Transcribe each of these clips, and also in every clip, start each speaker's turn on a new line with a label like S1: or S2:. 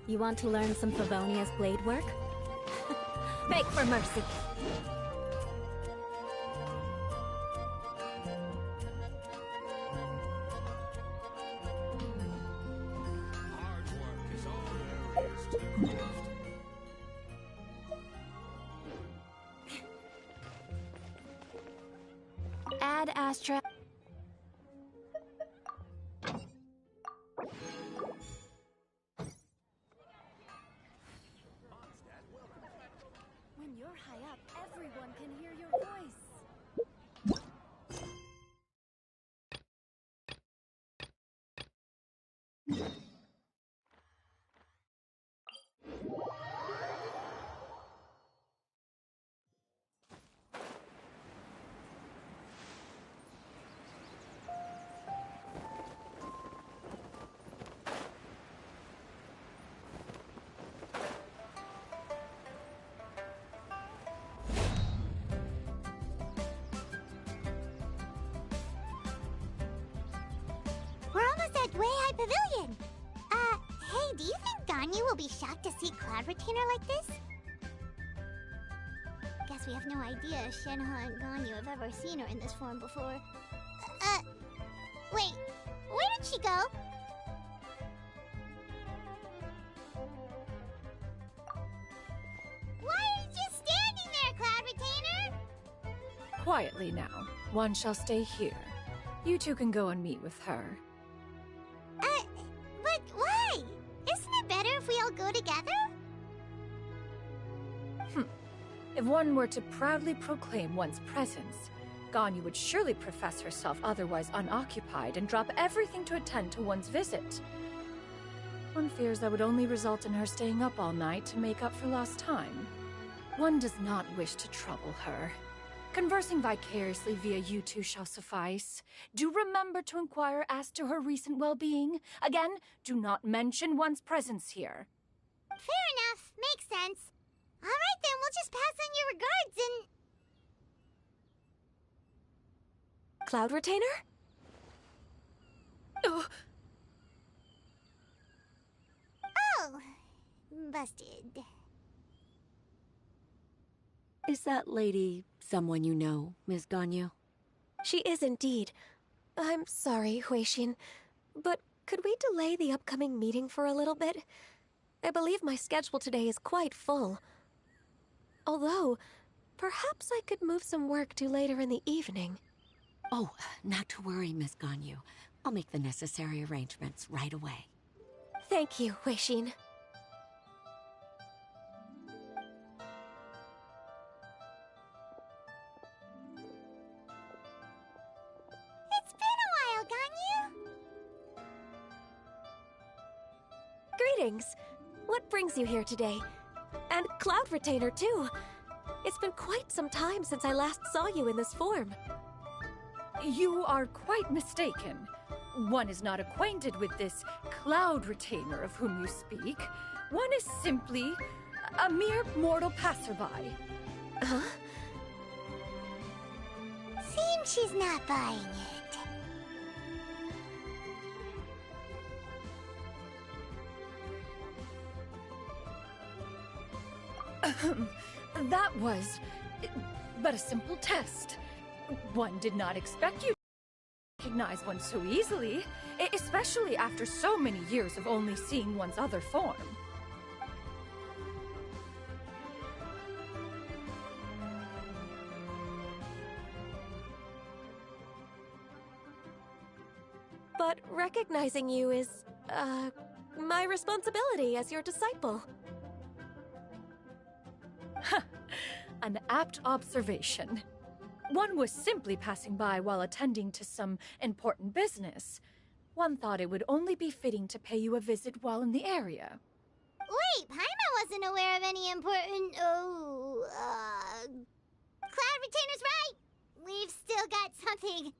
S1: You want to learn some Favonia's blade work? Beg for mercy.
S2: Hard work is all there is to craft.
S1: Ad Astra. When you're high up, everyone can hear your voice.
S3: We're almost at Way High Pavilion! Hey, do you think Ganyu will be shocked to see Cloud Retainer like this? Guess we have no idea if Shenhe and Ganyu have ever seen her in this form before. Wait, where did she go? Why are you just standing there, Cloud Retainer?
S4: Quietly now. One shall stay here. You two can go and meet with her.
S3: But why? Isn't it better if we all go together?
S4: If one were to proudly proclaim one's presence, Ganyu would surely profess herself otherwise unoccupied and drop everything to attend to one's visit. One fears that would only result in her staying up all night to make up for lost time. One does not wish to trouble her. Conversing vicariously via you two shall suffice. Do remember to inquire as to her recent well-being. Again, do not mention one's presence here.
S3: Fair enough. Makes sense. Alright then, we'll just pass on your regards and...
S1: Cloud Retainer?
S3: Oh, busted.
S5: Is that lady someone you know, Ms. Ganyu?
S6: She is indeed. I'm sorry, Huixin, but could we delay the upcoming meeting for a little bit? I believe my schedule today is quite full. Although, perhaps I could move some work to later in the evening.
S5: Oh, not to worry, Ms. Ganyu. I'll make the necessary arrangements right away.
S6: Thank you, Huixin.
S3: It's been a while, Ganyu.
S6: Greetings. What brings you here today? And Cloud Retainer, too. It's been quite some time since I last saw you in this form.
S4: You are quite mistaken. One is not acquainted with this Cloud Retainer of whom you speak. One is simply a mere mortal passerby.
S6: Huh?
S3: Seems she's not buying it.
S4: That was but a simple test. One did not expect you to recognize one so easily, especially after so many years of only seeing one's other form.
S6: But recognizing you is, my responsibility as your disciple.
S4: An apt observation. One was simply passing by while attending to some important business. One thought it would only be fitting to pay you a visit while in the area.
S3: Wait, Paimon wasn't aware of any important... Cloud Retainer's right! We've still got something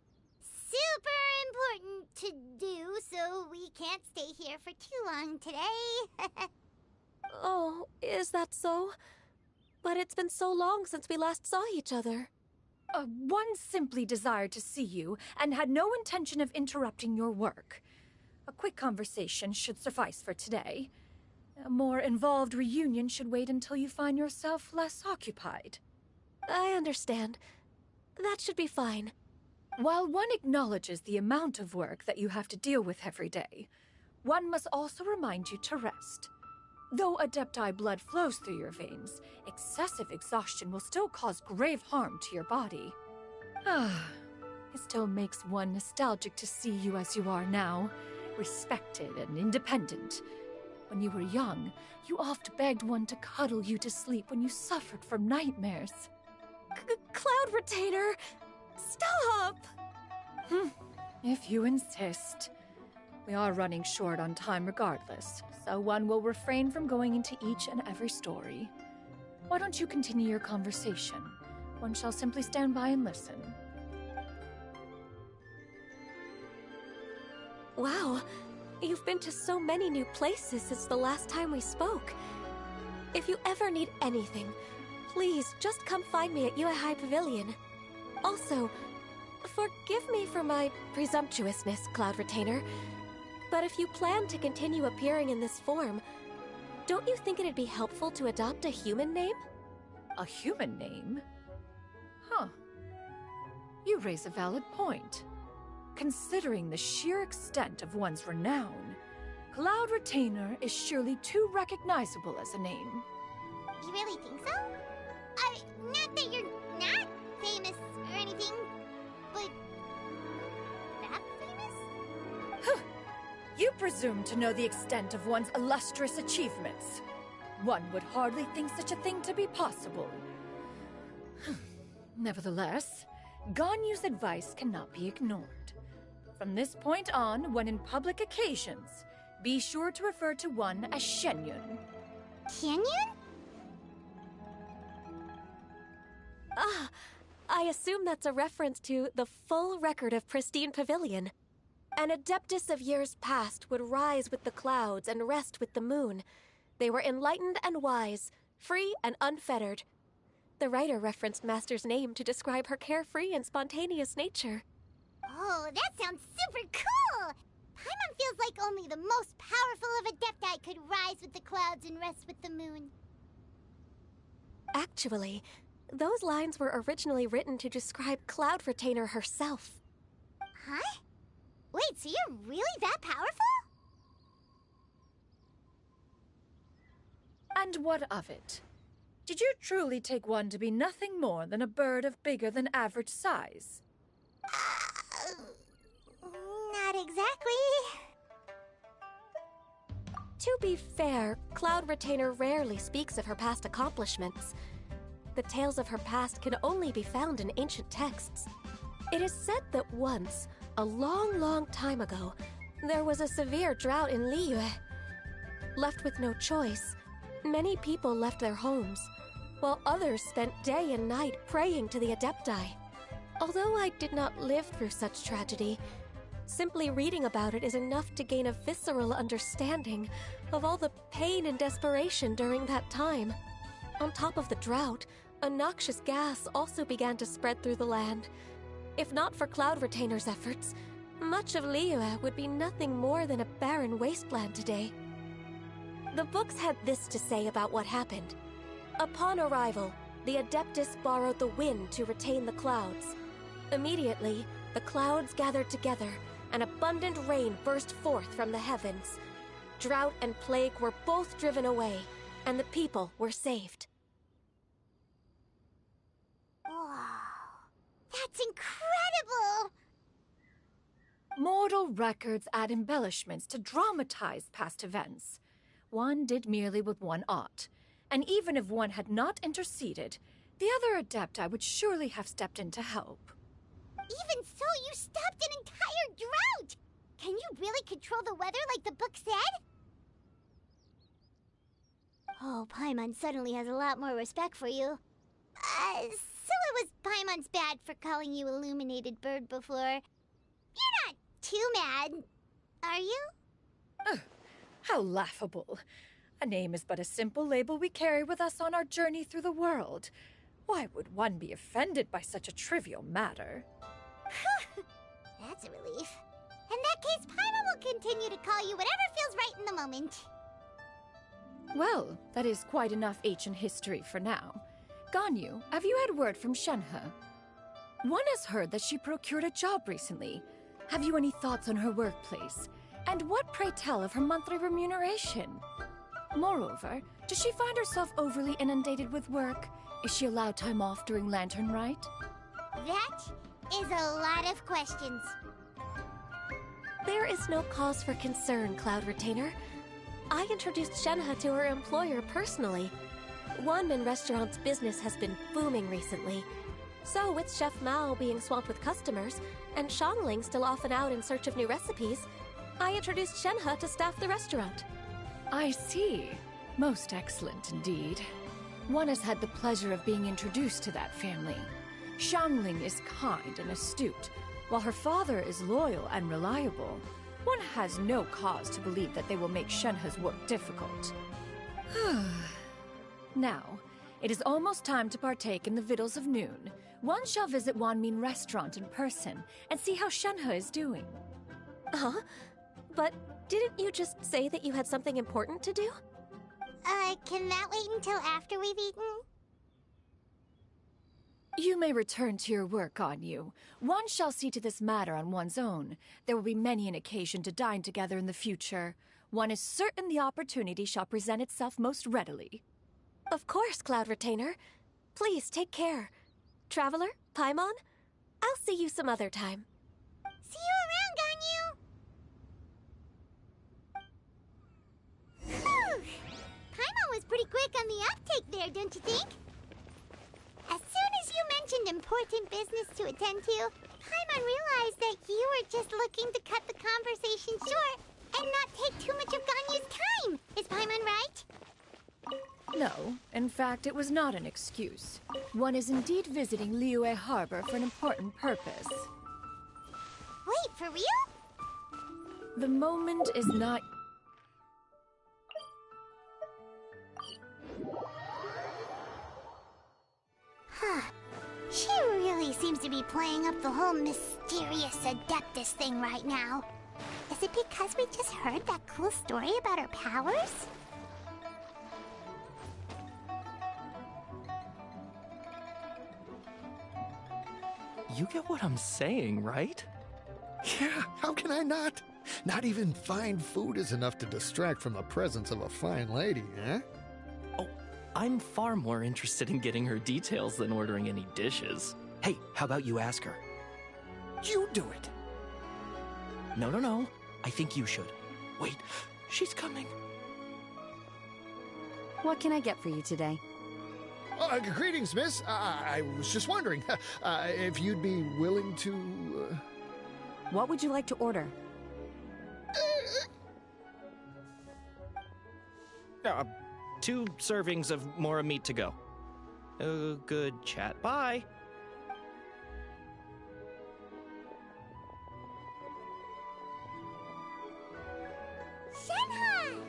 S3: super important to do, so we can't can't stay here for too long today.
S6: Oh, is that so? But it's been so long since we last saw each other.
S4: One simply desired to see you and had no intention of interrupting your work. A quick conversation should suffice for today. A more involved reunion should wait until you find yourself less occupied.
S6: I understand. That should be fine.
S4: While one acknowledges the amount of work that you have to deal with every day, one must also remind you to rest. Though Adepti blood flows through your veins, excessive exhaustion will still cause grave harm to your body. It still makes one nostalgic to see you as you are now, respected and independent. When you were young, you oft begged one to cuddle you to sleep when you suffered from nightmares.
S6: Cloud Retainer! Stop!
S4: If you insist. We are running short on time regardless, so one will refrain from going into each and every story. Why don't you continue your conversation? One shall simply stand by and listen.
S6: Wow, you've been to so many new places since the last time we spoke. If you ever need anything, please just come find me at High Pavilion. Also, forgive me for my presumptuousness, Cloud Retainer, but if you plan to continue appearing in this form, don't you think it'd be helpful to adopt a human name?
S4: A human name? Huh. You raise a valid point. Considering the sheer extent of one's renown, Cloud Retainer is surely too recognizable as a name.
S3: You really think so? Not that you're not famous or anything, but that famous?
S4: You presume to know the extent of one's illustrious achievements. One would hardly think such a thing to be possible. Nevertheless, Ganyu's advice cannot be ignored. From this point on, when in public occasions, be sure to refer to one as Shenyun.
S3: Canyon?
S6: I assume that's a reference to the full record of Pristine Pavilion. An Adeptus of years past would rise with the clouds and rest with the moon. They were enlightened and wise, free and unfettered. The writer referenced Master's name to describe her carefree and spontaneous nature.
S3: Oh, that sounds super cool! Paimon feels like only the most powerful of Adepti could rise with the clouds and rest with the moon.
S6: Actually, those lines were originally written to describe Cloud Retainer herself.
S3: Huh? Wait, so you're really that powerful?
S4: And what of it? Did you truly take one to be nothing more than a bird of bigger than average size?
S3: Not exactly.
S6: To be fair, Cloud Retainer rarely speaks of her past accomplishments. The tales of her past can only be found in ancient texts. It is said that once, a long, long time ago, there was a severe drought in Liyue. Left with no choice, many people left their homes, while others spent day and night praying to the Adepti. Although I did not live through such tragedy, simply reading about it is enough to gain a visceral understanding of all the pain and desperation during that time. On top of the drought, a noxious gas also began to spread through the land. If not for Cloud Retainer's efforts, much of Liyue would be nothing more than a barren wasteland today. The books had this to say about what happened. Upon arrival, the Adeptus borrowed the wind to retain the clouds. Immediately, the clouds gathered together, and abundant rain burst forth from the heavens. Drought and plague were both driven away, and the people were saved.
S3: Wow, that's incredible!
S4: Mortal records add embellishments to dramatize past events. One did merely what one ought, and even if one had not interceded, the other Adepti would surely have stepped in to help.
S3: Even so, you stopped an entire drought! Can you really control the weather like the book said? Oh, Paimon suddenly has a lot more respect for you. So it was Paimon's bad for calling you Illuminated Bird before. You're not too mad, are you?
S4: How laughable. A name is but a simple label we carry with us on our journey through the world. Why would one be offended by such a trivial matter?
S3: That's a relief. In that case, Paimon will continue to call you whatever feels right in the moment.
S4: Well, that is quite enough ancient history for now. Ganyu, have you had word from Shenhe? One has heard that she procured a job recently. Have you any thoughts on her workplace? And what, pray tell, of her monthly remuneration? Moreover, does she find herself overly inundated with work? Is she allowed time off during Lantern Rite?
S3: That is a lot of questions.
S6: There is no cause for concern, Cloud Retainer. I introduced Shenhe to her employer personally. Wanmin Restaurant's business has been booming recently. So, with Chef Mao being swamped with customers, and Shangling still off and out in search of new recipes, I introduced Shenhe to staff the restaurant.
S4: I see. Most excellent indeed. One has had the pleasure of being introduced to that family. Shangling is kind and astute, while her father is loyal and reliable. One has no cause to believe that they will make Shenhe's work difficult. Now, it is almost time to partake in the victuals of noon. One shall visit Wanmin Restaurant in person and see how Shenhe is doing.
S6: Huh? But didn't you just say that you had something important to do?
S3: Can that wait until after we've eaten?
S4: You may return to your work, Ganyu. One shall see to this matter on one's own. There will be many an occasion to dine together in the future. One is certain the opportunity shall present itself most readily.
S6: Of course, Cloud Retainer. Please take care. Traveler, Paimon, I'll see you some other time.
S3: See you around, Ganyu! Whew! Paimon was pretty quick on the uptake there, don't you think? As soon as you mentioned important business to attend to, Paimon realized that you were just looking to cut the conversation short and not take too much of Ganyu's time. Is Paimon right?
S4: No, in fact, it was not an excuse. One is indeed visiting Liyue Harbor for an important purpose.
S3: Wait, for real?
S4: The moment is not...
S3: She really seems to be playing up the whole mysterious Adeptus thing right now. Is it because we just heard that cool story about her powers?
S7: You get what I'm saying, right?
S8: Yeah, how can I not? Not even fine food is enough to distract from the presence of a fine lady, eh?
S7: Oh, I'm far more interested in getting her details than ordering any dishes. Hey, how about you ask her?
S8: You do it!
S7: No. I think you should. Wait, she's coming.
S9: What can I get for you today?
S8: Greetings, miss. I was just wondering if you'd be willing to...
S9: What would you like to order?
S7: 2 servings of more meat to go. Good chat. Bye.
S3: Shenhe!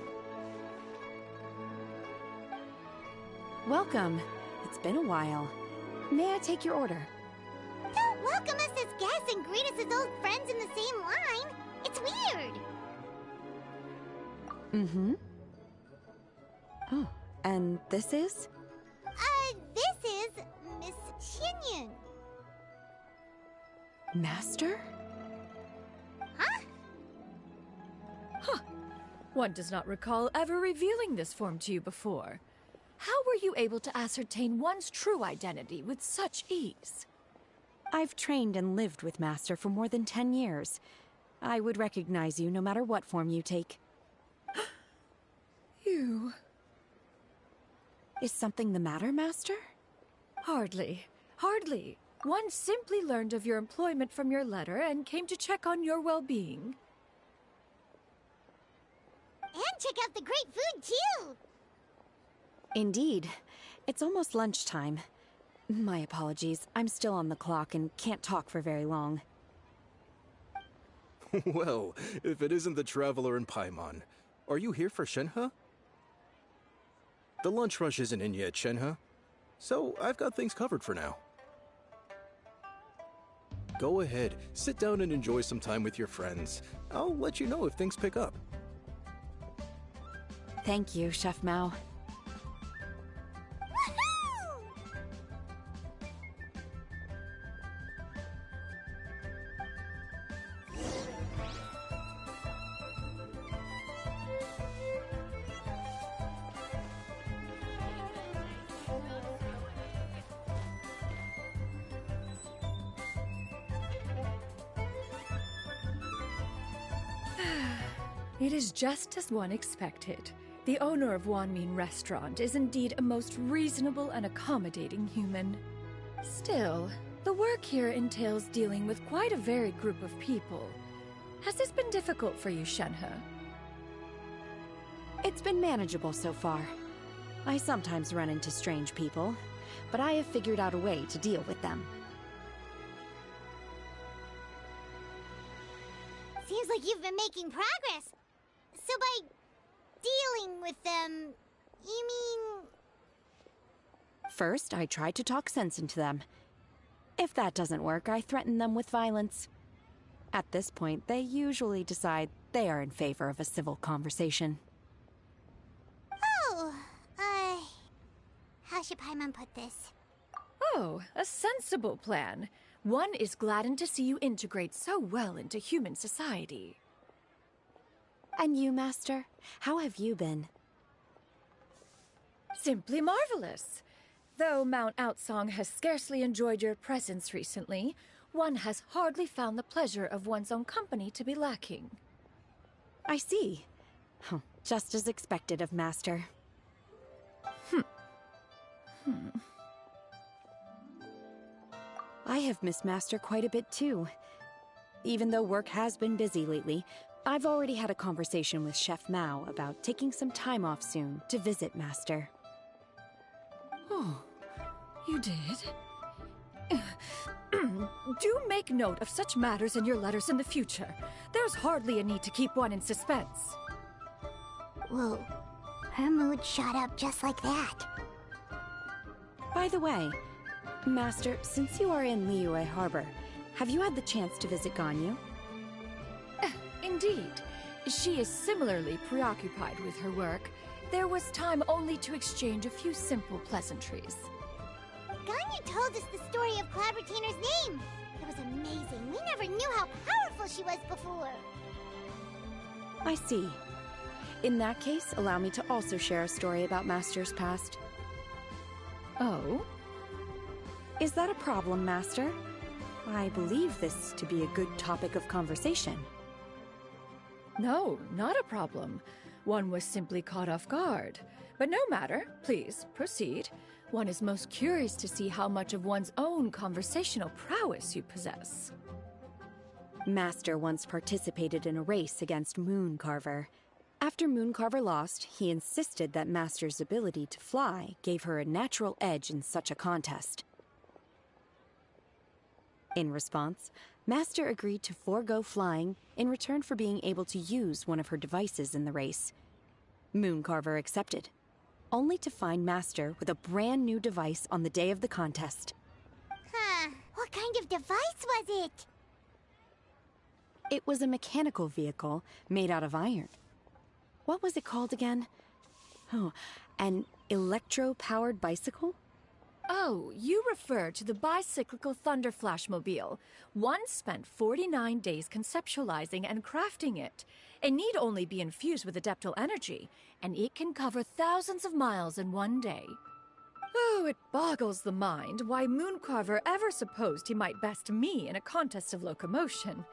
S9: Welcome. It's been a while. May I take your order?
S3: Don't welcome us as guests and greet us as old friends in the same line. It's weird.
S9: Mm-hmm. Oh, and this is?
S3: This is Miss Xinyun.
S9: Master?
S3: Huh?
S4: One does not recall ever revealing this form to you before. How were you able to ascertain one's true identity with such ease?
S9: I've trained and lived with Master for more than 10 years. I would recognize you no matter what form you take.
S4: You...
S9: Is something the matter, Master?
S4: Hardly. One simply learned of your employment from your letter and came to check on your well-being.
S3: And check out the great food, too!
S9: Indeed. It's almost lunchtime. My apologies. I'm still on the clock and can't talk for very long.
S10: Well, if it isn't the Traveler in Paimon. Are you here for Shenhe? The lunch rush isn't in yet, Shenhe. So, I've got things covered for now. Go ahead, sit down and enjoy some time with your friends. I'll let you know if things pick up.
S9: Thank you, Chef Mao.
S4: It is just as one expected. The owner of Wanmin Restaurant is indeed a most reasonable and accommodating human. Still, the work here entails dealing with quite a varied group of people. Has this been difficult for you, Shenhe?
S9: It's been manageable so far. I sometimes run into strange people, but I have figured out a way to deal with them.
S3: Seems like you've been making progress. So by dealing with them, you mean...
S9: First, I try to talk sense into them. If that doesn't work, I threaten them with violence. At this point, they usually decide they are in favor of a civil conversation.
S3: Oh, how should Paimon put this?
S4: Oh, a sensible plan. One is gladdened to see you integrate so well into human society.
S9: And you, Master? How have you been?
S4: Simply marvelous. Though Mount Outsong has scarcely enjoyed your presence recently, one has hardly found the pleasure of one's own company to be lacking.
S9: I see. Just as expected of Master. I have missed Master quite a bit too. Even though work has been busy lately, I've already had a conversation with Chef Mao about taking some time off soon to visit Master.
S4: Oh, you did? Do make note of such matters in your letters in the future. There's hardly a need to keep one in suspense.
S3: Whoa, her mood shot up just like that.
S9: By the way, Master, since you are in Liyue Harbor, have you had the chance to visit Ganyu?
S4: Indeed. She is similarly preoccupied with her work. There was time only to exchange a few simple pleasantries.
S3: Ganyu told us the story of Cloud Retainer's name. It was amazing. We never knew how powerful she was before.
S9: I see. In that case, allow me to also share a story about Master's past.
S4: Oh?
S9: Is that a problem, Master? I believe this to be a good topic of conversation.
S4: No, not a problem. One was simply caught off guard. But no matter. Please, proceed. One is most curious to see how much of one's own conversational prowess you possess.
S9: Master once participated in a race against Mooncarver. After Mooncarver lost, he insisted that Master's ability to fly gave her a natural edge in such a contest. In response, Master agreed to forego flying in return for being able to use one of her devices in the race. Mooncarver accepted, only to find Master with a brand new device on the day of the contest.
S3: Huh, what kind of device was it?
S9: It was a mechanical vehicle made out of iron. What was it called again? Oh, an electro-powered bicycle?
S4: Oh, you refer to the bicyclical Thunder Flashmobile. One spent 49 days conceptualizing and crafting it. It need only be infused with adeptal energy, and it can cover thousands of miles in one day. Oh, it boggles the mind why Mooncarver ever supposed he might best me in a contest of locomotion.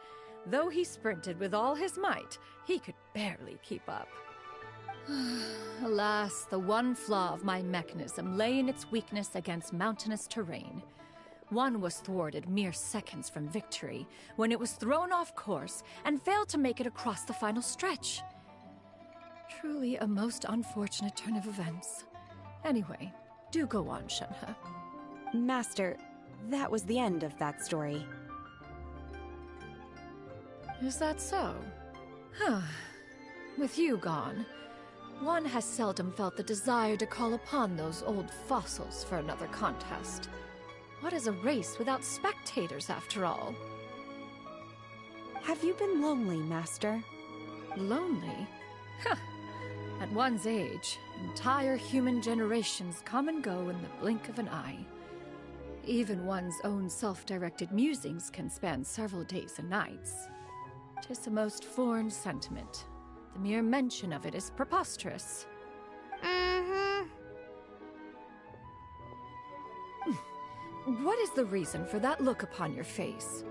S4: Though he sprinted with all his might, he could barely keep up. Alas, the one flaw of my mechanism lay in its weakness against mountainous terrain. One was thwarted mere seconds from victory when it was thrown off course and failed to make it across the final stretch. Truly a most unfortunate turn of events. Anyway, do go on, Shenhe.
S9: Master, that was the end of that story.
S4: Is that so? Huh. With you gone, one has seldom felt the desire to call upon those old fossils for another contest. What is a race without spectators, after all?
S9: Have you been lonely, Master?
S4: Lonely? Huh. At one's age, entire human generations come and go in the blink of an eye. Even one's own self-directed musings can span several days and nights. 'Tis a most foreign sentiment. The mere mention of it is preposterous. What is the reason for that look upon your face?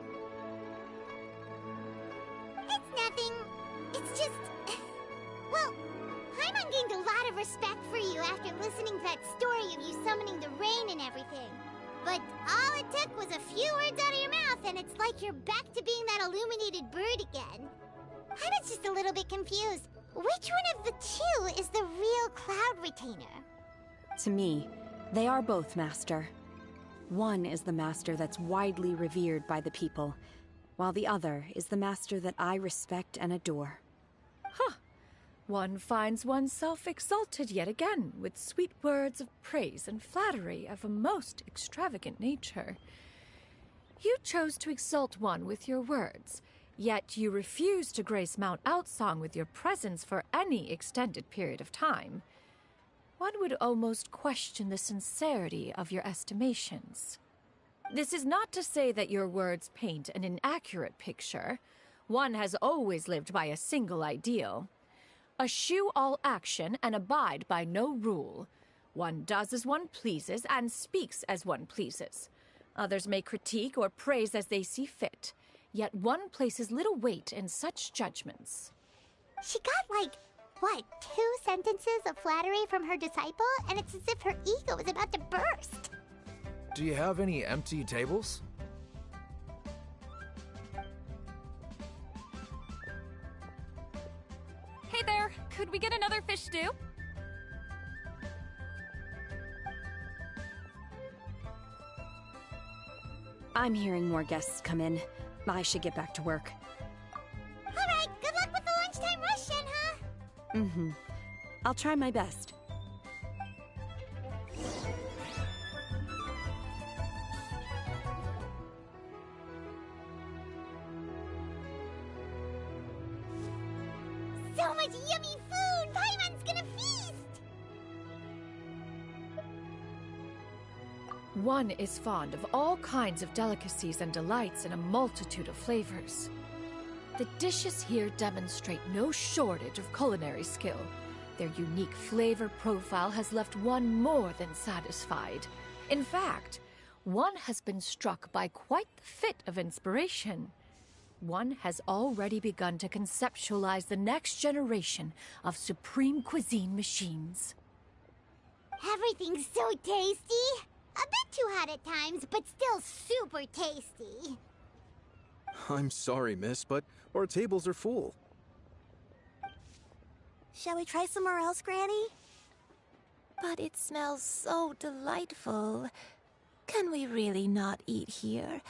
S3: It's nothing. It's just... Well, Paimon gained a lot of respect for you after listening to that story of you summoning the rain and everything. But all it took was a few words out of your mouth, and it's like you're back to being that illuminated bird again. I was just a little bit confused. Which one of the two is the real Cloud Retainer?
S9: To me, they are both, Master. One is the master that's widely revered by the people, while the other is the master that I respect and adore.
S4: Huh. One finds oneself exalted yet again with sweet words of praise and flattery of a most extravagant nature. You chose to exalt one with your words, yet you refuse to grace Mount Outsong with your presence for any extended period of time. One would almost question the sincerity of your estimations. This is not to say that your words paint an inaccurate picture. One has always lived by a single ideal. Eschew all action and abide by no rule. One does as one pleases and speaks as one pleases. Others may critique or praise as they see fit, yet one places little weight in such judgments.
S3: She got like... what, 2 sentences of flattery from her disciple, and it's as if her ego is about to burst.
S2: Do you have any empty tables?
S11: Hey there, could we get another fish stew?
S9: I'm hearing more guests come in. I should get back to work.
S3: Alright, good luck with the lunchtime rush, Shenhe.
S9: Mm-hmm. I'll try my best.
S3: So much yummy food! Paimon's gonna feast!
S4: One is fond of all kinds of delicacies and delights in a multitude of flavors. The dishes here demonstrate no shortage of culinary skill. Their unique flavor profile has left one more than satisfied. In fact, one has been struck by quite the fit of inspiration. One has already begun to conceptualize the next generation of supreme cuisine machines.
S3: Everything's so tasty! A bit too hot at times, but still super tasty.
S10: I'm sorry, miss, but our tables are full.
S3: Shall we try somewhere else, Granny?
S12: But it smells so delightful. Can we really not eat here?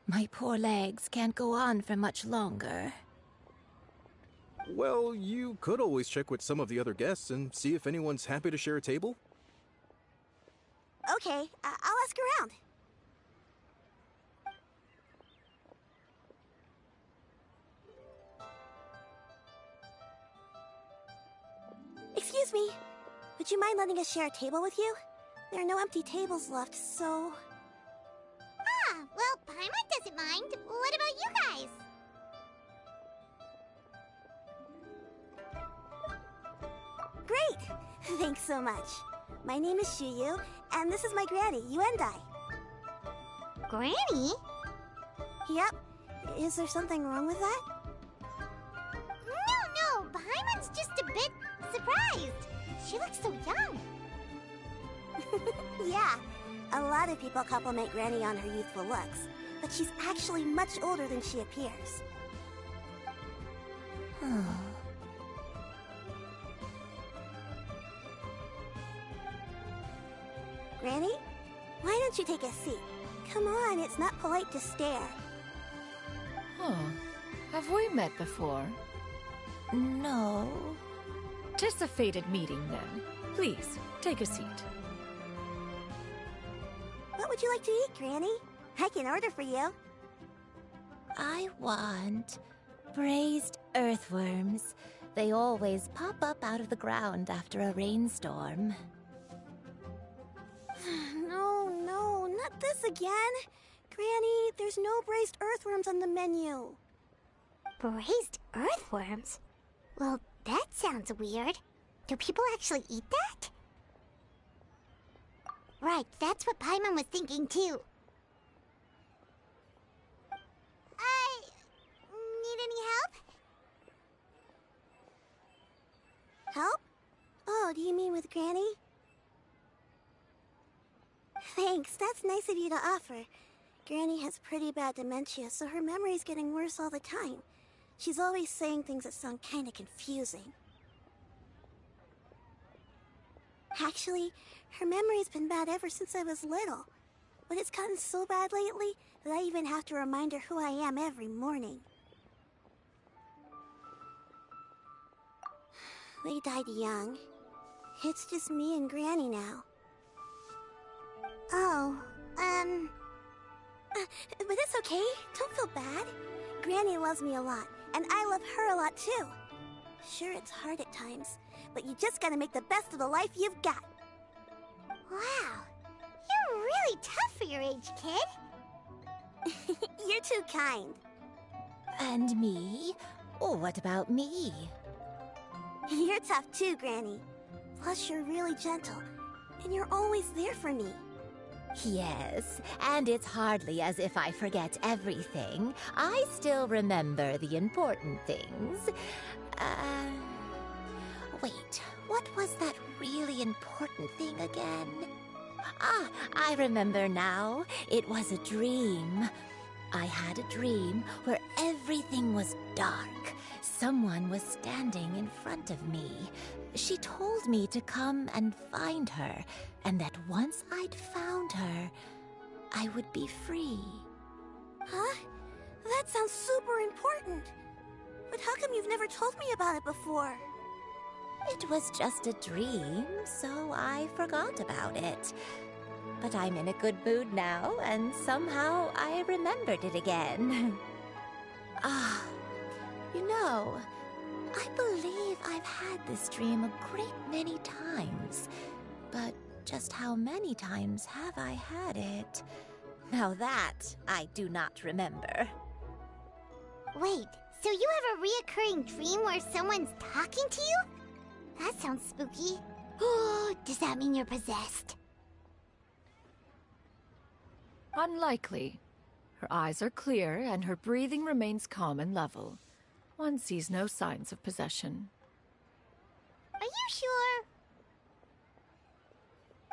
S12: My poor legs can't go on for much longer.
S10: Well, you could always check with some of the other guests and see if anyone's happy to share a table.
S3: Okay, I'll ask around. Excuse me. Would you mind letting us share a table with you? There are no empty tables left, so... Ah, well, Paimon doesn't mind. What about you guys? Great! Thanks so much. My name is Shuyu, and this is my granny, Yuendai. Granny? Yep. Is there something wrong with that? No, Paimon's just a bit surprised. She looks so young. Yeah, a lot of people compliment Granny on her youthful looks, but she's actually much older than she appears. Granny, why don't you take a seat? Come on, it's not polite to stare.
S4: Huh. Have we met before?
S12: No.
S4: 'Tis a fated meeting, then. Please, take a seat.
S3: What would you like to eat, Granny? I can order for you.
S12: I want braised earthworms. They always pop up out of the ground after a rainstorm.
S3: No, not this again. Granny, there's no braised earthworms on the menu. Braised earthworms? Well, that sounds weird. Do people actually eat that? Right, that's what Paimon was thinking too. Need any help? Help? Oh, do you mean with Granny? Thanks, that's nice of you to offer. Granny has pretty bad dementia, so her memory's getting worse all the time. She's always saying things that sound kinda confusing. Actually, her memory's been bad ever since I was little. But it's gotten so bad lately that I even have to remind her who I am every morning. They died young. It's just me and Granny now. Oh, but it's okay. Don't feel bad. Granny loves me a lot, and I love her a lot too. Sure, it's hard at times, but you just gotta make the best of the life you've got. Wow, you're really tough for your age, kid. You're too kind.
S12: And me? Oh, what about me?
S3: You're tough too, Granny. Plus, you're really gentle, and you're always there for me.
S12: Yes, and it's hardly as if I forget everything. I still remember the important things. Wait, what was that really important thing again? Ah, I remember now. It was a dream. I had a dream where everything was dark. Someone was standing in front of me. She told me to come and find her, and that once I'd found her, I would be free.
S3: Huh? That sounds super important. But how come you've never told me about it before?
S12: It was just a dream, so I forgot about it. But I'm in a good mood now, and somehow I remembered it again. Ah, you know, I believe I've had this dream a great many times. But just how many times have I had it? Now that I do not remember.
S3: Wait, so you have a reoccurring dream where someone's talking to you? That sounds spooky. Oh, does that mean you're possessed?
S4: Unlikely. Her eyes are clear, and her breathing remains calm and level. One sees no signs of possession.
S3: Are you sure?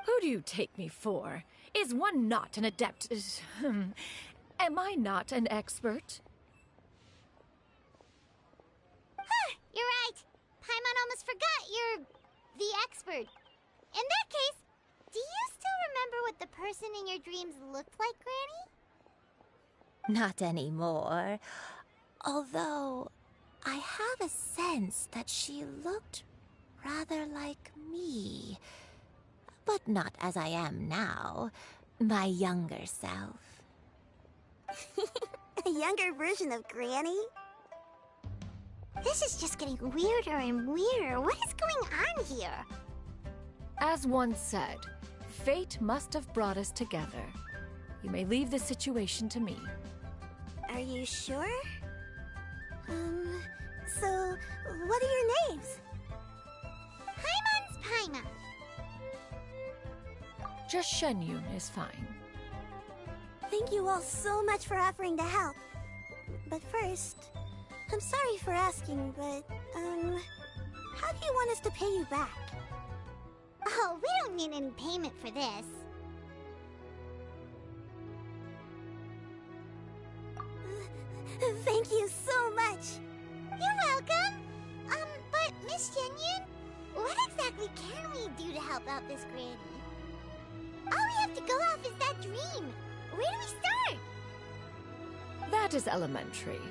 S4: Who do you take me for? Is one not an adept? Am I not an expert?
S3: Huh, you're right. Paimon almost forgot you're the expert. In that case, do you still remember what the person in your dreams looked like, Granny?
S12: Not anymore. Although, I have a sense that she looked rather like me. But not as I am now. My younger self.
S3: A younger version of Granny? This is just getting weirder and weirder. What is going on here?
S4: As one said, fate must have brought us together. You may leave the situation to me.
S3: Are you sure? So, what are your names? Paimon's Paimon.
S4: Just Shenyun is fine.
S3: Thank you all so much for offering to help. But first, I'm sorry for asking, but, how do you want us to pay you back? Oh, we don't need any payment for this. Thank you so much. You're welcome. But Miss Shenyun, what exactly can we do to help out this Granny? All we have to go off is that dream. Where do we start?
S4: That is elementary.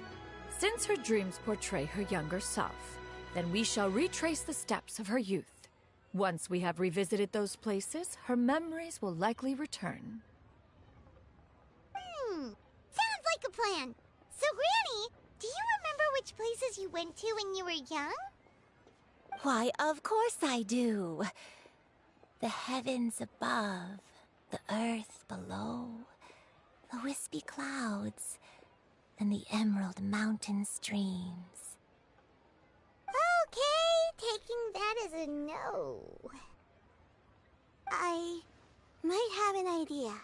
S4: Since her dreams portray her younger self, then we shall retrace the steps of her youth. Once we have revisited those places, her memories will likely return.
S3: Sounds like a plan. So, Granny, do you remember which places you went to when you were young?
S12: Why, of course I do. The heavens above, the earth below, the wispy clouds, and the emerald mountain streams.
S3: Okay, taking that as a no. I might have an idea.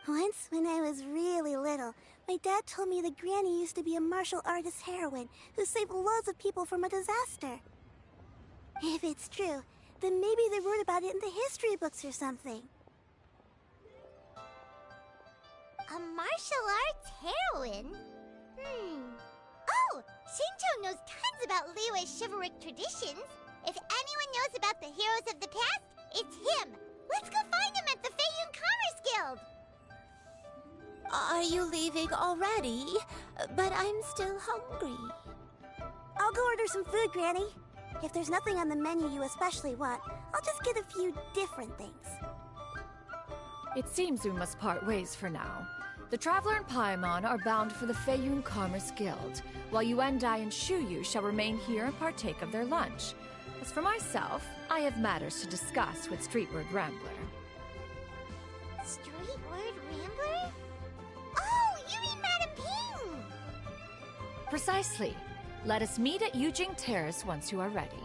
S3: Once, when I was really little, my dad told me that Granny used to be a martial artist heroine who saved loads of people from a disaster. If it's true, then maybe they wrote about it in the history books or something. A martial arts heroine? Oh! Shinjo knows tons about Liyue's chivalric traditions. If anyone knows about the heroes of the past, it's him. Let's go find him at the Feiyun Commerce Guild.
S12: Are you leaving already? But I'm still hungry.
S3: I'll go order some food, Granny. If there's nothing on the menu you especially want, I'll just get a few different things.
S4: It seems we must part ways for now. The Traveler and Paimon are bound for the Feiyun Commerce Guild, while Yuendai and Shuyu shall remain here and partake of their lunch. As for myself, I have matters to discuss with Streetward Rambler.
S3: Streetward Rambler? Oh, you mean Madame Ping!
S4: Precisely. Let us meet at Yujing Terrace once you are ready.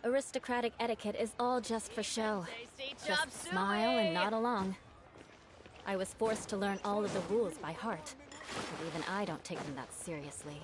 S1: Aristocratic etiquette is all just for show. Just smile and nod along. I was forced to learn all of the rules by heart, but even I don't take them that seriously.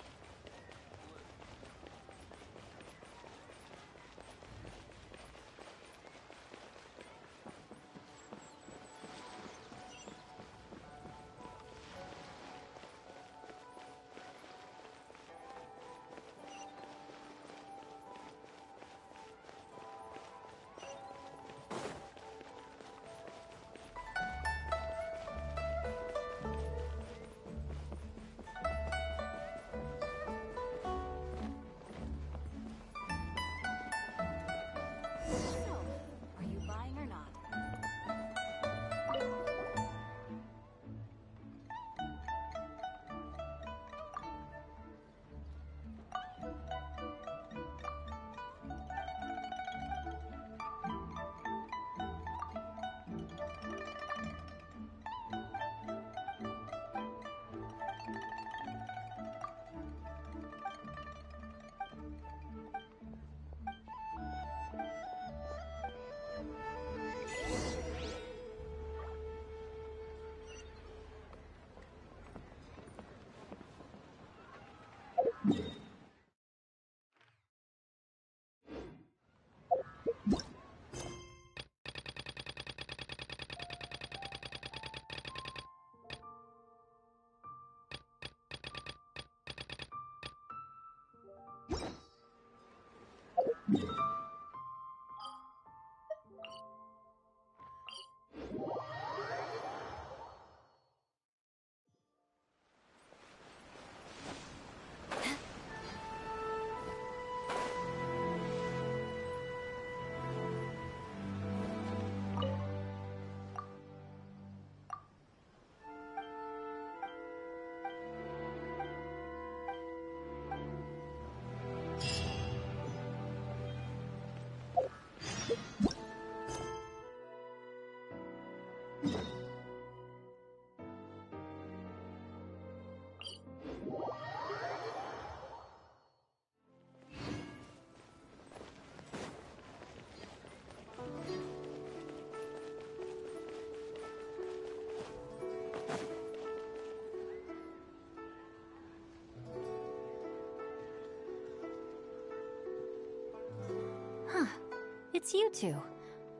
S1: it's you two.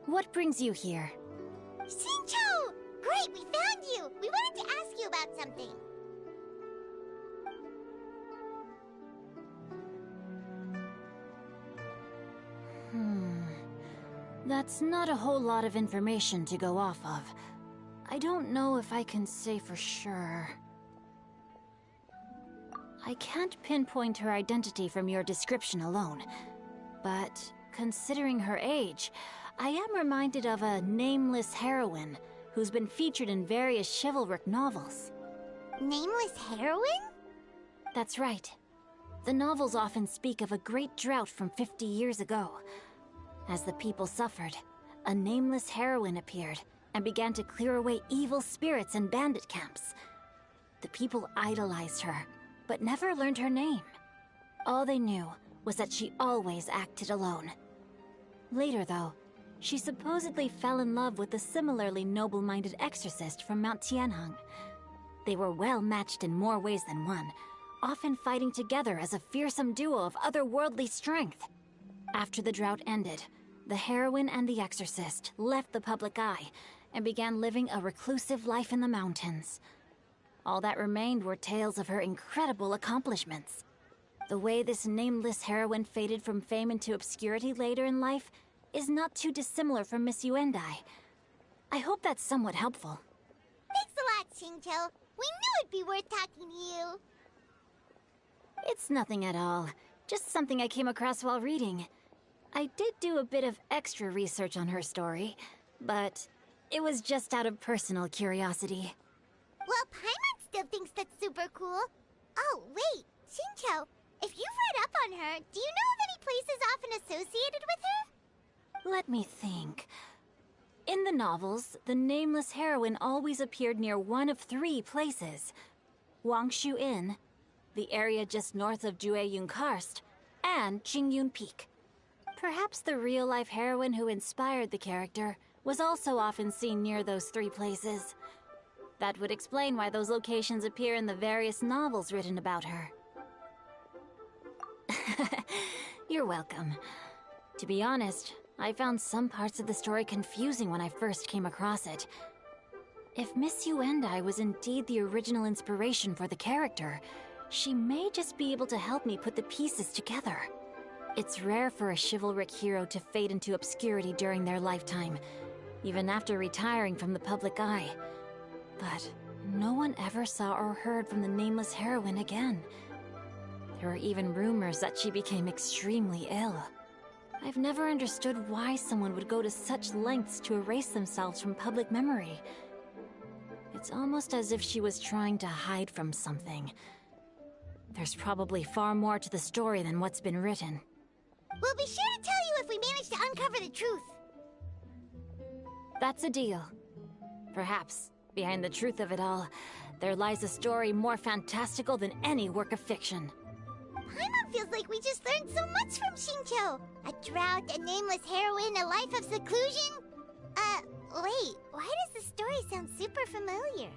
S1: What brings you here?
S3: Shincho! Great, we found you! We wanted to ask you about something.
S1: That's not a whole lot of information to go off of. I don't know if I can say for sure. I can't pinpoint her identity from your description alone, but considering her age, I am reminded of a nameless heroine who's been featured in various chivalric novels.
S3: Nameless heroine?
S1: That's right. The novels often speak of a great drought from 50 years ago. As the people suffered, a nameless heroine appeared and began to clear away evil spirits and bandit camps. The people idolized her, but never learned her name. All they knew was that she always acted alone. Later, though, she supposedly fell in love with a similarly noble-minded exorcist from Mount Tianheng. They were well matched in more ways than one, often fighting together as a fearsome duo of otherworldly strength. After the drought ended, the heroine and the exorcist left the public eye and began living a reclusive life in the mountains. All that remained were tales of her incredible accomplishments. The way this nameless heroine faded from fame into obscurity later in life is not too dissimilar from Miss Yuendai. I hope that's somewhat helpful.
S3: Thanks a lot, Shincho. We knew it'd be worth talking to you.
S1: It's nothing at all. Just something I came across while reading. I did do a bit of extra research on her story, but it was just out of personal curiosity.
S3: Well, Paimon still thinks that's super cool. Oh, wait, Shincho, if you've read up on her, do you know of any places often associated with her?
S1: Let me think. In the novels, the nameless heroine always appeared near one of 3 places. Wangshu Inn, the area just north of Jueyun Karst, and Qingyun Peak. Perhaps the real-life heroine who inspired the character was also often seen near those 3 places. That would explain why those locations appear in the various novels written about her. You're welcome. To be honest, I found some parts of the story confusing when I first came across it. If Miss Yuendai was indeed the original inspiration for the character, she may just be able to help me put the pieces together. It's rare for a chivalric hero to fade into obscurity during their lifetime, even after retiring from the public eye. But no one ever saw or heard from the nameless heroine again. There were even rumors that she became extremely ill. I've never understood why someone would go to such lengths to erase themselves from public memory. It's almost as if she was trying to hide from something. There's probably far more to the story than what's been written.
S3: We'll be sure to tell you if we manage to uncover the truth.
S1: That's a deal. Perhaps, behind the truth of it all, there lies a story more fantastical than any work of fiction.
S3: Paimon feels like we just learned so much from Shincho. A drought, a nameless heroine, a life of seclusion. Wait, why does the story sound super familiar?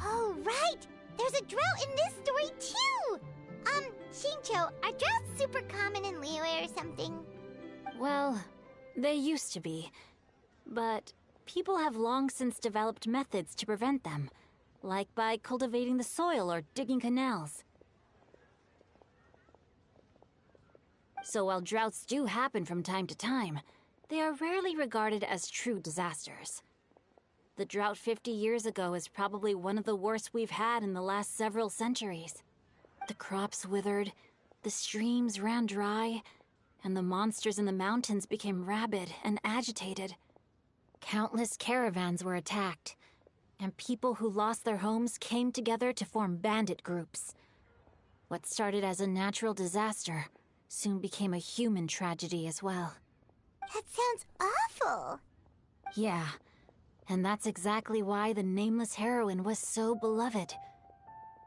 S3: Oh, right! There's a drought in this story, too! Shincho, are droughts super common in Liyue or something?
S1: Well, they used to be. But people have long since developed methods to prevent them, like by cultivating the soil or digging canals. So while droughts do happen from time to time, they are rarely regarded as true disasters. The drought 50 years ago is probably one of the worst we've had in the last several centuries. The crops withered, the streams ran dry, and the monsters in the mountains became rabid and agitated. Countless caravans were attacked, and people who lost their homes came together to form bandit groups. What started as a natural disaster soon became a human tragedy as well.
S3: That sounds awful.
S1: Yeah, and that's exactly why the nameless heroine was so beloved.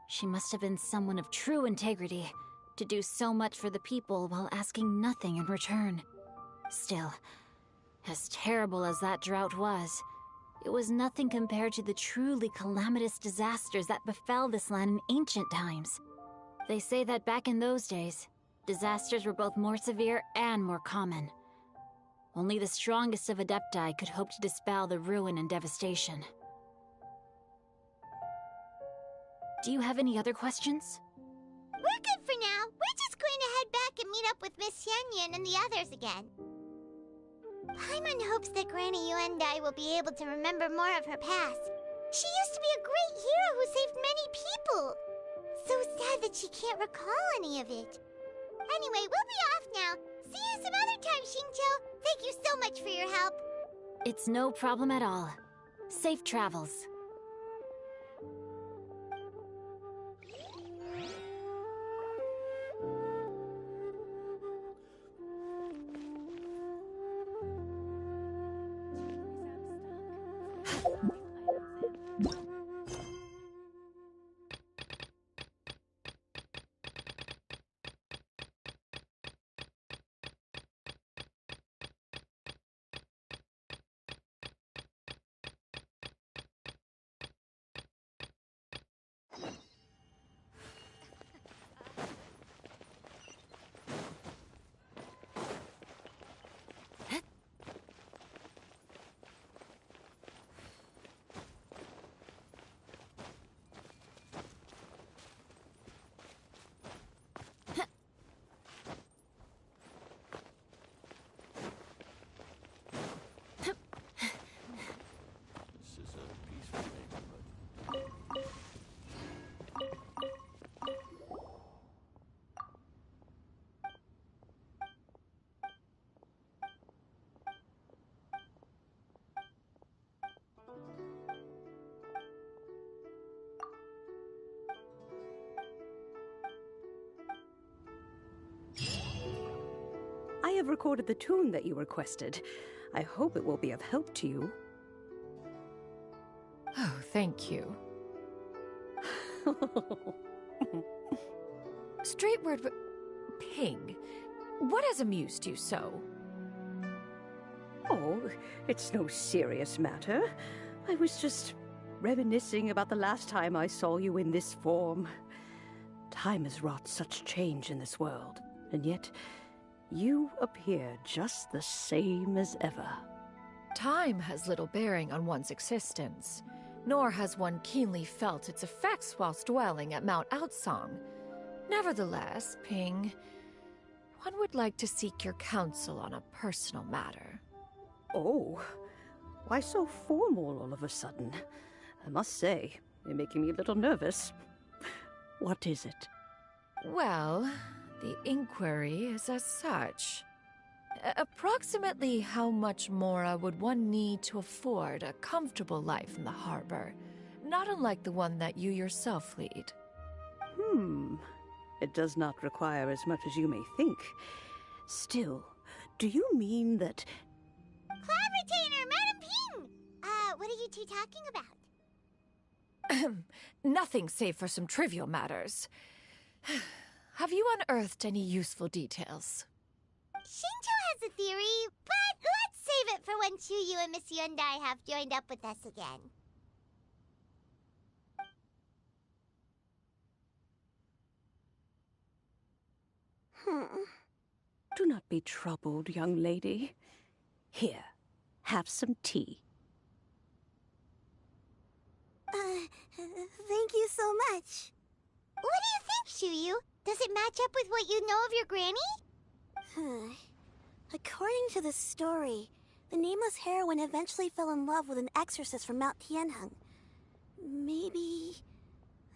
S1: She must have been someone of true integrity, to do so much for the people while asking nothing in return. Still, as terrible as that drought was, it was nothing compared to the truly calamitous disasters that befell this land in ancient times. They say that back in those days, disasters were both more severe and more common. Only the strongest of Adepti could hope to dispel the ruin and devastation. Do you have any other questions?
S3: We're good for now. We're just going to head back and meet up with Miss Xianyun and the others again. Paimon hopes that Granny Yuendai will be able to remember more of her past. She used to be a great hero who saved many people. So sad that she can't recall any of it. Anyway, we'll be off now. See you some other time, Xingqiu. Thank you so much for your help.
S1: It's no problem at all. Safe travels.
S2: This is a peaceful neighborhood.
S13: I have recorded the tune that you requested. I hope it will be of help to you.
S4: Oh, thank you. Straightward, Ping, what has amused you so?
S13: Oh, it's no serious matter. I was just reminiscing about the last time I saw you in this form. Time has wrought such change in this world, and yet you appear just the same as ever.
S4: Time has little bearing on one's existence, nor has one keenly felt its effects whilst dwelling at Mount Outsong. Nevertheless, Ping, one would like to seek your counsel on a personal matter.
S13: Oh, why so formal all of a sudden? I must say, you're making me a little nervous. What is it?
S4: Well, the inquiry is as such. Approximately how much more would one need to afford a comfortable life in the harbor, not unlike the one that you yourself lead?
S13: It does not require as much as you may think. Still, do you mean that...
S3: Cloud Retainer, Madam Ping! What are you two talking about?
S4: Nothing save for some trivial matters. Have you unearthed any useful details?
S3: Xingqiu has a theory, but let's save it for when Chuyu and Miss Yuendai have joined up with us again.
S13: Do not be troubled, young lady. Here, have some tea.
S3: Thank you so much. What do you think, Chuyu? Does it match up with what you know of your granny?
S14: According to the story, the nameless heroine eventually fell in love with an exorcist from Mount Tianheng. Maybe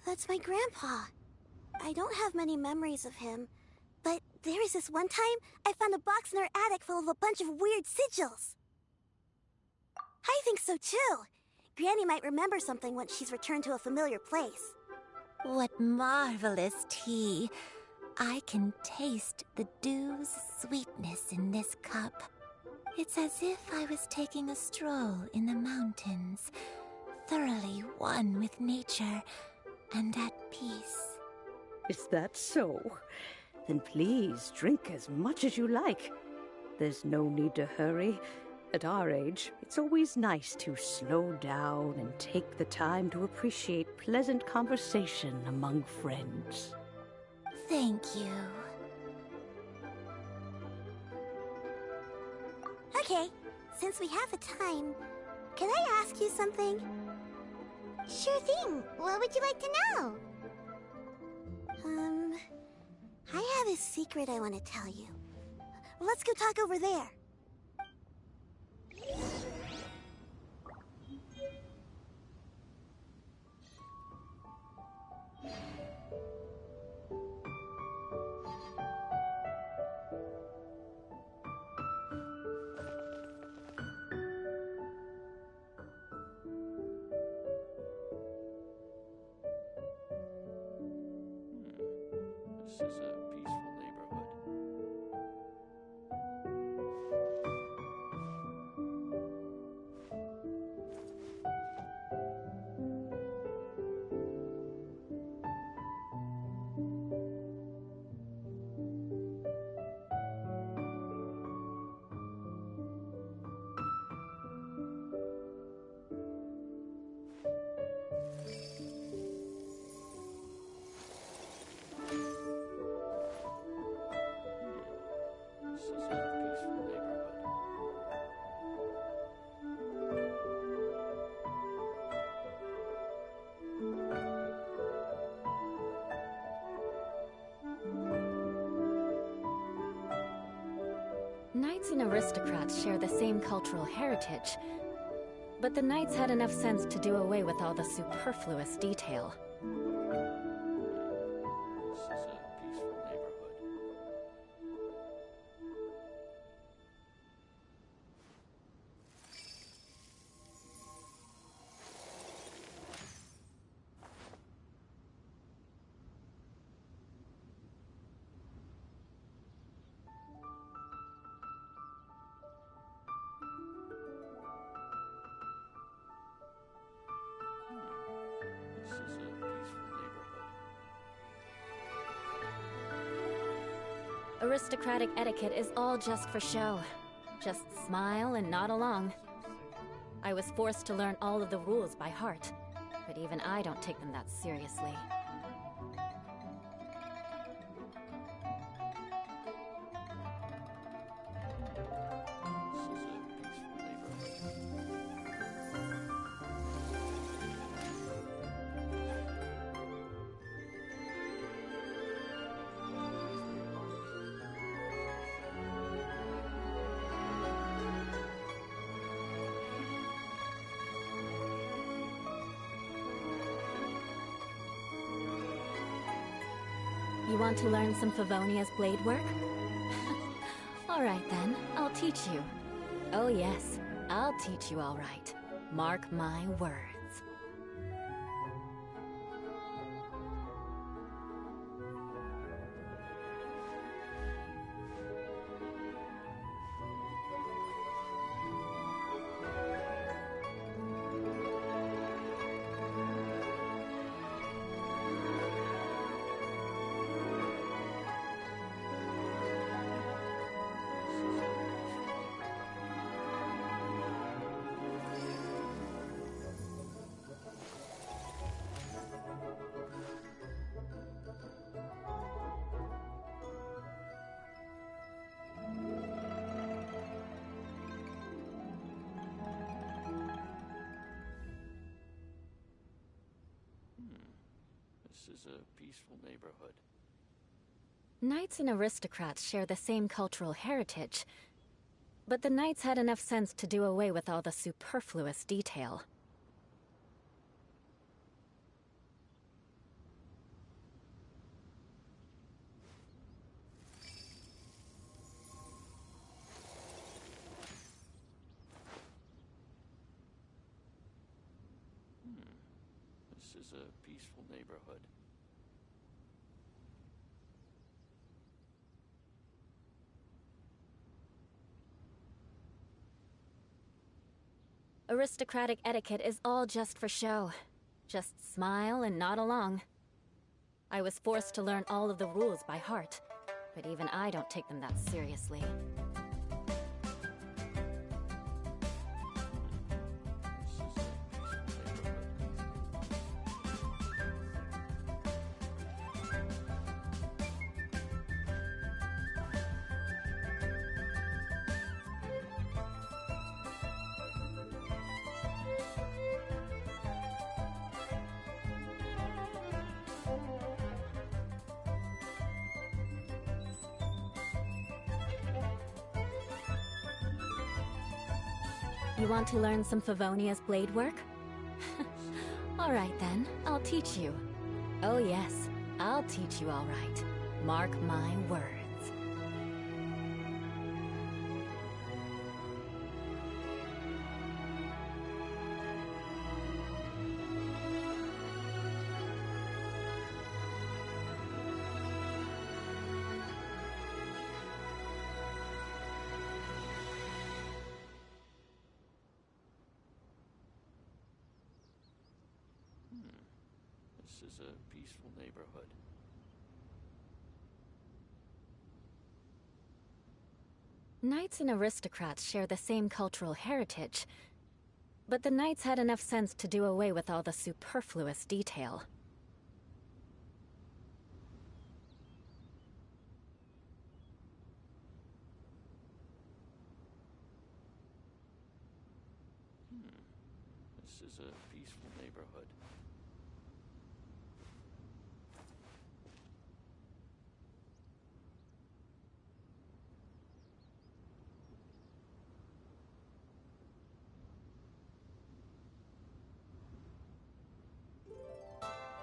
S14: that's my grandpa. I don't have many memories of him, but there was this one time I found a box in our attic full of a bunch of weird sigils. I think so too. Granny might remember something once she's returned to a familiar place.
S12: What marvelous tea. I can taste the dew's sweetness in this cup. It's as if I was taking a stroll in the mountains, thoroughly one with nature and at peace.
S13: Is that so? Then please drink as much as you like. There's no need to hurry. At our age, it's always nice to slow down and take the time to appreciate pleasant conversation among friends.
S12: Thank you.
S14: since we have the time, can I ask you something?
S3: Sure thing. What would you like to know?
S14: I have a secret I want to tell you. Let's go talk over there.
S2: This is a peaceful neighborhood. This is a peaceful neighborhood.
S1: Knights and aristocrats share the same cultural heritage, but the knights had enough sense to do away with all the superfluous detail.
S2: This is a peaceful neighborhood. This is a peaceful neighborhood.
S1: Aristocratic etiquette is all just for show. Just smile and nod along. I was forced to learn all of the rules by heart, but even I don't take them that seriously.
S2: This is a peaceful neighborhood.
S1: You want to learn some Favonia's blade work? All right then, I'll teach you. Oh yes, I'll teach you all right. Mark my words.
S2: This is a peaceful neighborhood.
S1: Knights and aristocrats share the same cultural heritage, but the knights had enough sense to do away with all the superfluous detail.
S2: This is a peaceful neighborhood.
S1: Aristocratic etiquette is all just for show. Just smile and nod along. I was forced to learn all of the rules by heart, but even I don't take them that seriously. You want to learn some Favonia's blade work? Alright then, I'll teach you. Oh yes, I'll teach you all right. Mark my words.
S2: This is a peaceful neighborhood.
S1: Knights and aristocrats share the same cultural heritage, but the knights had enough sense to do away with all the superfluous detail.
S2: This is a peaceful neighborhood.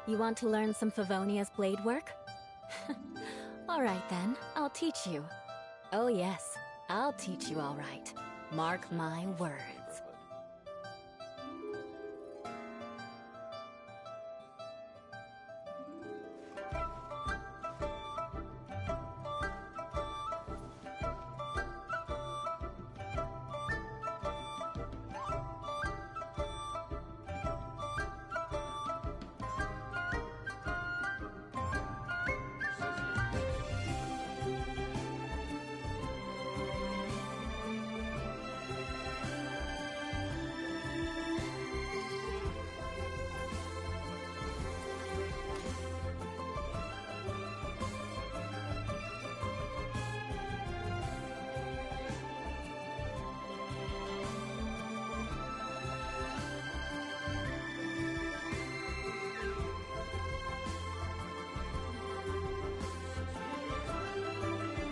S1: You want to learn some Favonia's blade work? Alright then, I'll teach you. Oh yes, I'll teach you all right. Mark my words.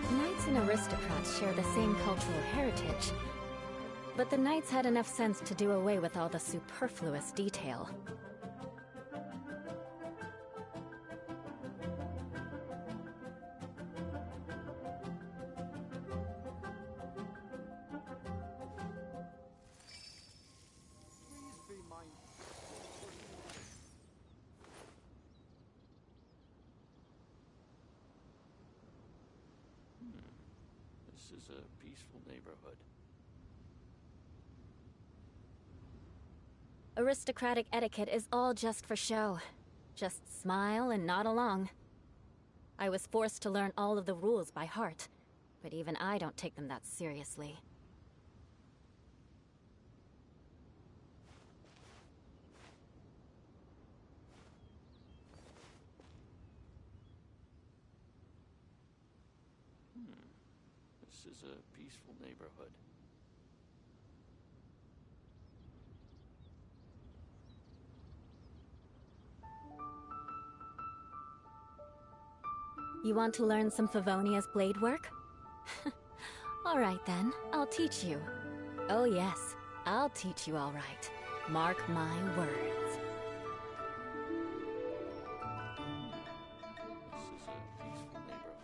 S1: Knights and aristocrats share the same cultural heritage, but the knights had enough sense to do away with all the superfluous detail.
S2: This is a peaceful neighborhood.
S1: Aristocratic etiquette is all just for show. Just smile and nod along. I was forced to learn all of the rules by heart, but even I don't take them that seriously.
S2: This is a peaceful neighborhood.
S1: You want to learn some Favonia's blade work? Alright then, I'll teach you. Oh yes, I'll teach you all right. Mark my words.
S2: This is a peaceful neighborhood.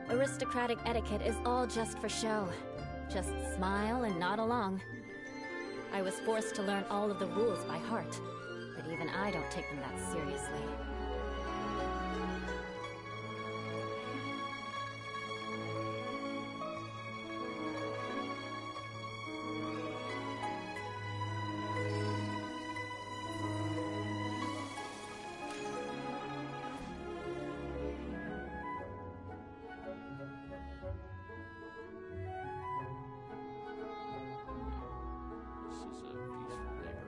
S1: Aristocratic etiquette is all just for show. Just smile and nod along. I was forced to learn all of the rules by heart, but even I don't take them that seriously.
S2: This is a peaceful neighborhood.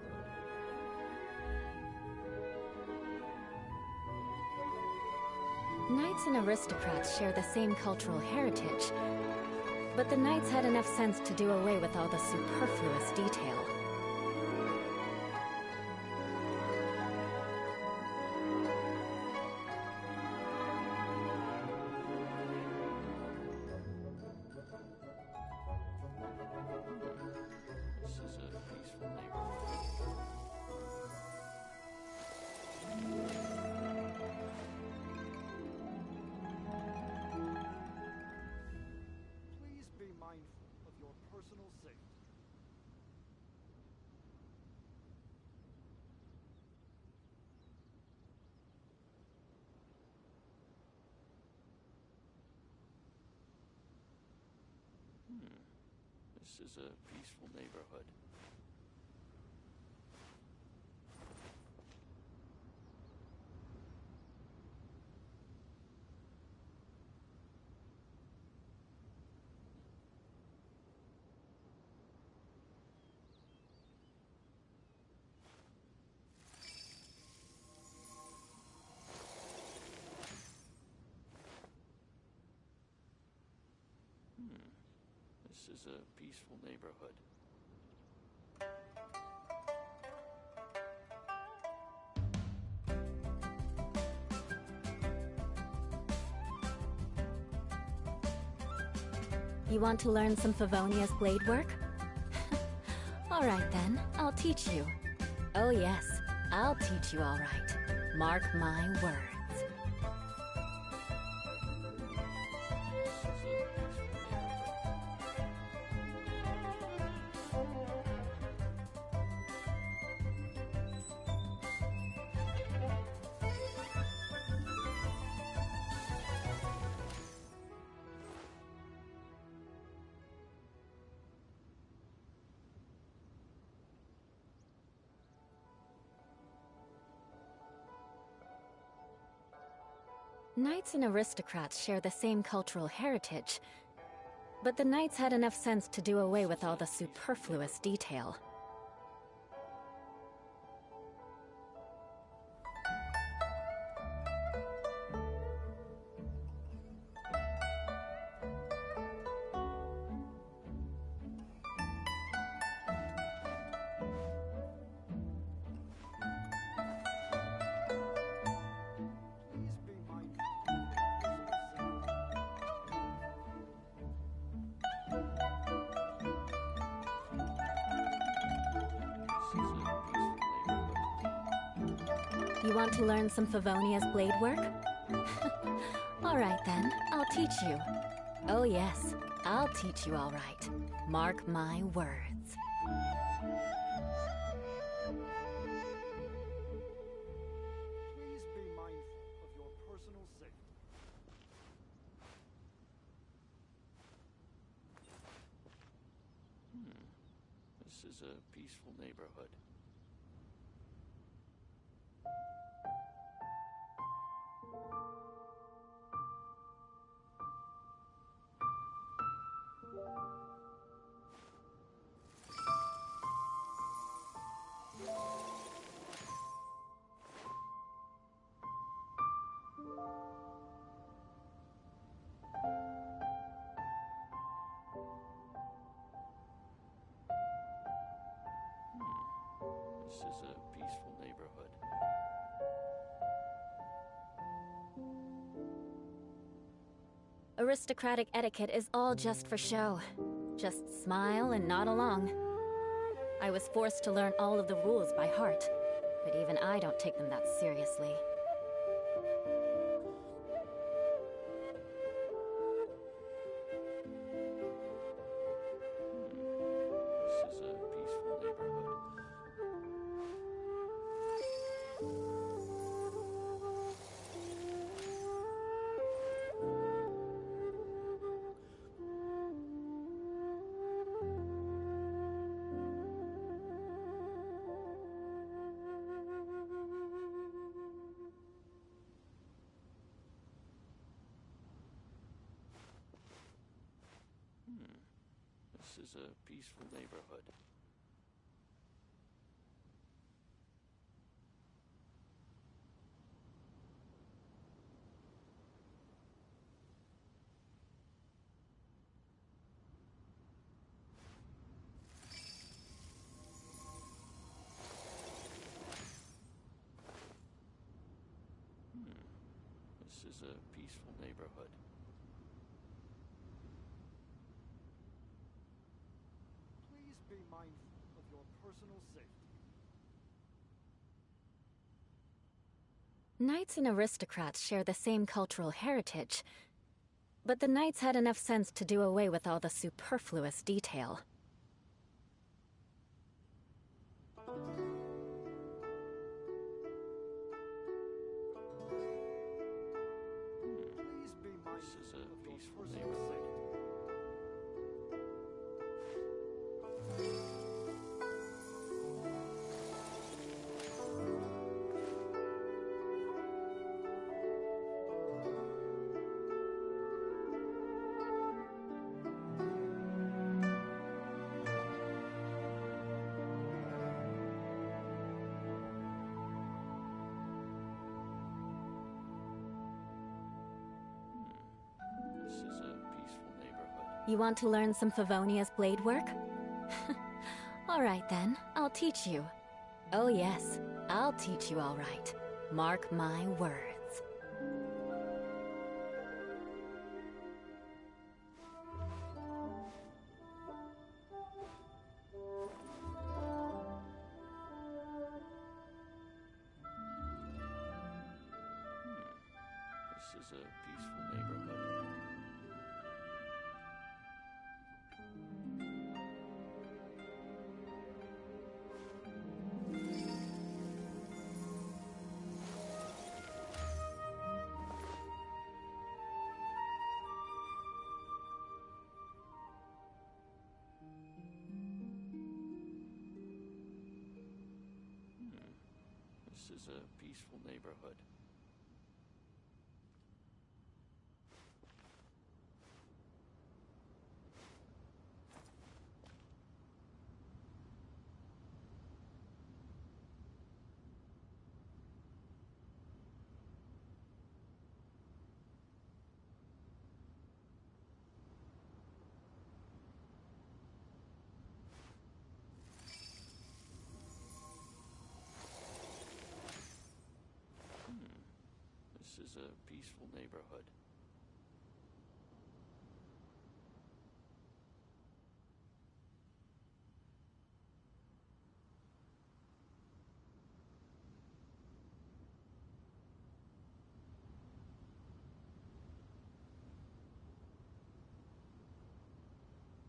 S1: Knights and aristocrats share the same cultural heritage, But the Knights had enough sense to do away with all the superfluous detail.
S2: This is a peaceful neighborhood.
S15: Please be mindful of your personal safety.
S2: This is a peaceful neighborhood. This is a peaceful neighborhood.
S1: You want to learn some Favonia's blade work? Alright then, I'll teach you. Oh yes, I'll teach you alright. Mark my words. Knights and aristocrats share the same cultural heritage, but the Knights had enough sense to do away with all the superfluous detail. You want to learn some Favonia's blade work? Alright then, I'll teach you. Oh yes, I'll teach you alright. Mark my words.
S15: Please be mindful of your personal safety.
S2: This is a peaceful neighborhood. This is a peaceful neighborhood.
S1: Aristocratic etiquette is all just for show. Just smile and nod along. I was forced to learn all of the rules by heart, but even I don't take them that seriously.
S2: This is a peaceful neighborhood. This is a peaceful neighborhood. This is a peaceful neighborhood.
S15: Please be mindful of your personal safety.
S1: Knights and aristocrats share the same cultural heritage, but the knights had enough sense to do away with all the superfluous detail.
S15: Please be mindful
S2: This is a
S15: of your
S2: peaceful
S15: personal
S2: neighborhood.
S15: safety.
S2: This is a peaceful neighborhood.
S1: You want to learn some Favonia's blade work? All right then, I'll teach you. Oh yes, I'll teach you all right. Mark my words.
S2: This is a peaceful neighborhood. This is a peaceful neighborhood. This is a peaceful neighborhood.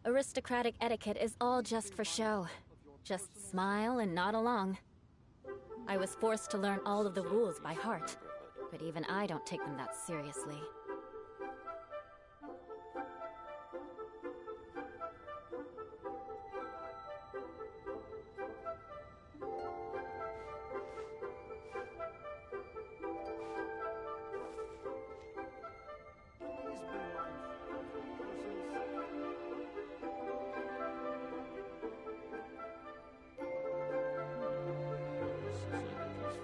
S1: Aristocratic etiquette is all just for show. Just smile and nod along. I was forced to learn all of the rules by heart, but even I don't take them that seriously.
S15: Please be mindful of your personal safety.
S2: This is a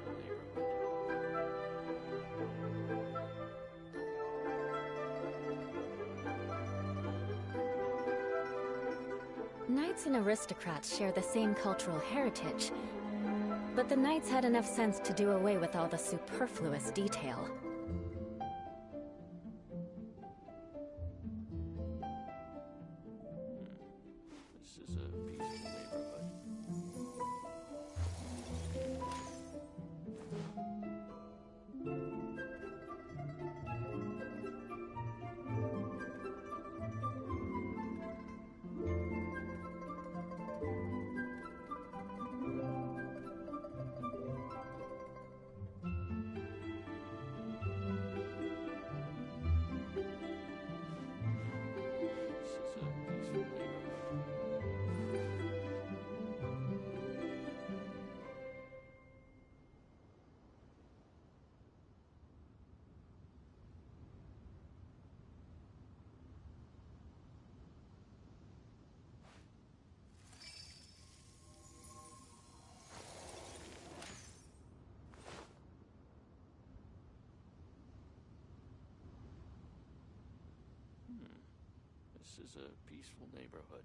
S2: peaceful neighborhood.
S1: Knights and aristocrats share the same cultural heritage, but the knights had enough sense to do away with all the superfluous detail.
S2: This is a peaceful neighborhood. This is a peaceful neighborhood. This is a peaceful neighborhood.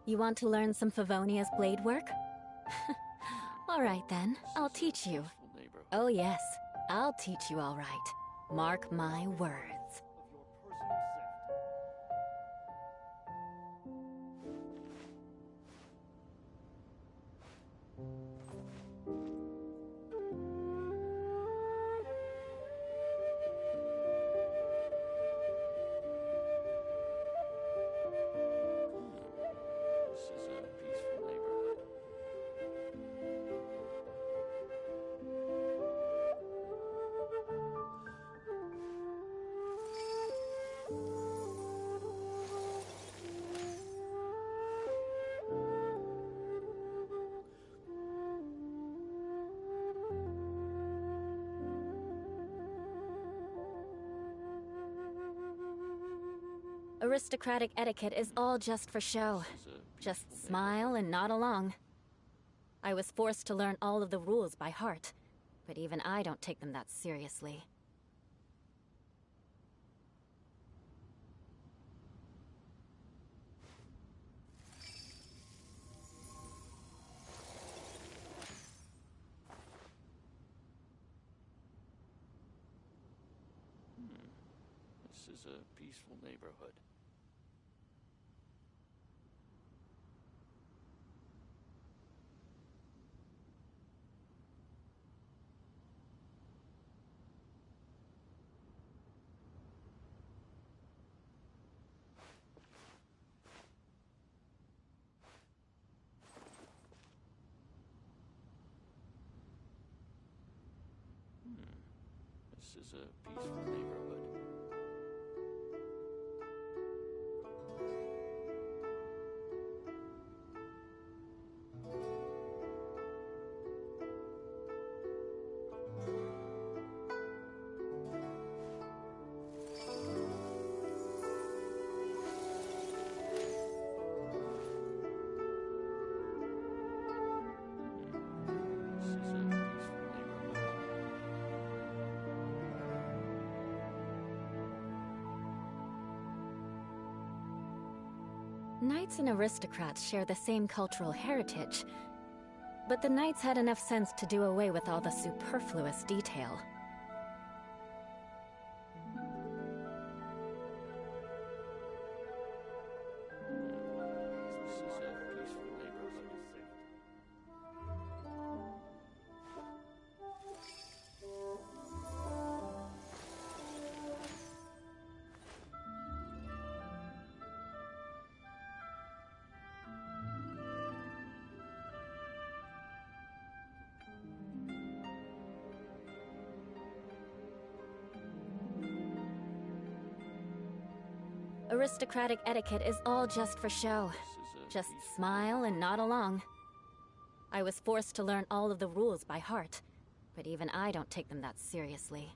S1: You want to learn some Favonia's blade work? Alright then, I'll teach you. Oh yes, I'll teach you all right. Mark my words. Aristocratic etiquette is all just for show. Just smile and nod along. I was forced to learn all of the rules by heart, but even I don't take them that seriously.
S2: This is a peaceful neighborhood. This is a peaceful neighborhood.
S1: Knights and aristocrats share the same cultural heritage, but the knights had enough sense to do away with all the superfluous detail. Aristocratic etiquette is all just for show. Just smile and nod along. I was forced to learn all of the rules by heart, but even I don't take them that seriously.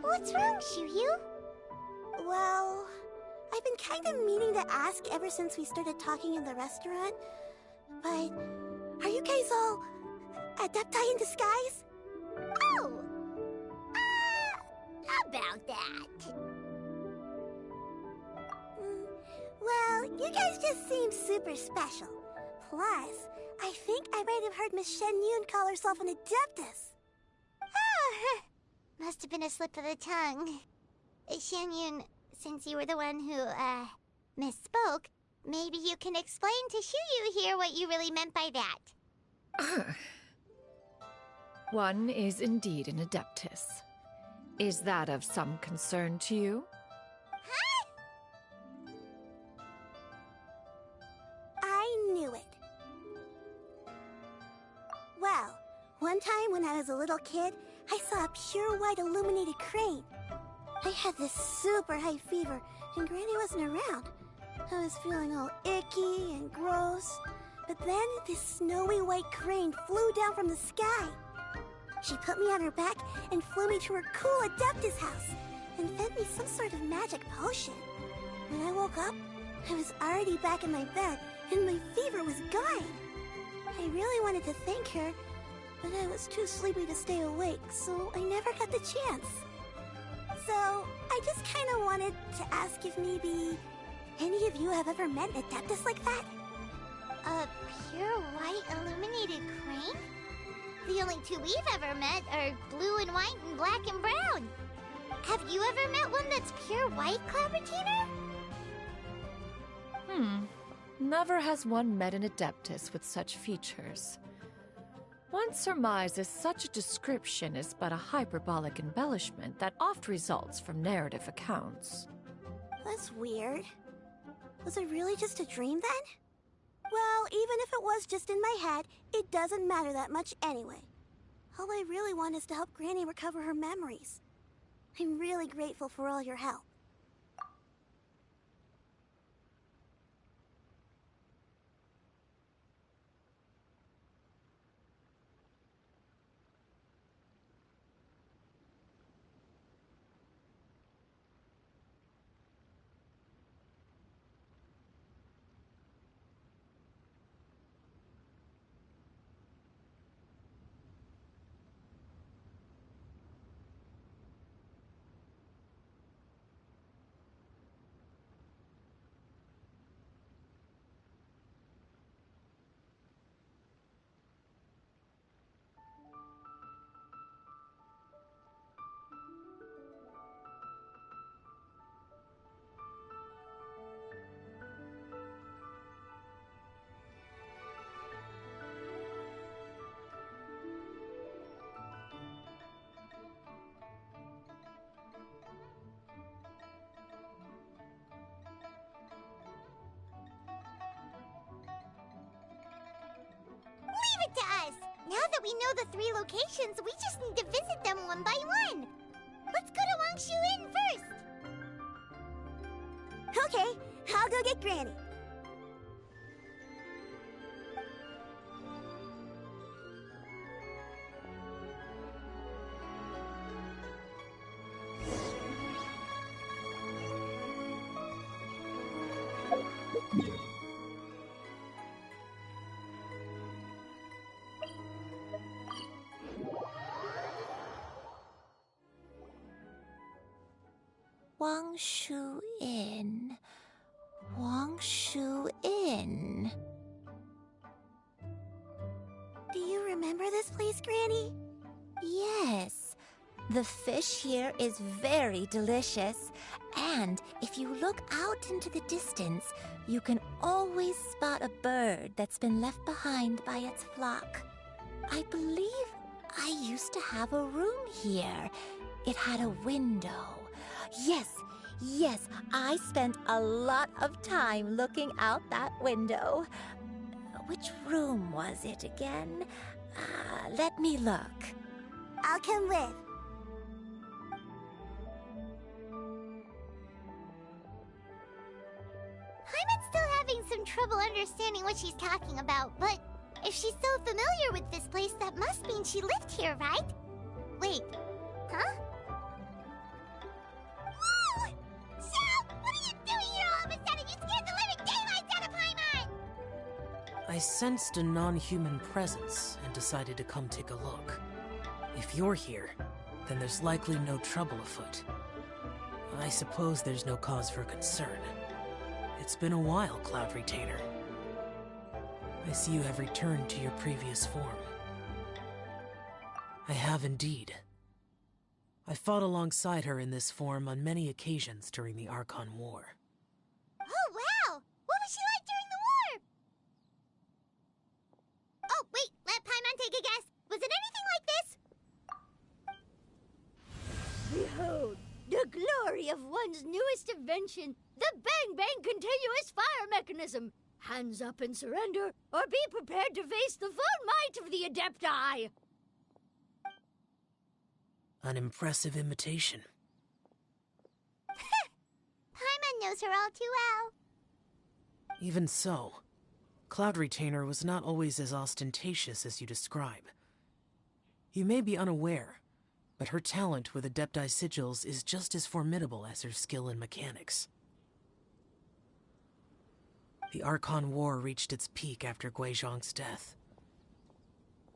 S3: What's wrong, Shiryu?
S14: Well, I've been kind of meaning to ask ever since we started talking in the restaurant, but are you guys all adepti in disguise?
S3: Oh! About that.
S14: Well, you guys just seem super special. Plus, I think I might have heard Miss Shen Yun call herself an adeptus.
S3: Oh, must have been a slip of the tongue. Shen Yun, since you were the one who, misspoke, maybe you can explain to Shiryu here what you really meant by that.
S4: One is indeed an Adeptus. Is that of some concern to you?
S14: I knew it. Well, one time when I was a little kid, I saw a pure white illuminated crane. I had this super high fever, and Granny wasn't around. I was feeling all icky and gross. But then this snowy white crane flew down from the sky. She put me on her back and flew me to her cool Adeptus house and fed me some sort of magic potion. When I woke up, I was already back in my bed and my fever was gone. I really wanted to thank her, but I was too sleepy to stay awake, so I never got the chance. So, I just kind of wanted to ask if maybe any of you have ever met an Adeptus like that?
S3: A pure white illuminated crane? The only two we've ever met are blue and white and black and brown. Have you ever met one that's pure white, Clovertiner?
S4: Never has one met an Adeptus with such features. One surmises such a description is but a hyperbolic embellishment that oft results from narrative accounts.
S14: That's weird. Was it really just a dream then? Well, even if it was just in my head, it doesn't matter that much anyway. All I really want is to help Granny recover her memories. I'm really grateful for all your help.
S3: Leave it to us! Now that we know the 3 locations, we just need to visit them one by one. Let's go to Wangshu Inn first.
S14: Okay, I'll go get Granny.
S12: Wangshu Inn. Wangshu Inn.
S14: Do you remember this place, Granny?
S12: Yes. The fish here is very delicious. And if you look out into the distance, you can always spot a bird that's been left behind by its flock. I believe I used to have a room here. It had a window. Yes, I spent a lot of time looking out that window. Which room was it again? Let me look.
S14: I'll come with.
S3: Paimon's still having some trouble understanding what she's talking about, but if she's so familiar with this place, that must mean she lived here, right? Wait, huh? Whoa! Shell! What are you doing here all of a sudden? You scared the living daylights out of Paimon!
S16: I sensed a non-human presence and decided to come take a look. If you're here, then there's likely no trouble afoot. I suppose there's no cause for concern. It's been a while, Cloud Retainer. I see you have returned to your previous form. I have indeed. I fought alongside her in this form on many occasions during the Archon War.
S3: Oh, wow! What was she like during the war? Oh, wait, let Paimon take a guess. Was it anything like this?
S17: the glory of one's newest invention, the Bang Bang Continuous Fire Mechanism. Hands up and surrender, or be prepared to face the full might of the Adepti.
S16: An impressive imitation.
S3: Paimon knows her all too well.
S16: Even so, Cloud Retainer was not always as ostentatious as you describe. You may be unaware, but her talent with Adepti sigils is just as formidable as her skill in mechanics. The Archon War reached its peak after Guizhong's death.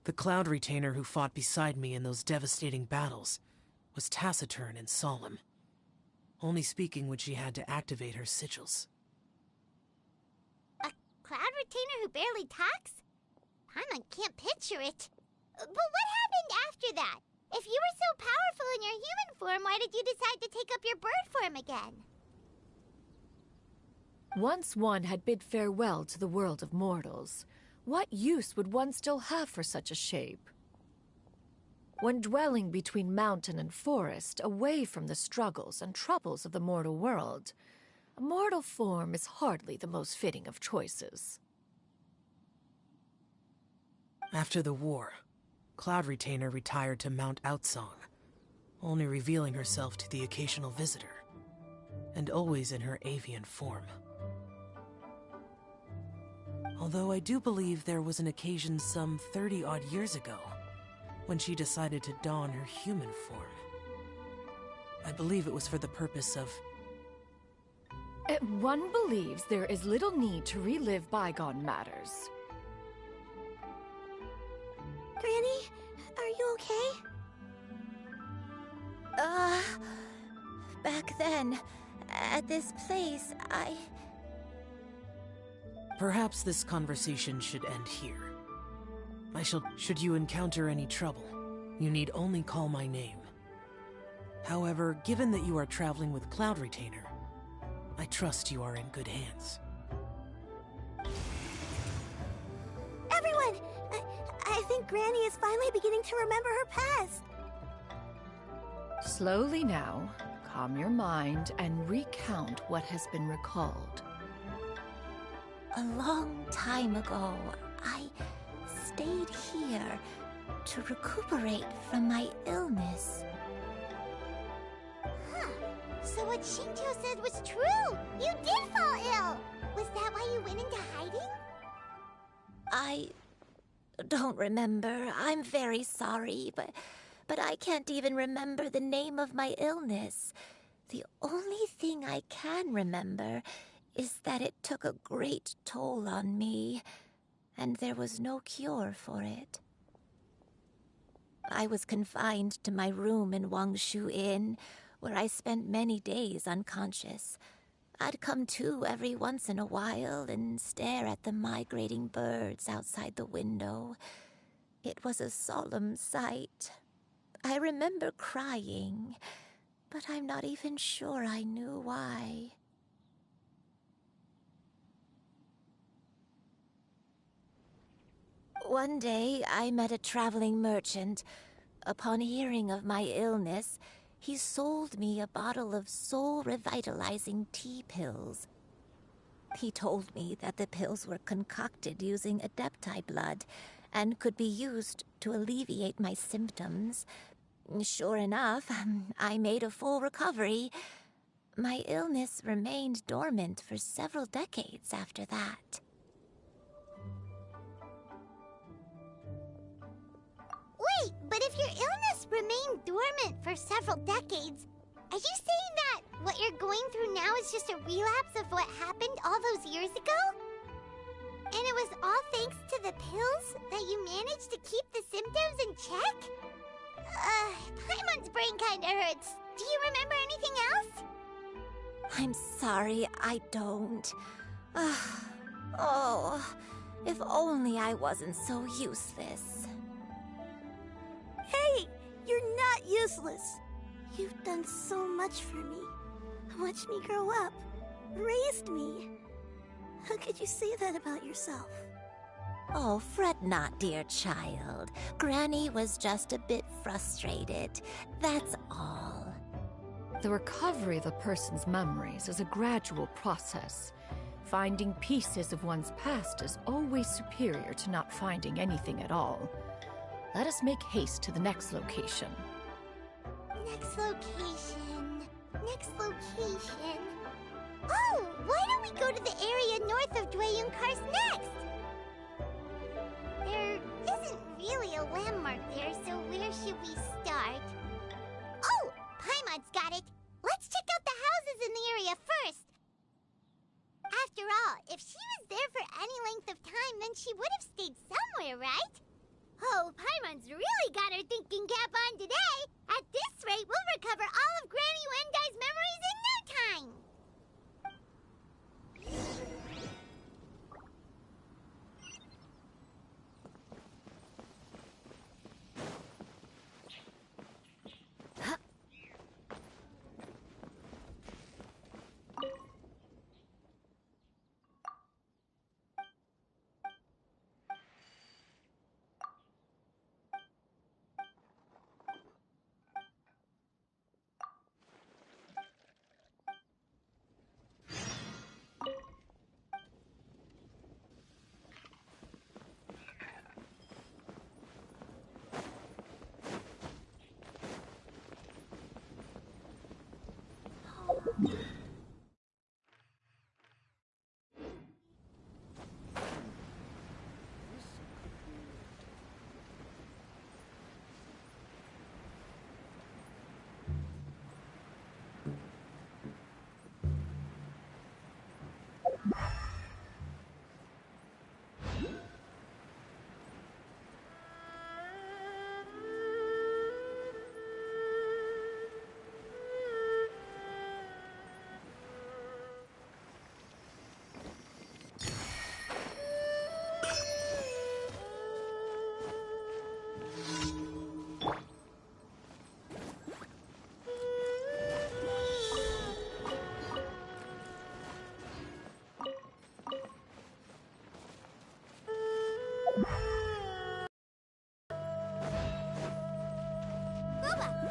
S16: The Cloud Retainer who fought beside me in those devastating battles was taciturn and solemn, only speaking when she had to activate her sigils.
S3: A Cloud Retainer who barely talks? Paimon can't picture it. But what happened after that? If you were so powerful in your human form, why did you decide to take up your bird form again?
S4: Once one had bid farewell to the world of mortals, what use would one still have for such a shape? When dwelling between mountain and forest, away from the struggles and troubles of the mortal world, a mortal form is hardly the most fitting of choices.
S16: After the war, Cloud Retainer retired to Mount Outsong, only revealing herself to the occasional visitor, and always in her avian form. Although I do believe there was an occasion some 30-odd years ago when she decided to don her human form. I believe it was for the purpose of...
S4: One believes there is little need to relive bygone matters.
S14: Granny, are you okay?
S12: Back then, at this place,
S16: Perhaps this conversation should end here. Should you encounter any trouble, you need only call my name. However, given that you are traveling with Cloud Retainer, I trust you are in good hands.
S14: Everyone! I think Granny is finally beginning to remember her past.
S4: Slowly now, calm your mind and recount what has been recalled.
S12: A long time ago, I stayed here to recuperate from my illness.
S3: Huh. So what Shinjo said was true! You did fall ill! Was that why you went into hiding?
S12: I don't remember. I'm very sorry, but I can't even remember the name of my illness. The only thing I can remember is that it took a great toll on me, and there was no cure for it. I was confined to my room in Wangshu Inn, where I spent many days unconscious. I'd come to every once in a while and stare at the migrating birds outside the window. It was a solemn sight. I remember crying, but I'm not even sure I knew why. One day, I met a traveling merchant. Upon hearing of my illness, he sold me a bottle of soul-revitalizing tea pills. He told me that the pills were concocted using Adepti blood and could be used to alleviate my symptoms. Sure enough, I made a full recovery. My illness remained dormant for several decades after that.
S3: Wait, but if your illness remained dormant for several decades, are you saying that what you're going through now is just a relapse of what happened all those years ago? And it was all thanks to the pills that you managed to keep the symptoms in check? Paimon's brain kinda hurts. Do you remember anything else?
S12: I'm sorry, I don't. Oh, if only I wasn't so useless.
S14: Hey, you're not useless. You've done so much for me. Watched me grow up. Raised me. How could you say that about yourself?
S12: Oh, fret not, dear child. Granny was just a bit frustrated. That's all.
S4: The recovery of a person's memories is a gradual process. Finding pieces of one's past is always superior to not finding anything at all. Let us make haste to the next location.
S3: Next location. Next location. Oh, why don't we go to the area north of Dwayun Karst next? There isn't really a landmark there, so where should we start? Oh, Paimon's got it. Let's check out the houses in the area first. After all, if she was there for any length of time, then she would have stayed somewhere, right? Oh, Paimon's really got her thinking cap on today. At this rate, we'll recover all of Granny Wendai's memories in no time.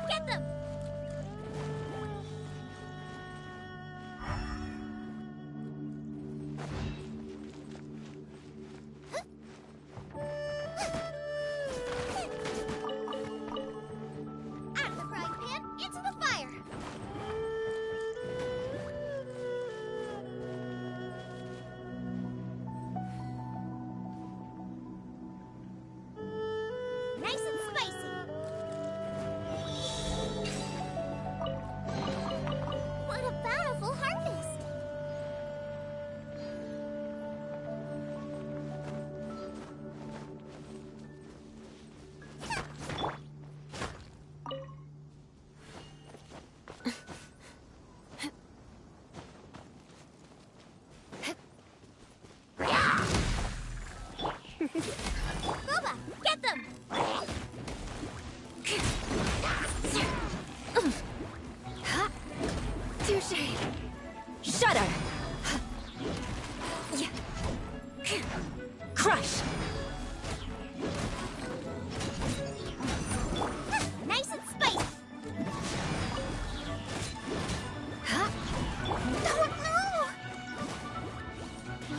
S3: Get them! Out of the frying pan, into the fire! Nice and spicy! What a bountiful harvest! Boba, get them!
S4: Touche! Shudder! Crush!
S3: Nice and spicy! No!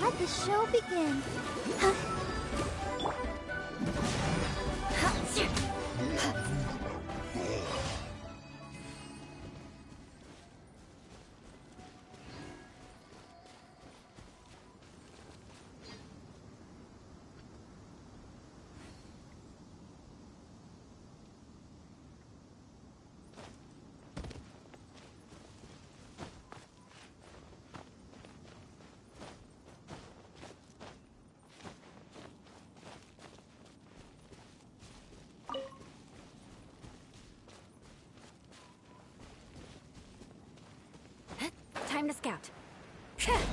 S3: Let the show begin.
S1: Time to scout.
S4: Shudder!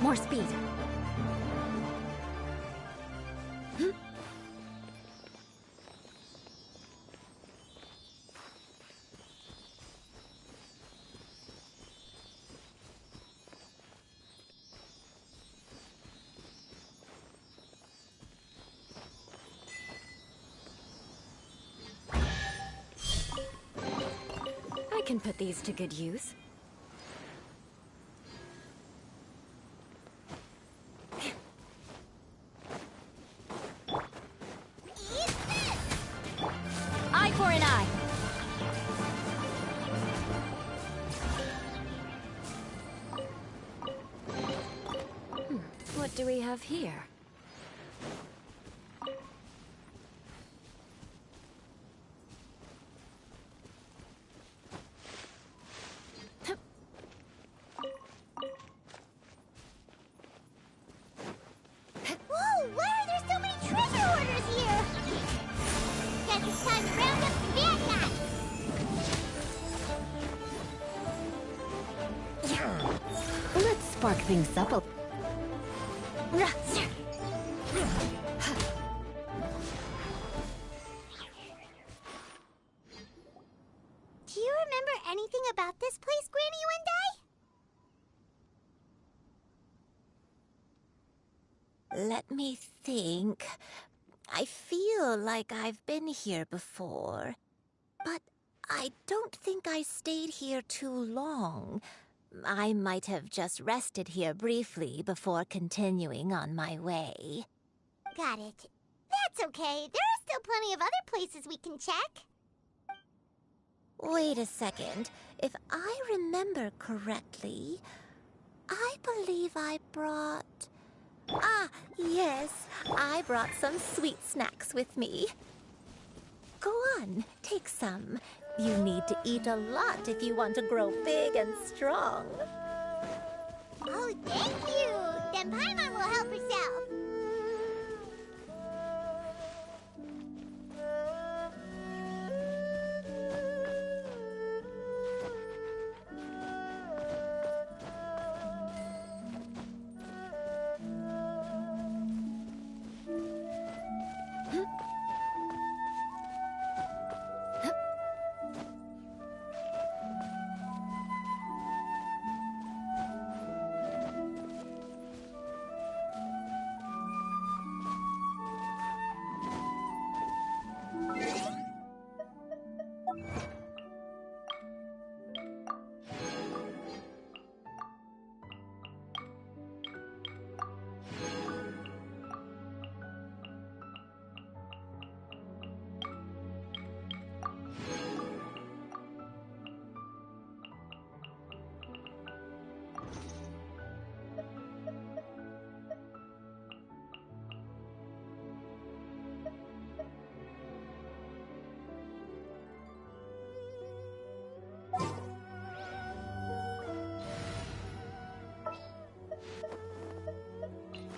S1: More speed. I can put these to good use. Eye for an eye. What do we have here?
S3: Whoa, why are there so many treasure hoarders here? Guess it's time to round up the bad guys.
S5: Let's spark things up a...
S3: Do you remember anything about this place, Granny Wendai?
S12: Let me think. I feel like I've been here before, but I don't think I stayed here too long. I might have just rested here briefly before continuing on my way.
S3: Got it. That's okay. There are still plenty of other places we can check.
S12: Wait a second. If I remember correctly, I believe I brought... Ah, yes. I brought some sweet snacks with me. Go on, take some. You need to eat a lot if you want to grow big and strong.
S3: Oh, thank you. Then Paimon will help herself.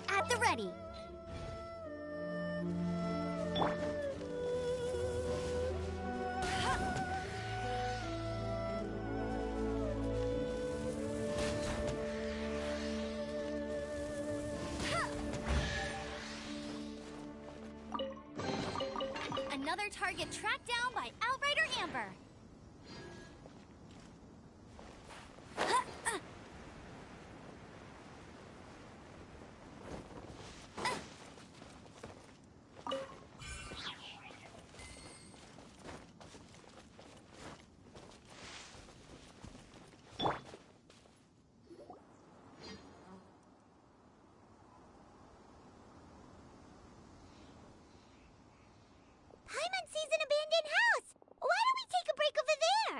S3: At the ready.
S17: Another target tracked down by Outrider Amber.
S3: Paimon sees an abandoned house. Why don't we take a break over there?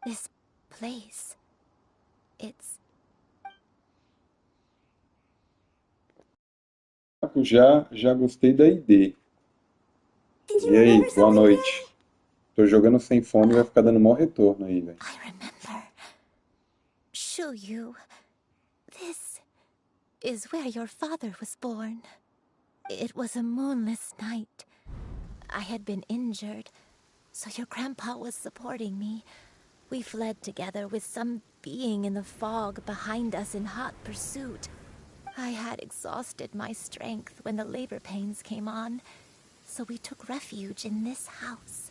S12: This place... It's...
S18: Já gostei da ideia.
S14: Did you
S18: E aí,
S14: remember
S18: boa
S14: something,
S18: noite. Tô jogando sem fone e vai ficar dando mau retorno aí, velho.
S12: Shuyu, this is where your father was born. It was a moonless night. I had been injured, so your grandpa was supporting me. We fled together with some being in the fog behind us in hot pursuit. I had exhausted my strength when the labor pains came on, so we took refuge in this house.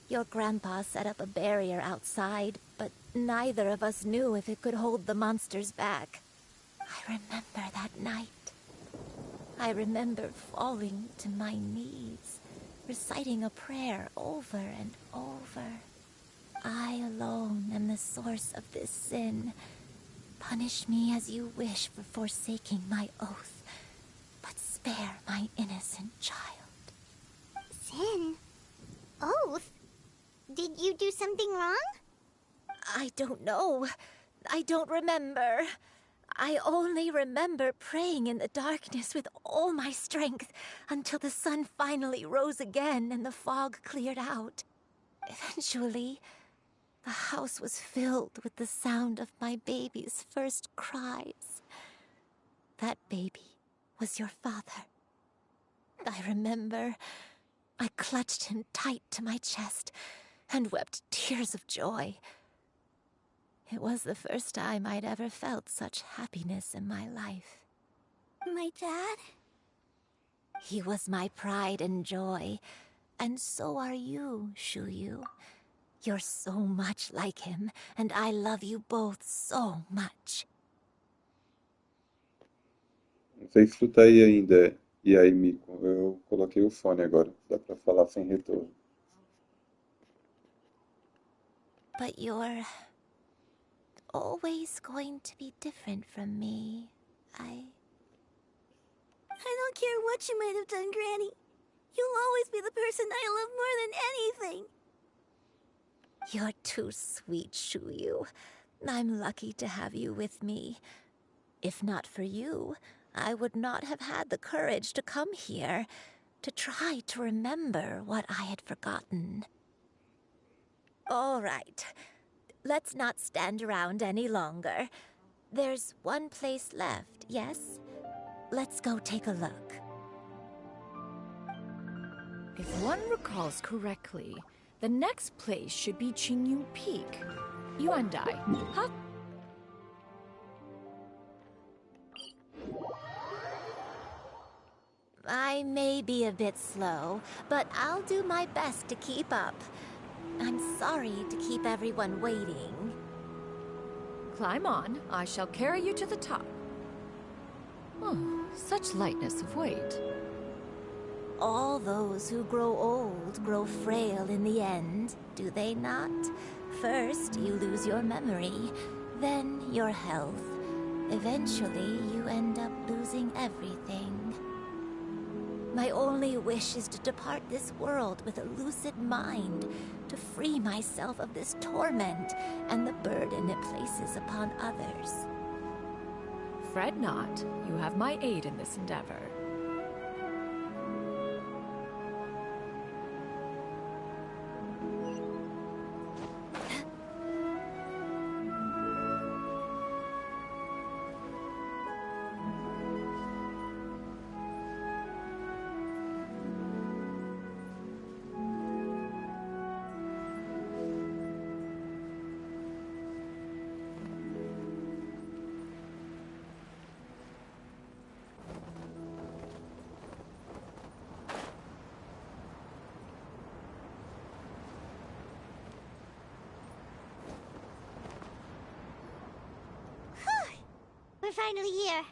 S12: Your grandpa set up a barrier outside, but neither of us knew if it could hold the monsters back. I remember that night. I remember falling to my knees, reciting a prayer over and over. I alone am the source of this sin. Punish me as you wish for forsaking my oath, but spare my innocent child.
S3: Sin? Oath? Did you do something wrong?
S12: I don't know. I don't remember. I only remember praying in the darkness with all my strength until the sun finally rose again and the fog cleared out. Eventually, the house was filled with the sound of my baby's first cries. That baby was your father. I remember I clutched him tight to my chest and wept tears of joy. It was the first time I'd ever felt such happiness in my life.
S14: My dad?
S12: He was my pride and joy, and so are you, Shuyu. You're so much like him, and I love you both so much.
S18: Não sei se tu tá aí ainda. E aí, Mico? Eu coloquei o fone agora. Dá pra falar sem retorno.
S12: But you're always going to be different from me. I
S14: don't care what you might have done, Granny. You'll always be the person I love more than anything.
S12: You're too sweet, Shuyu. I'm lucky to have you with me. If not for you, I would not have had the courage to come here, to try to remember what I had forgotten. All right. Let's not stand around any longer. There's one place left, yes? Let's go take a look.
S4: If one recalls correctly, the next place should be Qingyu Peak. Yuandai, huh?
S12: I may be a bit slow, but I'll do my best to keep up. I'm sorry to keep everyone waiting.
S4: Climb on. I shall carry you to the top. Oh, such lightness of weight.
S12: All those who grow old grow frail in the end, do they not? First, you lose your memory, then your health. Eventually, you end up losing everything. My only wish is to depart this world with a lucid mind, to free myself of this torment and the burden it places upon others.
S4: Fret not. You have my aid in this endeavor.
S3: We're finally here.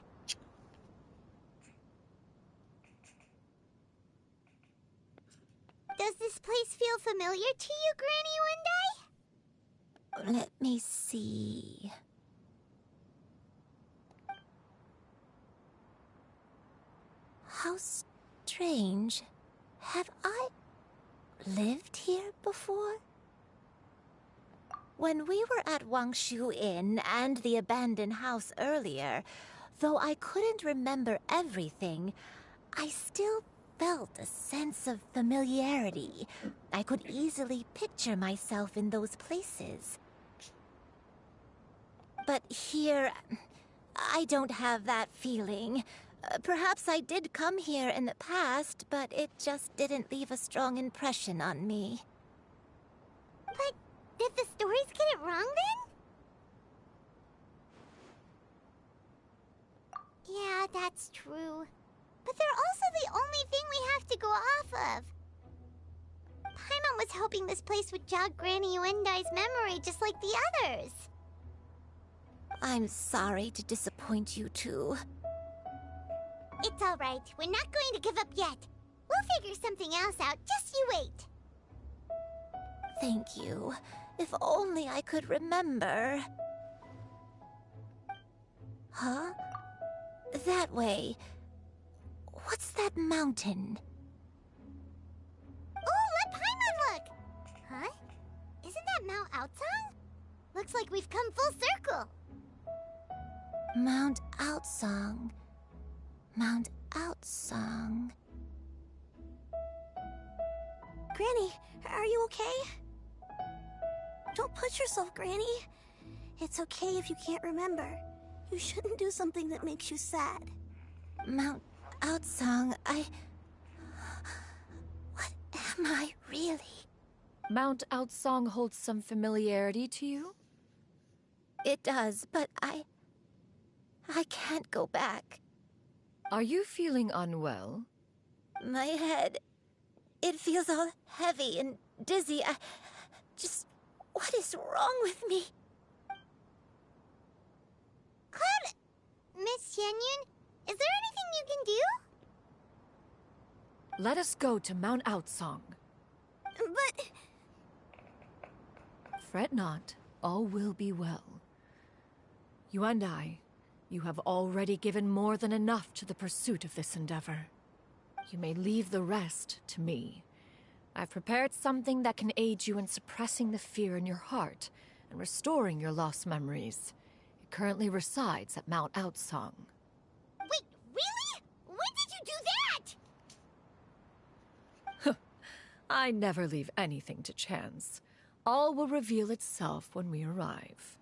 S3: Does this place feel familiar to you, Granny One Day?
S12: Let me see. How strange. Have I lived here before? When we were at Wangshu Inn and the abandoned house earlier, though I couldn't remember everything, I still felt a sense of familiarity. I could easily picture myself in those places. But here, I don't have that feeling. Perhaps I did come here in the past, but it just didn't leave a strong impression on me.
S3: But did the stories get it wrong then? Yeah, that's true. But they're also the only thing we have to go off of. Paimon was hoping this place would jog Granny Uendai's memory just like the others.
S12: I'm sorry to disappoint you too.
S3: It's all right. We're not going to give up yet. We'll figure something else out. Just you wait.
S12: Thank you. If only I could remember. Huh? That way. What's that mountain?
S3: Oh, let Paimon look! Huh? Isn't that Mount Outsong? Looks like we've come full circle.
S12: Mount Outsong. Mount Outsong.
S14: Granny, are you okay? Don't push yourself, Granny. It's okay if you can't remember. You shouldn't do something that makes you sad.
S12: Mount Outsong, what am I really?
S4: Mount Outsong holds some familiarity to you?
S12: It does, but I can't go back.
S4: Are you feeling unwell?
S12: My head, it feels all heavy and dizzy. What is wrong with me?
S3: Cloud, Miss Yenyun, is there anything you can do?
S4: Let us go to Mount Outsong.
S14: But...
S4: Fret not, all will be well. You and I, you have already given more than enough to the pursuit of this endeavor. You may leave the rest to me. I've prepared something that can aid you in suppressing the fear in your heart and restoring your lost memories. It currently resides at Mount Outsong.
S3: Wait, really? When did you do that?
S4: I never leave anything to chance. All will reveal itself when we arrive.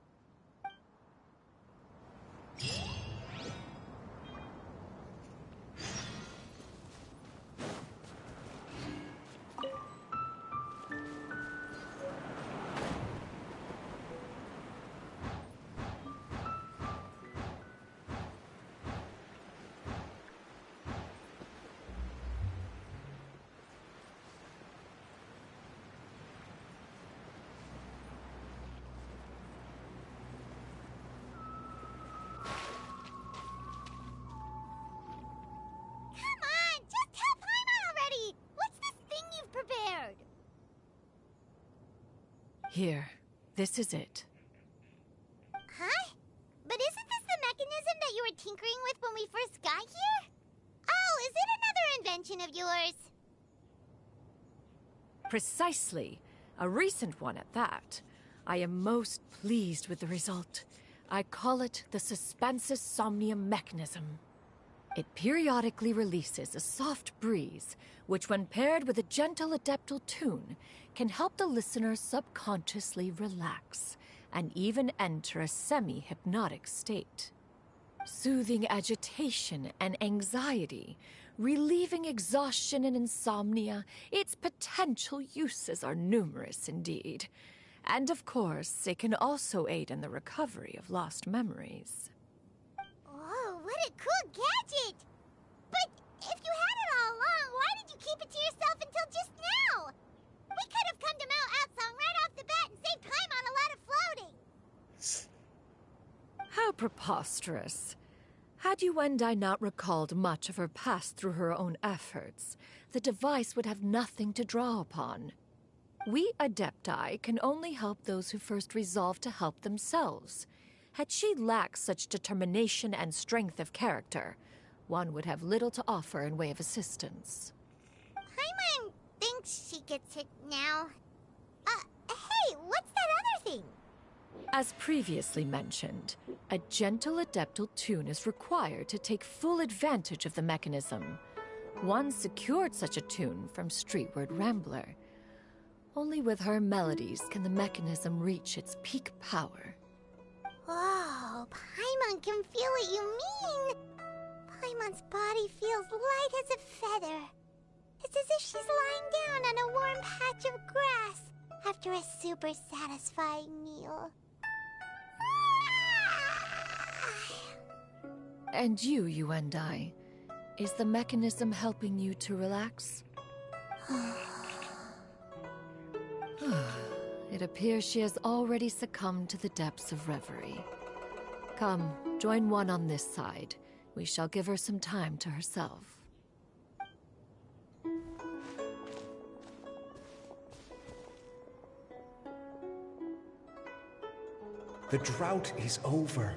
S4: Here, this is it.
S3: Huh? But isn't this the mechanism that you were tinkering with when we first got here? Oh, is it another invention of yours?
S4: Precisely. A recent one at that. I am most pleased with the result. I call it the Suspensus Somnium mechanism. It periodically releases a soft breeze, which when paired with a gentle adeptal tune, can help the listener subconsciously relax and even enter a semi-hypnotic state. Soothing agitation and anxiety, relieving exhaustion and insomnia, its potential uses are numerous indeed. And of course, it can also aid in the recovery of lost memories.
S3: Whoa, what a cool gadget! But if you had it all along, why did you keep it to yourself until just now? We could have come to Mount Outsong right off the bat and saved Paimon a lot of floating!
S4: How preposterous. Had you and I not recalled much of her past through her own efforts, the device would have nothing to draw upon. We Adepti can only help those who first resolve to help themselves. Had she lacked such determination and strength of character, one would have little to offer in way of assistance.
S3: Paimon thinks she gets it now. Hey, what's that other thing?
S4: As previously mentioned, a gentle adeptal tune is required to take full advantage of the mechanism. One secured such a tune from Streetward Rambler. Only with her melodies can the mechanism reach its peak power.
S3: Whoa, Paimon can feel what you mean. Paimon's body feels light as a feather. It's as if she's lying down on a warm patch of grass after a super satisfying meal.
S4: And you and I, is the mechanism helping you to relax? It appears she has already succumbed to the depths of reverie. Come, join one on this side. We shall give her some time to herself.
S19: The drought is over.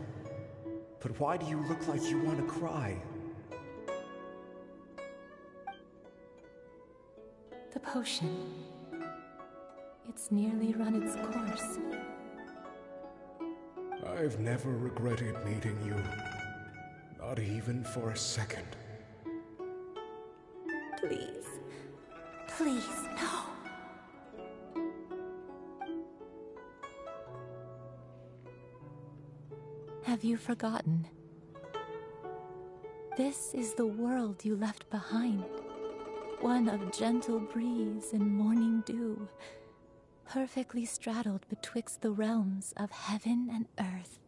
S19: But why do you look like you want to cry?
S20: The potion. It's nearly run its course.
S19: I've never regretted meeting you. Not even for a second.
S20: Please. Please, no. Have you forgotten? This is the world you left behind. One of gentle breeze and morning dew, perfectly straddled betwixt the realms of heaven and earth.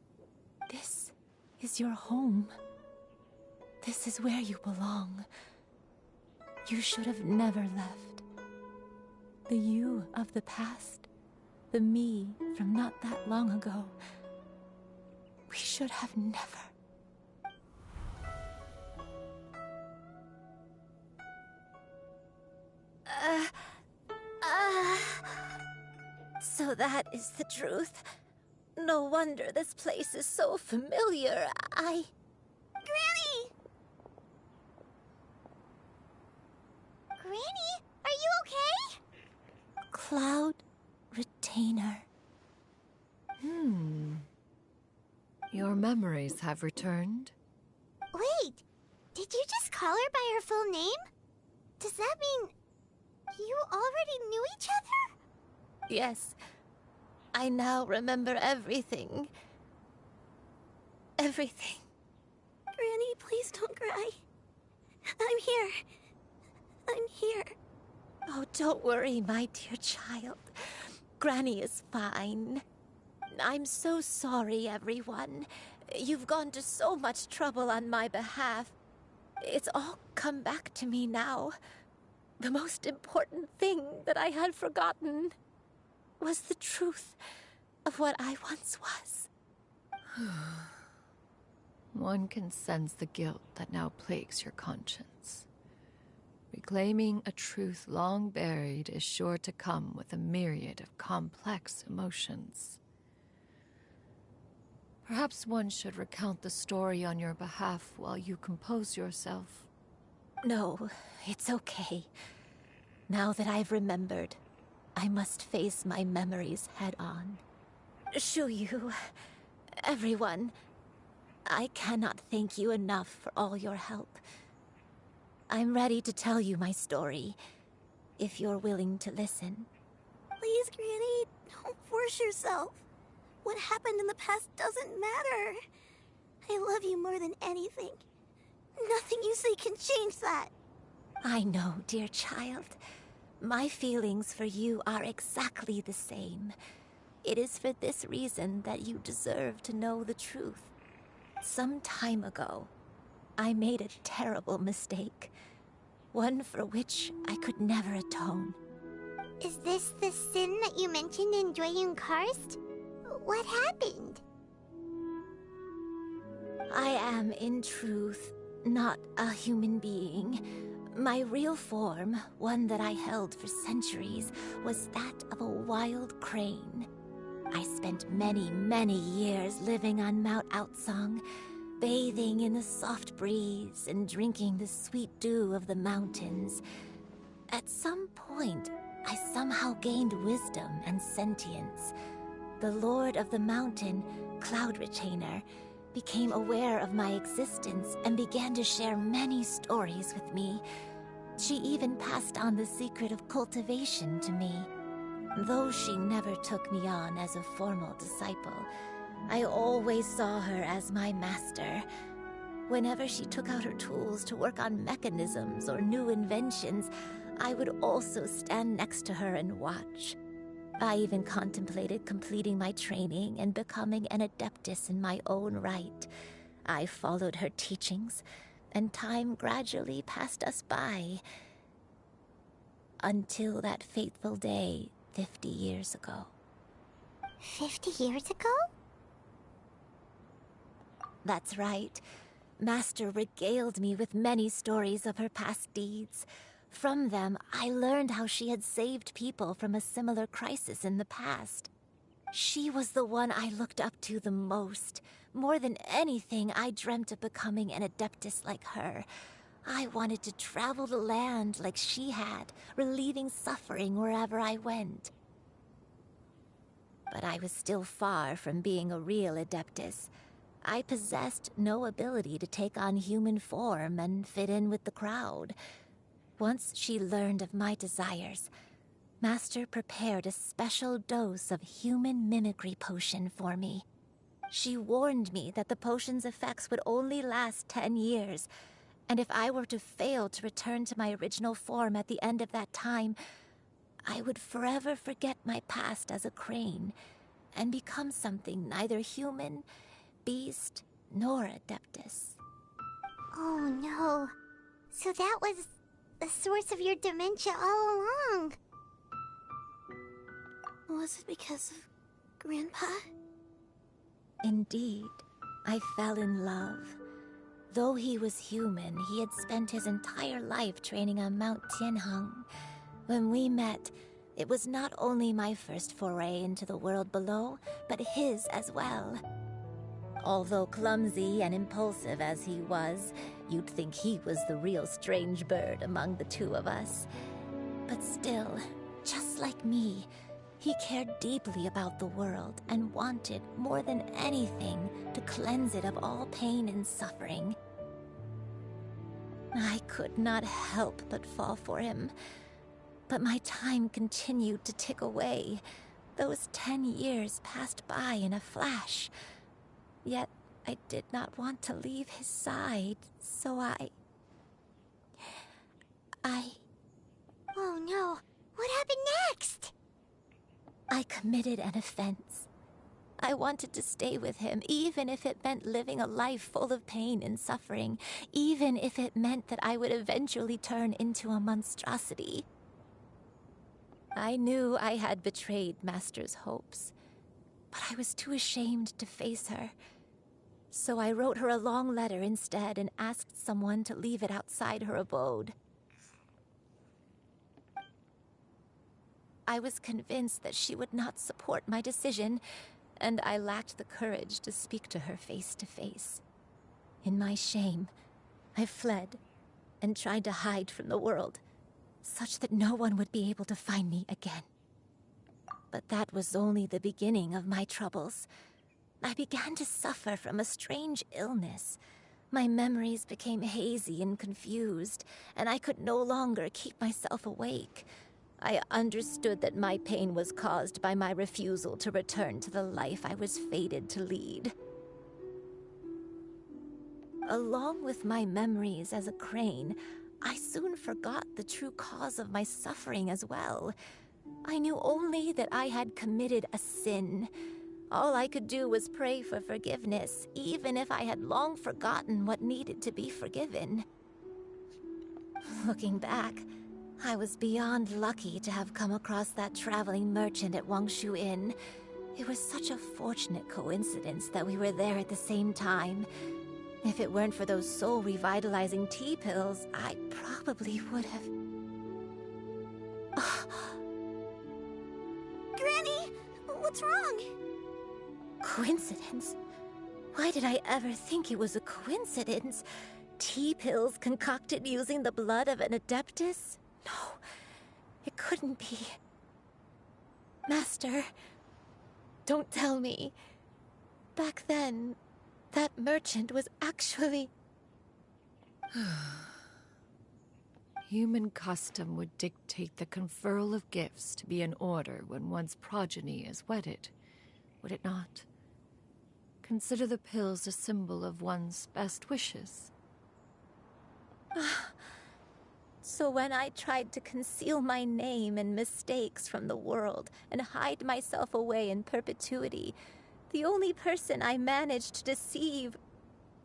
S20: This is your home. This is where you belong. You should have never left. The you of the past, the me from not that long ago, we should have never.
S12: So that is the truth. No wonder this place is so familiar. Granny! Granny, are you okay?
S20: Cloud Retainer.
S4: Your memories have returned?
S3: Wait, did you just call her by her full name? Does that mean you already knew each other?
S12: Yes. I now remember everything. Everything.
S14: Granny, please don't cry. I'm here. I'm here.
S12: Oh, don't worry, my dear child. Granny is fine. I'm so sorry, everyone. You've gone to so much trouble on my behalf. It's all come back to me now. The most important thing that I had forgotten was the truth of what I once was.
S4: One can sense the guilt that now plagues your conscience. Reclaiming a truth long buried is sure to come with a myriad of complex emotions. Perhaps one should recount the story on your behalf while you compose yourself.
S12: No, it's okay. Now that I've remembered, I must face my memories head on. Shuyu, everyone, I cannot thank you enough for all your help. I'm ready to tell you my story, if you're willing to listen.
S14: Please, Granny, don't force yourself. What happened in the past doesn't matter. I love you more than anything. Nothing you say can change that.
S12: I know, dear child. My feelings for you are exactly the same. It is for this reason that you deserve to know the truth. Some time ago, I made a terrible mistake. One for which I could never atone.
S3: Is this the sin that you mentioned in Dwayne Karst? What happened?
S12: I am, in truth, not a human being. My real form, one that I held for centuries, was that of a wild crane. I spent many, many years living on Mount Outsong, bathing in the soft breeze and drinking the sweet dew of the mountains. At some point, I somehow gained wisdom and sentience. The Lord of the Mountain, Cloud Retainer, became aware of my existence and began to share many stories with me, She even passed on the secret of cultivation to me. Though she never took me on as a formal disciple, I always saw her as my master. Whenever she took out her tools to work on mechanisms or new inventions, I would also stand next to her and watch. I even contemplated completing my training and becoming an adeptus in my own right. I followed her teachings, and time gradually passed us by. Until that fateful day 50 years ago.
S3: 50 years ago?
S12: That's right. Master regaled me with many stories of her past deeds. From them, I learned how she had saved people from a similar crisis in the past. She was the one I looked up to the most. More than anything, I dreamt of becoming an adeptus like her. I wanted to travel the land like she had, relieving suffering wherever I went. But I was still far from being a real adeptus. I possessed no ability to take on human form and fit in with the crowd. Once she learned of my desires, Master prepared a special dose of human mimicry potion for me. She warned me that the potion's effects would only last 10 years, and if I were to fail to return to my original form at the end of that time, I would forever forget my past as a crane and become something neither human, beast, nor adeptus.
S3: Oh no. So that was the source of your dementia all along.
S14: Was it because of Grandpa?
S12: Indeed, I fell in love. Though he was human, he had spent his entire life training on Mount Tianheng. When we met, it was not only my first foray into the world below, but his as well. Although clumsy and impulsive as he was, you'd think he was the real strange bird among the two of us. But still, just like me, he cared deeply about the world and wanted, more than anything, to cleanse it of all pain and suffering. I could not help but fall for him. But my time continued to tick away. Those 10 years passed by in a flash. Yet I did not want to leave his side, so I...
S3: Oh no, what happened next?
S12: I committed an offense. I wanted to stay with him, even if it meant living a life full of pain and suffering, even if it meant that I would eventually turn into a monstrosity. I knew I had betrayed Master's hopes, but I was too ashamed to face her. So I wrote her a long letter instead and asked someone to leave it outside her abode. I was convinced that she would not support my decision, and I lacked the courage to speak to her face to face. In my shame, I fled and tried to hide from the world, such that no one would be able to find me again. But that was only the beginning of my troubles. I began to suffer from a strange illness. My memories became hazy and confused, and I could no longer keep myself awake. I understood that my pain was caused by my refusal to return to the life I was fated to lead. Along with my memories as a crane, I soon forgot the true cause of my suffering as well. I knew only that I had committed a sin. All I could do was pray for forgiveness, even if I had long forgotten what needed to be forgiven. Looking back, I was beyond lucky to have come across that traveling merchant at Wangshu Inn. It was such a fortunate coincidence that we were there at the same time. If it weren't for those soul-revitalizing tea pills, I probably would have...
S14: Granny! What's wrong?
S12: Coincidence? Why did I ever think it was a coincidence? Tea pills concocted using the blood of an adeptus? No, it couldn't be. Master, don't tell me. Back then, that merchant was actually...
S4: Human custom would dictate the conferral of gifts to be in order when one's progeny is wedded, would it not? Consider the pills a symbol of one's best wishes.
S12: So when I tried to conceal my name and mistakes from the world and hide myself away in perpetuity, the only person I managed to deceive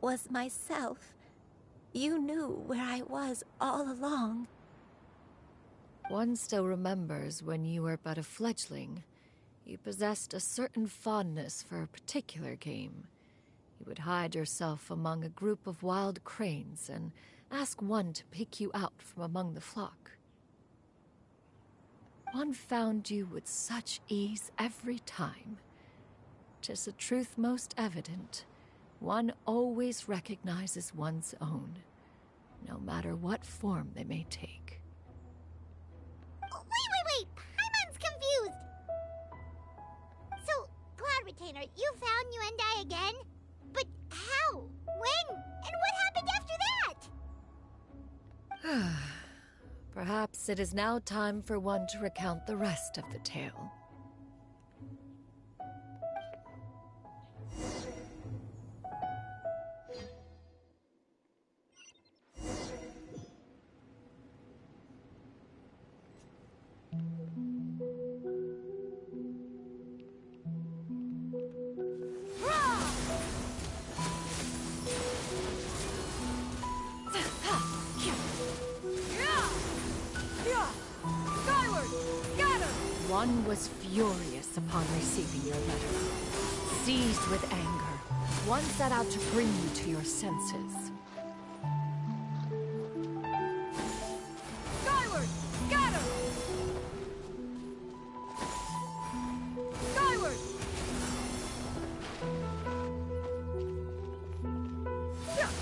S12: was myself. You knew where I was all along.
S4: One still remembers when you were but a fledgling. You possessed a certain fondness for a particular game. You would hide yourself among a group of wild cranes and ask one to pick you out from among the flock. One found you with such ease every time. 'Tis a truth most evident. One always recognizes one's own, no matter what form they may take.
S3: Wait! Paimon's confused! So, Cloud Retainer, you found Yuendai again? But how? When? And what happened after that?
S4: Perhaps it is now time for one to recount the rest of the tale. One was furious upon receiving your letter. Seized with anger, one set out to bring you to your senses.
S17: Skyward! Scatter! Skyward! Skyward!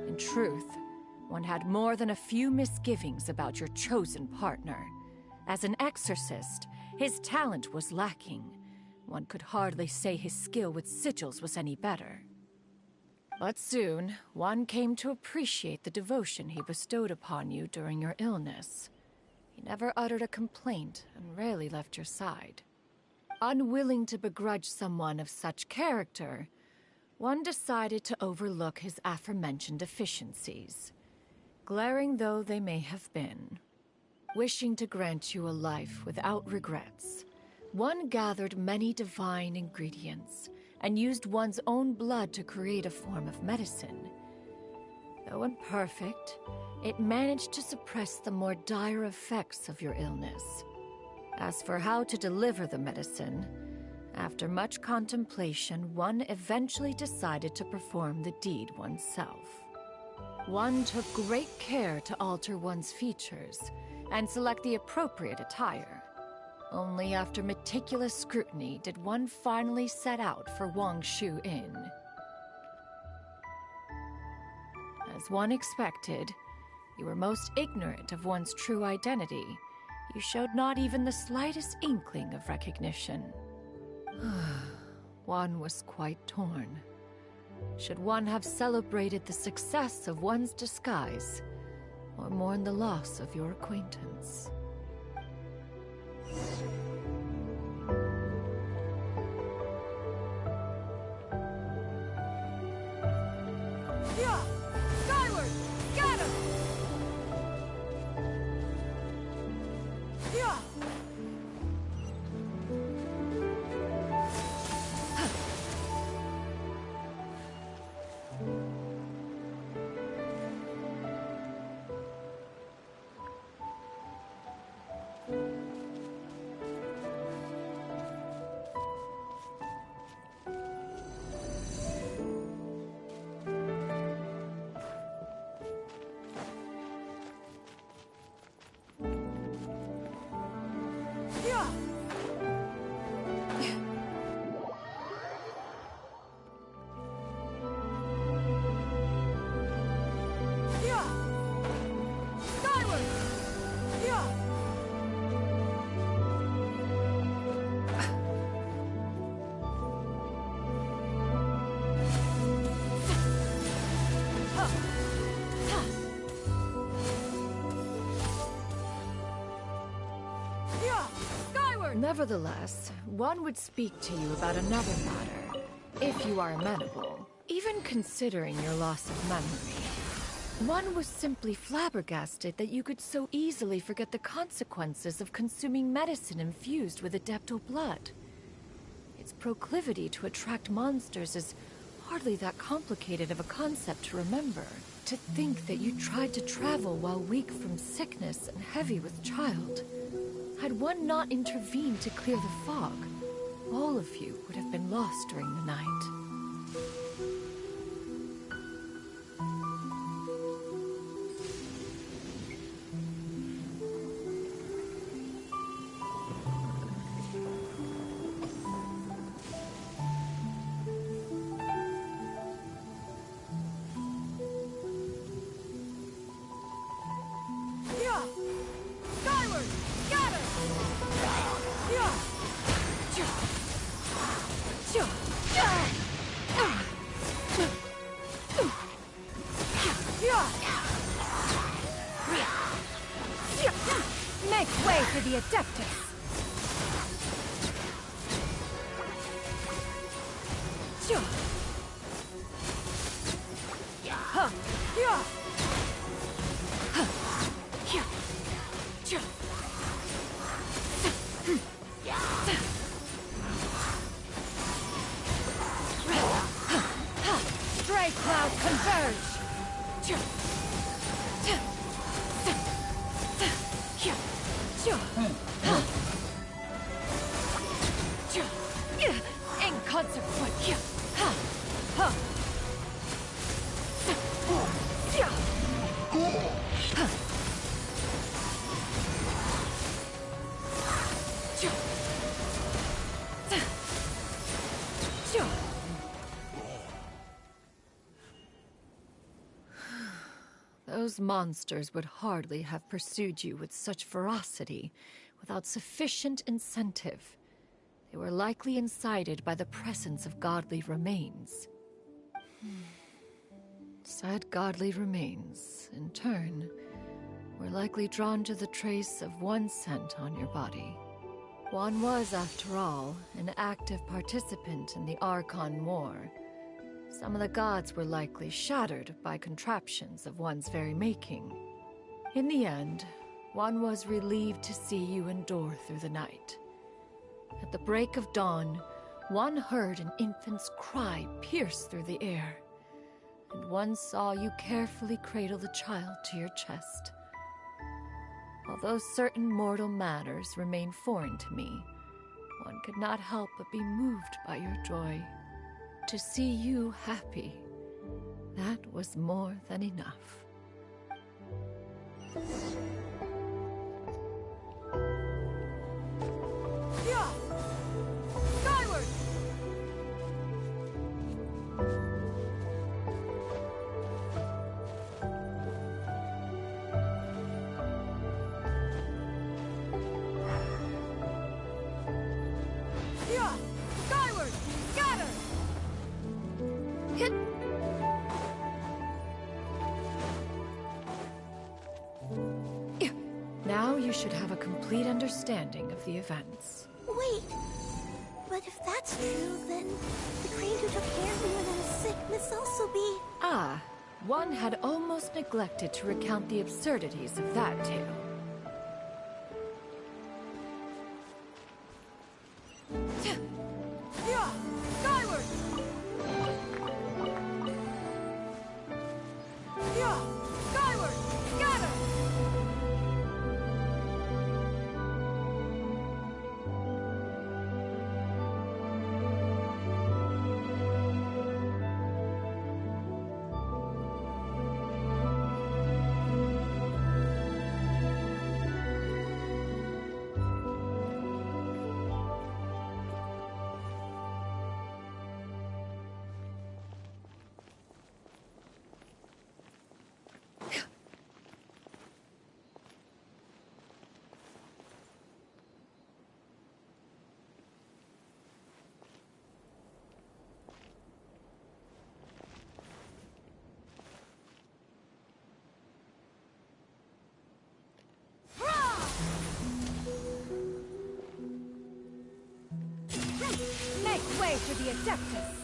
S4: In truth, one had more than a few misgivings about your chosen partner. As an exorcist, his talent was lacking. One could hardly say his skill with sigils was any better. But soon, one came to appreciate the devotion he bestowed upon you during your illness. He never uttered a complaint and rarely left your side. Unwilling to begrudge someone of such character, one decided to overlook his aforementioned deficiencies, glaring though they may have been. Wishing to grant you a life without regrets, one gathered many divine ingredients and used one's own blood to create a form of medicine. Though imperfect, it managed to suppress the more dire effects of your illness. As for how to deliver the medicine, after much contemplation, one eventually decided to perform the deed oneself. One took great care to alter one's features and select the appropriate attire. Only after meticulous scrutiny did one finally set out for Wangshu Inn. As one expected, you were most ignorant of one's true identity. You showed not even the slightest inkling of recognition. One was quite torn. Should one have celebrated the success of one's disguise, or mourn the loss of your acquaintance?
S17: Yeah! Skyward! Scatter! Yeah!
S4: Nevertheless, one would speak to you about another matter, if you are amenable. Even considering your loss of memory, one was simply flabbergasted that you could so easily forget the consequences of consuming medicine infused with Adeptal blood. Its proclivity to attract monsters is hardly that complicated of a concept to remember. To think that you tried to travel while weak from sickness and heavy with child. Had one not intervened to clear the fog, all of you would have been lost during the night. Make way for the Adeptus! Stray clouds converge! Inconsequent! Those monsters would hardly have pursued you with such ferocity without sufficient incentive. They were likely incited by the presence of godly remains. Said godly remains, in turn, were likely drawn to the trace of one scent on your body. One was, after all, an active participant in the Archon War. Some of the gods were likely shattered by contraptions of one's very making. In the end, one was relieved to see you endure through the night. At the break of dawn, one heard an infant's cry pierce through the air, and one saw you carefully cradle the child to your chest. Although certain mortal matters remain foreign to me, one could not help but be moved by your joy. To see you happy, that was more than enough.
S17: Skyward! Skyward! Scatter!
S4: Hit! Now you should have a complete understanding of the events.
S14: Wait, but if that's true, then the crane who took care of me when I was sick must also be...
S4: Ah, one had almost neglected to recount the absurdities of that tale.
S17: Skyward! Skyward! Scatter!
S4: way for the Adeptus!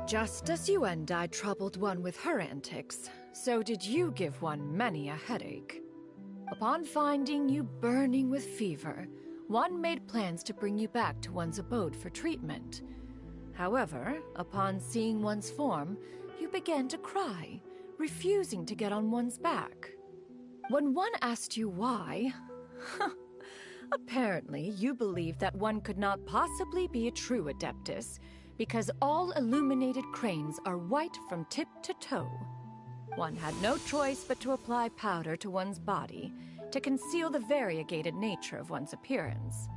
S4: Just as you and I troubled one with her antics, so did you give one many a headache. Upon finding you burning with fever, one made plans to bring you back to one's abode for treatment. However, upon seeing one's form, you began to cry, refusing to get on one's back. When one asked you why, apparently you believed that one could not possibly be a true Adeptus, because all illuminated cranes are white from tip to toe. One had no choice but to apply powder to one's body to conceal the variegated nature of one's appearance.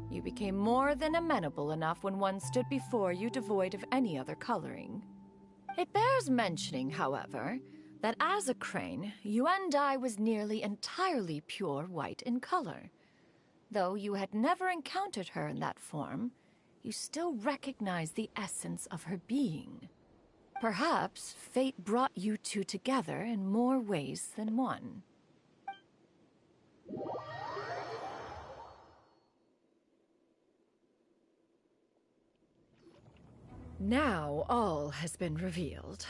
S4: You became more than amenable enough when one stood before you devoid of any other coloring. It bears mentioning, however, that as a crane, Yuendai was nearly entirely pure white in color. Though you had never encountered her in that form, you still recognize the essence of her being. Perhaps fate brought you two together in more ways than one. Now all has been revealed.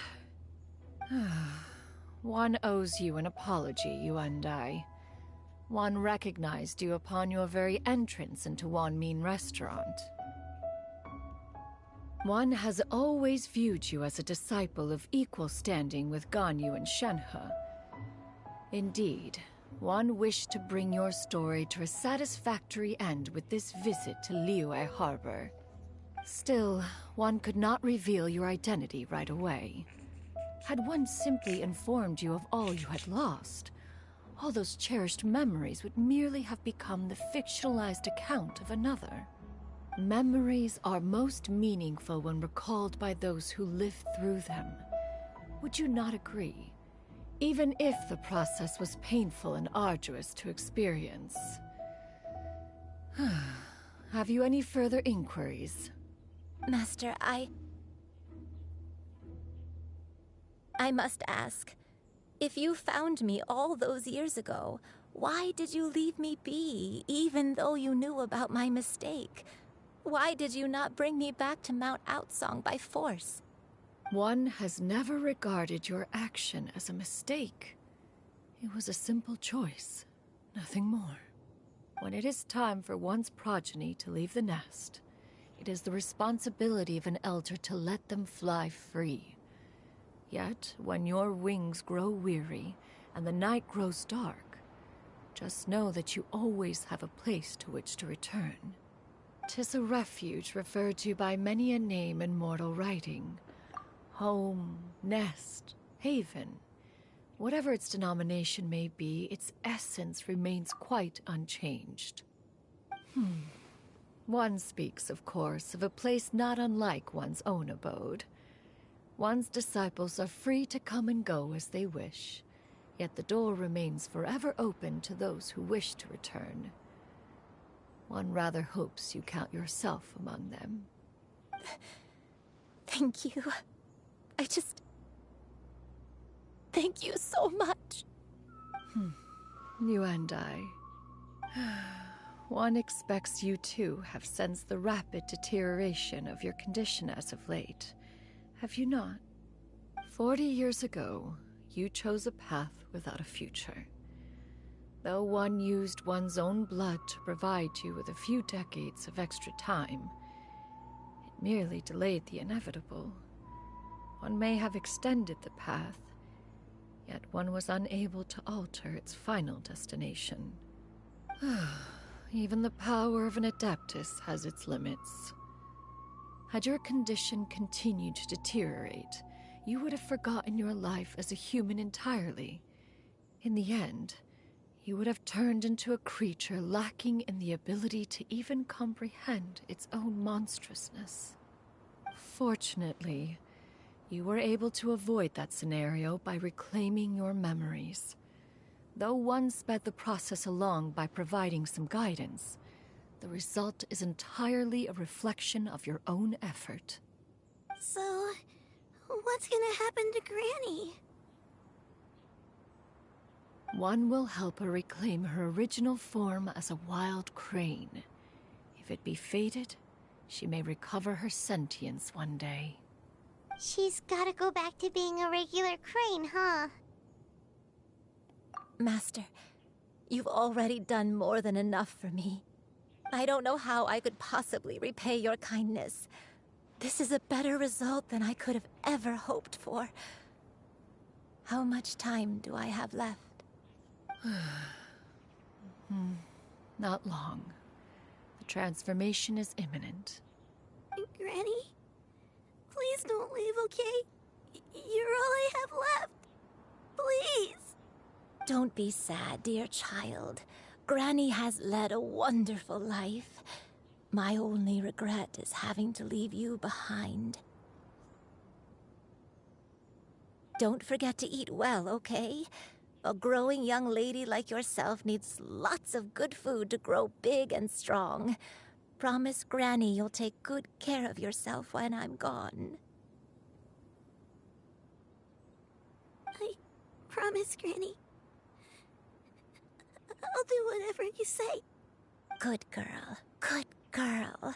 S4: One owes you an apology, you and I. One recognized you upon your very entrance into Wanmin restaurant. One has always viewed you as a disciple of equal standing with Ganyu and Shenhe. Indeed, one wished to bring your story to a satisfactory end with this visit to Liyue Harbor. Still, one could not reveal your identity right away. Had one simply informed you of all you had lost, all those cherished memories would merely have become the fictionalized account of another. Memories are most meaningful when recalled by those who lived through them. Would you not agree? Even if the process was painful and arduous to experience. Have you any further inquiries?
S12: Master, I must ask, if you found me all those years ago, why did you leave me be, even though you knew about my mistake? Why did you not bring me back to Mount Outsong by force?
S4: One has never regarded your action as a mistake. It was a simple choice, nothing more. When it is time for one's progeny to leave the nest, it is the responsibility of an elder to let them fly free. Yet, when your wings grow weary and the night grows dark, just know that you always have a place to which to return. 'Tis a refuge referred to by many a name in mortal writing. Home, nest, haven. Whatever its denomination may be, its essence remains quite unchanged. One speaks, of course, of a place not unlike one's own abode. One's disciples are free to come and go as they wish, yet the door remains forever open to those who wish to return. One rather hopes you count yourself among them.
S12: Thank you. Thank you so much.
S4: You and I. One expects you too have sensed the rapid deterioration of your condition as of late. Have you not? 40 years ago, you chose a path without a future. Though one used one's own blood to provide you with a few decades of extra time, it merely delayed the inevitable. One may have extended the path, yet one was unable to alter its final destination. Even the power of an Adeptus has its limits. Had your condition continued to deteriorate, you would have forgotten your life as a human entirely. In the end, you would have turned into a creature lacking in the ability to even comprehend its own monstrousness. Fortunately, you were able to avoid that scenario by reclaiming your memories. Though one sped the process along by providing some guidance, the result is entirely a reflection of your own effort.
S14: So, what's gonna happen to Granny?
S4: One will help her reclaim her original form as a wild crane. If it be fated, she may recover her sentience one day.
S3: She's gotta go back to being a regular crane, huh?
S12: Master, you've already done more than enough for me. I don't know how I could possibly repay your kindness. This is a better result than I could have ever hoped for. How much time do I have left?
S4: Not long. The transformation is imminent.
S14: Granny? Please don't leave, okay? You're all I have left. Please.
S12: Don't be sad, dear child. Granny has led a wonderful life. My only regret is having to leave you behind. Don't forget to eat well, okay? A growing young lady like yourself needs lots of good food to grow big and strong. Promise Granny you'll take good care of yourself when I'm gone.
S14: I promise, Granny. I'll do whatever you say.
S12: Good girl. Good girl.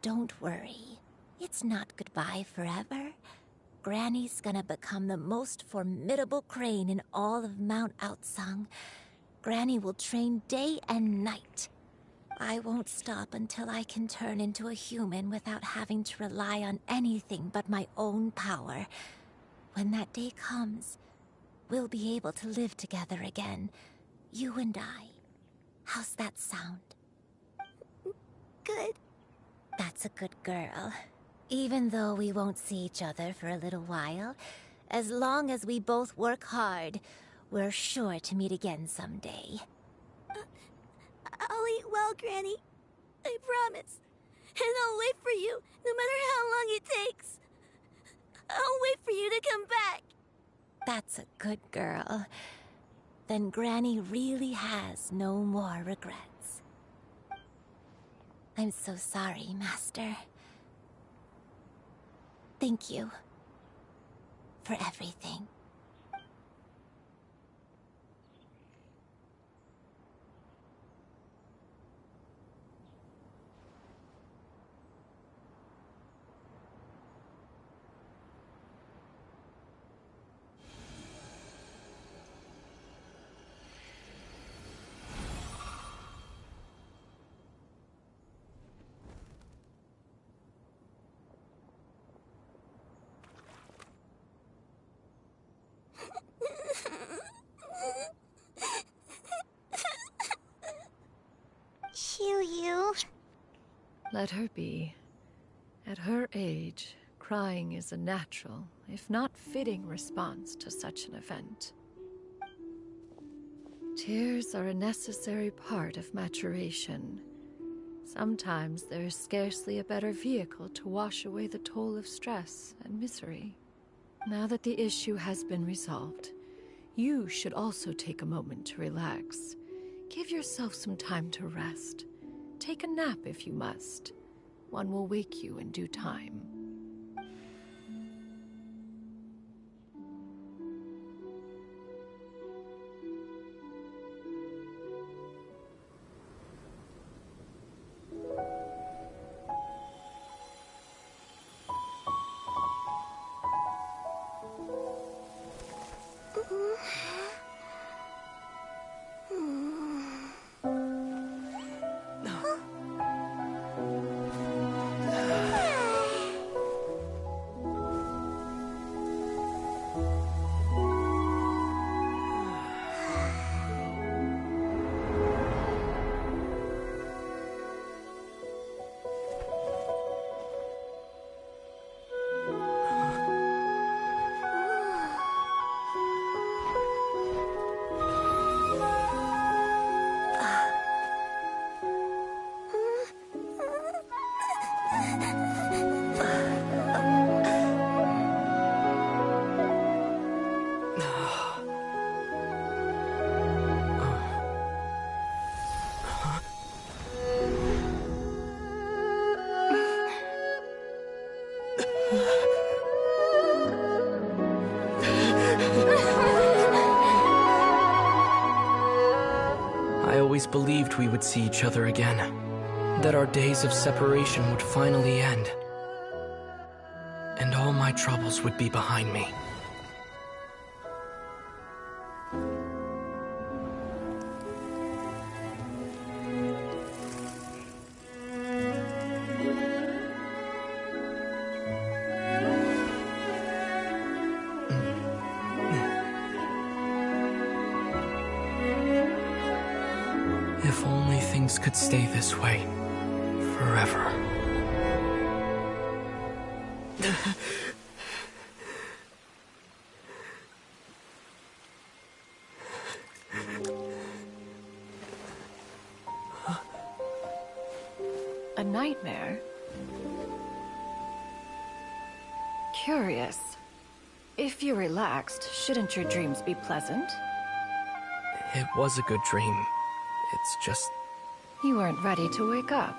S12: Don't worry. It's not goodbye forever. Granny's gonna become the most formidable crane in all of Mount Outsung. Granny will train day and night. I won't stop until I can turn into a human without having to rely on anything but my own power. When that day comes, we'll be able to live together again. You and I. How's that sound?
S14: Good.
S12: That's a good girl. Even though we won't see each other for a little while, as long as we both work hard, we're sure to meet again someday.
S14: I'll eat well, Granny. I promise. And I'll wait for you, no matter how long it takes. I'll wait for you to come back.
S12: That's a good girl. Then Granny really has no more regrets. I'm so sorry, Master. Thank you for everything.
S3: You.
S4: Let her be. At her age, crying is a natural, if not fitting, response to such an event. Tears are a necessary part of maturation. Sometimes there is scarcely a better vehicle to wash away the toll of stress and misery. Now that the issue has been resolved, you should also take a moment to relax. Give yourself some time to rest. Take a nap if you must. One will wake you in due time.
S7: I always believed we would see each other again. That our days of separation would finally end. And all my troubles would be behind me. If only things could stay this way forever.
S4: A nightmare? Curious. If you're relaxed, shouldn't your dreams be pleasant?
S7: It was a good dream. It's just...
S4: You weren't ready to wake up.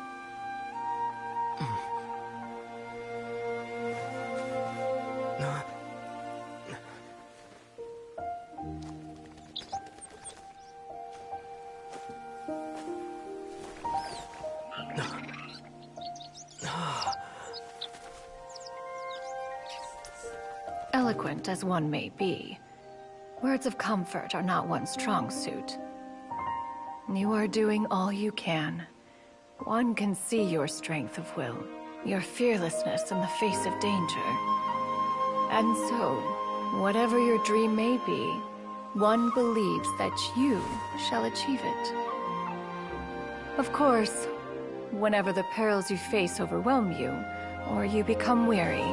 S4: Eloquent as one may be, words of comfort are not one's strong suit. You are doing all you can. One can see your strength of will, your fearlessness in the face of danger. And so, whatever your dream may be, one believes that you shall achieve it. Of course, whenever the perils you face overwhelm you, or you become weary,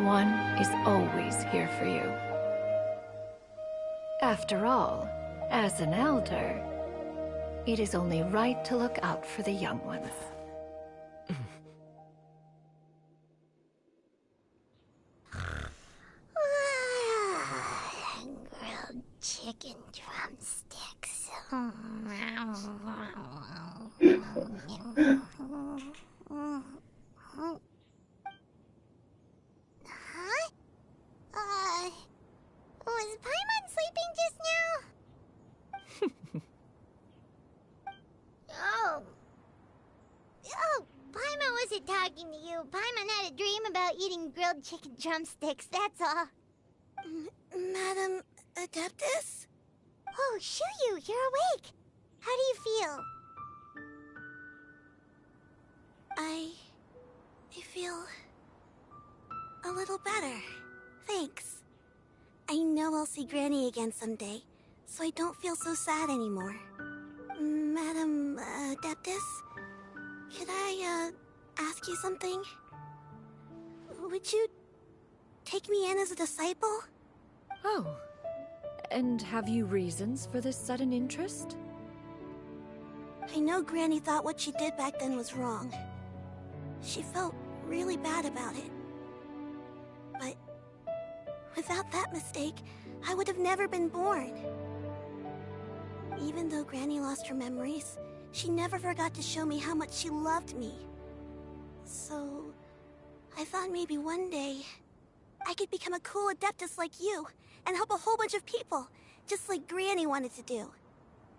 S4: one is always here for you. After all, as an elder, it is only right to look out for the young ones.
S3: Grilled chicken drumsticks. Huh? Was Paimon sleeping just now? Oh, Paimon wasn't talking to you. Paimon had a dream about eating grilled chicken drumsticks, that's all.
S14: Madam Adeptus?
S3: Oh, Shuyu, you're awake. How do you feel?
S14: I feel a little better. Thanks. I know I'll see Granny again someday, so I don't feel so sad anymore. Madam Adeptus, could I ask you something? Would you take me in as a disciple?
S4: Oh, and have you reasons for this sudden interest?
S14: I know Granny thought what she did back then was wrong. She felt really bad about it. But without that mistake, I would have never been born. Even though Granny lost her memories, she never forgot to show me how much she loved me. So, I thought maybe one day, I could become a cool Adeptus like you, and help a whole bunch of people, just like Granny wanted to do.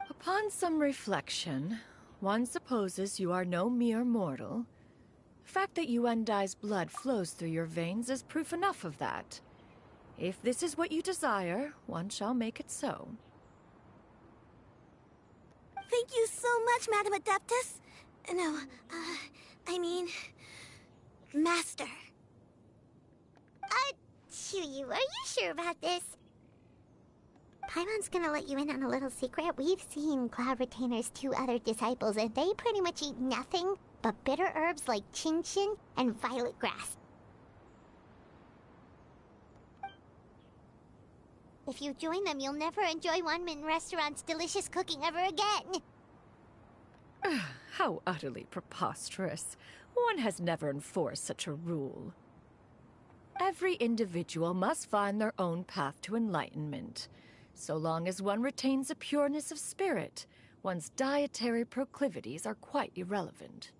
S4: Upon some reflection, one supposes you are no mere mortal. The fact that Yuendai's blood flows through your veins is proof enough of that. If this is what you desire, one shall make it so.
S14: Thank you so much, Madam Adeptus. No, I mean... Master.
S3: Chuyu, are you sure about this? Paimon's gonna let you in on a little secret. We've seen Cloud Retainer's 2 other disciples, and they pretty much eat nothing but bitter herbs like chin-chin and violet grass. If you join them, you'll never enjoy Wanmin Restaurant's delicious cooking ever again.
S4: How utterly preposterous. One has never enforced such a rule. Every individual must find their own path to enlightenment. So long as one retains a pureness of spirit, one's dietary proclivities are quite irrelevant.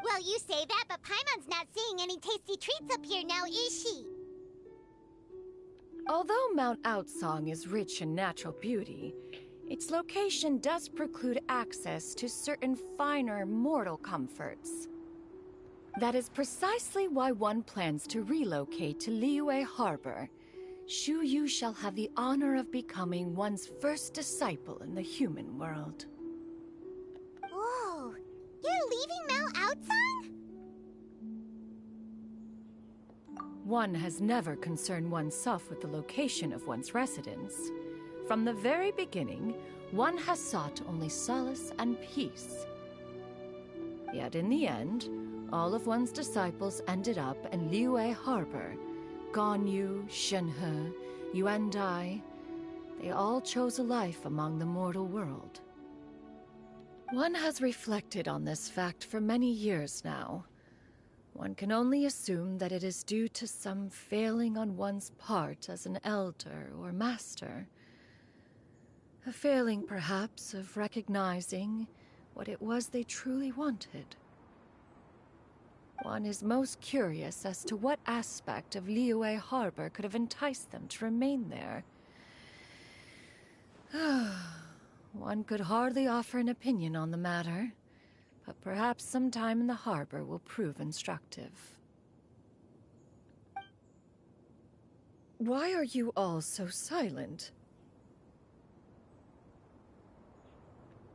S3: Well, you say that, but Paimon's not seeing any tasty treats up here now, is she?
S4: Although Mount Outsong is rich in natural beauty, Its location does preclude access to certain finer mortal comforts. That is precisely why one plans to relocate to Liyue Harbor. Shu Yu shall have the honor of becoming one's first disciple in the human world.
S3: Whoa! You're leaving Mount Outside?
S4: One has never concerned oneself with the location of one's residence. From the very beginning, one has sought only solace and peace. Yet in the end, all of one's disciples ended up in Liyue Harbor. Ganyu, Shenhe, Yuandai, they all chose a life among the mortal world. One has reflected on this fact for many years now. One can only assume that it is due to some failing on one's part as an elder or master. A failing, perhaps, of recognizing what it was they truly wanted. One is most curious as to what aspect of Liyue Harbor could have enticed them to remain there. One could hardly offer an opinion on the matter, but perhaps some time in the harbor will prove instructive. Why are you all so silent?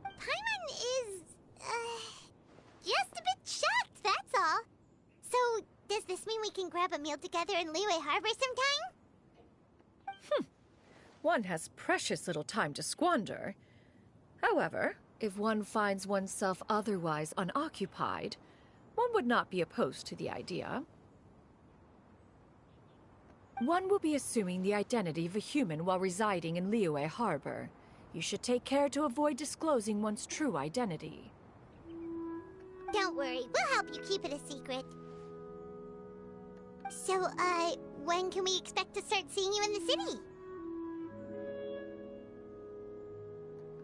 S3: Paimon is, just a bit shocked, that's all. So, does this mean we can grab a meal together in Liyue Harbor sometime?
S4: One has precious little time to squander. However, if one finds oneself otherwise unoccupied, one would not be opposed to the idea. One will be assuming the identity of a human while residing in Liyue Harbor. You should take care to avoid disclosing one's true identity.
S3: Don't worry, we'll help you keep it a secret. So, when can we expect to start seeing you in the city?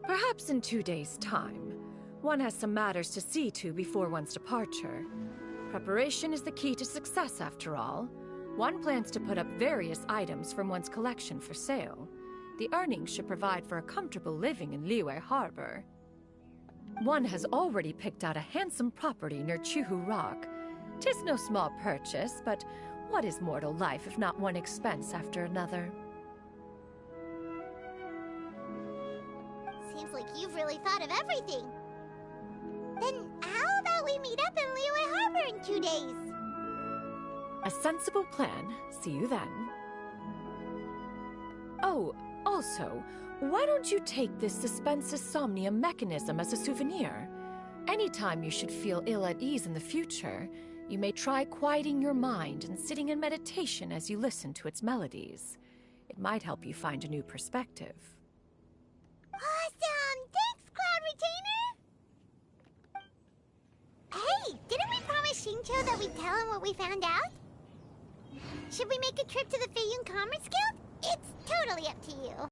S4: Perhaps in 2 days' time. One has some matters to see to before one's departure. Preparation is the key to success, after all. One plans to put up various items from one's collection for sale. The earnings should provide for a comfortable living in Liyue Harbor. One has already picked out a handsome property near Chuhu Rock. 'Tis no small purchase, but what is mortal life if not one expense after another?
S3: Seems like you've really thought of everything. Then how about we meet up in Liyue Harbor in 2 days?
S4: A sensible plan. See you then. Oh, also, why don't you take this suspense somnium mechanism as a souvenir? Anytime you should feel ill at ease in the future, you may try quieting your mind and sitting in meditation as you listen to its melodies. It might help you find a new perspective.
S3: Awesome! Thanks, Cloud Retainer! Hey, didn't we promise Shincho that we'd tell him what we found out? Should we make a trip to the Feiyun Commerce Guild? It's totally up to you.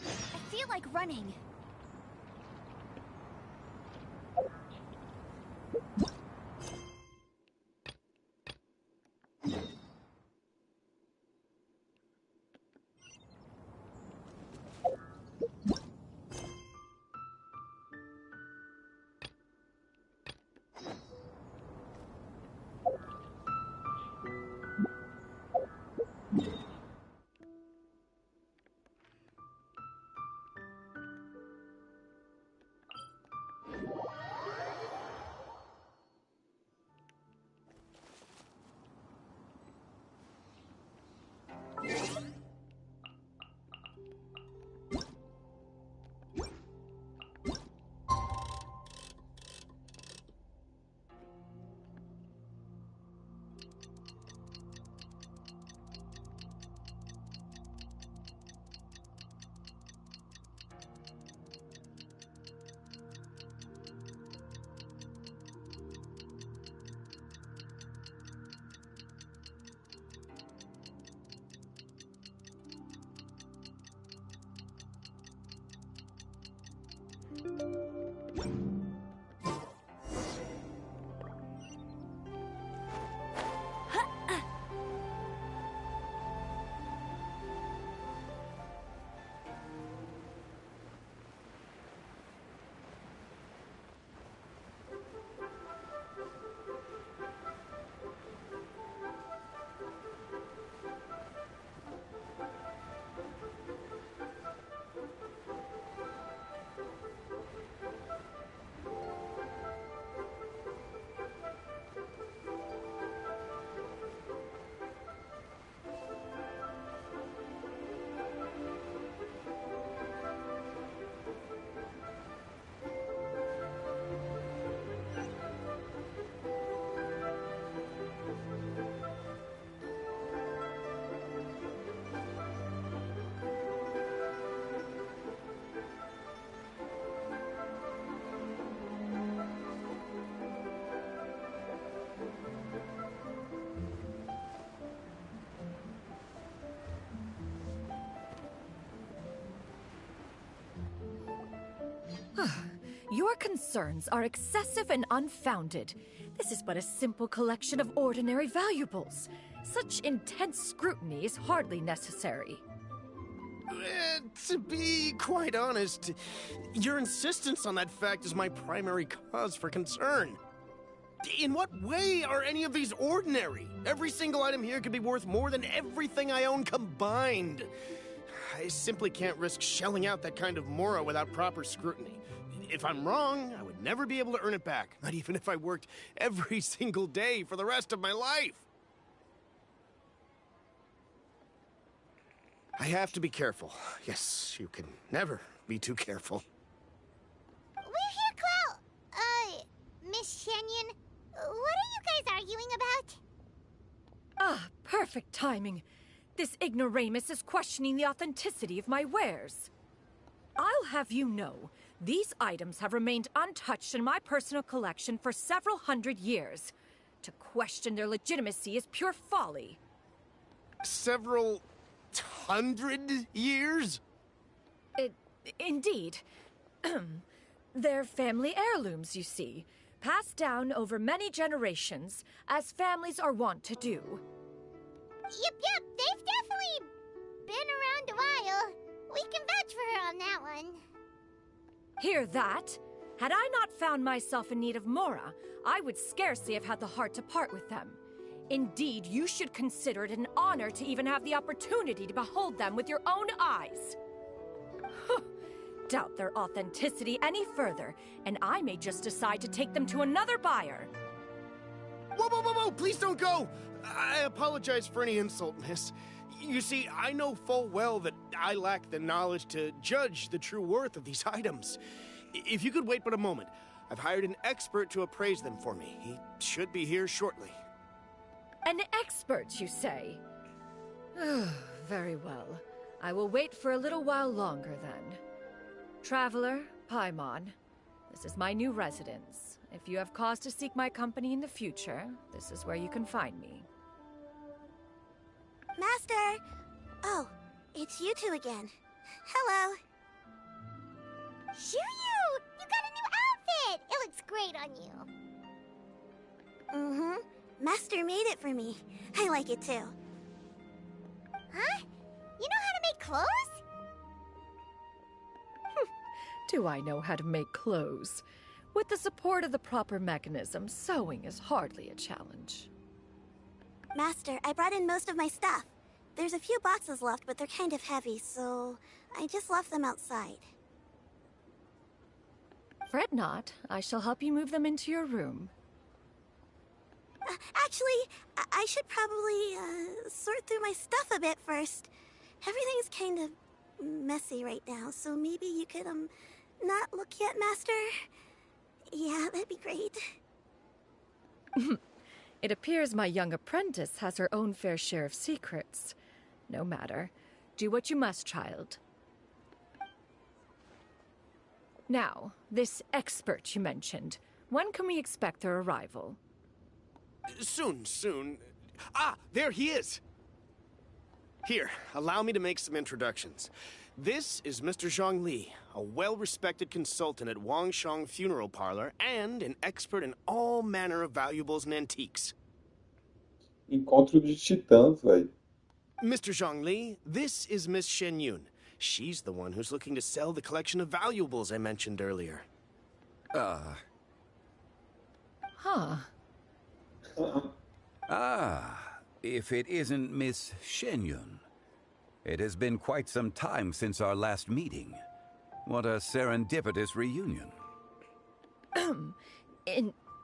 S11: I feel like running.
S4: Your concerns are excessive and unfounded. This is but a simple collection of ordinary valuables. Such intense scrutiny is hardly necessary.
S2: To be quite honest, your insistence on that fact is my primary cause for concern. In what way are any of these ordinary? Every single item here could be worth more than everything I own combined. I simply can't risk shelling out that kind of mora without proper scrutiny. If I'm wrong, I would never be able to earn it back, not even if I worked every single day for the rest of my life. I have to be careful. Yes, you can never be too careful.
S3: We're here, Clow. Miss Shenyan, what are you guys arguing about?
S4: Ah, perfect timing. This ignoramus is questioning the authenticity of my wares. I'll have you know, these items have remained untouched in my personal collection for several hundred years. To question their legitimacy is pure folly.
S2: Several hundred years?
S4: Indeed. They're family heirlooms, you see, passed down over many generations, as families are wont to do.
S3: Yep, they've definitely been around a while. We can vouch for her on that one.
S4: Hear that? Had I not found myself in need of mora, I would scarcely have had the heart to part with them. Indeed, you should consider it an honor to even have the opportunity to behold them with your own eyes. Doubt their authenticity any further, and I may just decide to take them to another buyer.
S2: Whoa! Please don't go! I apologize for any insult, miss. You see, I know full well that I lack the knowledge to judge the true worth of these items. If you could wait but a moment, I've hired an expert to appraise them for me. He should be here shortly.
S4: An expert, you say? Very well. I will wait for a little while longer, then. Traveler, Paimon, this is my new residence. If you have cause to seek my company in the future, this is where you can find me.
S14: Master! Oh, it's you two again. Hello.
S3: Shiryu! You got a new outfit! It looks great on you.
S14: Mm-hmm. Master made it for me. I like it too.
S3: Huh? You know how to make clothes?
S4: Do I know how to make clothes? With the support of the proper mechanism, sewing is hardly a challenge.
S14: Master, I brought in most of my stuff. There's a few boxes left, but they're kind of heavy, so I just left them outside.
S4: Fret not. I shall help you move them into your room.
S14: Actually, I should probably sort through my stuff a bit first. Everything's kind of messy right now, so maybe you could, not look yet, Master? Yeah, that'd be great.
S4: It appears my young apprentice has her own fair share of secrets. No matter. Do what you must, child. Now, this expert you mentioned. When can we expect their arrival?
S2: Soon. Ah, there he is! Here, allow me to make some introductions. This is Mr. Zhongli, a well-respected consultant at Wangshang Funeral Parlor and an expert in all manner of valuables and antiques.
S18: Encontro de titãs, velho.
S2: Mr. Zhongli, this is Miss Shen Yun. She's the one who's looking to sell the collection of valuables I mentioned earlier.
S21: Huh. If it isn't Miss Shenyun. It has been quite some time since our last meeting. What a serendipitous reunion.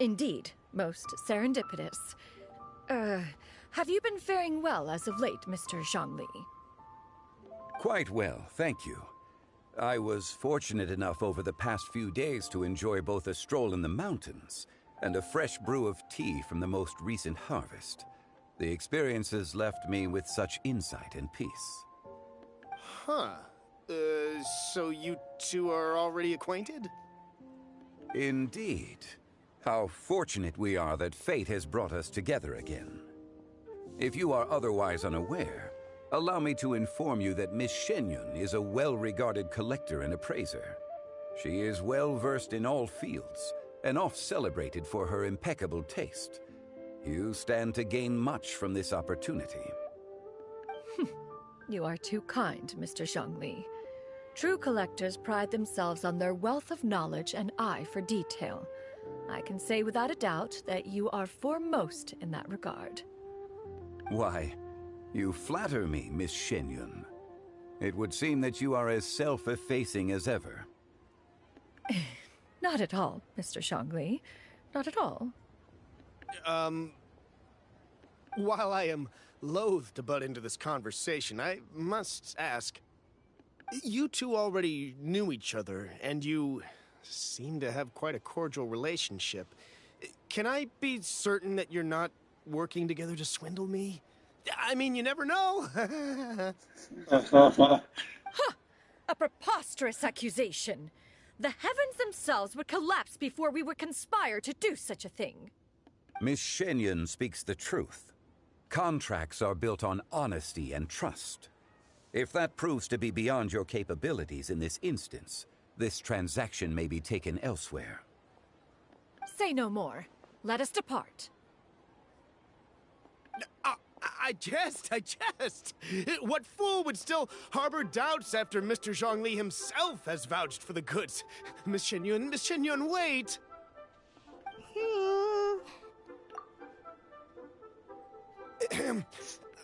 S4: Indeed, most serendipitous. Have you been faring well as of late, Mr. Zhongli?
S21: Quite well, thank you. I was fortunate enough over the past few days to enjoy both a stroll in the mountains and a fresh brew of tea from the most recent harvest. The experiences left me with such insight and peace.
S2: Huh. So you two are already acquainted?
S21: Indeed. How fortunate we are that fate has brought us together again. If you are otherwise unaware, allow me to inform you that Miss Shenyun is a well-regarded collector and appraiser. She is well-versed in all fields, and oft-celebrated for her impeccable taste. You stand to gain much from this opportunity.
S4: You are too kind, Mr. Zhongli. True collectors pride themselves on their wealth of knowledge and eye for detail. I can say without a doubt that you are foremost in that regard.
S21: Why, you flatter me, Miss Shenyun. It would seem that you are as self-effacing as ever.
S4: Not at all, Mr. Zhongli. Not at all.
S2: While I am loath to butt into this conversation, I must ask, you two already knew each other, and you seem to have quite a cordial relationship. Can I be certain that you're not working together to swindle me? I mean, you never know.
S4: Huh! A preposterous accusation. The heavens themselves would collapse before we would conspire to do such a thing.
S21: Miss Shenyun speaks the truth. Contracts are built on honesty and trust. If that proves to be beyond your capabilities in this instance, this transaction may be taken elsewhere.
S4: Say no more. Let us depart.
S2: I jest. What fool would still harbor doubts after Mr. Zhongli himself has vouched for the goods? Miss Shenyun, wait!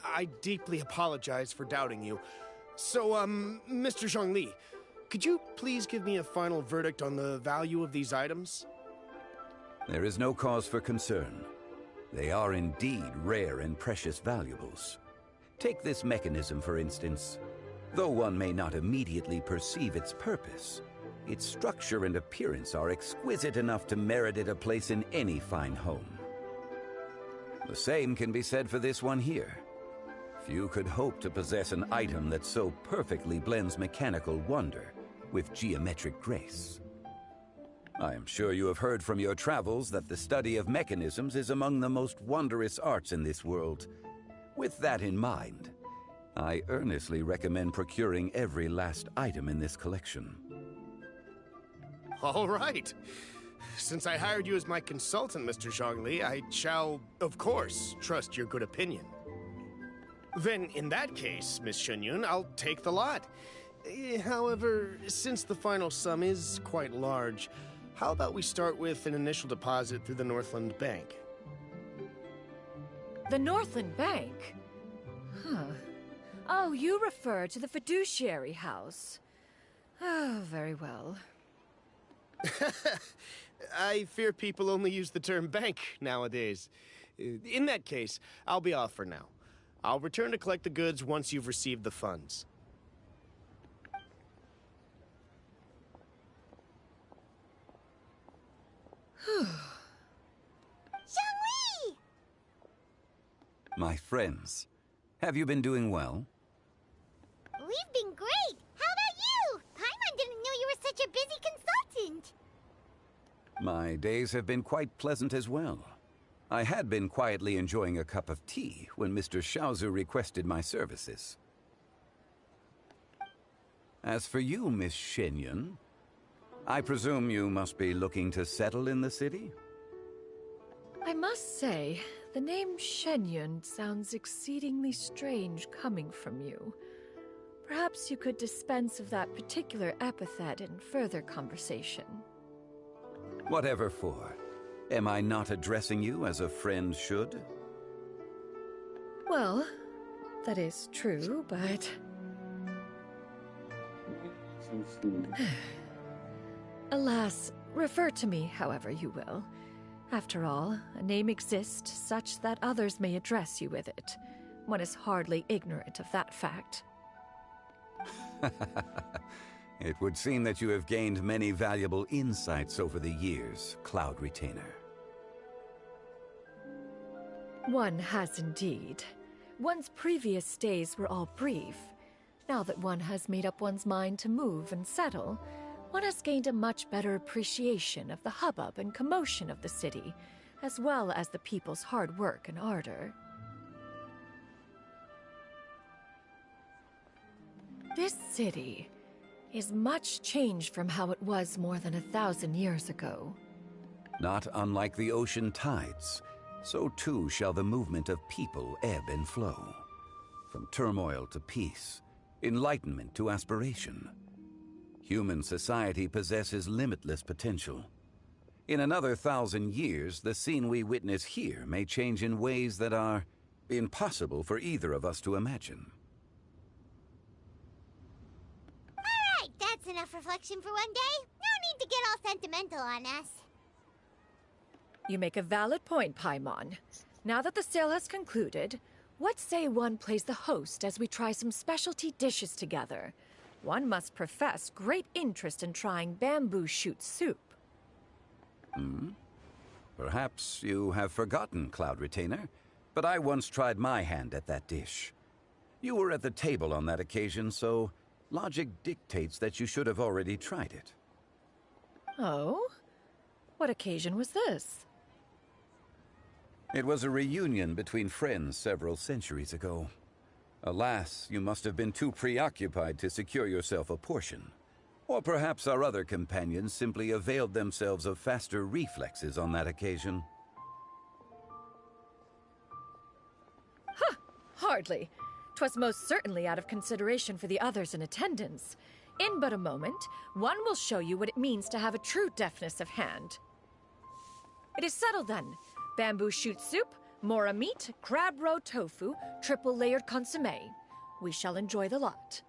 S2: I deeply apologize for doubting you. So, Mr. Zhongli, could you please give me a final verdict on the value of these items?
S21: There is no cause for concern. They are indeed rare and precious valuables. Take this mechanism, for instance. Though one may not immediately perceive its purpose, its structure and appearance are exquisite enough to merit it a place in any fine home. The same can be said for this one here. Few could hope to possess an item that so perfectly blends mechanical wonder with geometric grace. I am sure you have heard from your travels that the study of mechanisms is among the most wondrous arts in this world. With that in mind, I earnestly recommend procuring every last item in this collection.
S2: All right. Since I hired you as my consultant, Mr. Zhongli, I shall, of course, trust your good opinion. Then, in that case, Miss Shenyun, I'll take the lot. However, since the final sum is quite large, how about we start with an initial deposit through the Northland Bank?
S4: The Northland Bank? Huh. Oh, you refer to the fiduciary house. Oh, very well.
S2: I fear people only use the term bank nowadays. In that case, I'll be off for now. I'll return to collect the goods once you've received the funds.
S3: Zhongli!
S21: My friends, have you been doing well?
S3: We've been great! How about you? Paimon didn't know you were such a busy consultant!
S21: My days have been quite pleasant as well. I had been quietly enjoying a cup of tea when Mr. Xiaozu requested my services. As for you, Miss Shenyun, I presume you must be looking to settle in the city?
S4: I must say, the name Shenyun sounds exceedingly strange coming from you. Perhaps you could dispense of that particular epithet in further conversation.
S21: Whatever for. Am I not addressing you as a friend should?
S4: Well, that is true, but... Alas, refer to me however you will. After all, a name exists such that others may address you with it. One is hardly ignorant of that fact.
S21: It would seem that you have gained many valuable insights over the years, Cloud Retainer.
S4: One has indeed. One's previous stays were all brief. Now that one has made up one's mind to move and settle, one has gained a much better appreciation of the hubbub and commotion of the city, as well as the people's hard work and ardor. This city is much changed from how it was more than 1,000 years ago.
S21: Not unlike the ocean tides, so too shall the movement of people ebb and flow. From turmoil to peace, enlightenment to aspiration. Human society possesses limitless potential. In another 1,000 years, the scene we witness here may change in ways that are impossible for either of us to imagine.
S3: Alright, that's enough reflection for one day. No need to get all sentimental on us.
S4: You make a valid point, Paimon. Now that the sale has concluded, what say one plays the host as we try some specialty dishes together? One must profess great interest in trying bamboo shoot soup.
S21: Perhaps you have forgotten, Cloud Retainer, but I once tried my hand at that dish. You were at the table on that occasion, so logic dictates that you should have already tried it.
S4: Oh? What occasion was this?
S21: It was a reunion between friends several centuries ago. Alas, you must have been too preoccupied to secure yourself a portion. Or perhaps our other companions simply availed themselves of faster reflexes on that occasion.
S4: Huh! Hardly. 'Twas most certainly out of consideration for the others in attendance. In but a moment, one will show you what it means to have a true deftness of hand. It is settled then. Bamboo shoot soup, mora meat, crab roe tofu, triple-layered consommé. We shall enjoy the lot.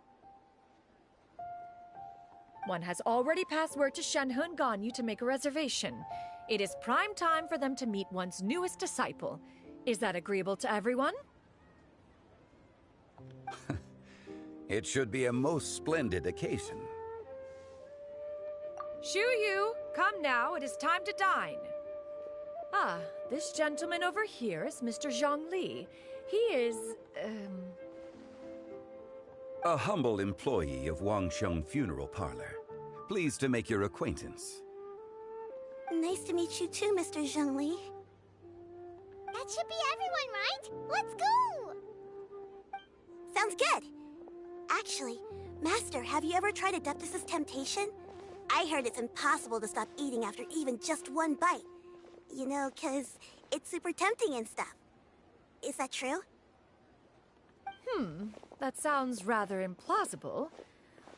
S4: One has already passed word to Shenhe and Ganyu to make a reservation. It is prime time for them to meet one's newest disciple. Is that agreeable to everyone?
S21: It should be a most splendid occasion.
S4: Shu Yu, come now, it is time to dine. Ah, this gentleman over here is Mr. Zhang Li. He is,
S21: A humble employee of Wangsheng Funeral Parlor. Pleased to make your acquaintance.
S14: Nice to meet you too, Mr. Zhengli.
S3: That should be everyone, right? Let's go!
S14: Sounds good. Actually, Master, have you ever tried Adeptus' temptation? I heard it's impossible to stop eating after even just one bite. You know, 'cause it's super tempting and stuff. Is that true?
S4: That sounds rather implausible.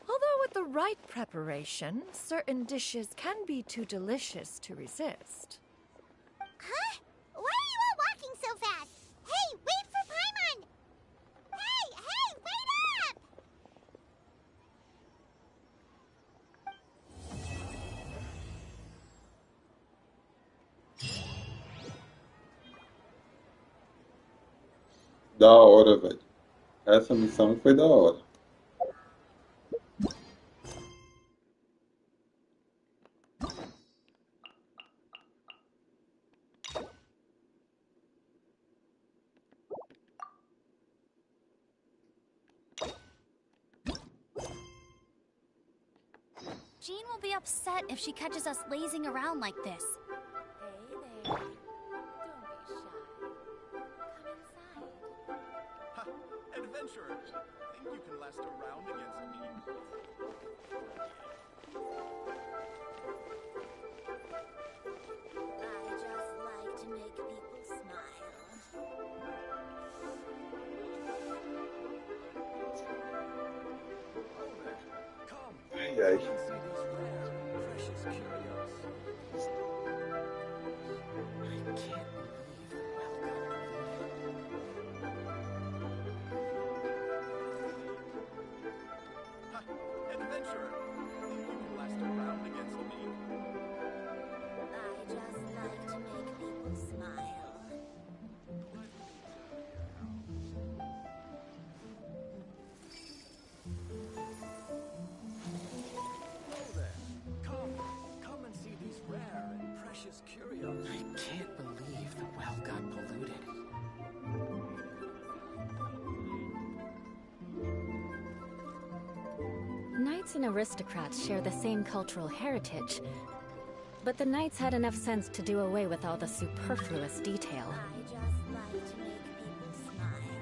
S4: Although with the right preparation, certain dishes can be too delicious to resist.
S3: Huh? Why are you all walking so fast? Hey, wait for Paimon! Hey, wait up!
S18: Da hora, velho. Essa missão foi da hora.
S11: Jean will be upset if she catches us lazing around like this.
S20: Hey there. Don't be shy. Come inside.
S2: Ha! Adventurers! Think you can
S6: last a round against me.
S12: I just like to make people smile.
S18: Ai, ai.
S6: Precious curios. Ha! Adventurer! Think you can last a round against me?
S12: I just like to make people smile.
S6: Hello there. Come and see these rare and precious curios.
S7: I can't believe the well got polluted.
S1: Knights and aristocrats share the same cultural heritage, but the knights had enough sense to do away with all the superfluous detail.
S12: I just like to make people smile.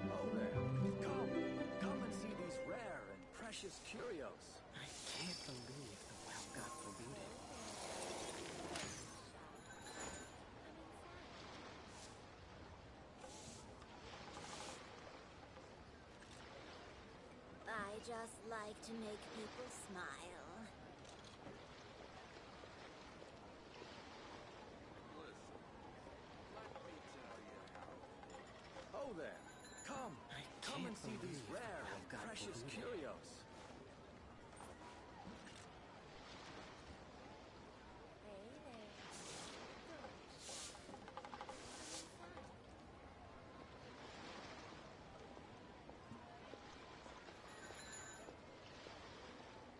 S6: Oh there. Come and see these rare and precious curios.
S7: I can't believe the well got polluted.
S12: I just like to make people smile.
S6: Oh there. Come and see these rare and precious curios.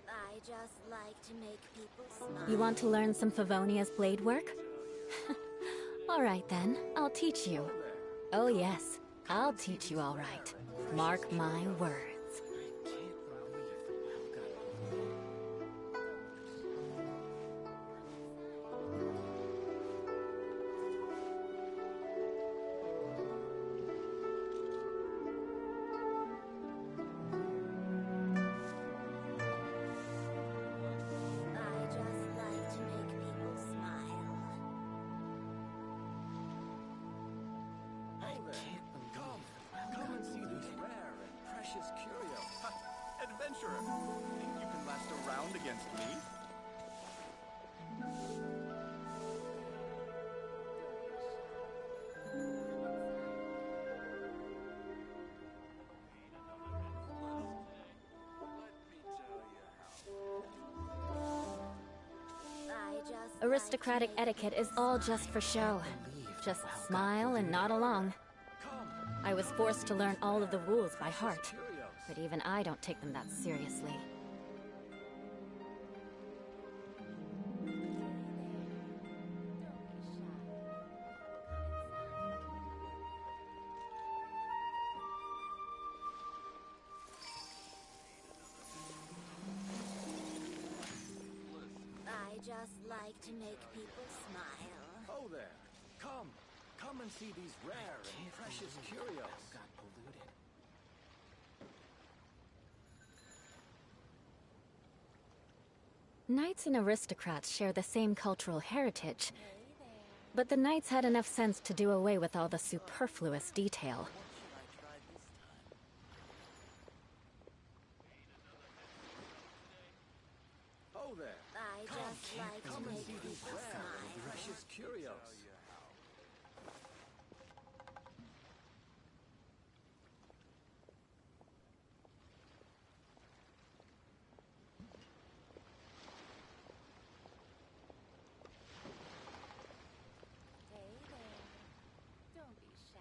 S12: I just like to make people smile.
S1: You want to learn some Favonia's blade work? All right then, I'll teach you. Oh yes, I'll teach you all right. Mark my words.
S12: I just like to make people smile.
S6: Come and see these rare and precious curios. Ha! Adventurer! Think you can last a round against me?
S12: I just
S1: Aristocratic etiquette is all just for show. Just smile and nod along. I was forced to learn all of the rules by heart, but even I don't take them that seriously.
S12: I just like to make people smile.
S6: Oh there. Come and see these rare and precious curios.
S7: Got polluted.
S1: Knights and aristocrats share the same cultural heritage, but the knights had enough sense to do away with all the superfluous detail.
S6: Oh there.
S12: I just like to
S6: Come and
S12: make
S6: see these
S12: people
S6: rare and
S12: smile.
S6: precious curios.
S12: Don't be shy.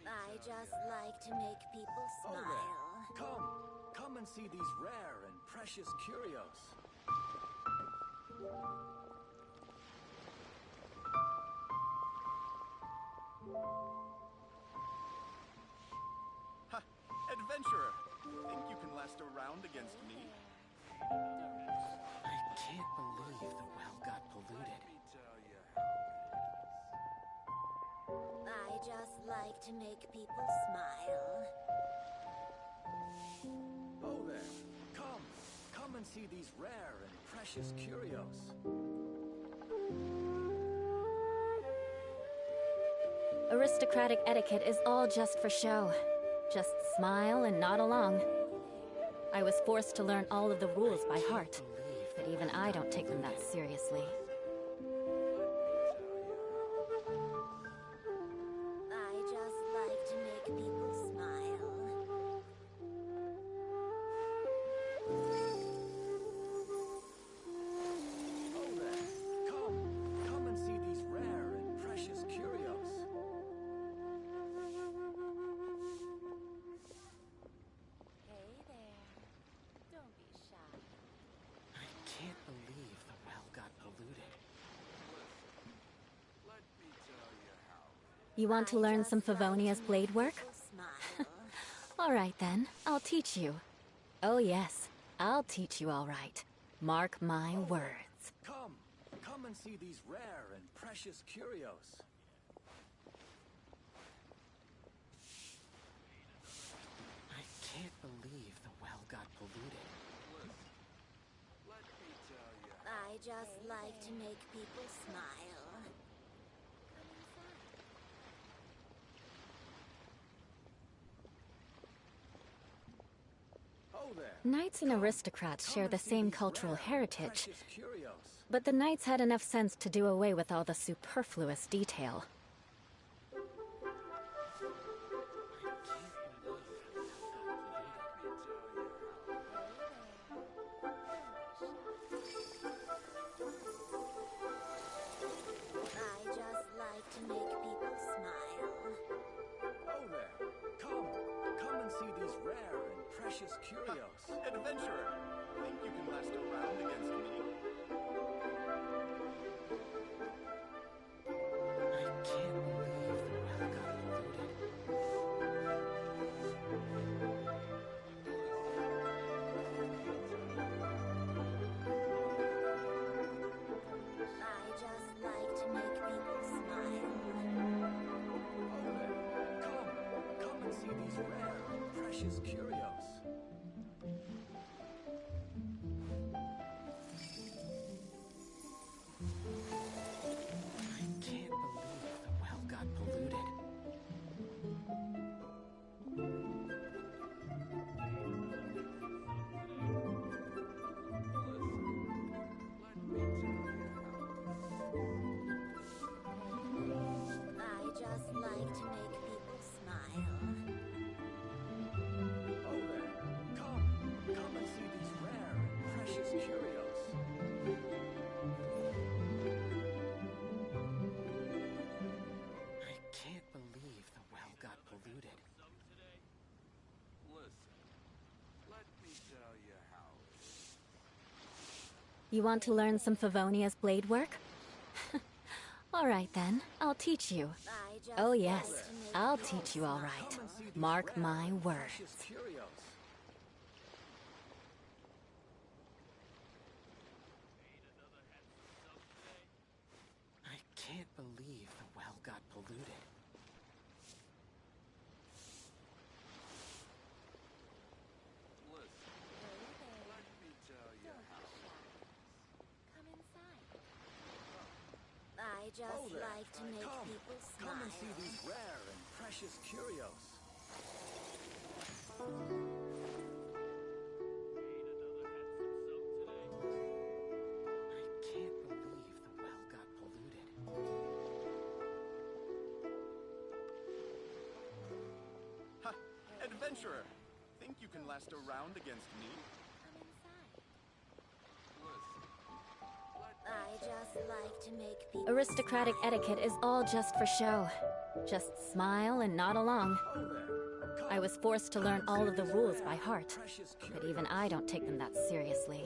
S12: I just like to make people
S6: Oh
S12: smile.
S6: there. Come and see these rare and precious curios. Ha! Adventurer! Think you can last last a round against me.
S16: I can't believe the well got polluted.
S12: I just like to make people smile.
S6: Oh there. Come and see these rare and precious curios.
S1: Aristocratic etiquette is all just for show. Just smile and nod along. I was forced to learn all of the rules by heart, but even I don't take them that seriously.
S12: I just like to make people smile.
S6: Oh there. Come and see these rare and precious curios.
S12: Hey there. Don't be shy.
S16: I can't believe the well got polluted.
S6: Let me tell you how.
S1: You want to learn some Favonia's blade work? All right then, I'll teach you. Oh yes, I'll teach you all right. Mark my words.
S6: Come and see these rare and precious curios.
S16: I can't believe the well got polluted.
S6: Let me tell you.
S12: I just like to make people smile.
S6: Oh there.
S1: Knights and aristocrats share the same cultural heritage,
S6: Precious curios.
S1: but the knights had enough sense to do away with all the superfluous detail.
S12: I just like to make people smile.
S6: Oh there. Come and see these rare and precious curios. Adventurer, think you can last a round against me?
S16: I can't believe the well got polluted.
S12: I just like to make people smile.
S6: Oh there. Come and see these rare and precious curios.
S16: I can't believe the well got polluted.
S12: I just like to make people smile.
S6: Oh there. Come and see these rare and precious curios.
S16: I can't believe the well got polluted.
S6: Listen, let me tell you how it is.
S1: You want to learn some Favonia's blade work? All right then, I'll teach you.
S12: I just
S1: Oh
S12: like
S1: yes,
S12: to make
S1: I'll
S12: people
S1: teach you all
S12: smile.
S1: right.
S6: Come and see these
S1: Mark
S6: rare
S1: my
S6: and
S1: words.
S6: precious curios.
S16: I can't believe the well got polluted.
S6: Listen, let me tell you how.
S12: Come inside. I just
S6: Oh there.
S12: like to make people smile.
S6: Come and see these rare and precious curios.
S16: I can't believe the well got polluted.
S6: Ha! Adventurer, think you can last a round against me?
S12: I just like to make people
S1: Aristocratic etiquette is all just for show. Just smile and nod along. I was forced to learn all of the rules by heart, but even I don't take them that seriously.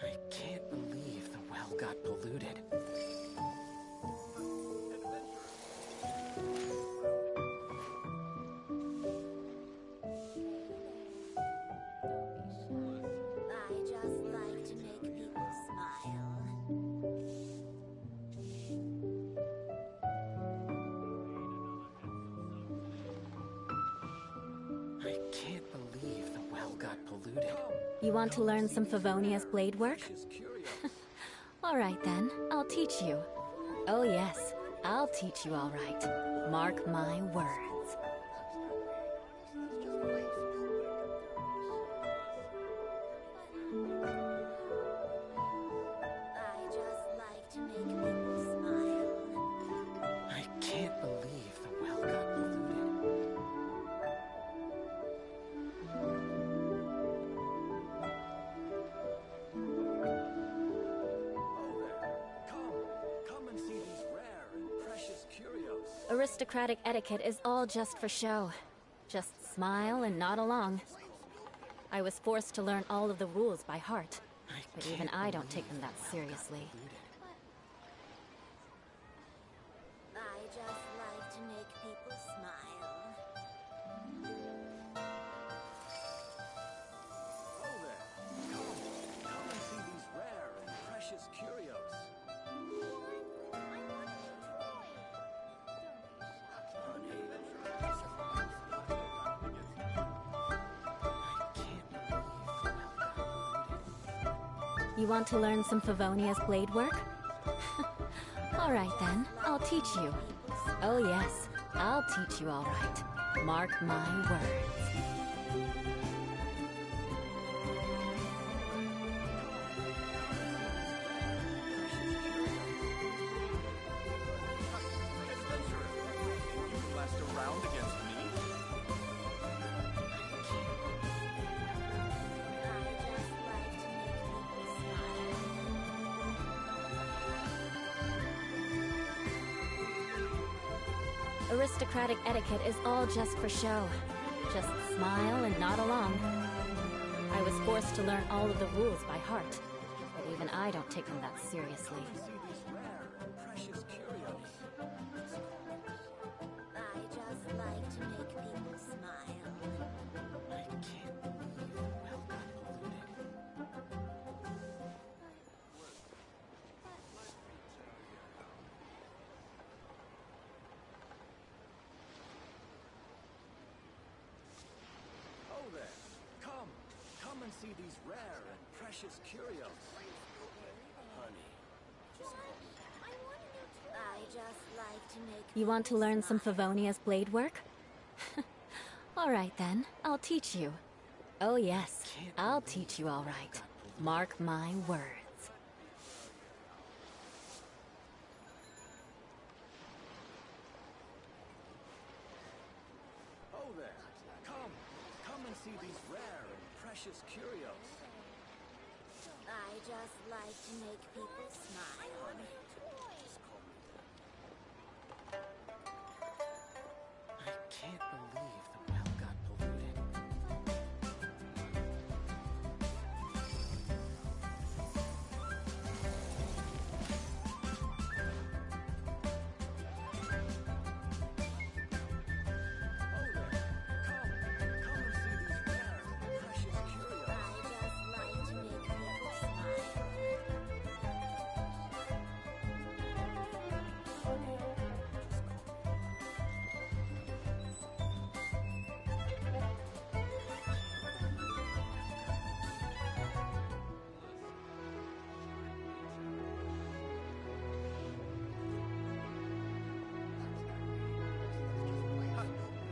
S16: I can't believe the well got polluted.
S12: Hey
S1: You want to learn some Favonia's blade work? All right then, I'll teach you. Oh yes, I'll teach you all right. Mark my words.
S12: I just like to make people smile.
S16: I can't believe the well got polluted.
S6: Come and see these rare and precious curios.
S1: Aristocratic etiquette is all just for show. Just smile and nod along. I was forced to learn all of the rules by heart, but even I don't take them that seriously.
S12: I just like to make people smile.
S6: Oh there. Come and see these rare and precious curios.
S1: You want to learn some Favonia's blade work? All right then, I'll teach you. Oh yes, I'll teach you all right. Mark my words.
S6: Last around against me.
S1: Aristocratic etiquette is all just for show. Just smile and nod along. I was forced to learn all of the rules by heart, but even I don't take them that seriously.
S6: See these rare and precious curios.
S12: I just like to make people smile.
S16: I can't believe the well got polluted.
S6: Oh there. Come and see these rare and precious curios. Honey, just call me.
S12: I just like to make
S1: You want to learn some Favonia's blade work? All right then, I'll teach you. Oh yes, I'll teach you all right. Mark my words.
S6: Oh there. Come and see these rare and precious curios.
S12: I just like to make people smile.
S16: I can't believe the well got polluted.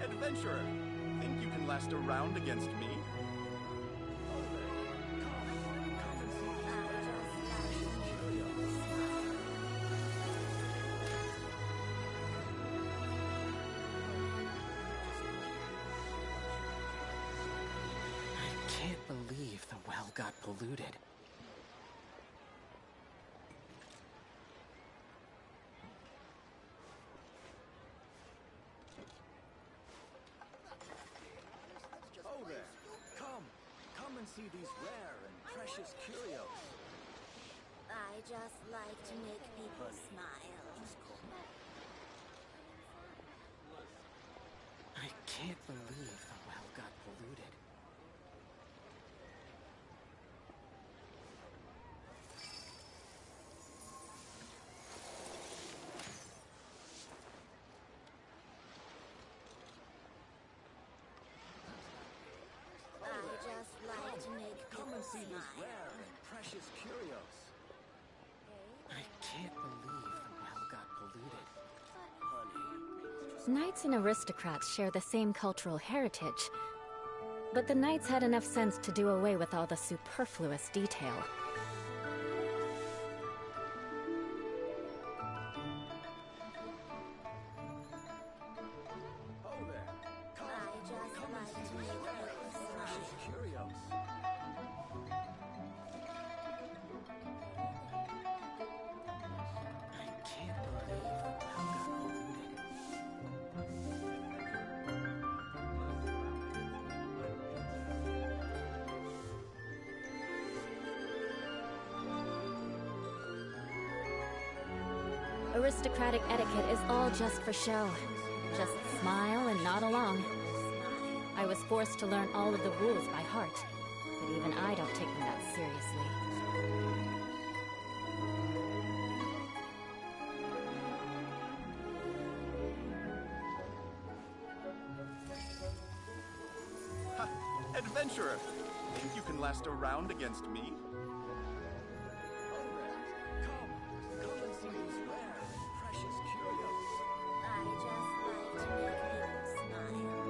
S6: Adventurer, think you can last a round against me?
S16: I can't believe the well got polluted.
S6: Oh there. Come and see these rare and precious curios.
S12: I just like to make people smile.
S16: I can't believe the well got polluted.
S12: I just like to make people
S6: precious curios.
S16: I can't believe the well got polluted.
S1: Knights and aristocrats share the same cultural heritage, but the knights had enough sense to do away with all the superfluous detail.
S6: Oh there. Come and see these rare and precious curios.
S16: I can't believe the well got polluted.
S1: Aristocratic etiquette is all just for show. Just smile and nod along. I was forced to learn all of the rules by heart, but even I don't take them that seriously.
S6: Ha! Adventurer! Think you can last a round against me? Come and see these rare and precious curios.
S12: I just like to make people smile.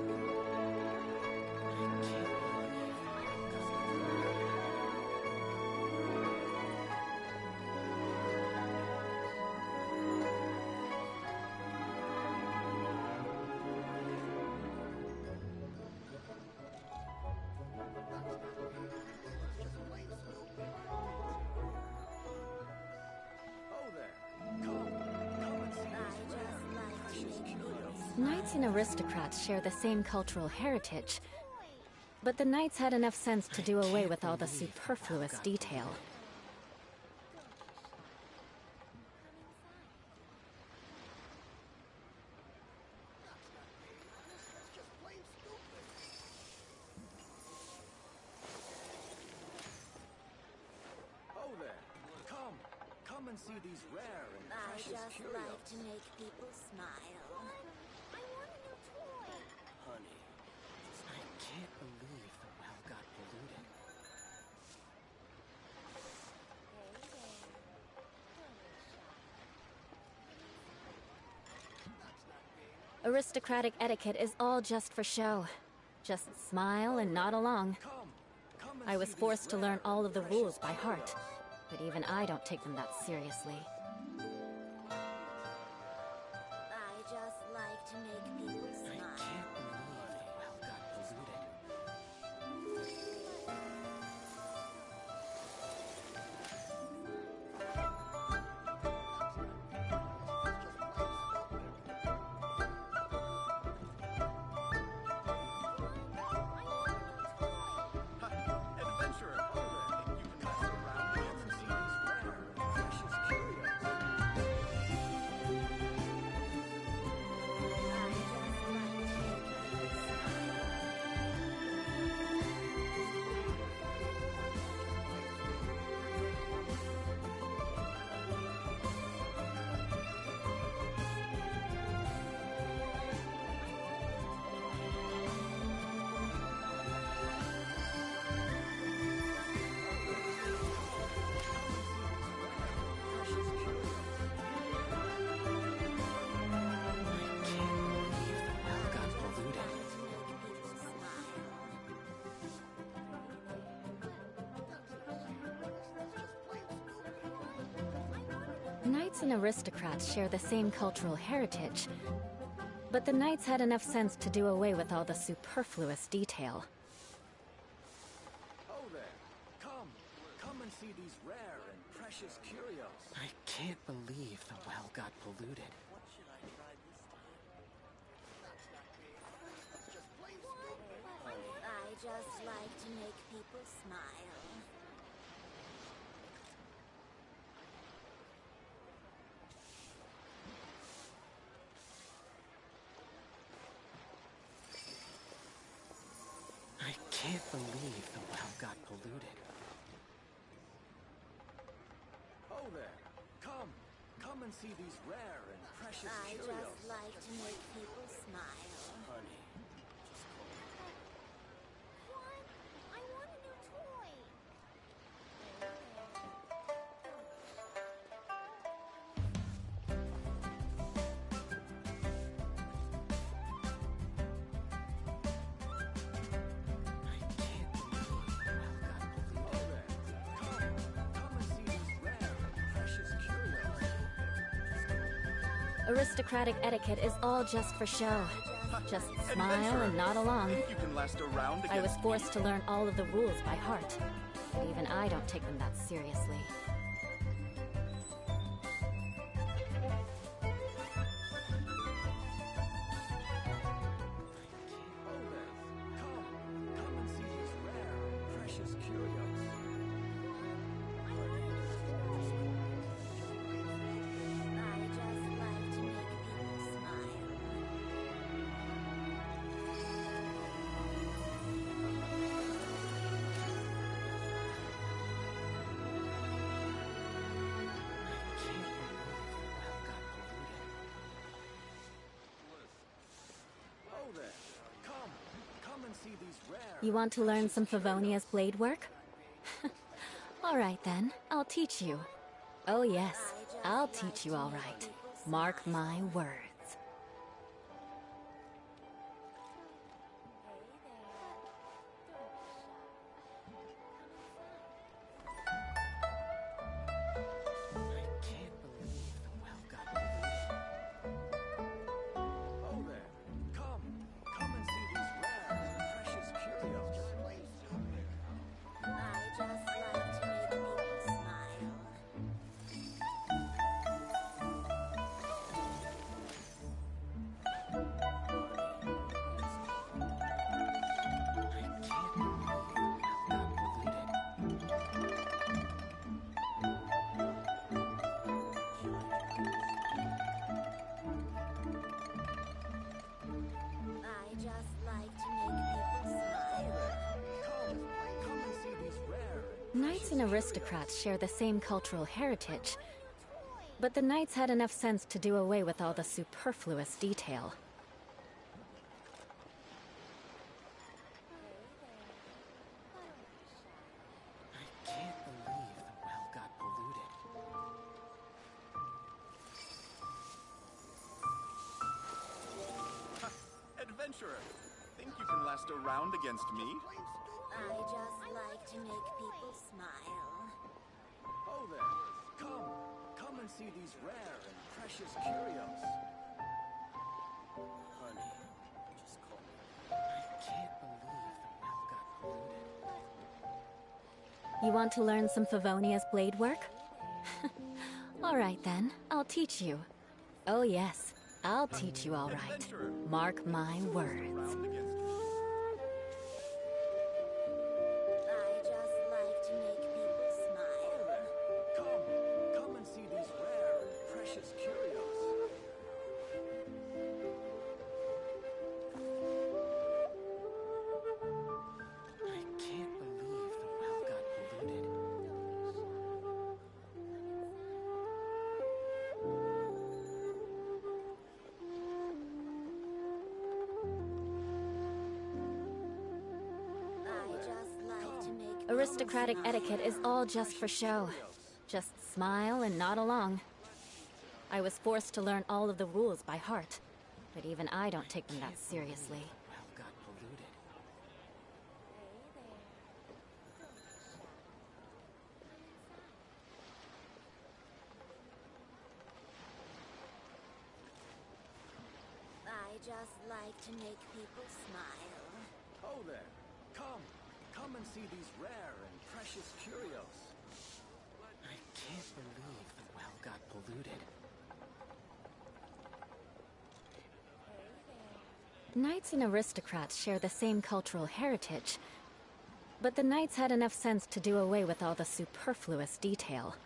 S6: Oh there. Come and see these rare and precious curios.
S1: Knights and aristocrats share the same cultural heritage, but the knights had enough sense to do away with all the superfluous detail.
S6: Oh there. Come and see these rare and
S12: I
S6: precious
S12: just
S6: curios.
S12: like to make people smile.
S16: Honey, I can't believe the well got polluted.
S1: Aristocratic etiquette is all just for show. Just smile and nod along. I was forced to learn all of the rules by heart, but even I don't take them that seriously.
S12: I just like to make people smile.
S16: I can't believe the well got polluted.
S6: Adventurer! Think you can last a round against me? Rare and precious curios.
S1: Knights and aristocrats share the same cultural heritage, but the knights had enough sense to do away with all the superfluous detail.
S6: Oh there. Come and see these rare and precious curios.
S16: I can't believe the well got polluted.
S12: I just like to make people smile.
S16: I can't believe the well got polluted.
S6: Oh there. Come and see these rare and precious
S12: I
S6: curios.
S12: just like to make people smile.
S16: Honey,
S3: I want a new toy.
S1: Aristocratic etiquette is all just for show. Just smile and nod along.
S6: Think you can last a round
S1: I was
S6: against
S1: forced to learn all of the rules by heart. But even I don't take them that seriously.
S6: Come and see these rare and precious curios.
S12: I just like to make people smile.
S6: Oh there. Come and see these rare.
S1: You want to learn some Favonia's blade work? Alright then, I'll teach you. Oh yes, I'll teach you all right. Mark my words.
S6: Oh there. Come and see these rare and precious curios.
S12: I just like to make people smile. I just like to make people smile.
S6: Come and see these rare.
S1: Knights and aristocrats share the same cultural heritage, but the knights had enough sense to do away with all the superfluous detail.
S16: Can't believe the well got polluted.
S6: Adventurer, think you can last a round against me?
S12: I just like to make people smile.
S6: Oh there. Come and see these rare and precious curios. Honey, just call me.
S16: I can't believe the well got polluted.
S1: You want to learn some Favonia's blade work? Alright then, I'll teach you. Oh yes, I'll teach you all right. Mark my words.
S12: I just like to make people smile.
S6: Come and see these rare and precious curios.
S16: I can't believe the well got polluted.
S12: I just like to make
S1: Aristocratic etiquette is all just for show. Just smile and nod along. I was forced to learn all of the rules by heart, but even I don't take them that seriously.
S16: Well got polluted.
S12: I just like to make people smile.
S6: Oh there. Come and see these rare and precious curios.
S16: I can't believe the well got polluted.
S1: Knights and aristocrats share the same cultural heritage, but the knights had enough sense to do away with all the superfluous detail.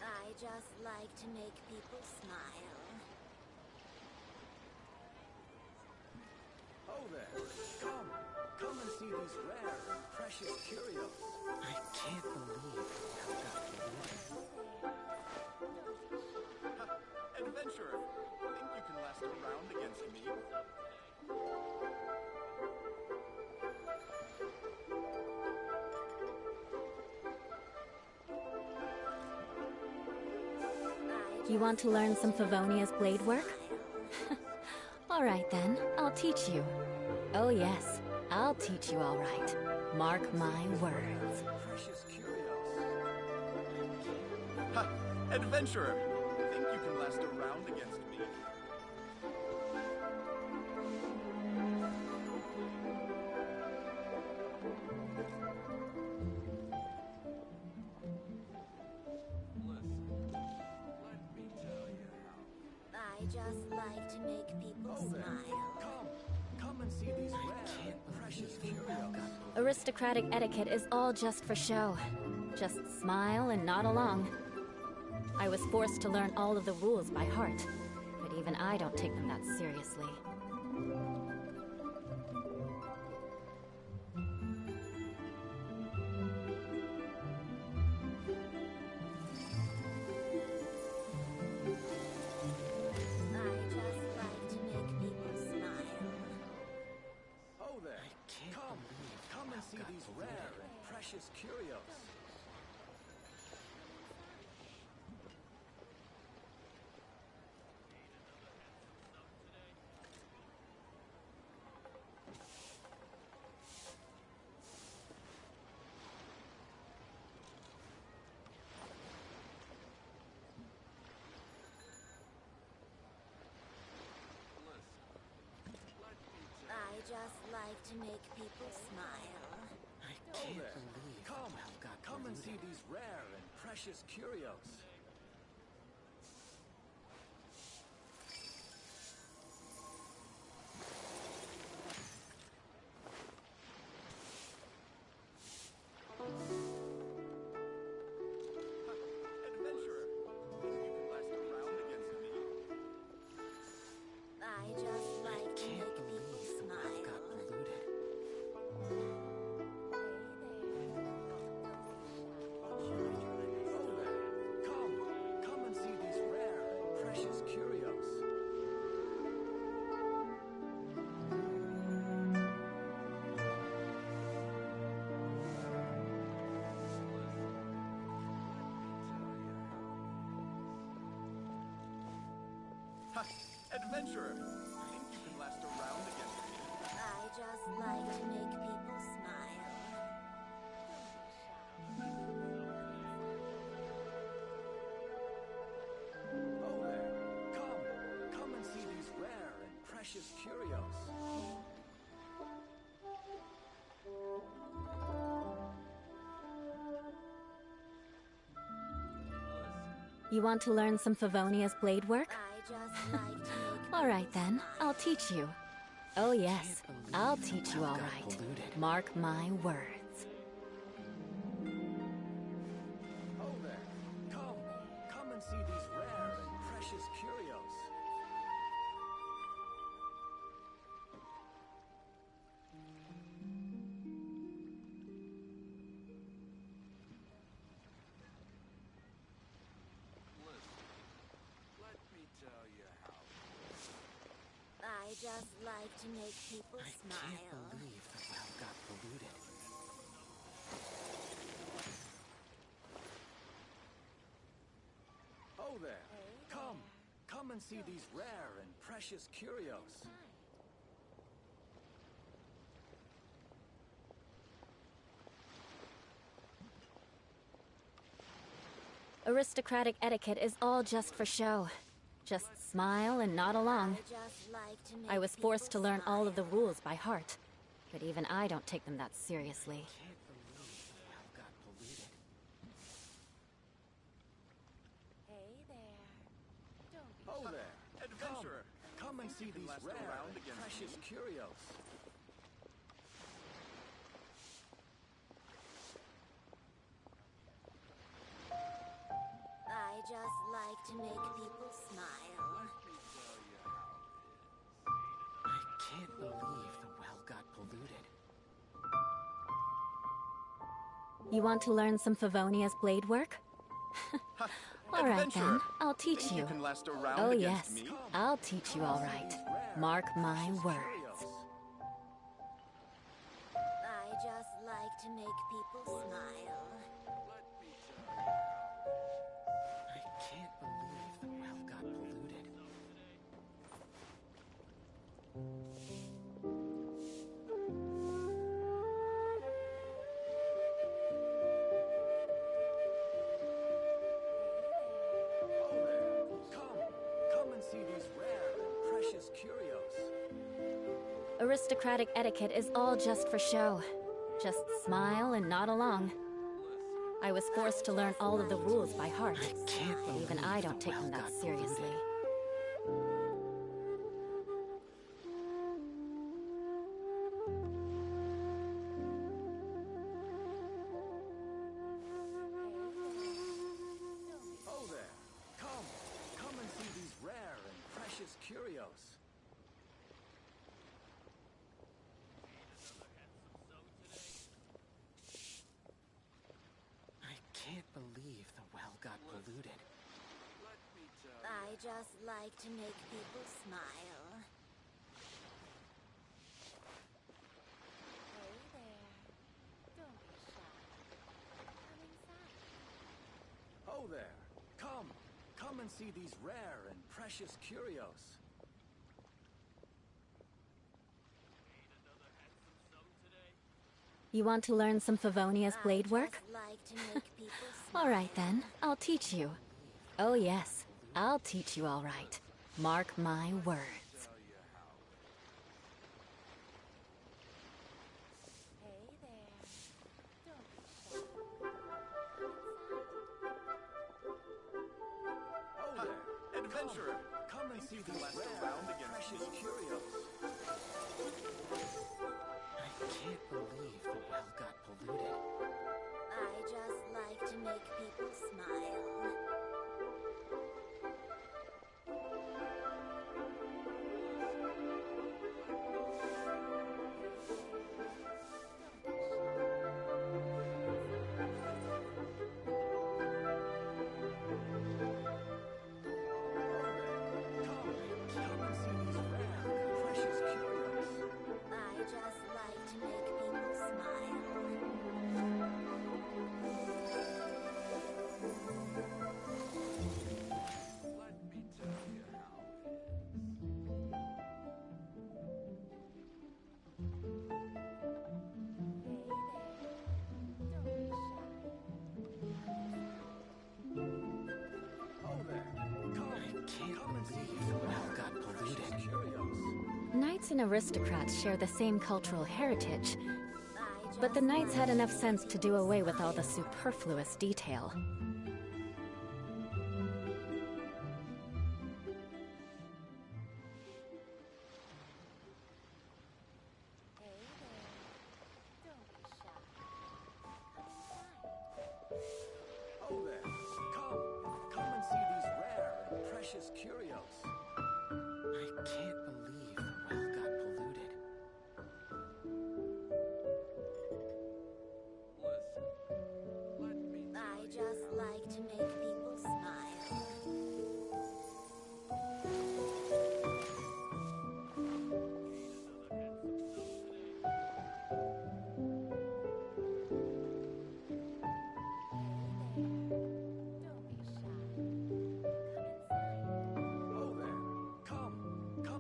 S12: I just like to make people smile.
S6: Oh there. Come and see these rare and precious curios.
S16: I can't believe the well got polluted.
S6: Adventurer, think you can last a round against me?
S1: You want to learn some Favonia's blade work? Alright then, I'll teach you. Oh yes, I'll teach you all right. Mark my words.
S6: Precious curios. Adventurer, think you can last a round against me?
S12: I just like to make people smile.
S6: Come and see these rare and precious curios.
S1: Aristocratic etiquette is all just for show. Just smile and nod along. I was forced to learn all of the rules by heart, but even I don't take them that seriously.
S6: Oh there! Come and see these rare and precious curios.
S12: I just like to make people smile.
S6: Oh there! Come and see these rare and precious curios. Adventurer, think you can last a round against me?
S12: I just like to make people smile.
S6: Come and see these rare and precious curios. Ha! Adventurer, think you can last a round against me?
S12: I just like to make people smile.
S6: Oh there! Come and see these rare and precious curios.
S1: You want to learn some Favonia's blade work?
S12: I just like to make
S1: All right then, I'll teach you. Oh yes, I'll teach you all right. Mark my words.
S6: Oh there! Come and see these rare and precious curios. Let me tell you how.
S12: I just like to make people smile.
S16: The well got polluted.
S6: Oh there! Come and see these rare and precious curios.
S1: Aristocratic etiquette is all just for show. Just smile and nod along.
S12: Just like to make
S1: I was forced to learn all of the rules by heart, but even I don't take them that seriously.
S12: Hey there.
S6: Oh there! Adventurer, come and see these rare and precious curios.
S12: I just like to make people smile.
S16: I can't believe the well got polluted.
S1: You want to learn some Favonia's blade work? All right then,
S6: Adventurer,
S1: I'll teach
S6: think
S1: you.
S6: you can last a round
S1: Oh
S6: against
S1: yes,
S6: me?
S1: I'll teach you all right. Mark my words.
S12: I just like to make people smile.
S16: I can't believe the well got polluted.
S6: precious curios.
S1: Aristocratic etiquette is all just for show. Just smile and nod along. I was forced to learn all of the rules by heart. Even I don't take them that seriously.
S6: Oh there! Come and see these rare and precious curios.
S8: I can't believe the well got polluted.
S12: I just like to make people smile. Hey there. Don't be shy. Come inside.
S6: Oh there! Come and see these rare and precious curios.
S1: You want to learn some Favonia's blade work?
S12: Like to make people
S1: All right then, I'll teach you. Oh yes, I'll teach you all right. Mark my words.
S12: Hey there. Don't be shy.
S6: Oh there! Adventurer! Come and see these rare and precious curios.
S8: I can't believe the well got polluted.
S12: I just like to make people smile.
S6: Come and see these rare and precious curios.
S12: I just like to make people smile.
S6: Let me tell you how Oh there! Come and see these well got polluted curios.
S1: Knights and aristocrats share the same cultural heritage, but the knights had enough sense to do away with all the superfluous detail.
S6: Oh there! Come and see these rare and precious curios.
S8: I can't believe the well got polluted.
S12: I just like to make people smile.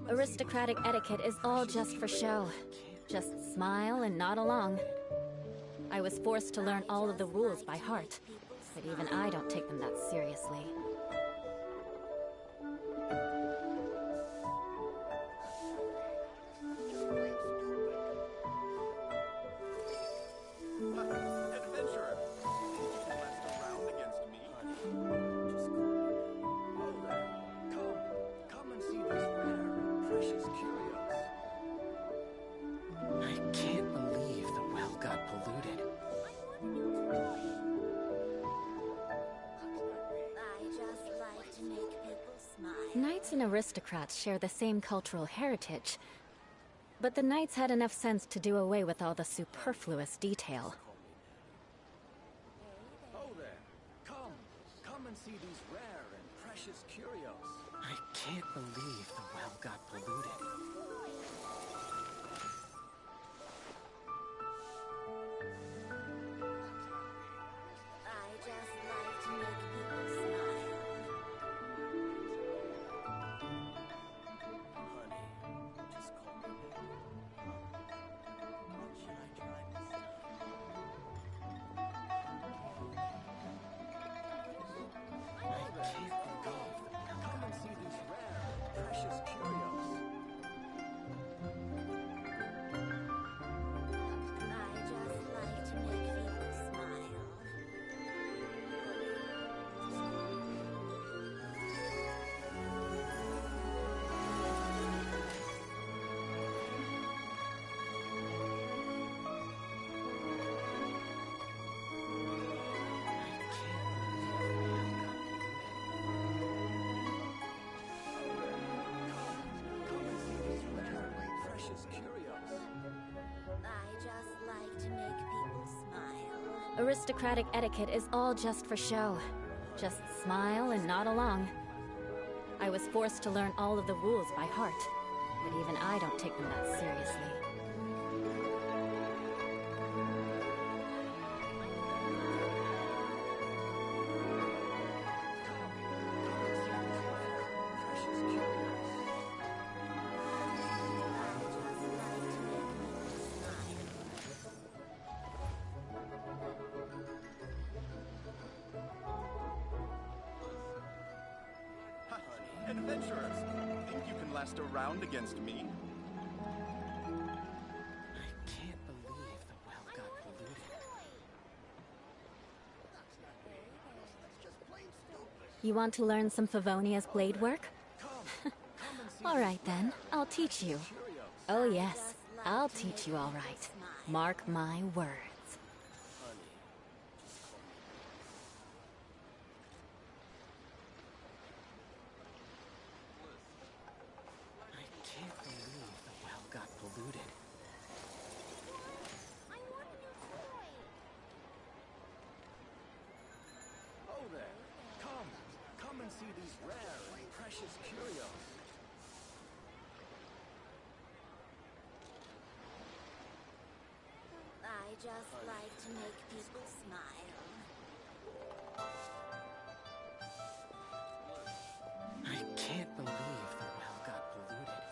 S1: Aristocratic etiquette is all just for show. Just smile and nod along. I was forced to learn all of the rules by heart, but even I don't take them that seriously.
S6: Adventurer! Think you can last a round against me? Oh there! Come and see these rare and precious curios.
S8: I can't believe the well got polluted.
S12: I just like to make people smile.
S1: Knights and aristocrats share the same cultural heritage, but the knights had enough sense to do away with all the superfluous detail.
S6: Oh there! Come and see these rare and precious curios.
S8: I can't believe the well got polluted.
S12: I just like to make people smile.
S6: Just call me. What should I try this time? Come and see these rare and precious curios.
S1: Aristocratic etiquette is all just for show. Just smile and nod along. I was forced to learn all of the rules by heart, but even I don't take them that seriously.
S6: Adventurers, think you can last a round against me?
S8: I can't believe the well got polluted.
S1: You want to learn some Favonia's blade work? All right then, I'll teach you. Oh yes, I'll teach you all right. Mark my words.
S8: I can't believe the well got polluted.
S6: Oh there, come and see these rare and precious curios.
S12: I just like to make people smile.
S8: I can't believe the well got polluted.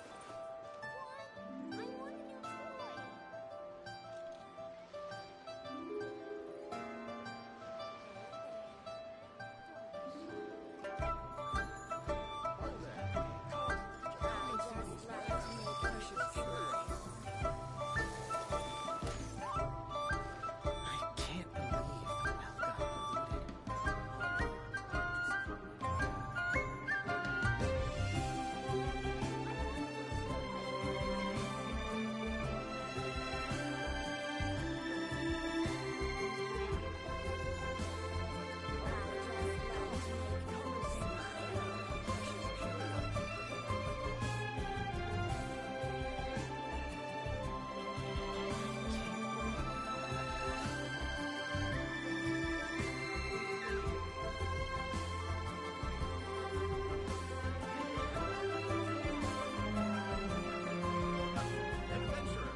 S8: I can't believe the well got polluted.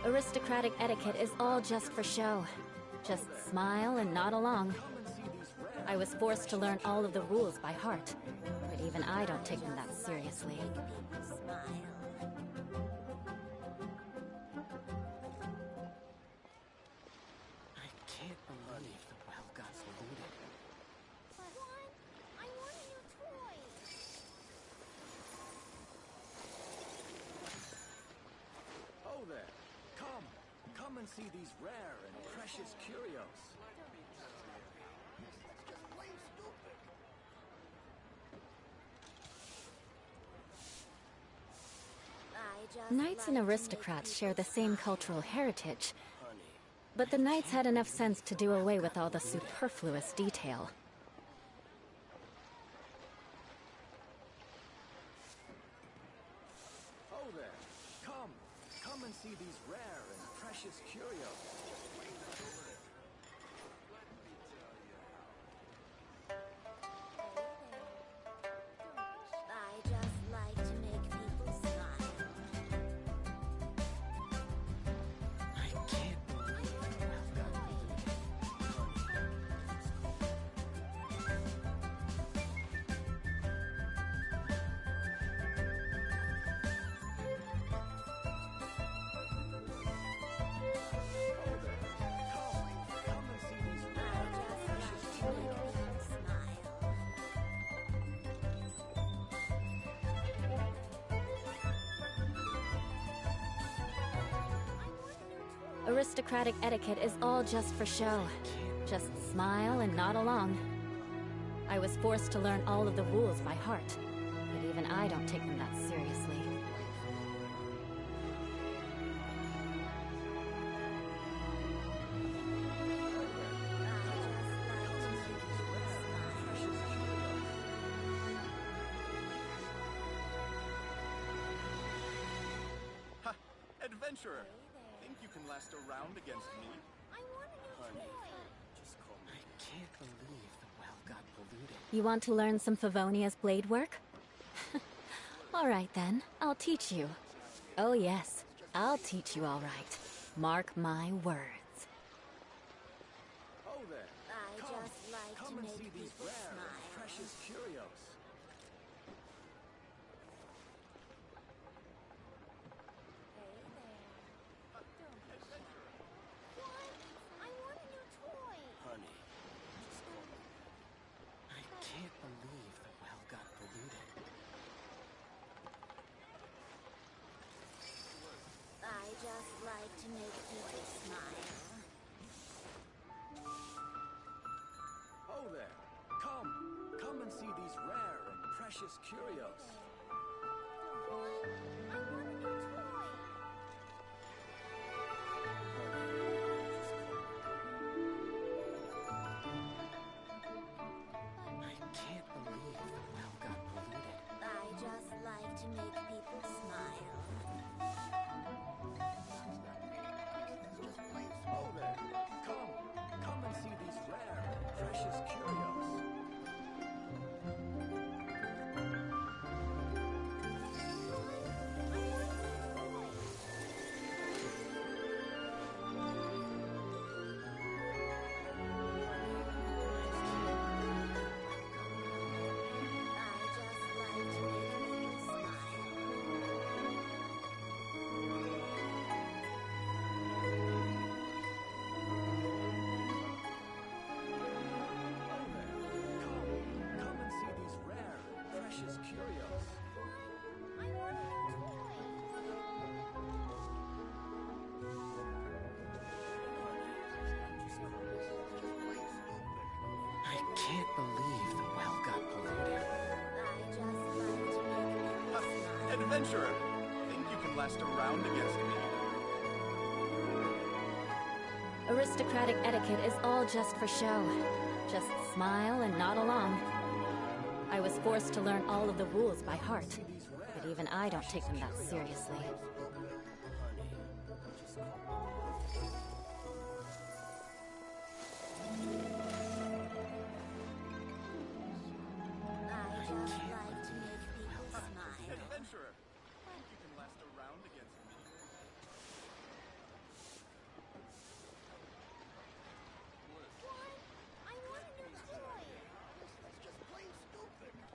S1: Aristocratic etiquette is all just for show. Just smile and nod along. I was forced to learn all of the rules by heart, but even I don't take them that seriously.
S8: I can't believe the well got polluted.
S6: Oh there, come and see these rare and precious curios.
S1: Knights and aristocrats share the same cultural heritage, but the knights had enough sense to do away with all the superfluous detail.
S6: Oh there, come and see these rare and precious curios.
S12: I just like to make people smile.
S8: I can't believe the well got polluted.
S1: Aristocratic etiquette is all just for show. Just smile and nod along. I was forced to learn all of the rules by heart, but even I don't take them that seriously.
S6: Ha! Adventurer, think you can last a round against me?
S3: I want a new toy.
S6: Just call me
S8: believe the well got polluted.
S1: You want to learn some Favonia's blade work? All right then, I'll teach you. Oh yes, I'll teach you all right. Mark my words.
S6: Oh there.
S17: I just like to
S6: Come and
S17: make
S6: see these
S17: people
S6: rare and
S17: smile.
S6: precious curios.
S17: I want a new toy.
S6: Honey,
S8: I can't believe the well got polluted.
S17: I just like to make people smile.
S6: oh there. Come and see these rare and precious curios.
S8: I can't believe the well got polluted.
S17: I just like to make people smile.
S6: Oh there. Come and see these rare and precious curios. Come and see these rare and precious curios.
S8: I can't believe the well got polluted.
S6: Adventurer, think you can last a round against me?
S1: Aristocratic etiquette is all just for show. Just smile and nod along. I was forced to learn all of the rules by heart, but even I don't take them that seriously.
S6: Adventurer, think you can last a round against me?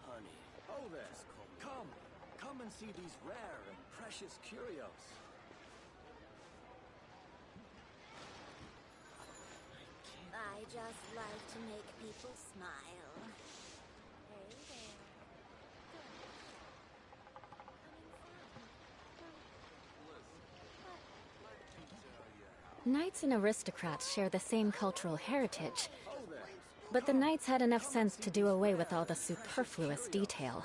S6: Honey, oh there. Come and see these rare and precious curios.
S17: I just like to make people smile.
S1: Knights and aristocrats share the same cultural heritage, but the knights had enough sense to do away with all the superfluous detail.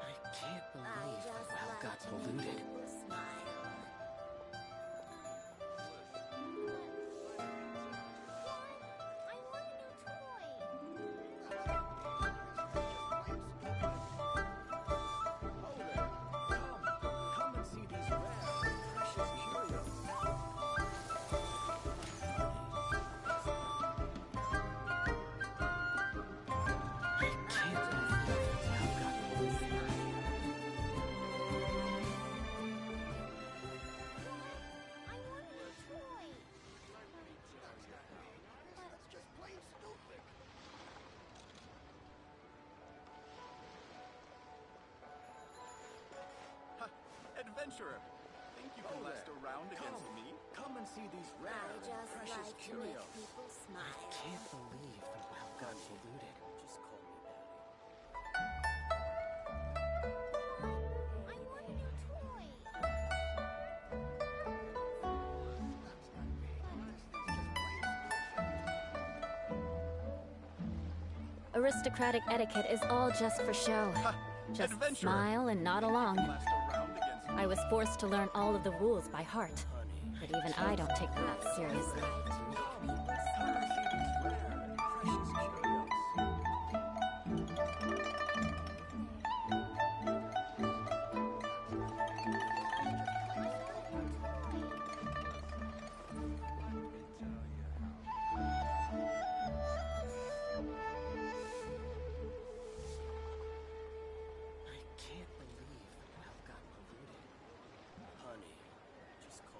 S8: I can't believe the well got polluted.
S6: Come and see these rare and precious curios.
S8: I can't believe the well got polluted.
S6: Adventurer, think you can last a round against me? Come and see these rare and precious curios.
S8: I can't believe the well got polluted.
S6: Just call me Daddy.
S1: Aristocratic etiquette is all just for show. Just smile and nod along. I was forced to learn all of the rules by heart, but even I don't take them that seriously.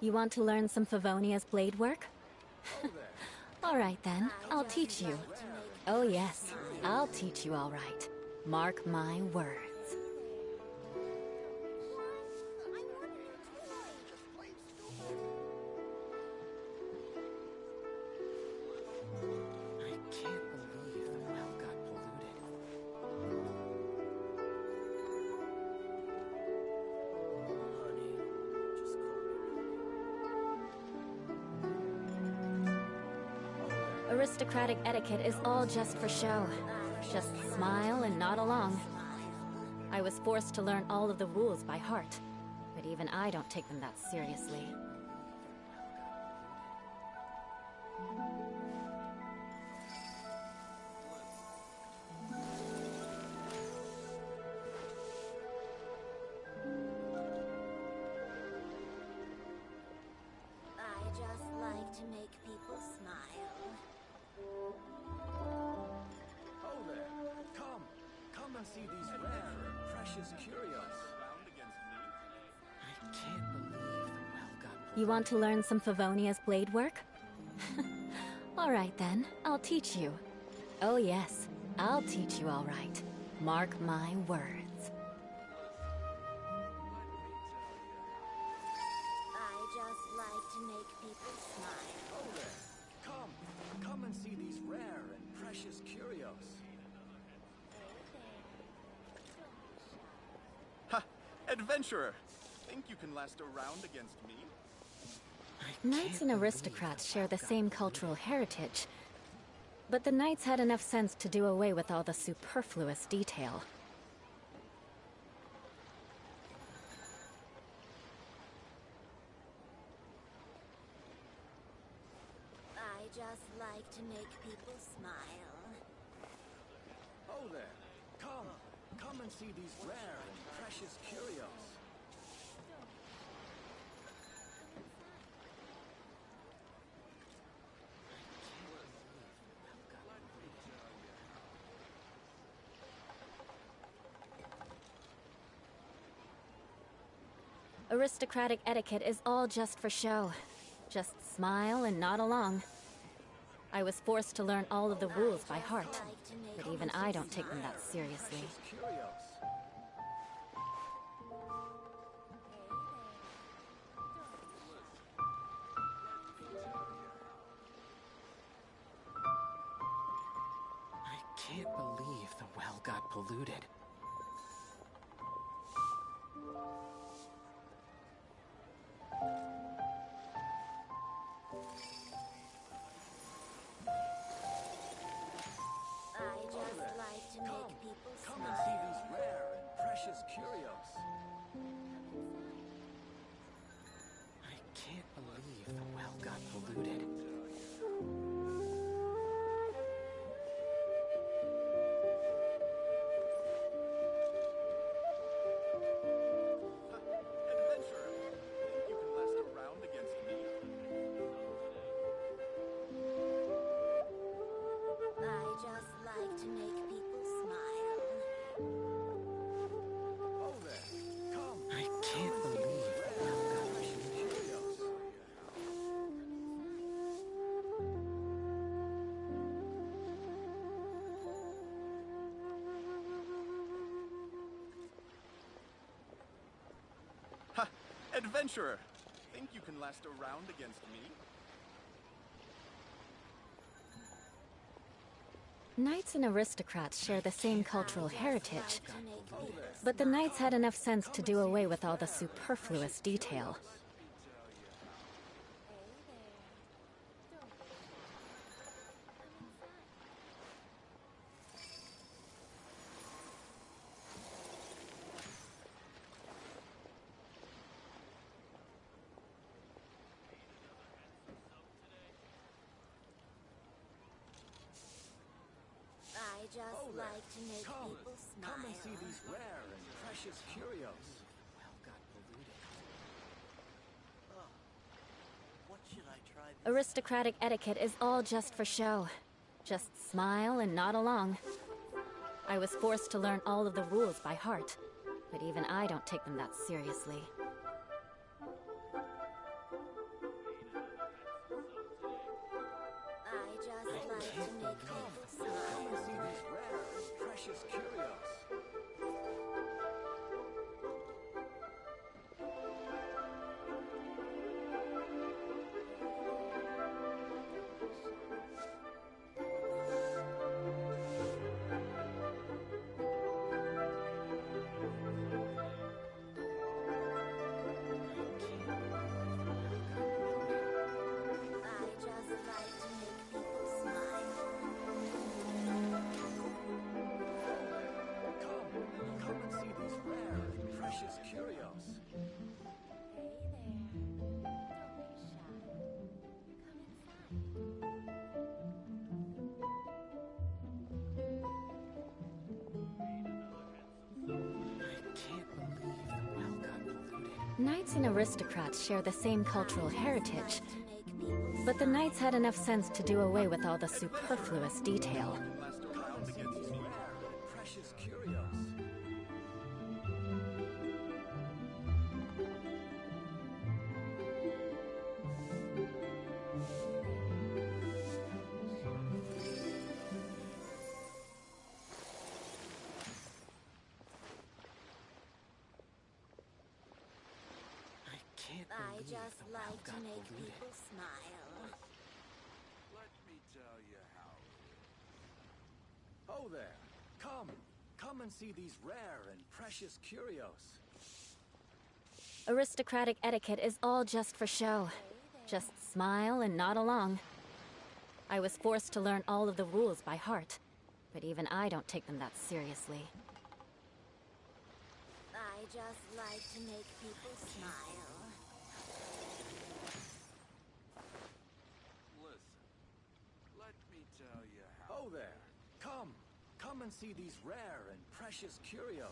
S1: You want to learn some Favonia's blade work? All right then, I'll teach you. Oh yes, I'll teach you all right. Mark my words.
S8: I can't believe the well got polluted.
S1: Aristocratic etiquette is all just for show. Just smile and nod along. I was forced to learn all of the rules by heart, but even I don't take them that seriously.
S3: I just like to make people smile.
S6: Oh there! Come and see these rare and precious curios.
S8: I can't believe the well got polluted.
S1: You want to learn some Favonia's blade work? All right then, I'll teach you. Oh yes, I'll teach you all right. Mark my words.
S3: I just like to make people smile.
S6: Oh there! Come and see these rare and precious curios. Ha! Adventurer! Think you can last a round against me?
S1: Knights and aristocrats share the same cultural heritage, but the knights had enough sense to do away with all the superfluous detail.
S3: I just like to make people smile.
S6: Oh there! Come and see these rare and precious curios.
S1: Aristocratic etiquette is all just for show. Just smile and nod along. I was forced to learn all of the rules by heart, but even I don't take them that seriously.
S8: I can't believe the well got polluted.
S3: I just like to make people
S6: Come and see
S3: smile.
S6: these rare and precious curios.
S8: I can't believe the well got polluted.
S6: Adventurer! Think you can last a round against me?
S3: I just like to make people smile.
S6: Oh there!
S8: I can't believe the well got polluted.
S6: Ha! Adventurer! Think you can last a round against me?
S1: Knights and aristocrats share the same cultural heritage, but the knights had enough sense to do away with all the superfluous detail.
S3: I just like to make people smile.
S6: Come and see these rare and precious curios.
S8: Well got polluted.
S9: What should I try?
S1: Aristocratic etiquette is all just for show. Just smile and nod along. I was forced to learn all of the rules by heart, but even I don't take them that seriously.
S9: just like to make people smile. Come and see these rare and precious curios.
S1: Knights and aristocrats share the same cultural heritage, but the knights had enough sense to do away with all the superfluous detail.
S9: Precious curios.
S8: I
S9: just like to make
S8: people
S9: smile.
S6: Let me tell you how. Oh there. Come and see these rare and precious curios.
S1: Aristocratic etiquette is all just for show. Just smile and nod along. I was forced to learn all of the rules by heart, but even I don't take them that seriously.
S3: I just like to make people smile.
S6: Listen, let me tell you how. Oh there. Come and see these rare and precious curios.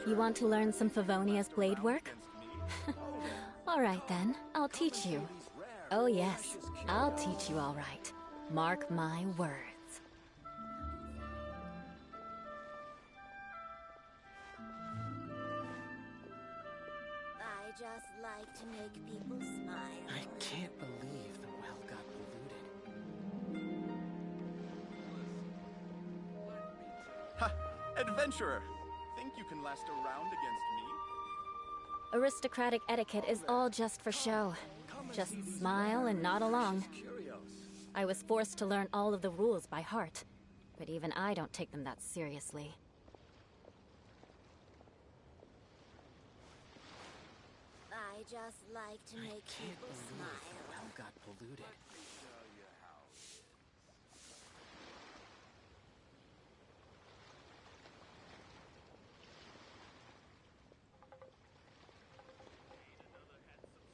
S1: You want to learn some Favonia's blade work? All right then, I'll teach you. Oh yes, I'll teach you all right. Mark my words.
S3: I just like to make people smile.
S8: I can't believe the well got polluted.
S6: Ha! Adventurer! Think you can last a round against me?
S1: Aristocratic etiquette is all just for show. Just smile and nod along. I was forced to learn all of the rules by heart, but even I don't take them that seriously.
S3: I just like to make people smile.
S8: The well got polluted.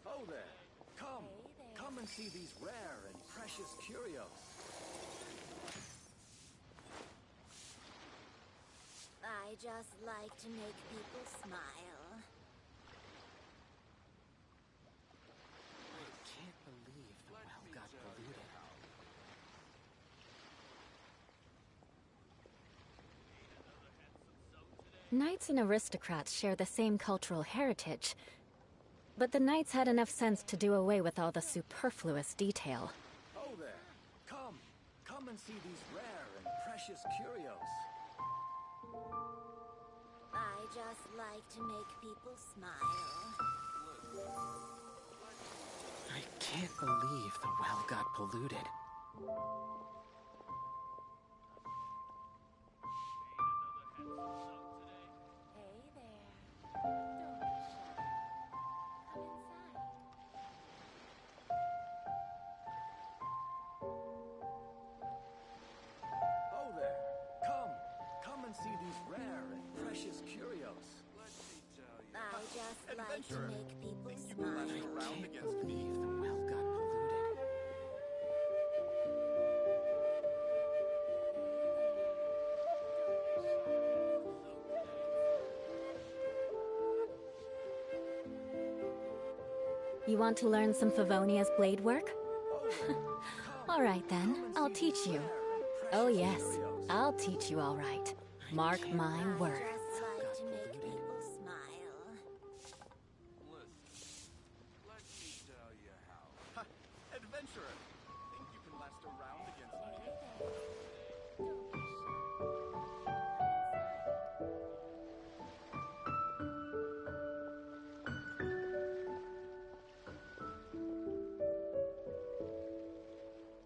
S6: Oh there. Come and see these rare and precious curios.
S3: I just like to make people smile.
S8: I can't believe the well got polluted.
S1: Knights and aristocrats share the same cultural heritage, but the knights had enough sense to do away with all the superfluous detail.
S6: Oh there. Come and see these rare and precious curios.
S3: I just like to make people smile.
S8: I can't believe the well got polluted.
S3: Hey there. Don't
S12: like to make people
S6: Think you can last
S12: smile.
S6: around against me?
S8: The well got polluted.
S1: You want to learn some Favonia's blade work? All right then, I'll teach you. Oh yes, I'll teach you all right. Mark my words.
S12: Just like to make people smile.
S6: Let me tell you how. Ha! Adventurer! Think you can last around against me?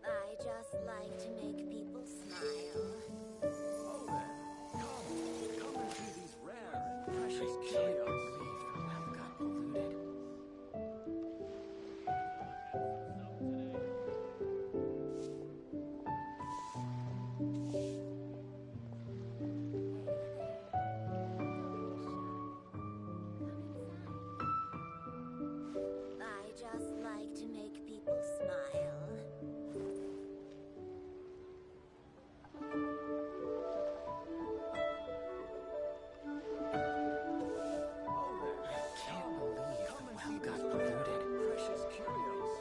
S12: I just like to make people smile.
S6: Oh there! Come and see these rare and precious
S8: Can't
S6: curios.
S8: believe the well got polluted.
S12: I just like to make people smile.
S8: Can't believe the well got polluted.
S6: Precious curios.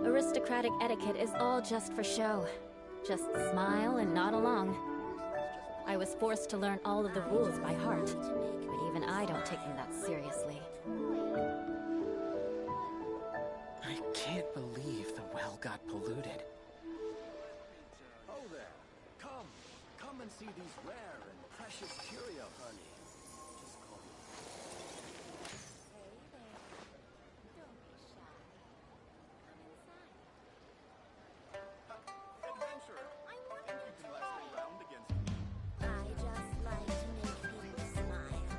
S1: Aristocratic etiquette is all just for show. Just smile and nod along. I was forced to learn all of the rules by heart, but even I don't take them that seriously.
S8: I can't believe the well got polluted.
S6: Oh there! Come and see these rare and precious curios, honey. Just call me. Adventurer! Think you can last around against me?
S12: I just like to make people smile.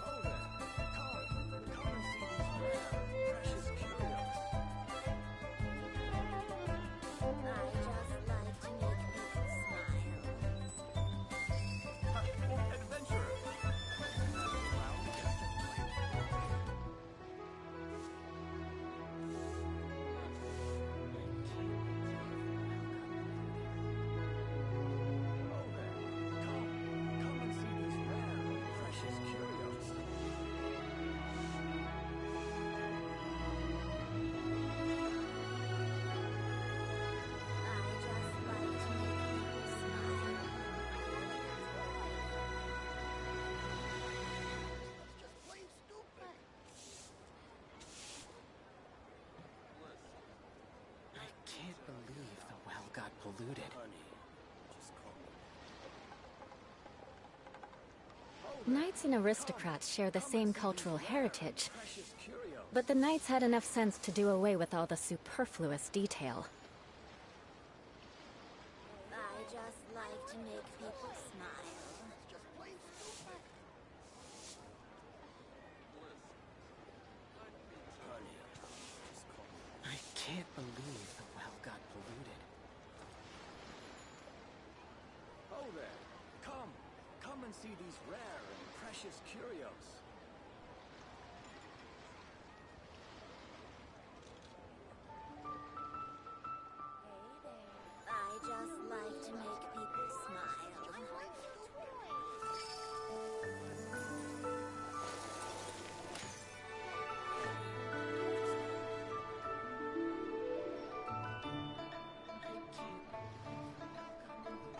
S6: Oh there! Come and see these rare and precious curios.
S12: I just like to make people smile.
S6: Adventurer! Around against me? Oh there! Come and see these rare and precious curios.
S12: I just like to make people smile.
S6: Just plain stupid.
S8: I can't believe the well got polluted.
S6: Honey, just call me.
S1: Knights and aristocrats share the same cultural heritage,
S6: Precious curios.
S1: but the knights had enough sense to do away with all the superfluous detail.
S12: I just like to make people smile.
S6: Just plain stupid. Honey, just call me.
S8: I can't believe the well got polluted.
S6: Oh there! Come and see these rare and precious curios.
S12: I just like to make people smile.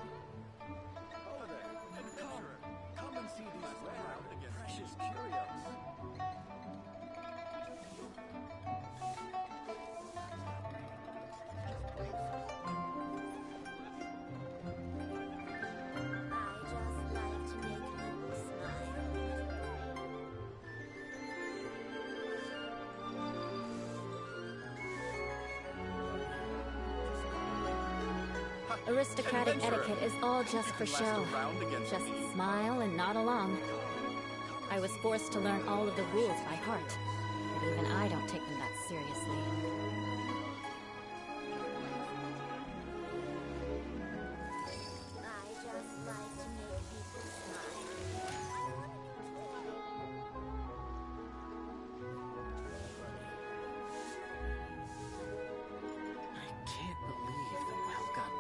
S6: Oh there! Adventurer! Come and see these rare and precious curios.
S1: Aristocratic
S6: Adventurer,
S1: etiquette is all just for
S6: think you can
S1: show.
S6: last a round against
S1: Just
S6: me?
S1: smile and nod along. I was forced to learn all of the rules by heart, but even I don't take them that seriously.
S3: I just like to make people smile.
S8: I can't believe the well got polluted.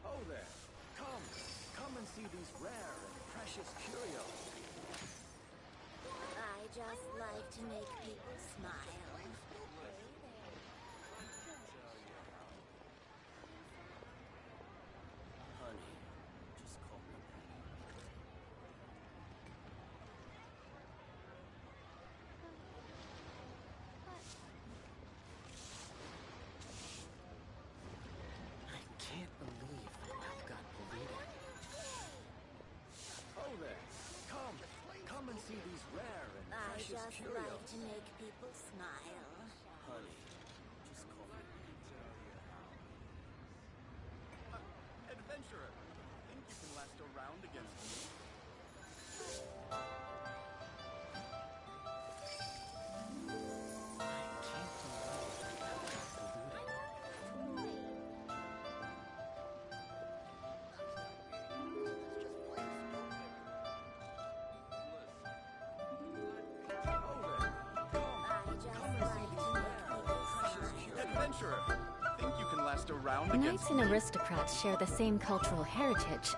S6: Oh there! Come and see these rare and precious curios.
S3: I just like to make people smile.
S8: Honey, just call me I can't believe the well got polluted.
S6: Oh there! Come and see these rare and
S3: I
S6: precious
S3: just
S6: curios.
S3: like to make people smile.
S8: Honey, just call me
S6: Adventurer, think you can last a round against me? Adventurer, think you can last a round
S1: Knights
S6: against
S1: and
S6: me?
S1: aristocrats share the same cultural heritage,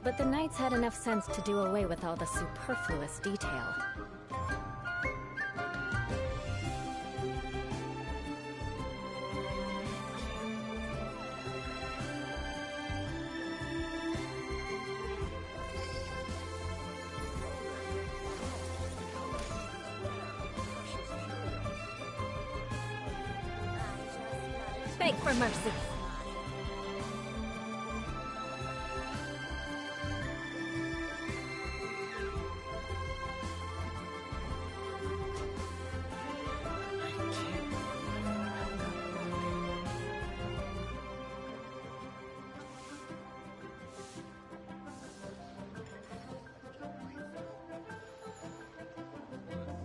S1: but the knights had enough sense to do away with all the superfluous detail.
S4: Beg for mercy.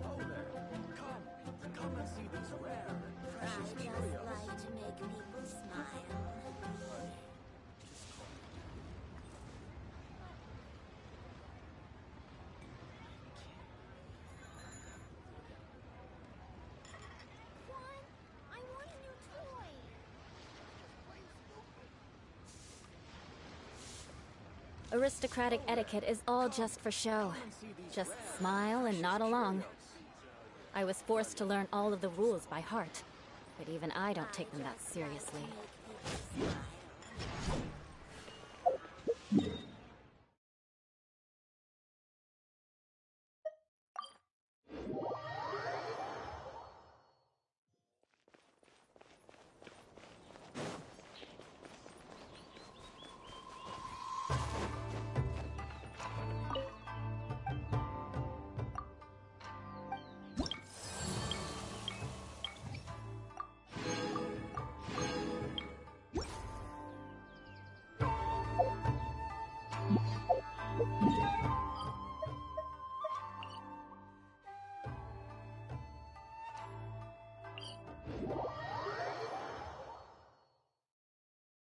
S6: Oh there! Come and see these rare and
S3: I
S6: precious
S3: just
S6: curios.
S3: like to make people smile.
S17: I want a new toy.
S1: Aristocratic etiquette is all just for show. Just smile and nod along. I was forced to learn all of the rules by heart, but even I don't take them that seriously.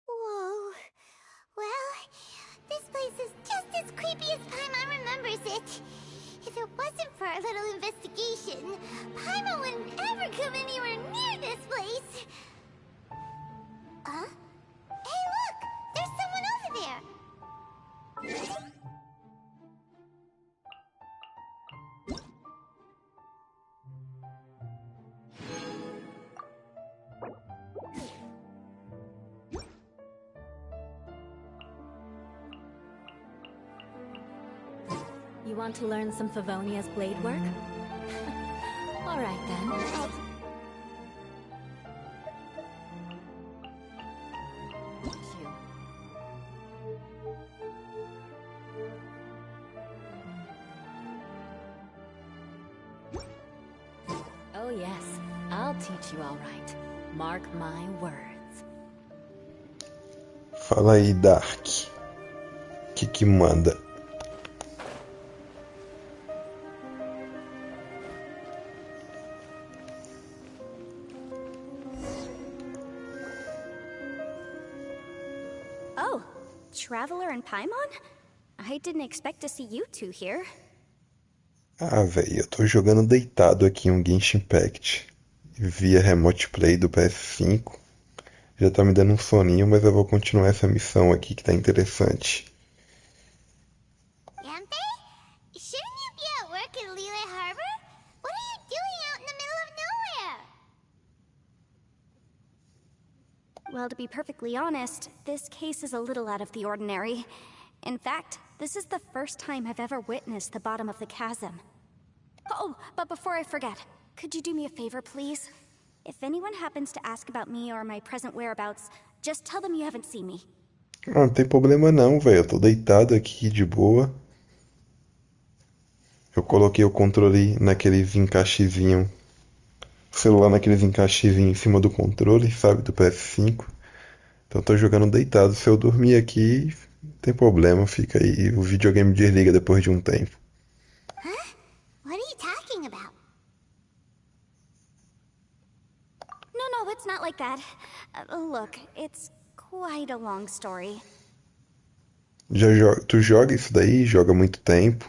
S3: Whoa. Well, this place is just as creepy as Paimon remembers it. If it wasn't for our little investigation, Paimon wouldn't ever come anywhere near this place. Huh? Hey, look! There's someone over there!
S1: You want to learn some Favonia's blade work? All right then. Oh yes, I'll teach you all right. Mark my words.
S18: Fala aí, Dark. Que manda?
S11: Oh, Traveler and Paimon? I didn't expect to see you two here.
S18: Ah, velho, eu tô jogando deitado aqui um Genshin Impact via Remote Play do PS5. Já tá me dando um soninho, mas eu vou continuar essa missão aqui que tá interessante.
S3: Yanpei? Shouldn't you be at work in Liyue Harbor? What are you doing out in the middle of nowhere?
S11: Well, to be perfectly honest, this case is a little out of the ordinary. In fact, this is the first time I've ever witnessed the bottom of the chasm. Oh, but before I forget, could you do me a favor, please? If anyone happens to ask about me or my present whereabouts, just tell them you haven't seen me.
S18: Ah, não tem problema não, velho. Eu tô deitado aqui de boa. Eu coloquei o controle naqueles encaixezinho, o celular naqueles encaixezinho em cima do controle, sabe, do PS5. Então eu tô jogando deitado. Se eu dormir aqui, não tem problema, fica aí. O videogame desliga depois de um tempo.
S3: Huh? What are you talking about?
S11: No, it's not like that. Look, it's quite a long story.
S18: Tu joga isso daí? Joga há muito tempo?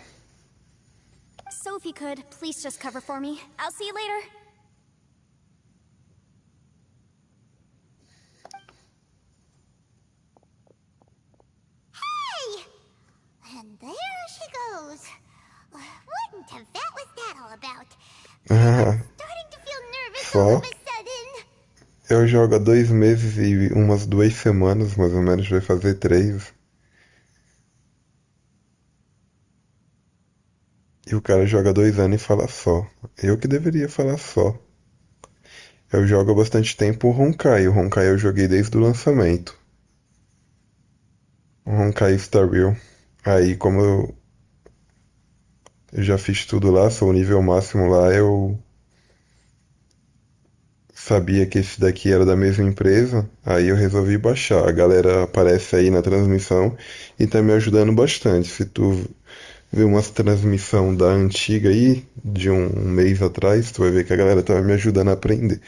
S11: So if you could, please just cover for me. I'll see you later.
S3: Hey! And there she goes. What in Tibet was that all about? I'm starting to feel nervous all
S18: Só?
S3: of a sudden.
S18: Eu jogo há 2 meses e umas 2 semanas, mais ou menos, vai fazer 3. E o cara joga 2 anos e fala só. Eu que deveria falar só. Eu jogo há bastante tempo o Honkai. O Honkai eu joguei desde o lançamento. O Honkai Star Rail. Aí, como eu já fiz tudo lá, sou o nível máximo lá, eu sabia que esse daqui era da mesma empresa, aí eu resolvi baixar. A galera aparece aí na transmissão e tá me ajudando bastante. Se tu ver uma transmissão da antiga aí, de um mês atrás, tu vai ver que a galera tava me ajudando a aprender.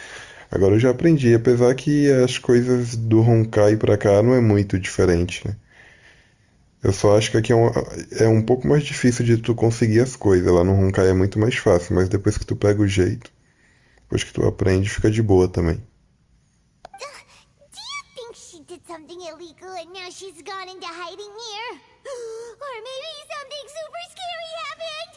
S18: Agora eu já aprendi, apesar que as coisas do Honkai pra cá não é muito diferente, né? Eu só acho que aqui é um pouco mais difícil de tu conseguir as coisas. Lá no Honkai é muito mais fácil, mas depois que tu pega o jeito, depois que tu aprende, fica de boa também.
S3: Do you think she did something illegal and now she's gone into hiding here? Or maybe something super scary happened?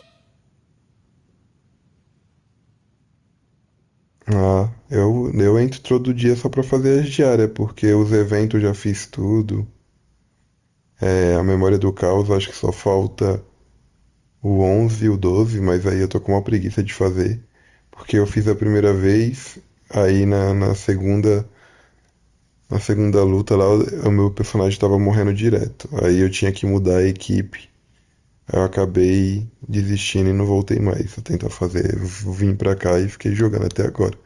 S18: Ah, eu entro todo dia só pra fazer as diárias, porque os eventos eu já fiz tudo. A memória do caos, acho que só falta o 11 e o 12, mas aí eu tô com uma preguiça de fazer. Porque eu fiz a primeira vez, aí na segunda luta lá, o meu personagem estava morrendo direto. Aí eu tinha que mudar a equipe. Aí eu acabei desistindo e não voltei mais a tentar fazer. Eu vim pra cá e fiquei jogando até agora.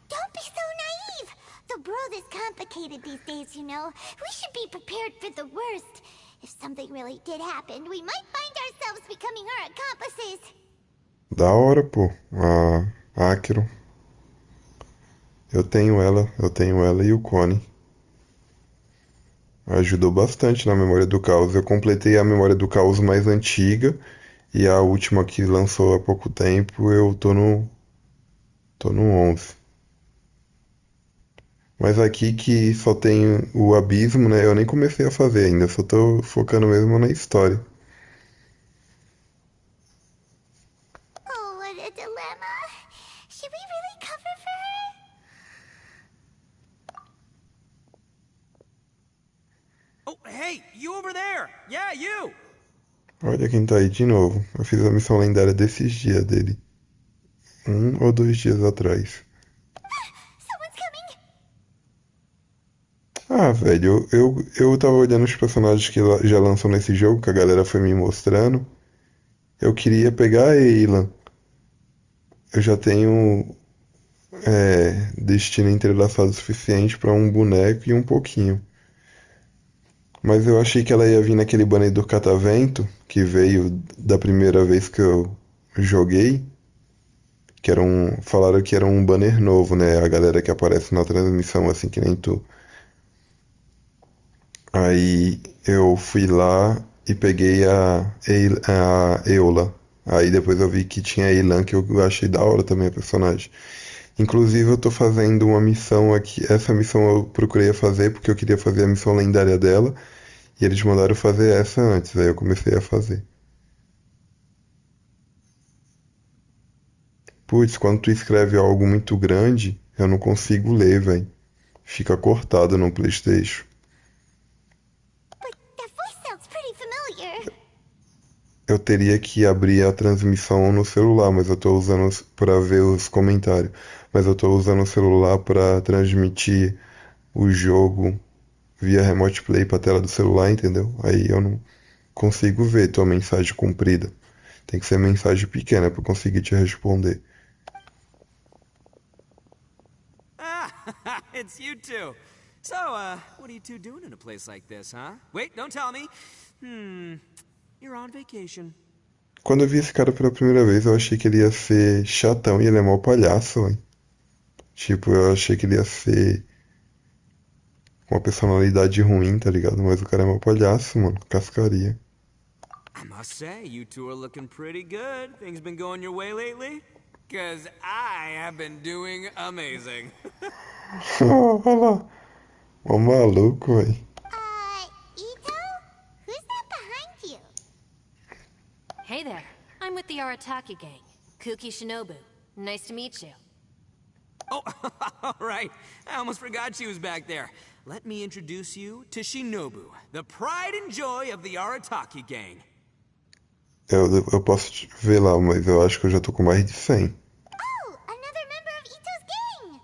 S3: Don't be so naive! The world is complicated these days, you know. We should be prepared for the worst. If something really did happen, we might find ourselves becoming her accomplices.
S18: Da hora, pô. A Akiro. Eu tenho ela e o Cone. Ajudou bastante na memória do caos. Eu completei a memória do caos mais antiga e a última que lançou há pouco tempo, eu tô no 11. Mas aqui que só tem o abismo, né? Eu nem comecei a fazer ainda, só tô focando mesmo na história.
S3: Oh, what a dilemma. Should we really cover for her?
S8: Oh, hey, you over there! Yeah, you!
S18: Olha quem tá aí de novo. Eu fiz a missão lendária desses dias dele. 1 ou 2 dias atrás. Ah, velho, eu tava olhando os personagens que já lançam nesse jogo, que a galera foi me mostrando. Eu queria pegar a Eila. Eu já tenho destino entrelaçado o suficiente pra um boneco e um pouquinho. Mas eu achei que ela ia vir naquele banner do catavento, que veio da primeira vez que eu joguei. Falaram que era um banner novo, né? A galera que aparece na transmissão, assim que nem tu. Aí eu fui lá e peguei a Eula. Aí depois eu vi que tinha a Elan, que eu achei da hora também a personagem. Inclusive eu tô fazendo uma missão aqui. Essa missão eu procurei fazer porque eu queria fazer a missão lendária dela. E eles mandaram fazer essa antes, aí eu comecei a fazer. Putz, quando tu escreve algo muito grande, eu não consigo ler, velho. Fica cortado no PlayStation.
S3: That voice sounds pretty familiar.
S18: Eu teria que abrir a transmissão no celular, mas eu tô usando para ver os comentários. Mas eu tô usando o celular para transmitir o jogo via Remote Play pra tela do celular, entendeu? Aí eu não consigo ver tua mensagem comprida. Tem que ser mensagem pequena para eu conseguir te responder.
S10: Ah, it's you two. So, what are you two doing in a place like this, huh? Wait, don't tell me. You're on vacation.
S18: Quando eu vi esse cara pela primeira vez, eu achei que ele ia ser chatão e ele é mó palhaço, hein? Tipo, eu achei que ele ia ser uma personalidade ruim, tá ligado? Mas o cara é mó palhaço, mano. Cascaria.
S10: I must say, you two are looking pretty good. Things been going your way lately? Cause I have been doing amazing.
S18: Olha lá. Mó maluco, velho.
S3: Ito? Who's that behind you?
S22: Hey there. I'm with the Arataki gang. Kuki Shinobu. Nice to meet you.
S10: Oh, all right. I almost forgot she was back there. Let me introduce you to Shinobu, the pride and joy of the Arataki gang.
S18: Eu posso te ver lá, mas eu acho que eu já tô com mais de 100.
S3: Oh, another member of Ito's gang!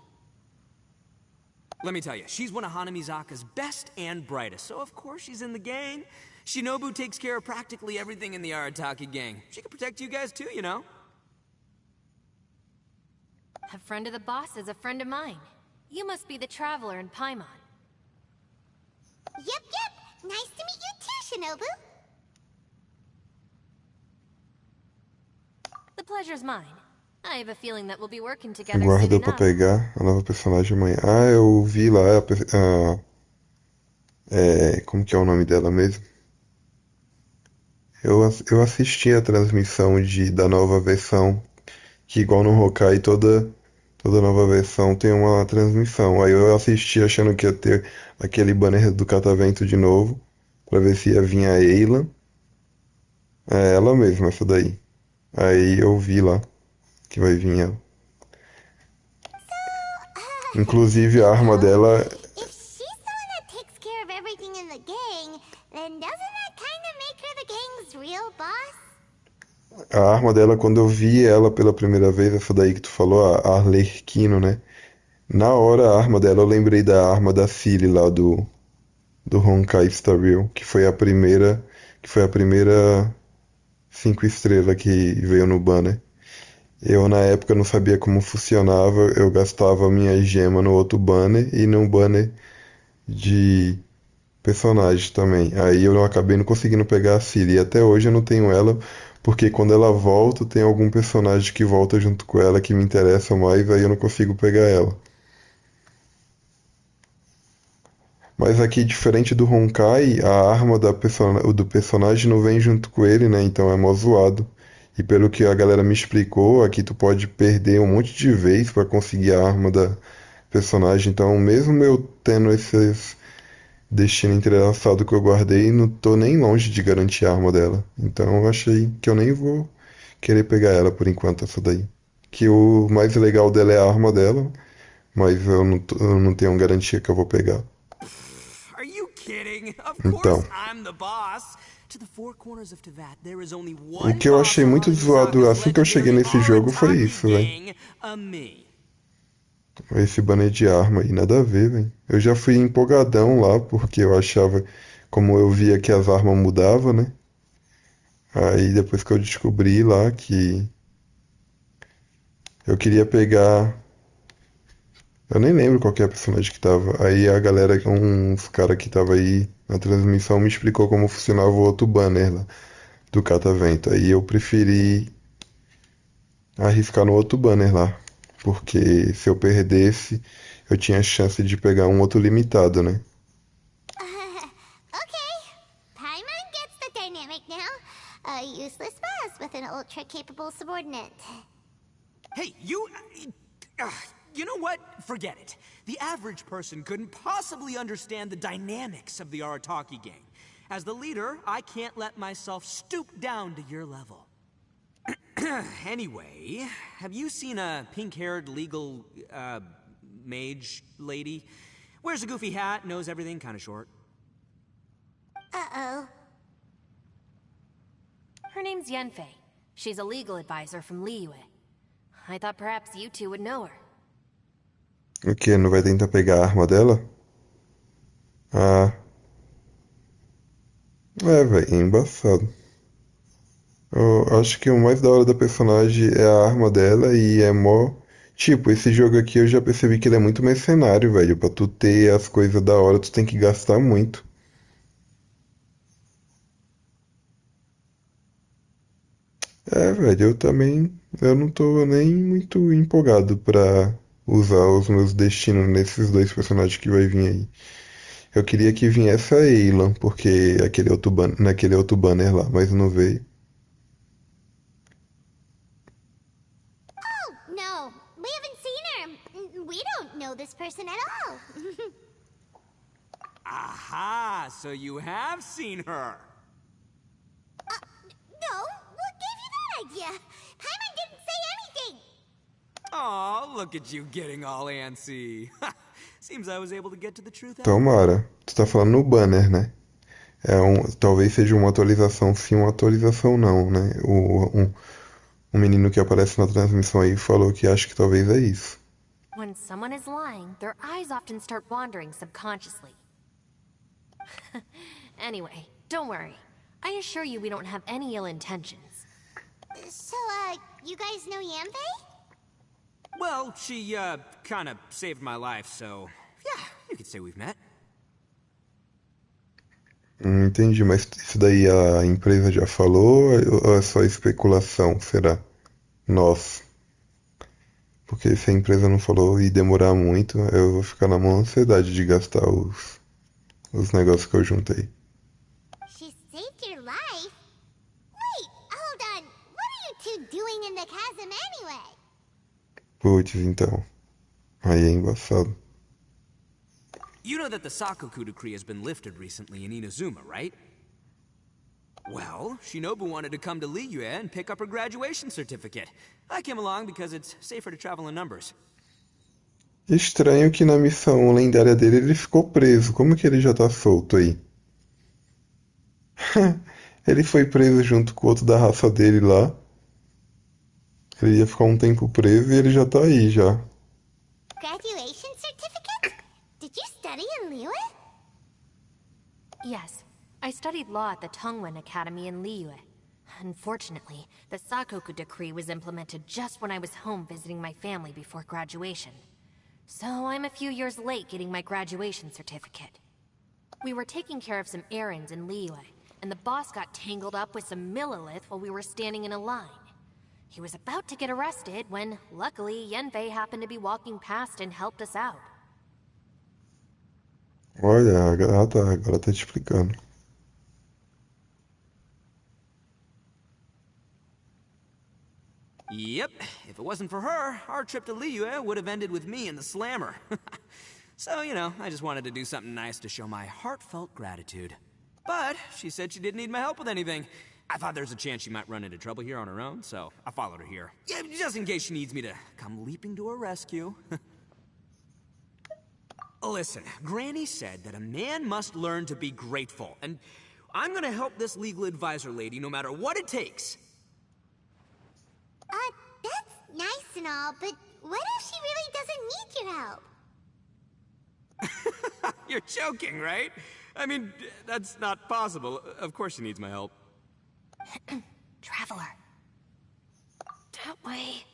S10: Let me tell you, she's one of Hanamizaka's best and brightest, so of course she's in the gang. Shinobu takes care of practically everything in the Arataki gang. She can protect you guys too, you know?
S22: A friend of the boss is a friend of mine. You must be the traveler in Paimon.
S3: Yep. Nice to meet you too, Shinobu.
S22: The pleasure's mine. I have a feeling that we'll be working together soon
S18: Guarda pra
S22: enough.
S18: pegar a nova personagem amanhã. Ah, eu vi lá como que é o nome dela mesmo? Eu assisti a transmissão da nova versão, que igual no Hokai toda nova versão tem uma transmissão. Aí eu assisti achando que ia ter aquele banner do catavento de novo, pra ver se ia vir a Ayla. É ela mesma, essa daí. Aí eu vi lá que vai vir ela. Inclusive a arma dela.
S3: If she's the one that takes care of everything in the gang, then doesn't that kind of make her the gang's real boss?
S18: A arma dela, quando eu vi ela pela primeira vez, essa daí que tu falou, a Arlequino, né? Na hora a arma dela, eu lembrei da arma da Cilly lá do Honkai Star Rail, que foi a primeira 5 estrelas que veio no banner. Eu na época não sabia como funcionava, eu gastava minha gema no outro banner e no banner de personagem também. Aí eu acabei não conseguindo pegar a Cilly. E até hoje eu não tenho ela, porque quando ela volta, tem algum personagem que volta junto com ela que me interessa mais, aí eu não consigo pegar ela. Mas aqui, diferente do Honkai, a arma do personagem não vem junto com ele, né? Então é mó zoado. E pelo que a galera me explicou, aqui tu pode perder um monte de vez pra conseguir a arma da personagem. Então, mesmo eu tendo esses destino entrelaçado que eu guardei, não tô nem longe de garantir a arma dela. Então eu achei que eu nem vou querer pegar ela por enquanto, essa daí. Que o mais legal dela é a arma dela, mas eu não tenho garantia que eu vou pegar.
S10: Are you kidding? Of
S18: Então.
S10: course I'm the boss. to the four corners of Teyvat, there is only
S18: O
S10: one
S18: que eu
S10: boss
S18: achei
S10: of
S18: muito zoado
S10: Hanamizaka's
S18: assim que eu cheguei
S10: legendary
S18: nesse jogo foi
S10: Arataki
S18: isso, velho.
S10: gang, a me.
S18: Esse banner de arma aí, nada a ver, velho. Eu já fui empolgadão lá, porque eu achava, como eu via que as armas mudavam, né? Aí depois que eu descobri lá que eu queria pegar. Eu nem lembro qual que é a personagem que tava. Aí a galera, uns cara que tava aí na transmissão me explicou como funcionava o outro banner lá do catavento. Aí eu preferi arriscar no outro banner lá. Porque se eu perdesse, eu tinha chance de pegar um outro limitado, né?
S3: Okay. Paimon gets the dynamic now. A useless boss with an ultra-capable subordinate.
S10: Hey, you know what? Forget it. The average person couldn't possibly understand the dynamics of the Arataki gang. As the leader, I can't let myself stoop down to your level. Anyway, have you seen a pink-haired legal, mage lady? Wears a goofy hat, knows everything, kinda short.
S3: Uh-oh.
S22: Her name's Yenfei. She's a legal advisor from Liyue. I thought perhaps you two would know her.
S18: O que? Não vai tentar pegar a arma dela? Ah. É, velho, é embaçado. Eu acho que o mais da hora da personagem é a arma dela e é mó. Tipo, esse jogo aqui eu já percebi que ele é muito mercenário, velho. Pra tu ter as coisas da hora, tu tem que gastar muito. É, velho, eu também. Eu não tô nem muito empolgado pra usar os meus destinos nesses dois personagens que vai vir aí. Eu queria que viesse a Ayla, porque naquele outro banner lá, mas não veio.
S3: Oh, no. We haven't seen her. We don't know this person at all.
S10: Aha! So you have seen her!
S3: No, what gave you that idea? Paimon didn't say anything.
S10: Aw, look at you getting all antsy. Seems I was able to get to the truth.
S18: Tomara. Tu tá falando no banner, né? Talvez seja uma atualização sim, uma atualização não, né? Um menino que aparece na transmissão aí falou que acha que talvez é isso.
S22: When someone is lying, their eyes often start wandering subconsciously. Anyway, don't worry. I assure you we don't have any ill intentions.
S3: So, you guys know Yanfei?
S10: Well, she, kinda saved my life, so... Yeah, you could say we've met.
S18: Entendi, mas isso daí a empresa já falou ou é só especulação, será? Nossa. Porque se a empresa não falou e demorar muito, eu vou ficar na mão ansiedade de gastar os negócios que eu juntei.
S3: She saved your life? Wait, hold on. What are you two doing in the chasm anyway?
S18: Putz, então. Aí é embaçado.
S10: You know that the Sakoku decree has been lifted recently in Inazuma, right? Well, Shinobu wanted to come to Liyue and pick up her graduation certificate. I came along because it's safer to travel in numbers.
S18: Estranho que na missão lendária dele ele ficou preso. Como que ele já tá solto aí? Ele foi preso junto com o outro da raça dele lá. Ele ia ficar um tempo preso e ele já tá aí já.
S3: Graduation certificate? Did you study in Liyue?
S22: Yes, I studied law at the Tongwen Academy in Liyue. Unfortunately, the Sakoku decree was implemented just when I was home visiting my family before graduation. So I'm a few years late getting my graduation certificate. We were taking care of some errands in Liyue, and the boss got tangled up with some Millilith while we were standing in a line. He was about to get arrested when, luckily, Yenfei happened to be walking past and helped us out.
S18: Olha, agora tá te explicando.
S10: Yep, if it wasn't for her, our trip to Liyue would have ended with me in the slammer. So, you know, I just wanted to do something nice to show my heartfelt gratitude. But she said she didn't need my help with anything. I thought there's a chance she might run into trouble here on her own, so I followed her here. Yeah, just in case she needs me to come leaping to her rescue. Listen, Granny said that a man must learn to be grateful, and I'm gonna help this legal advisor lady no matter what it takes.
S3: That's nice and all, but what if she really doesn't need your help?
S10: You're joking, right? I mean, that's not possible. Of course she needs my help.
S22: Traveler. That way.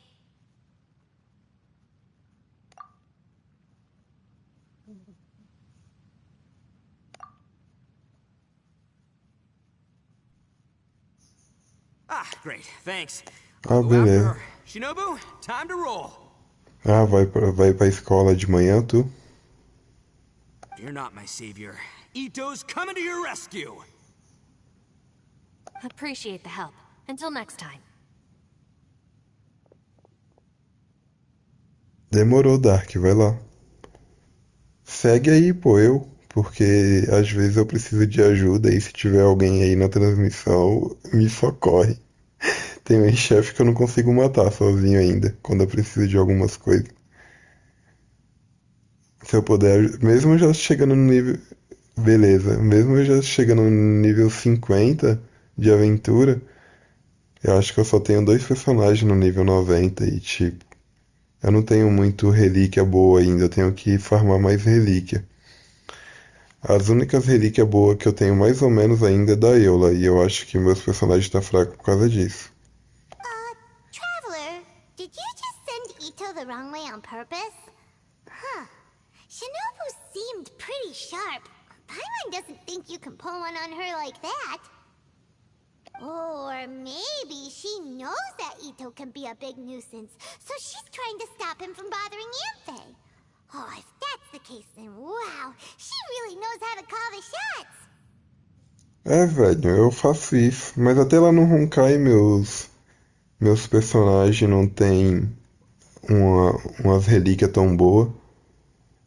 S10: Ah, great. Thanks.
S18: Ah,
S10: Go after
S18: beleza.
S10: her. Shinobu, time to roll.
S18: Ah, vai pra escola de manhã, tu?
S10: You're not my savior. Ito's coming to your rescue.
S22: Appreciate the help. Until next time.
S18: Demorou, Dark, vai lá. Segue aí, pô, porque às vezes eu preciso de ajuda e se tiver alguém aí na transmissão, me socorre. Tem um chefe que eu não consigo matar sozinho ainda, quando eu preciso de algumas coisas. Se eu puder, mesmo já chegando no nível. Beleza, mesmo já chegando no nível 50 de aventura, eu acho que eu só tenho 2 personagens no nível 90 e tipo. Eu não tenho muito relíquia boa ainda, eu tenho que farmar mais relíquia. As únicas relíquias boas que eu tenho mais ou menos ainda é da Eula, e eu acho que meus personagens estão fracos por causa disso.
S3: Traveler, did you just send Ito the wrong way on purpose? Huh. Shinobu seemed pretty sharp. Paimon doesn't think you can pull one on her like that. Or maybe she knows that Ito can be a big nuisance, so she's trying to stop him from bothering Yanfei. Oh, if that's the case, then wow, she really knows how to call the shots.
S18: É, velho, eu faço isso, mas até lá no Honkai meus personagens não tem umas relíquias tão boas.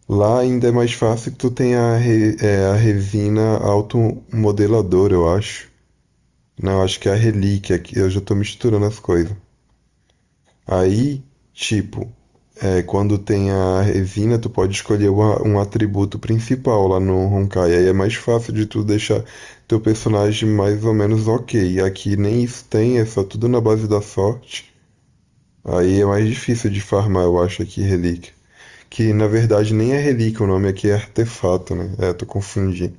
S18: Lá ainda é mais fácil que tu tem a resina automodeladora, eu acho. Não, acho que é a relíquia, que eu já tô misturando as coisas. Aí, tipo, quando tem a resina, tu pode escolher um atributo principal lá no Honkai. Aí é mais fácil de tu deixar teu personagem mais ou menos ok. Aqui nem isso tem, é só tudo na base da sorte. Aí é mais difícil de farmar, eu acho, aqui relíquia. Que na verdade nem é relíquia, o nome aqui é artefato, né? É, tô confundindo.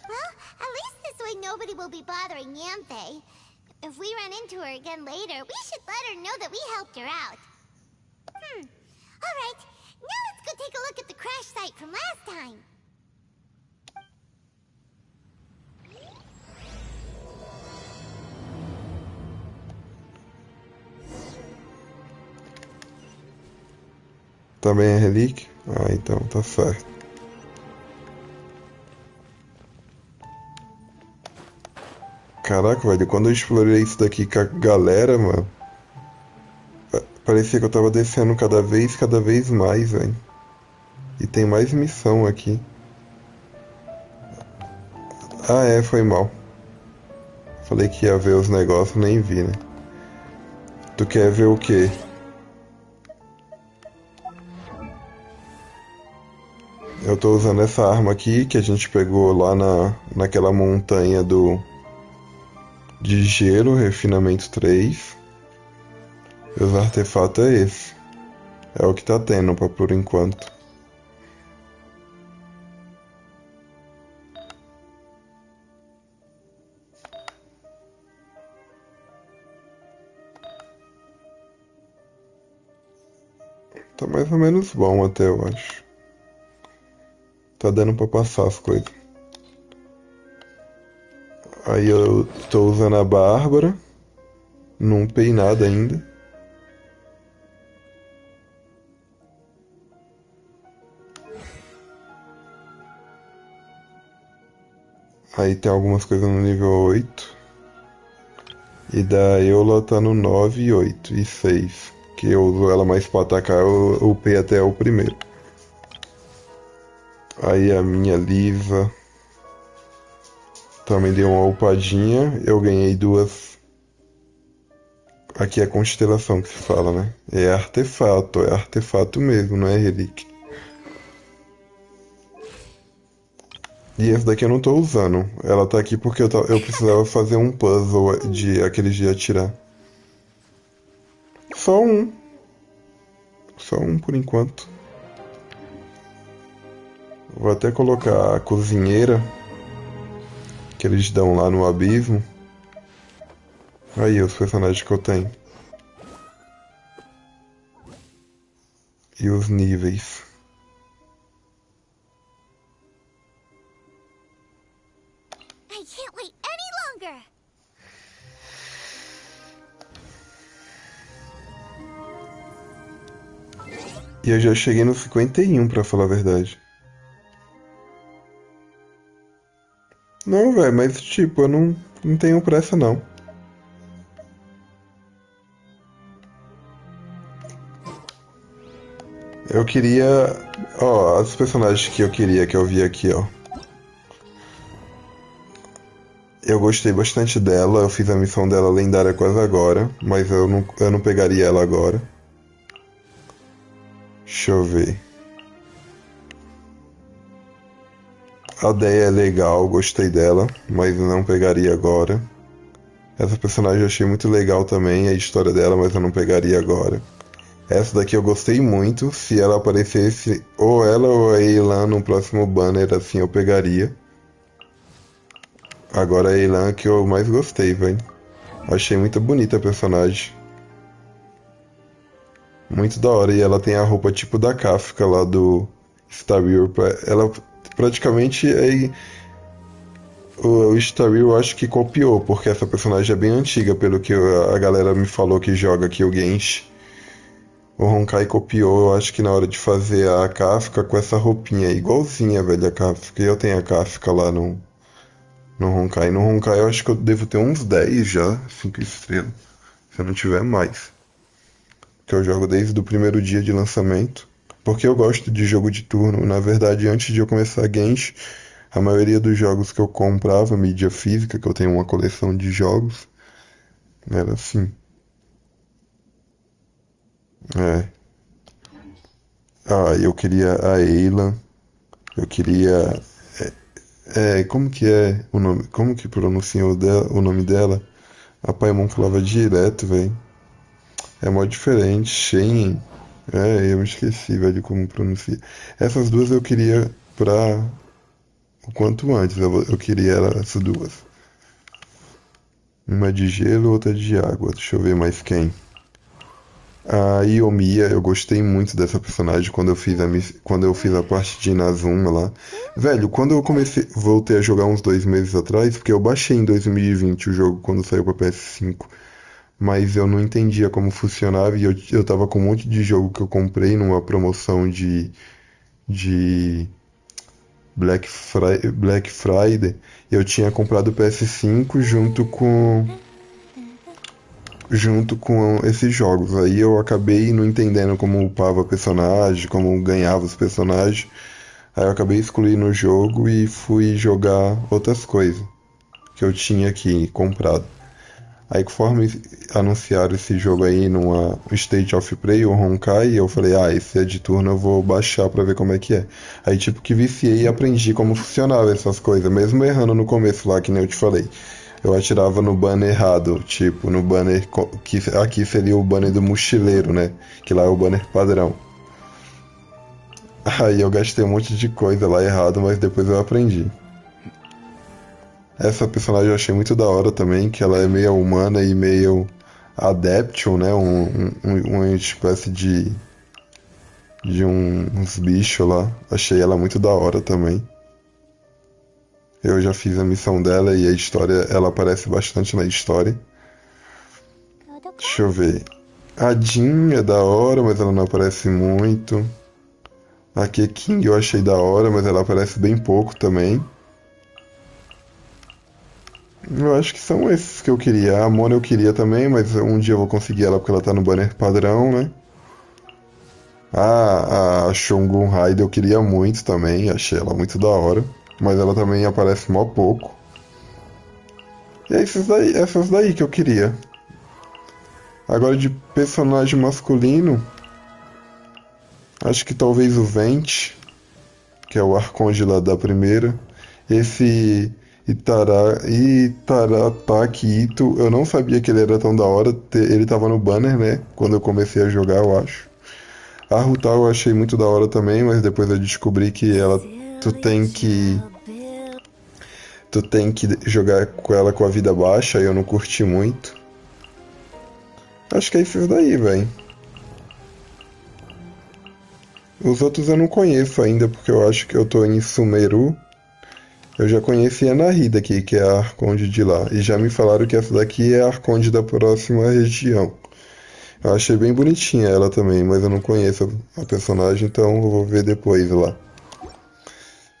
S3: Well, at least this way nobody will be bothering Yanfei. If we run into her again later, we should let her know that we helped her out. Alright, now let's go take a look at the crash site from last time.
S18: Também é relíquia? Ah, então tá certo. Caraca, velho, quando eu explorei isso daqui com a galera, mano, parecia que eu tava descendo cada vez mais, velho. E tem mais missão aqui. Ah, foi mal. Falei que ia ver os negócios, nem vi, né? Tu quer ver o quê? Eu tô usando essa arma aqui que a gente pegou lá naquela montanha de gelo, refinamento 3. E os artefatos é esse. É o que tá tendo por enquanto. Tá mais ou menos bom até, eu acho. Tá dando pra passar as coisas. Aí eu tô usando a Bárbara. Não upei nada ainda. Aí tem algumas coisas no nível 8. E da Eula tá no 9, 8 e 6. Que eu uso ela mais pra atacar, eu upei até o primeiro. Aí a minha Lisa também deu uma upadinha. Eu ganhei 2. Aqui é constelação que se fala, né? É artefato mesmo, não é relíquia. E essa daqui eu não tô usando. Ela tá aqui porque eu precisava fazer um puzzle de aqueles de atirar. Só um. Só um por enquanto. Vou até colocar a cozinheira que eles dão lá no abismo. Aí os personagens que eu tenho. E os níveis.
S3: I can't wait any longer.
S18: E eu já cheguei no 51, pra falar a verdade. Não, velho, mas tipo, eu não tenho pressa não. Eu queria... Ó, os personagens que eu queria, que eu vi aqui, ó. Eu gostei bastante dela, eu fiz a missão dela lendária quase agora, mas eu não pegaria ela agora. Deixa eu ver. A Deia é legal, gostei dela, mas não pegaria agora. Essa personagem eu achei muito legal também, a história dela, mas eu não pegaria agora. Essa daqui eu gostei muito, se ela aparecesse, ou ela ou a Elan no próximo banner, assim eu pegaria. Agora a Elan que eu mais gostei, velho. Achei muito bonita a personagem. Muito da hora, e ela tem a roupa tipo da Kafka lá do Star Wars. Ela praticamente é... O Star Wars eu acho que copiou, porque essa personagem é bem antiga, pelo que a galera me falou que joga aqui o Genshin. O Honkai copiou, eu acho que na hora de fazer a Kafka com essa roupinha, igualzinha, velho, a Kafka. E eu tenho a Kafka lá no Honkai. No Honkai eu acho que eu devo ter uns 10 já, 5 estrelas. Se eu não tiver mais. Que eu jogo desde o primeiro dia de lançamento. Porque eu gosto de jogo de turno. Na verdade, antes de eu começar a Genshin, a maioria dos jogos que eu comprava, mídia física, que eu tenho uma coleção de jogos, era assim. É. Ah, eu queria a Ayla. Eu queria. Como que é o nome? Como que pronuncia o nome dela? A Paimon falava direto, velho. É mó diferente. Shen. Eu me esqueci, velho, como pronuncia. Essas duas eu queria pra o quanto antes. Eu queria essas duas. Uma de gelo, outra de água. Deixa eu ver mais quem. A Yomiya, eu gostei muito dessa personagem quando eu fiz a parte de Inazuma lá. Velho, quando eu voltei a jogar uns 2 meses atrás, porque eu baixei em 2020 o jogo quando saiu pra PS5, mas eu não entendia como funcionava e eu tava com um monte de jogo que eu comprei numa promoção de Black Friday. Eu tinha comprado o PS5 junto com esses jogos. Aí eu acabei não entendendo como upava personagem, como ganhava os personagens. Aí eu acabei excluindo o jogo e fui jogar outras coisas que eu tinha aqui comprado. Aí conforme anunciaram esse jogo aí numa State of Play, o Honkai, eu falei, esse é de turno, eu vou baixar pra ver como é que é. Aí tipo que viciei e aprendi como funcionava essas coisas, mesmo errando no começo lá, que nem eu te falei. Eu atirava no banner errado, tipo, no banner que aqui seria o banner do mochileiro, né? Que lá é o banner padrão. Aí eu gastei um monte de coisa lá errado, mas depois eu aprendi. Essa personagem eu achei muito da hora também, que ela é meio humana e meio adaption, né? Uma espécie de uns bichos lá. Achei ela muito da hora também. Eu já fiz a missão dela e a história, ela aparece bastante na história. Deixa eu ver. A Jean é da hora, mas ela não aparece muito. A Keking eu achei da hora, mas ela aparece bem pouco também. Eu acho que são esses que eu queria. A Mona eu queria também, mas um dia eu vou conseguir ela porque ela tá no banner padrão, né? A Shogun Raida eu queria muito também, achei ela muito da hora. Mas ela também aparece mó pouco. E é essas daí que eu queria. Agora de personagem masculino, acho que talvez o Vente, que é o Arconde lá da primeira. Esse Itarataki Ito, eu não sabia que ele era tão da hora. Ele tava no banner, né? Quando eu comecei a jogar, eu acho. A Rutal eu achei muito da hora também, mas depois eu descobri que tu tem que jogar com ela com a vida baixa e eu não curti muito. Acho que é isso daí, velho. Os outros eu não conheço ainda, porque eu acho que eu tô em Sumeru. Eu já conheci a Nahida aqui, que é a Arconde de lá. E já me falaram que essa daqui é a Arconde da próxima região. Eu achei bem bonitinha ela também, mas eu não conheço a personagem, então eu vou ver depois lá.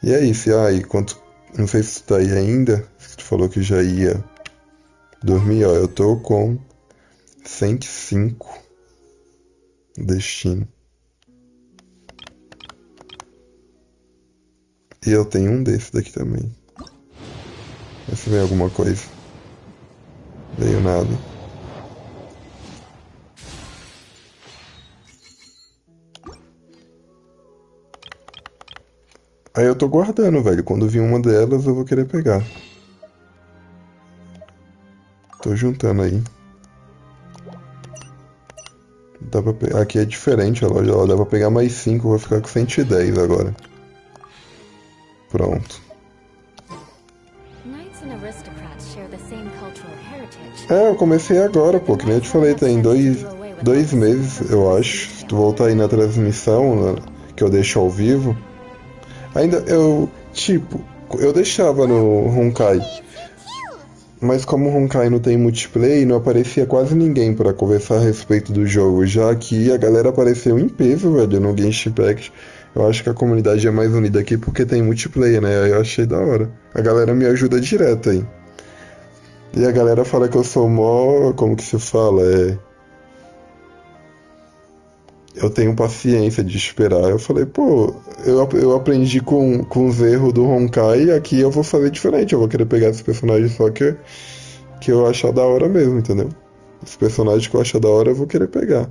S18: E é isso. E quanto... Não sei se tu tá aí ainda. Tu falou que já ia dormir, ó. Eu tô com 105 destino. E eu tenho um desse daqui também. Vê se vem alguma coisa. Veio nada. Aí eu tô guardando, velho. Quando vir uma delas, eu vou querer pegar. Tô juntando aí. Dá pra pegar. Aqui é diferente a loja. Ó, dá pra pegar mais 5. Eu vou ficar com 110 agora. Pronto. É, eu comecei agora, pô. Que nem eu te falei, tem dois meses, eu acho. Se tu voltar aí na transmissão, que eu deixo ao vivo. Ainda eu deixava no Honkai. Mas como o Honkai não tem multiplayer, não aparecia quase ninguém pra conversar a respeito do jogo. Já aqui a galera apareceu em peso, velho, no Genshin Impact. Eu acho que a comunidade é mais unida aqui porque tem multiplayer, né? Aí eu achei da hora. A galera me ajuda direto aí. E a galera fala que eu sou mó... Como que se fala? Eu tenho paciência de esperar. Eu falei, pô, eu aprendi com os erros do Honkai e aqui eu vou fazer diferente. Eu vou querer pegar esse personagem só que eu achar da hora mesmo, entendeu? Os personagens que eu achar da hora eu vou querer pegar.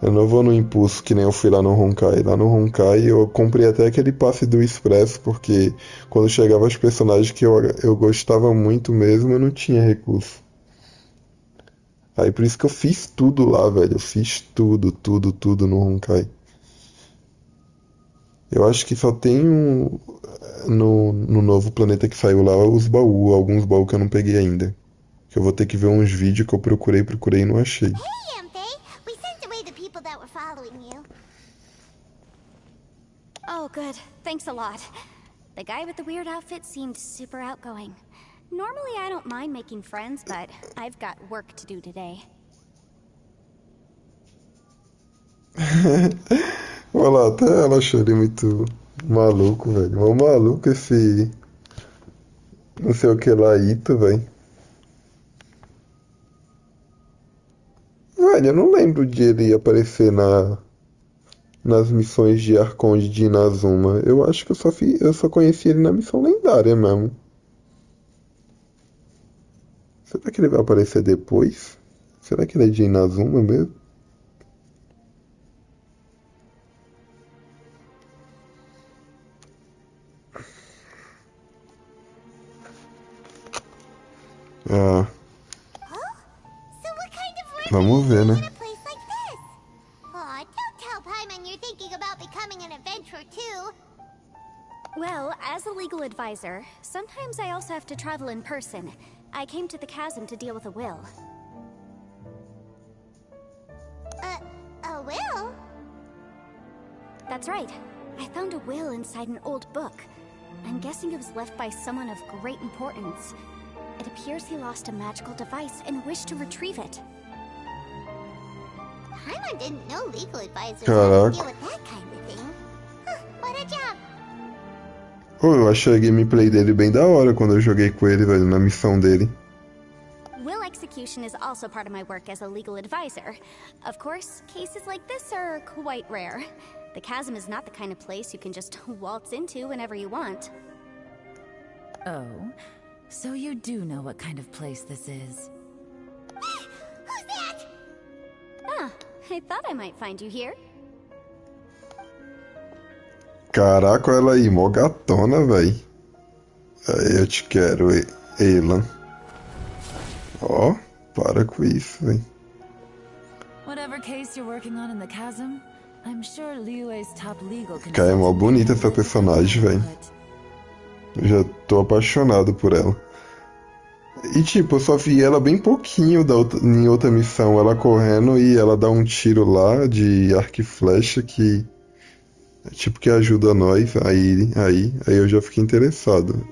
S18: Eu não vou no impulso que nem eu fui lá no Honkai. Lá no Honkai eu comprei até aquele passe do Expresso, porque quando chegava os personagens que eu gostava muito mesmo, eu não tinha recurso. Aí por isso que eu fiz tudo lá, velho. Eu fiz tudo no Honkai. Eu acho que só tem no novo planeta que saiu lá os baús, alguns baús que eu não peguei ainda. Que eu vou ter que ver uns vídeos que eu procurei e não achei.
S3: Hey, Empei! We sent away the people that were following you.
S11: Oh, good. Thanks a lot. The guy with the weird outfit seemed super outgoing. Normally I don't mind making friends, but I've got work to do today.
S18: Olha lá, até ela achou ele muito maluco, velho. Mó maluco esse. Não sei o que lá, Ito, velho. Velho, eu não lembro de ele aparecer nas missões de Arconde de Inazuma. Eu acho que eu só conheci ele na missão lendária mesmo. Será que ele vai aparecer depois? Será que ele é de Inazuma mesmo? Ah. Vamos ver, né?
S3: Aw, don't tell Paimon you're thinking about becoming an adventurer too.
S11: Well, as a legal advisor, sometimes I also have to travel in person. I came to the chasm to deal with a will.
S3: A will?
S11: That's right. I found a will inside an old book. I'm guessing it was left by someone of great importance. It appears he lost a magical device and wished to retrieve it.
S3: Paimon didn't know legal advisors
S18: Caraca.
S3: had to deal with that kind of thing. Huh, what a job!
S18: Oh, eu achei a gameplay dele bem da hora quando eu joguei com ele, velho, na missão dele.
S11: Will execution is also part of my work as a legal advisor. Of course, cases like this are quite rare. The chasm is not the kind of place you can just waltz into whenever you want.
S13: Oh, so you do know what kind of place this is.
S3: Who's that?
S11: Ah, I thought I might find you here.
S18: Caraca, ela aí, mó gatona, véi. Aí eu te quero, Elan. Ó, para com isso, véi.
S13: Whatever case you're working on in the chasm, I'm sure Liyue's top legal
S18: Cara, é mó
S13: consultant
S18: bonita
S13: can
S18: essa
S13: lend a
S18: personagem, véi. Eu já tô apaixonado por ela. E tipo, eu só vi ela bem pouquinho em outra missão, ela correndo e ela dá um tiro lá de arco e flecha que tipo que ajuda nós. Aí eu já fiquei interessado.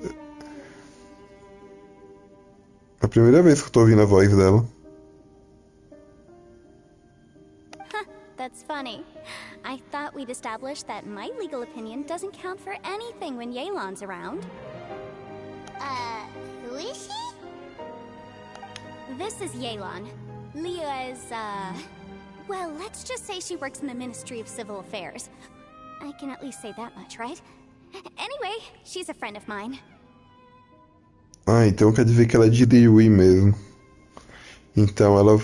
S18: É a primeira vez que eu tô ouvindo a voz dela.
S11: That's funny. I thought we'd established that my legal opinion doesn't count for anything when Yelan's around.
S3: Who is she?
S11: This is Yelan. Liyue's, well, let's just say she works in the Ministry of Civil Affairs. I can at least say that much, right? Anyway, she's a friend of mine.
S18: Ah, então quer dizer que ela é de Liyue mesmo. Então ela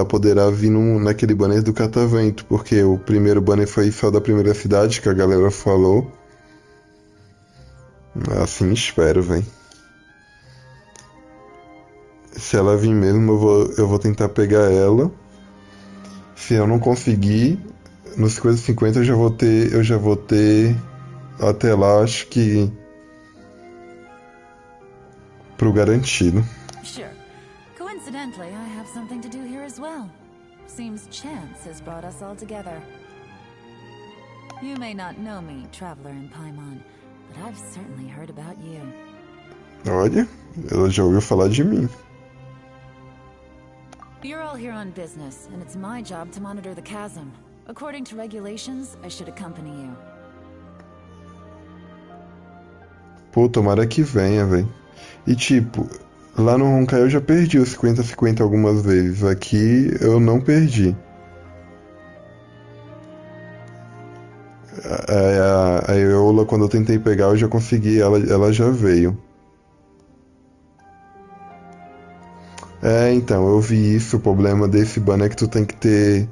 S18: poderá vir naquele banner do catavento, porque o primeiro banner foi só da primeira cidade que a galera falou. Assim espero, véi. Se ela vir mesmo, eu vou tentar pegar ela. Se eu não conseguir, nos 50-50 eu já vou ter até lá, acho que pro garantido.
S13: Sure. Coincidentally, I have something to do here as well. Seems chance has brought us all together. You may not know me, traveler in Paimon, but I've certainly heard about you.
S18: Olha, ela já ouviu falar de mim.
S13: You're all here on business, and it's my job to monitor the chasm. According to regulations, I should accompany you.
S18: Pô, tomara que venha, velho. E tipo, lá no Honkai eu já perdi o 50-50 algumas vezes. Aqui eu não perdi. A Eola, quando eu tentei pegar, eu já consegui, ela já veio. É, então, eu vi isso. O problema desse banner é que tu tem que ter.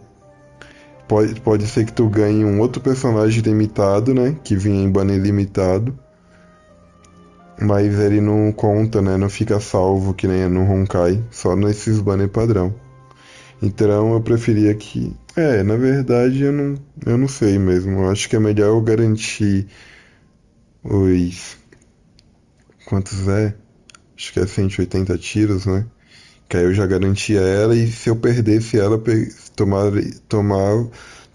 S18: Pode ser que tu ganhe um outro personagem limitado, né? Que vinha em banner limitado. Mas ele não conta, né? Não fica salvo que nem no Honkai. Só nesses banner padrão. Então eu preferia que. É, na verdade eu não sei mesmo. Eu acho que é melhor eu garantir os. Quantos é? Acho que é 180 tiros, né? Que aí eu já garantia ela e se eu perdesse ela,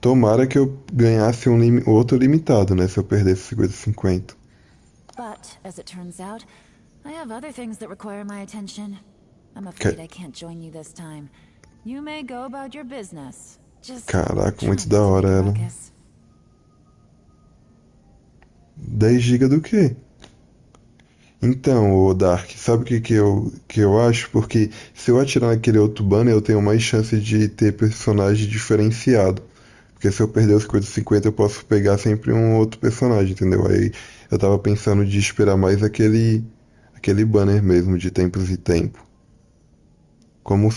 S18: tomara que eu ganhasse outro limitado, né? Se eu perdesse 50-50.
S13: But, as it turns out, I have other things that require my attention. I'm afraid I can't join you this time. You may go about your business. Just
S18: Caraca, muito da hora ela. 10 GB do quê? Então, ô Dark, sabe o que eu acho? Porque se eu atirar naquele outro banner, eu tenho mais chance de ter personagem diferenciado. Porque se eu perder os 50-50, eu posso pegar sempre um outro personagem, entendeu? Aí eu tava pensando de esperar mais aquele banner mesmo, de tempos e tempo. Quando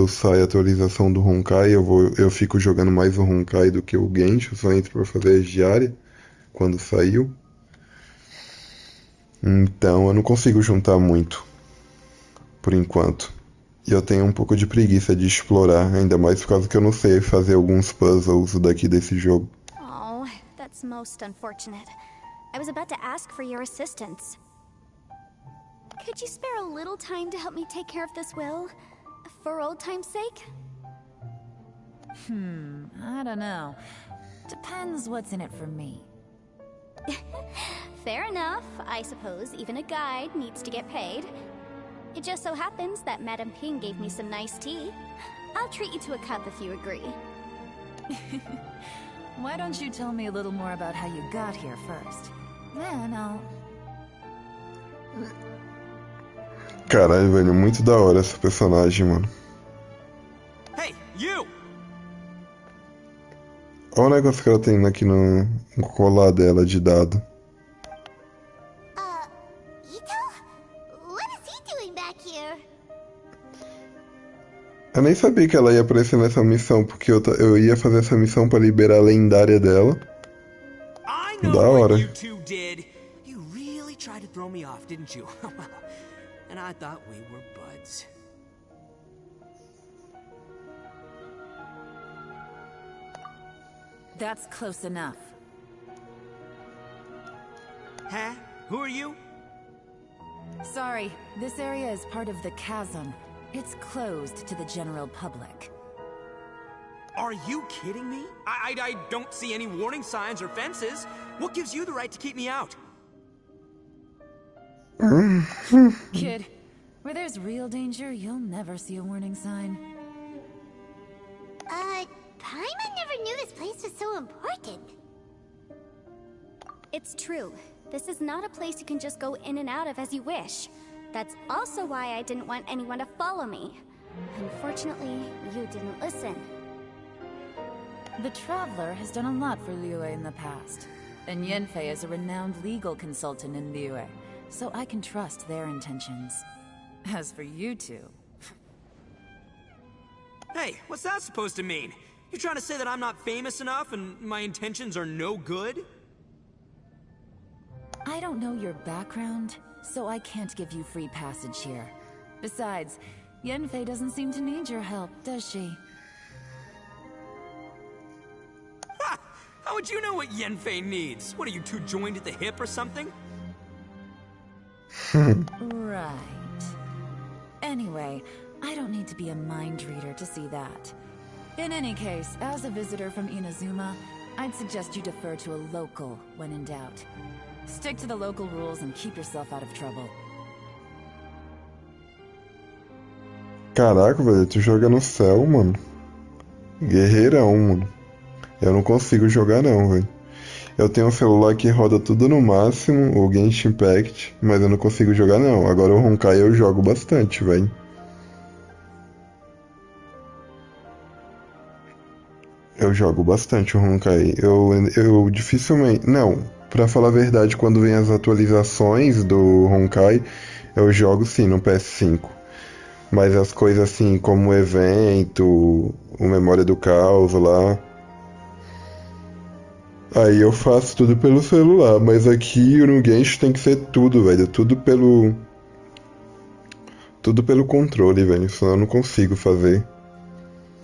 S18: sai a atualização do Honkai, eu fico jogando mais o Honkai do que o Genshin, eu só entro pra fazer as diárias quando saiu. Então eu não consigo juntar muito, por enquanto. E eu tenho um pouco de preguiça de explorar, ainda mais por causa que eu não sei fazer alguns puzzles daqui desse jogo.
S11: Oh, that's most unfortunate. I was about to ask for your assistance. Could you spare a little time to help me take care of this will? For old time's sake?
S13: I don't know. Depends what's in it for me.
S11: Fair enough. I suppose even a guide needs to get paid. It just so happens that Madame Ping gave me some nice tea. I'll treat you to a cup if you agree.
S13: Why don't you tell me a little more about how you got here first? Then I'll...
S18: Caralho, velho, muito da hora essa personagem, mano.
S10: Hey, you!
S18: Olha o negócio que ela tem aqui no colar dela de dado. Eu nem sabia que ela ia aparecer nessa missão, porque eu ia fazer essa missão pra liberar a lendária dela.
S10: know
S18: Da
S10: what
S18: hora.
S10: you two did. You really tried to throw me off, didn't you? And I thought we were buds.
S13: That's close enough.
S10: Huh? Who are you?
S13: Sorry, this area is part of the chasm. It's closed to the general public.
S10: Are you kidding me? I don't see any warning signs or fences. What gives you the right to keep me out?
S13: Kid, where there's real danger, you'll never see a warning sign.
S3: Paimon never knew this place was so important.
S11: It's true. This is not a place you can just go in and out of as you wish. That's also why I didn't want anyone to follow me. Unfortunately, you didn't listen.
S13: The Traveler has done a lot for Liyue in the past. And Yanfei is a renowned legal consultant in Liyue, so I can trust their intentions. As for you two...
S10: Hey, what's that supposed to mean? You trying to say that I'm not famous enough and my intentions are no good?
S13: I don't know your background, so I can't give you free passage here. Besides, Yanfei doesn't seem to need your help, does she?
S10: Ha! How would you know what Yanfei needs? What, are you two joined at the hip or something?
S13: Right. Anyway, I don't need to be a mind reader to see that. In any case, as a visitor from Inazuma, I'd suggest you defer to a local when in doubt. Stick to the local rules and keep yourself out of trouble.
S18: Caraca, velho, tu joga no céu, mano. Guerreirão, mano. Eu não consigo jogar não, velho. Eu tenho um celular que roda tudo no máximo, o Genshin Impact, mas eu não consigo jogar não. Agora o Honkai eu jogo bastante, velho. Eu jogo bastante o Honkai. Eu dificilmente... Não, pra falar a verdade, quando vem as atualizações do Honkai, eu jogo sim no PS5. Mas as coisas assim, como o evento, o Memória do Caos lá... Aí eu faço tudo pelo celular, mas aqui no Genshin tem que ser tudo, velho. Tudo pelo controle, velho. Senão eu não consigo fazer.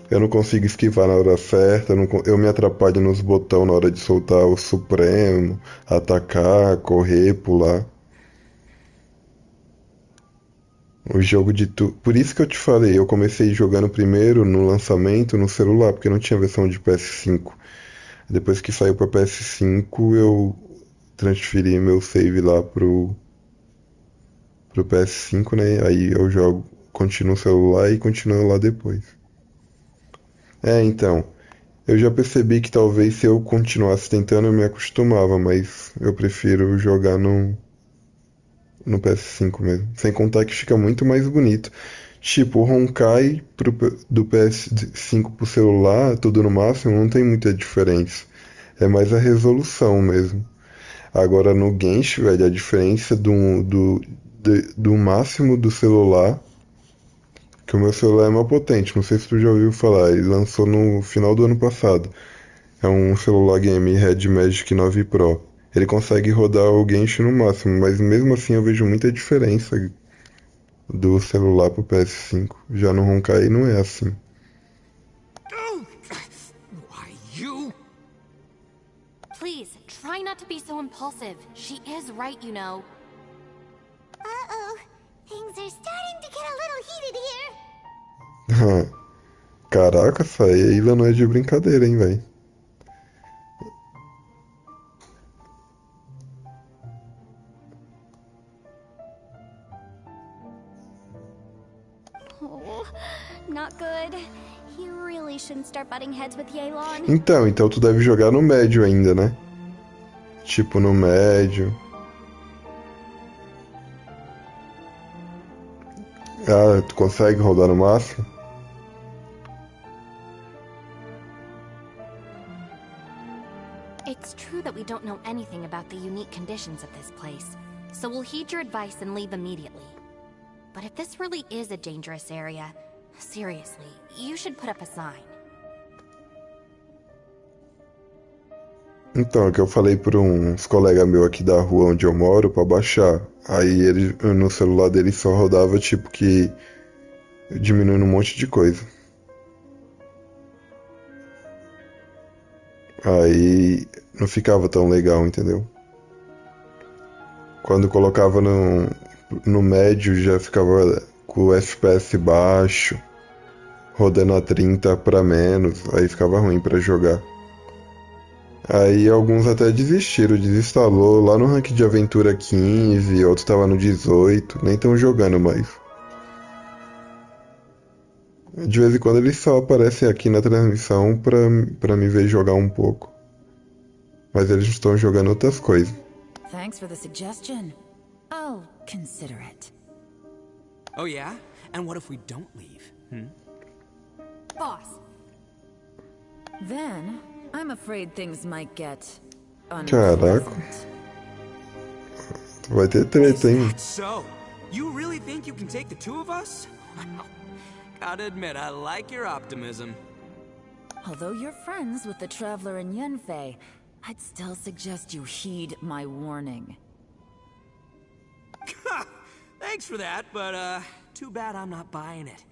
S18: Eu não consigo esquivar na hora certa, eu me atrapalho nos botões na hora de soltar o Supremo, atacar, correr, pular. O jogo de tu... Por isso que eu te falei, eu comecei jogando primeiro no lançamento no celular, porque não tinha versão de PS5. Depois que saiu pra PS5, eu transferi meu save lá pro PS5, né? Aí eu jogo, continuo no celular e continuo lá depois. Então, eu já percebi que talvez se eu continuasse tentando eu me acostumava, mas eu prefiro jogar no PS5 mesmo. Sem contar que fica muito mais bonito. Tipo, o Honkai do PS5 pro celular, tudo no máximo, não tem muita diferença. É mais a resolução mesmo. Agora no Genshin, velho, a diferença do máximo do celular, que o meu celular é mais potente, não sei se tu já ouviu falar, ele lançou no final do ano passado. É um celular game Red Magic 9 Pro. Ele consegue rodar o Genshin no máximo, mas mesmo assim eu vejo muita diferença do celular pro PS5. Já no Honkai não é assim.
S10: Why, you?
S22: Please, try not to be so impulsive. She is right, you know.
S3: Uh-oh. Things are starting to get a little heated here.
S18: Caraca, essa ilha não é de brincadeira, hein, velho.
S11: Oh, not good. You really shouldn't start butting heads with Yelan.
S18: Então tu deve jogar no médio ainda, né? Tipo no médio. Ah, tu consegue rodar no máximo?
S22: It's true that we don't know anything about the unique conditions of this place, so we'll heed your advice and leave immediately. But if this really is a dangerous area, seriously, you should put up a sign.
S18: Então, é que eu falei para uns colegas meus aqui da rua onde eu moro pra baixar. Aí ele, no celular dele só rodava tipo que diminuindo um monte de coisa. Aí não ficava tão legal, entendeu? Quando colocava no médio já ficava com o FPS baixo, rodando a 30 pra menos, aí ficava ruim pra jogar. Aí alguns até desistiram, desinstalou lá no ranking de aventura 15, outros tava no 18, nem tão jogando mais. De vez em quando eles só aparecem aqui na transmissão pra me ver jogar um pouco. Mas eles estão jogando outras coisas.
S13: Thanks for the suggestion. I'll consider it.
S10: Oh yeah? And what if we don't leave?
S13: Boss. Then, I'm afraid things might get
S18: Caraca. Vai ter treta, hein?
S10: So, you really think you can take the two of us? Gotta admit, I like your optimism.
S13: Although you're friends with the Traveler and Yenfei, I'd still suggest you heed my warning.
S10: Thanks for that, but too bad I'm not buying it.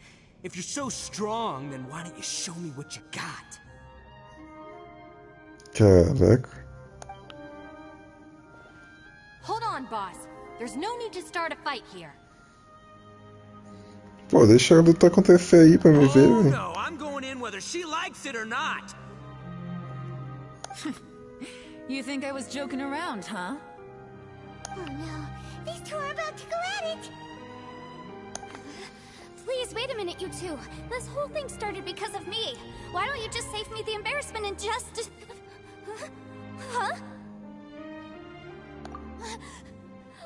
S10: If you're so strong, then why don't you show me what you got?
S18: Caraca.
S22: Hold on, boss. There's no need to start a fight here.
S18: Pô, deixa a luta acontecer aí pra me ver, velho.
S10: No, I'm going in whether she likes it or not.
S13: You think I was joking around, huh?
S3: Oh no, these two are about to go at it!
S11: Please, wait a minute, you two. This whole thing started because of me. Why don't you just save me the embarrassment and just... Huh?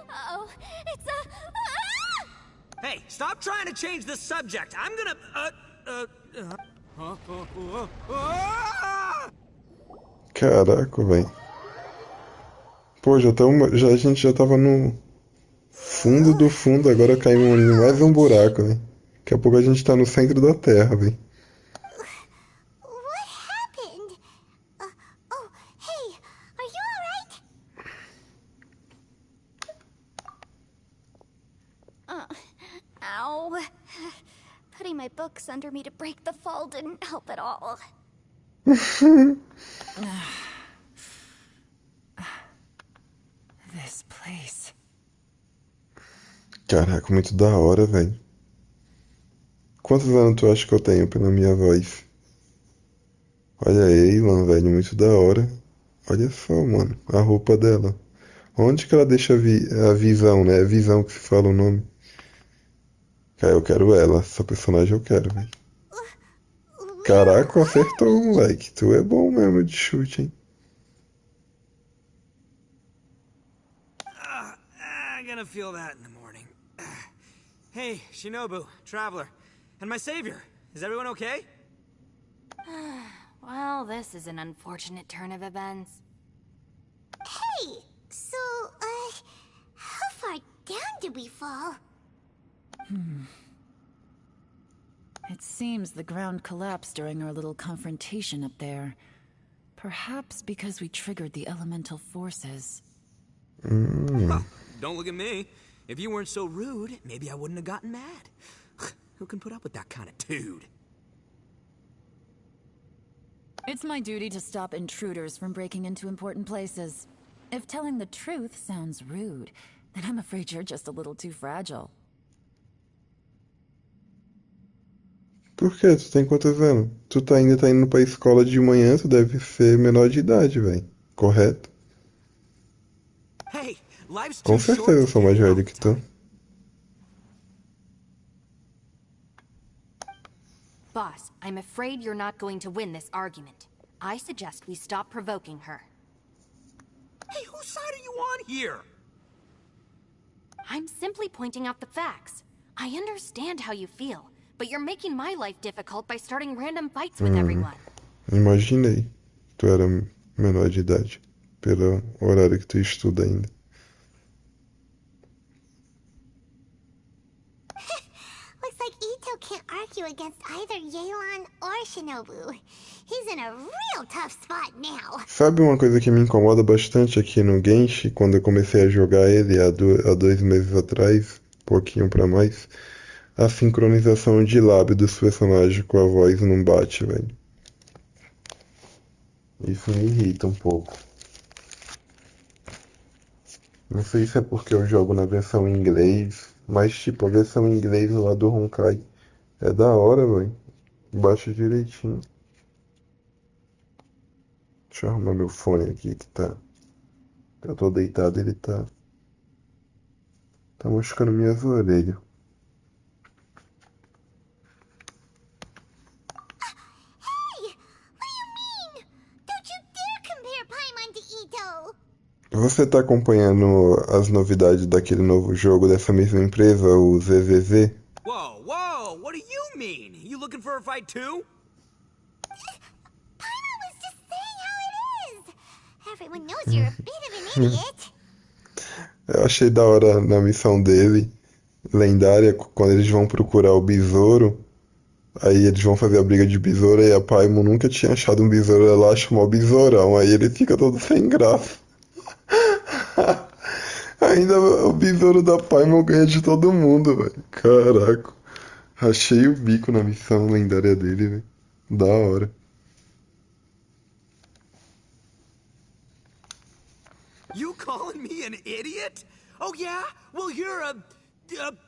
S11: Uh-oh, it's a...
S10: Hey, stop trying to change the subject. I'm gonna...
S18: Caraca, velho. Pô, a gente já tava no fundo do fundo, agora caímos em mais um buraco, velho. Daqui a pouco a gente tá no centro da Terra, velho.
S3: What happened? Oh, hey, are you alright?
S11: Ow. Putting my books under me to break the fall didn't help at all.
S13: This place.
S18: Caraca, muito da hora, velho. Quantos anos tu acha que eu tenho pela minha voz? Olha aí, mano, velho, muito da hora. Olha só, mano, a roupa dela. Onde que ela deixa a visão, né? É visão que se fala o nome. Cara, eu quero ela. Essa personagem eu quero, velho. Caraca, acertou, moleque. Tu é bom mesmo de chute, hein?
S10: I'm gonna feel that in the morning. Hey, Shinobu, Traveler, and my savior. Is everyone okay?
S22: Well, this is an unfortunate turn of events.
S3: Hey, so, how far down did we fall?
S13: It seems the ground collapsed during our little confrontation up there. Perhaps because we triggered the elemental forces.
S10: Well, don't look at me. If you weren't so rude, maybe I wouldn't have gotten mad. Who can put up with that kind of dude?
S13: It's my duty to stop intruders from breaking into important places. If telling the truth sounds rude, then I'm afraid you're just a little too fragile.
S18: Por quê? Tu tem quantos anos? Tu ainda tá indo pra escola de manhã, tu deve ser menor de idade, velho. Correto?
S10: Hey, life's
S18: Com
S10: too short
S18: certeza eu
S10: to
S18: sou mais velho que tu.
S22: Boss, I'm afraid you're not going to win this argument. I suggest we stop provoking her.
S10: Hey, whose side are you on here?
S22: I'm simply pointing out the facts. I understand how you feel, but you're making my life difficult by starting random fights with everyone.
S18: Imaginei. Tu era menor de idade. Pelo horário que tu estuda ainda.
S3: Looks like Ito can't argue against either Yelan or Shinobu. He's in a real tough spot now.
S18: Sabe uma coisa que me incomoda bastante aqui no Genshin, quando eu comecei a jogar ele há 2 meses atrás, pouquinho pra mais, a sincronização de lábio dos personagens com a voz não bate, velho. Isso me irrita um pouco. Não sei se é porque eu jogo na versão em inglês, mas tipo, a versão em inglês lá do Honkai é da hora, velho. Baixa direitinho. Deixa eu arrumar meu fone aqui que tá. Eu tô deitado, ele tá machucando minhas orelhas.
S3: Hey! What do you mean? Don't you dare compare Paimon to Ito!
S18: Você tá acompanhando as novidades daquele novo jogo dessa mesma empresa, o ZZZ?
S10: Whoa, whoa, what do you mean? You looking for a fight too?
S3: Paimon was just saying how it is! Everyone knows you're a bit of an idiot.
S18: Eu achei da hora na missão dele, lendária, quando eles vão procurar o besouro. Aí eles vão fazer a briga de besouro e a Paimon nunca tinha achado um besouro, ela acha um besourão. Aí ele fica todo sem graça. Ainda o besouro da Paimon ganha de todo mundo, velho. Caraca. Achei o bico na missão lendária dele, velho. Da hora.
S10: You calling me an idiot? Oh yeah? Well, you're a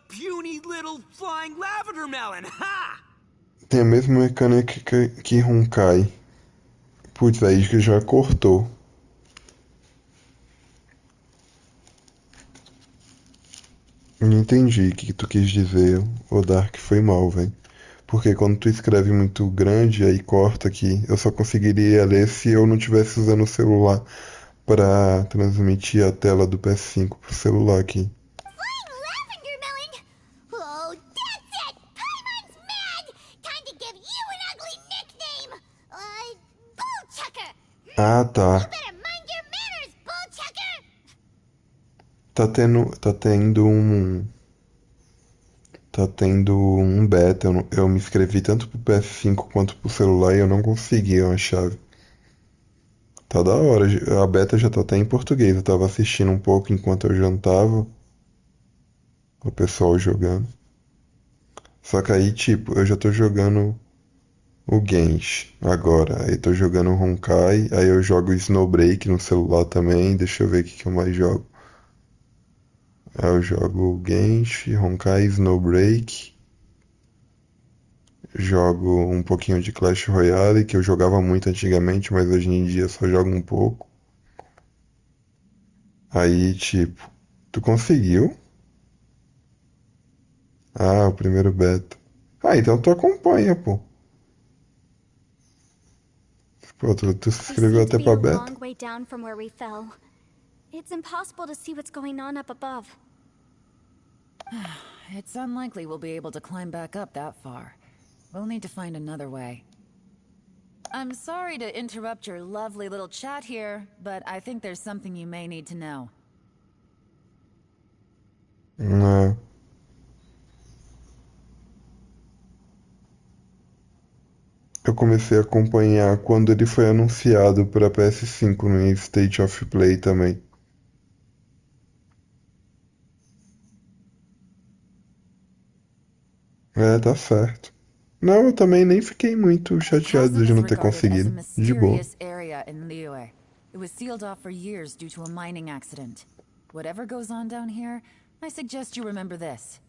S10: puny little flying lavender melon, ha!
S18: Tem a mesma mecânica que Honkai. Putz, aí que já cortou. Não entendi o que tu quis dizer. O Dark foi mal, velho. Porque quando tu escreve muito grande, aí corta aqui. Eu só conseguiria ler se eu não estivesse usando o celular para transmitir a tela do PS5 pro celular aqui.
S3: Flying lavender melon! Oh, that's it! Paimon's mad! Time to give you an ugly nickname! Bullchucker!
S18: Ah, tá.
S3: You better mind your manners, Bullchucker!
S18: Tá tendo um beta. Eu me inscrevi tanto pro PS5 quanto pro celular e eu não consegui uma chave. Tá da hora. A beta já tá até em português. Eu tava assistindo um pouco enquanto eu jantava. O pessoal jogando. Só que aí, tipo, eu já tô jogando o Genshin agora. Aí tô jogando o Honkai. Aí eu jogo Snowbreak no celular também. Deixa eu ver o que eu mais jogo. Aí eu jogo o Genshin, Honkai, Snowbreak. Jogo um pouquinho de Clash Royale, que eu jogava muito antigamente, mas hoje em dia só jogo um pouco. Aí, tipo, tu conseguiu? Ah, o primeiro beta. Ah, então tu acompanha, pô. Pô, tu se
S11: I
S18: inscreveu
S11: seem to
S18: até
S11: be
S18: pra
S11: a
S18: beta?
S11: long way down from where we fell. It's impossible to see what's going on up above.
S13: It's unlikely we'll be able to climb back up that far. We'll need to find another way. I'm sorry to interrupt your lovely little chat here, but I think there's something you may need to know.
S18: Não. Eu comecei a acompanhar quando ele foi anunciado para PS5 no State of Play também. É, tá certo. Não, eu também nem fiquei muito chateado
S13: Chasm
S18: de
S13: is
S18: não ter
S13: regarded as a
S18: conseguido. De boa.
S13: mysterious area in Liyue. It was sealed off for years due to a mining accident. Whatever goes on down here, I suggest you remember this.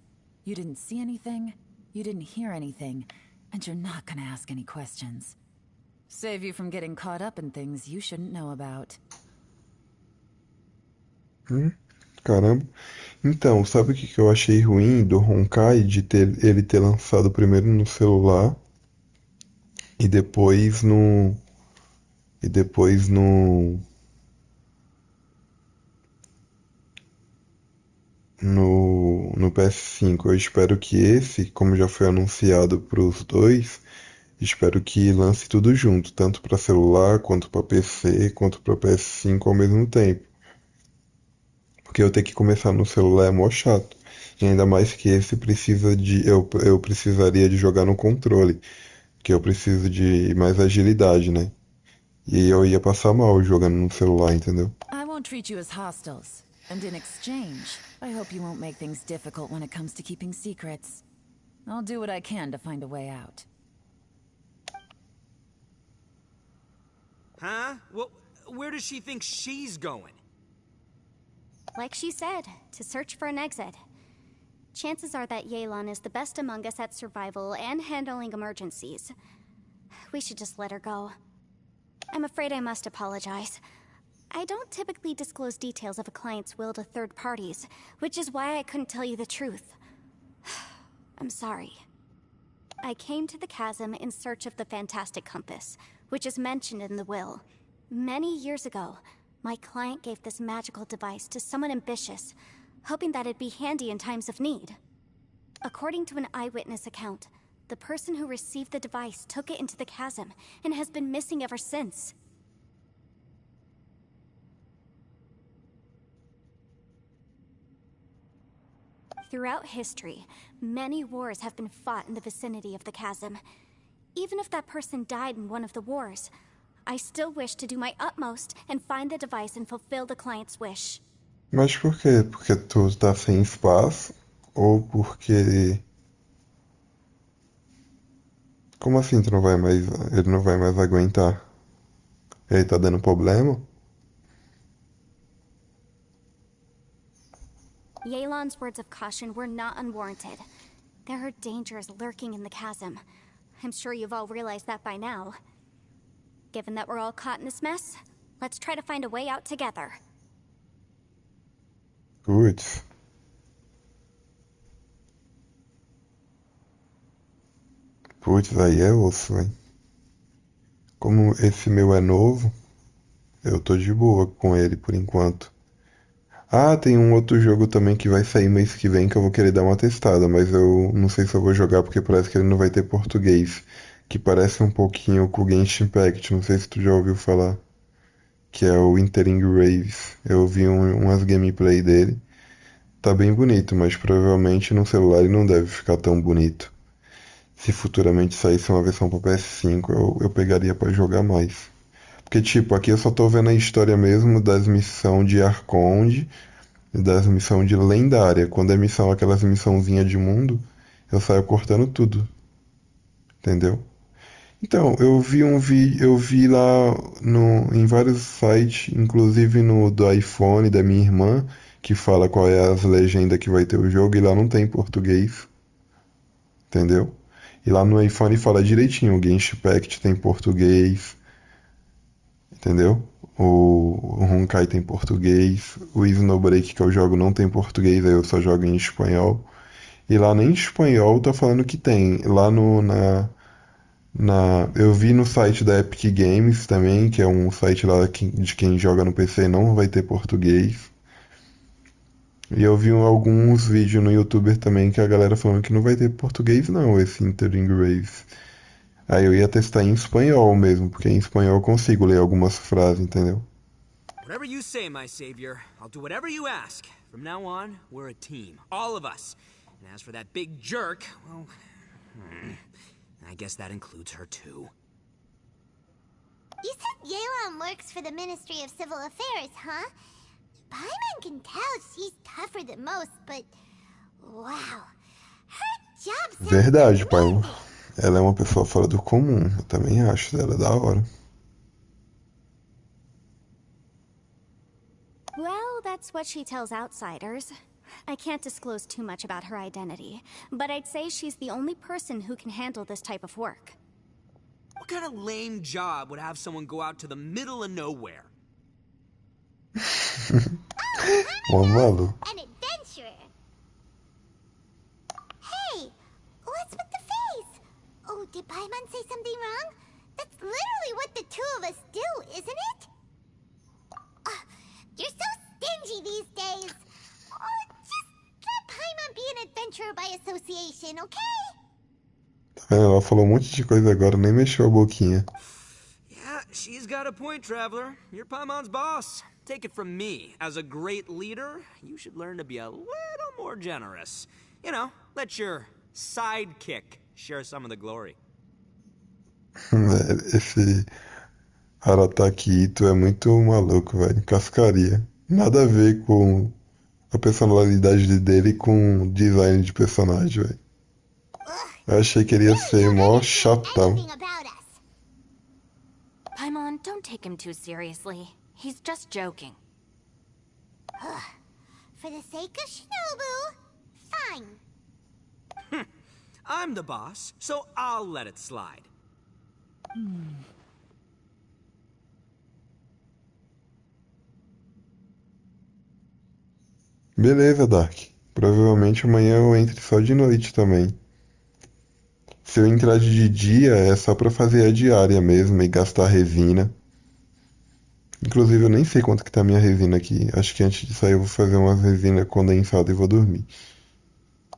S13: You didn't see anything, you didn't hear anything, and you're not gonna ask any questions. Save you from getting caught up in things you shouldn't know about.
S18: Caramba. Então, sabe o que eu achei ruim do Honkai de ele ter lançado primeiro no celular e depois no e depois no PS5. Eu espero que esse, como já foi anunciado para os dois, espero que lance tudo junto, tanto para celular quanto para PC quanto para PS5 ao mesmo tempo. Porque eu ter que começar no celular é mó chato. E ainda mais que esse precisa de. Eu precisaria de jogar no controle. Que eu preciso de mais agilidade, né? E eu ia passar mal jogando no celular, entendeu?
S13: I won't treat you as hostiles. And in exchange, I hope you won't make things difficult when it comes to keeping secrets. I'll do what I can to find a way out.
S10: Huh? Well, where does she think she's going?
S11: Like she said, to search for an exit. Chances are that Yelan is the best among us at survival and handling emergencies. We should just let her go. I'm afraid I must apologize. I don't typically disclose details of a client's will to third parties, which is why I couldn't tell you the truth. I'm sorry. I came to the chasm in search of the Fantastic Compass, which is mentioned in the will. Many years ago, my client gave this magical device to someone ambitious, hoping that it'd be handy in times of need. According to an eyewitness account, the person who received the device took it into the chasm and has been missing ever since. Throughout history, many wars have been fought in the vicinity of the chasm. Even if that person died in one of the wars, I still wish to do my utmost and find the device and fulfill the client's wish.
S18: Mas por quê? Porque tu tá sem espaço? Ou porque... Como assim tu não vai mais... Ele não vai mais aguentar? Ele tá dando problema?
S11: Yelan's words of caution were not unwarranted. There are dangers lurking in the chasm. I'm sure you've all realized that by now. Given that we're all caught in this mess, let's try to find a way out together.
S18: Putz. Putz, aí é osso, hein? Como esse meu é novo, eu tô de boa com ele por enquanto. Ah, tem um outro jogo também que vai sair mês que vem que eu vou querer dar uma testada, mas eu não sei se eu vou jogar porque parece que ele não vai ter português. Que parece um pouquinho com o Genshin Impact, não sei se tu já ouviu falar. Que é o Entering Raves. Eu vi umas gameplay dele. Tá bem bonito, mas provavelmente no celular ele não deve ficar tão bonito. Se futuramente saísse uma versão para PS5, eu pegaria para jogar mais. Porque, tipo, aqui eu só tô vendo a história mesmo das missões de Arconde e das missões de Lendária. Quando é missão, aquelas missãozinhas de mundo, eu saio cortando tudo. Entendeu? Então, eu vi um vídeo, eu vi lá em vários sites, inclusive no do iPhone da minha irmã, que fala qual é as legendas que vai ter o jogo, e lá não tem português. Entendeu? E lá no iPhone fala direitinho, o Genshin Impact tem português. Entendeu? O Honkai tem português, o Snowbreak que eu jogo não tem português, aí eu só jogo em espanhol. E lá nem em espanhol tá falando que tem. Lá eu vi no site da Epic Games também, que é um site lá de quem joga no PC, não vai ter português. E eu vi alguns vídeos no YouTube também que a galera falando que não vai ter português não, esse Entering Raves. Aí eu ia testar em espanhol mesmo, porque em espanhol eu consigo ler algumas frases, entendeu?
S10: Whatever you say, my savior. I'll do whatever you ask. From now on, we're a team. All of us. And as for that big jerk, well... I guess that includes her too.
S3: You said Yelan works for the Ministry of Civil Affairs, huh? Paimon can tell she's tougher than most, but... Wow. Her job sounds
S18: Verdade, pai. Ela é uma pessoa fora do comum. Eu também acho ela da hora.
S11: Well, that's what she tells outsiders. I can't disclose too much about her identity, but I'd say she's the only person who can handle this type of work.
S10: What kind of lame job would have someone go out to the middle of nowhere?
S18: Malu.
S3: An adventurer. Hey, what's with the face? Oh, did Paimon say something wrong? That's literally what the two of us do, isn't it? You're so stingy these days. Oh, just let Paimon be an adventurer by association, okay?
S18: Ela falou um monte de coisa agora, nem mexeu a boquinha.
S10: Yeah, she's got a point, Traveler. You're Paimon's boss. Take it from me. As a great leader, you should learn to be a little more generous. You know, let your sidekick share some of the glory.
S18: Esse Aratakito é muito maluco, velho. Cascaria. Nada a ver com a personalidade dele com o design de personagem, velho. Eu achei que ele ia ser mó chatão.
S22: Paimon, don't take him too seriously. He's just joking.
S3: For the sake of Shinobu, fine.
S10: I'm the boss, so I'll let it slide.
S18: Beleza, Dark. Provavelmente amanhã eu entre só de noite também. Se eu entrar de dia é só pra fazer a diária mesmo e gastar resina. Inclusive eu nem sei quanto que tá a minha resina aqui. Acho que antes de sair eu vou fazer uma resina condensada e vou dormir.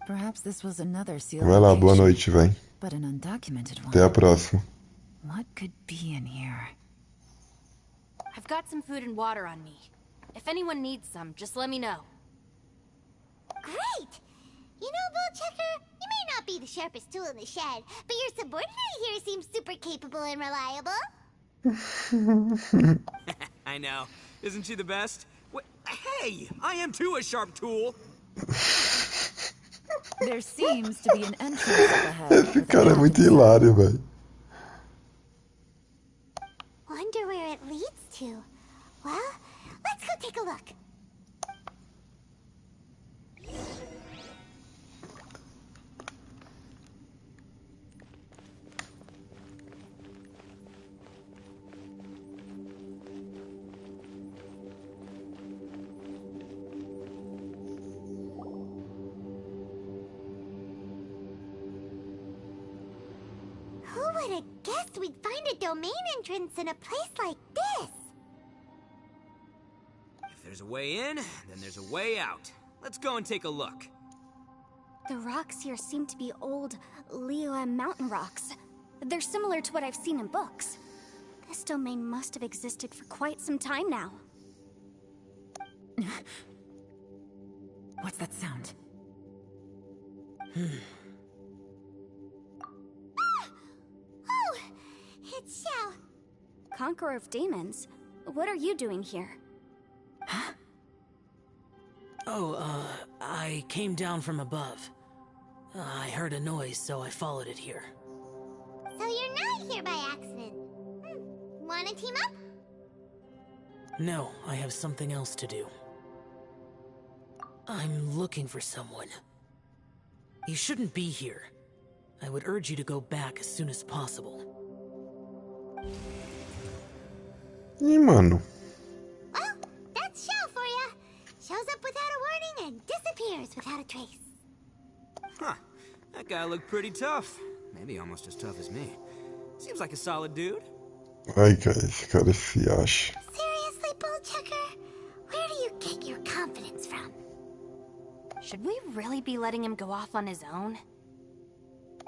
S13: Perhaps this was another sealed
S18: Vai lá, boa
S13: location,
S18: noite, véi.
S13: but an undocumented one.
S18: Até a próxima.
S13: What could be in here?
S22: I've got some food and water on me. If anyone needs some, just let me know.
S3: Great! You know, Bullchecker, you may not be the sharpest tool in the shed, but your subordinate here seems super capable and reliable.
S10: I know. Isn't she the best? Hey, I am too a sharp tool.
S13: There seems to be an entrance up ahead.
S18: Esse cara é muito hilário, velho.
S3: Wonder where it leads to. Well, let's go take a look. Who would have guessed we'd find a domain entrance in a place like this?
S10: If there's a way in, then there's a way out. Let's go and take a look.
S11: The rocks here seem to be old Liyue mountain rocks. They're similar to what I've seen in books. This domain must have existed for quite some time now.
S13: What's that sound?
S3: Oh, it's Xiao.
S11: Conqueror of Demons, what are you doing here?
S16: Oh, I came down from above. I heard a noise, so I followed it here.
S3: So you're not here by accident. Wanna team up?
S16: No, I have something else to do. I'm looking for someone. You shouldn't be here. I would urge you to go back as soon as possible.
S18: Ih, mano.
S3: Well, that's Xiao for ya. Shows up without a warning and disappears without a trace.
S10: Huh. That guy looked pretty tough. Maybe almost as tough as me. Seems like a solid dude.
S18: Ai, cara, esse cara se acha.
S3: Seriously, Bullchecker? Where do you get your confidence from?
S22: Should we really be letting him go off on his own?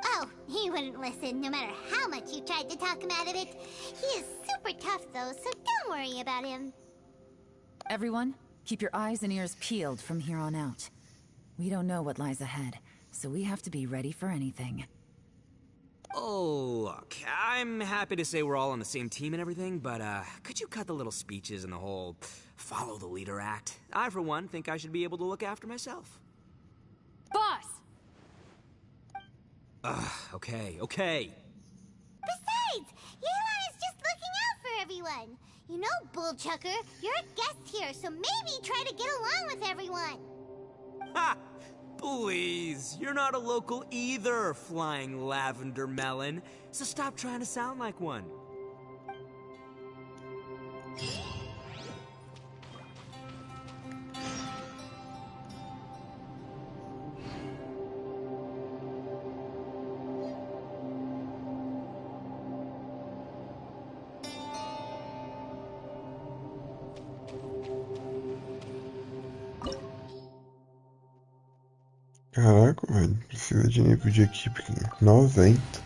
S3: Oh, he wouldn't listen no matter how much you tried to talk him out of it. He is super tough though, so don't worry about him.
S13: Everyone, keep your eyes and ears peeled from here on out. We don't know what lies ahead, so we have to be ready for anything.
S10: Oh, look, I'm happy to say we're all on the same team and everything, but, could you cut the little speeches and the whole follow the leader act? I, for one, think I should be able to look after myself.
S4: Boss!
S10: Okay.
S3: Besides, Yelan is just looking out for everyone. You know, Bullchucker, you're a guest here, so maybe try to get along with everyone.
S10: Ha! Please, you're not a local either, flying lavender melon, so stop trying to sound like one.
S18: Caraca, velho. Precisa de nível de equipe 90.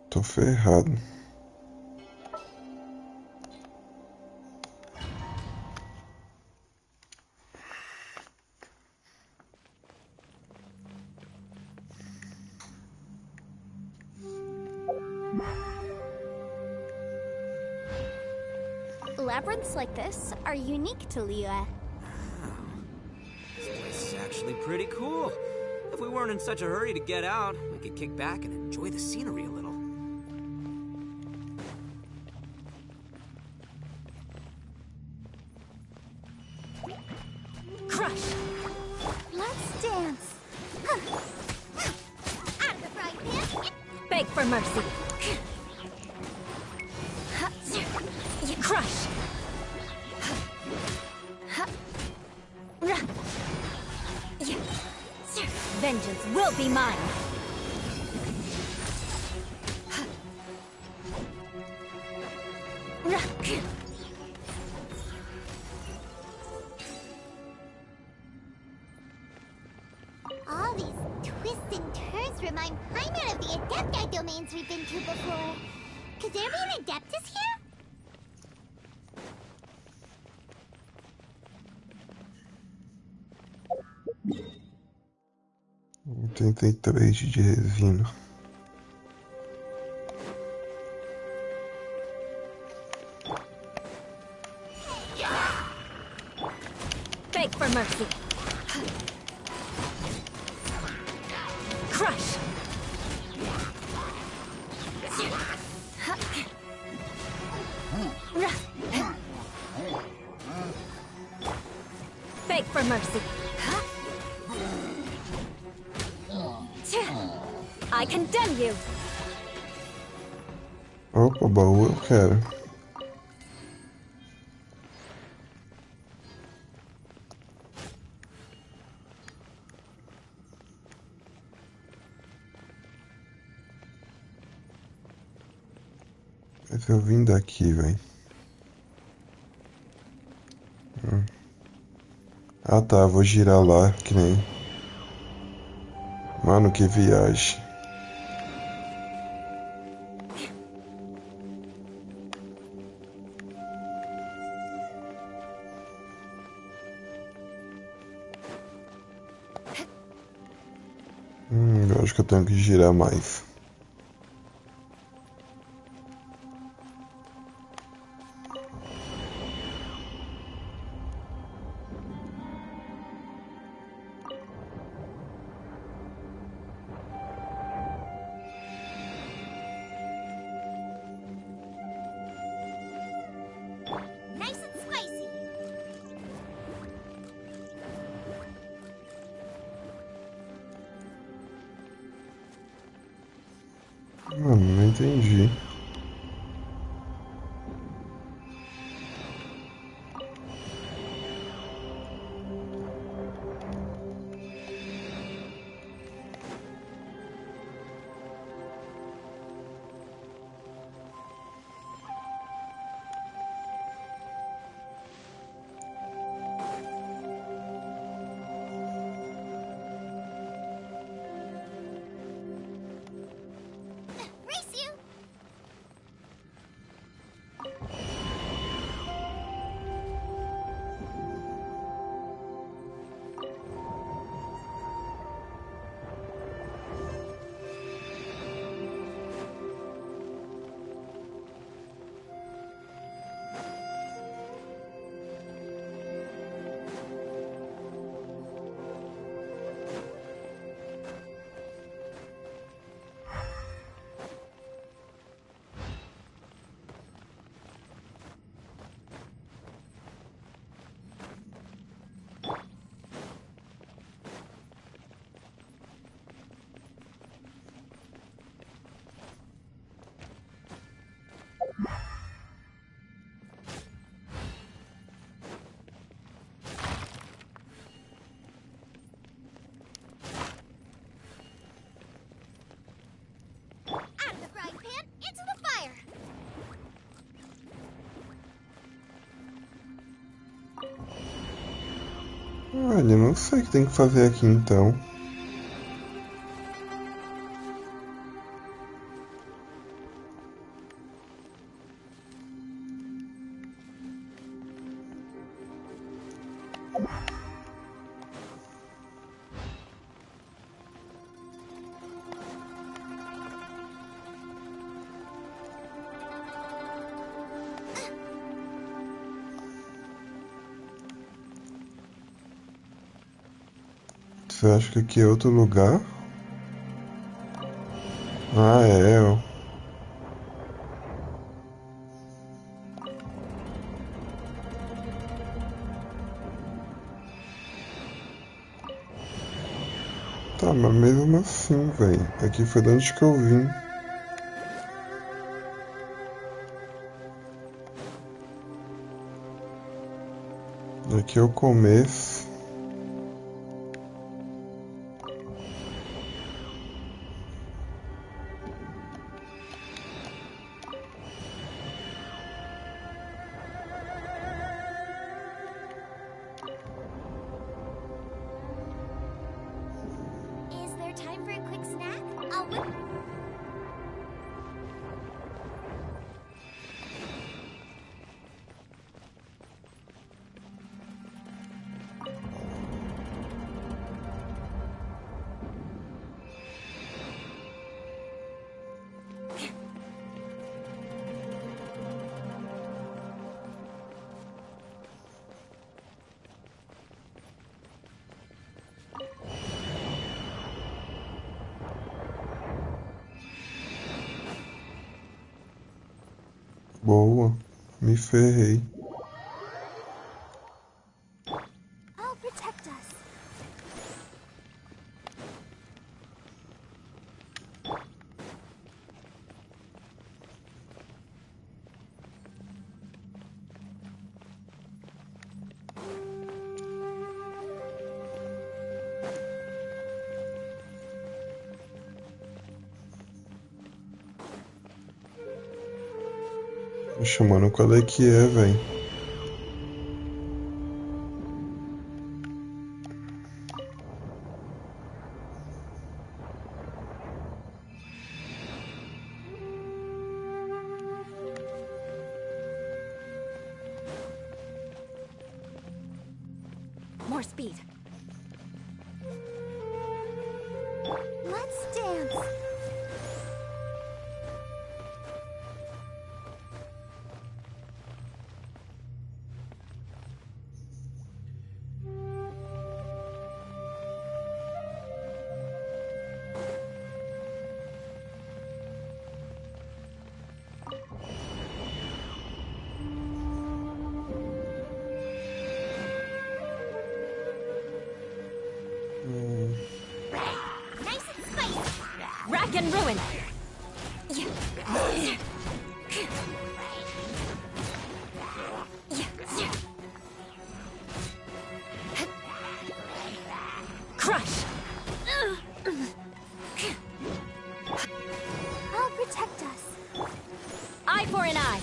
S18: Tô ferrado.
S11: labyrinths like this are unique to Liyue.
S10: This place is actually pretty cool. If we weren't in such a hurry to get out, we could kick back and enjoy the scenery a little.
S11: Crush! Let's dance!
S3: Out of the frying pan!
S11: Beg for mercy! You crush! Vengeance will be mine!
S3: All these twists and turns remind Paimon of the Adepti domains we've been to before. Could there be an Adeptus here?
S18: de resina.
S11: Beg for mercy. Crush. Beg for mercy. I condemn you.
S18: Opa, baú eu quero. Mas eu vim daqui, velho. Ah tá, vou girar lá, que nem... Mano, que viagem. Eu acho que eu tenho que girar mais.
S3: Nice and spicy.
S18: Não entendi.
S3: Race you! Out of the frying pan, into the fire!
S18: Olha, não sei o que tem que fazer aqui então. Você acha que aqui é outro lugar? Ah, é. Tá, mas mesmo assim, velho. Aqui foi de onde que eu vim. Aqui é o começo.
S3: Is there time for a quick snack? I'll whip.
S18: Boa. Me ferrei.
S14: I'll protect us.
S18: Poxa, mano, qual é que é, velho?
S1: More speed.
S14: Let's dance.
S3: Nice and spicy.
S1: Rack and ruin. Crush.
S14: I'll protect us.
S1: Eye for an eye.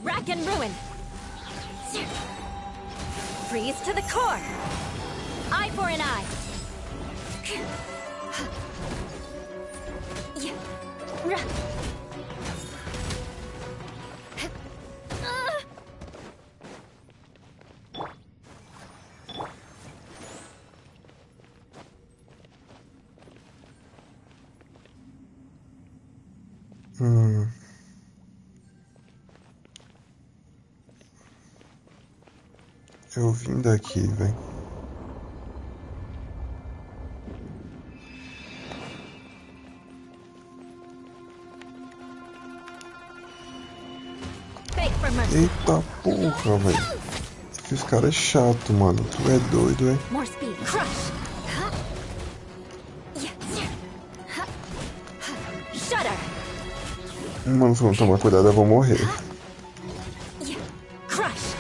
S1: Rack and ruin. Freeze to the core. Eye for an eye.
S18: Eu vim daqui, velho. Eita porra, velho. Esse cara é chato, mano. Tu é doido, é?
S1: More speed. Crush. Shudder.
S18: Mano, se não tomar cuidado, eu vou morrer.
S1: Crush.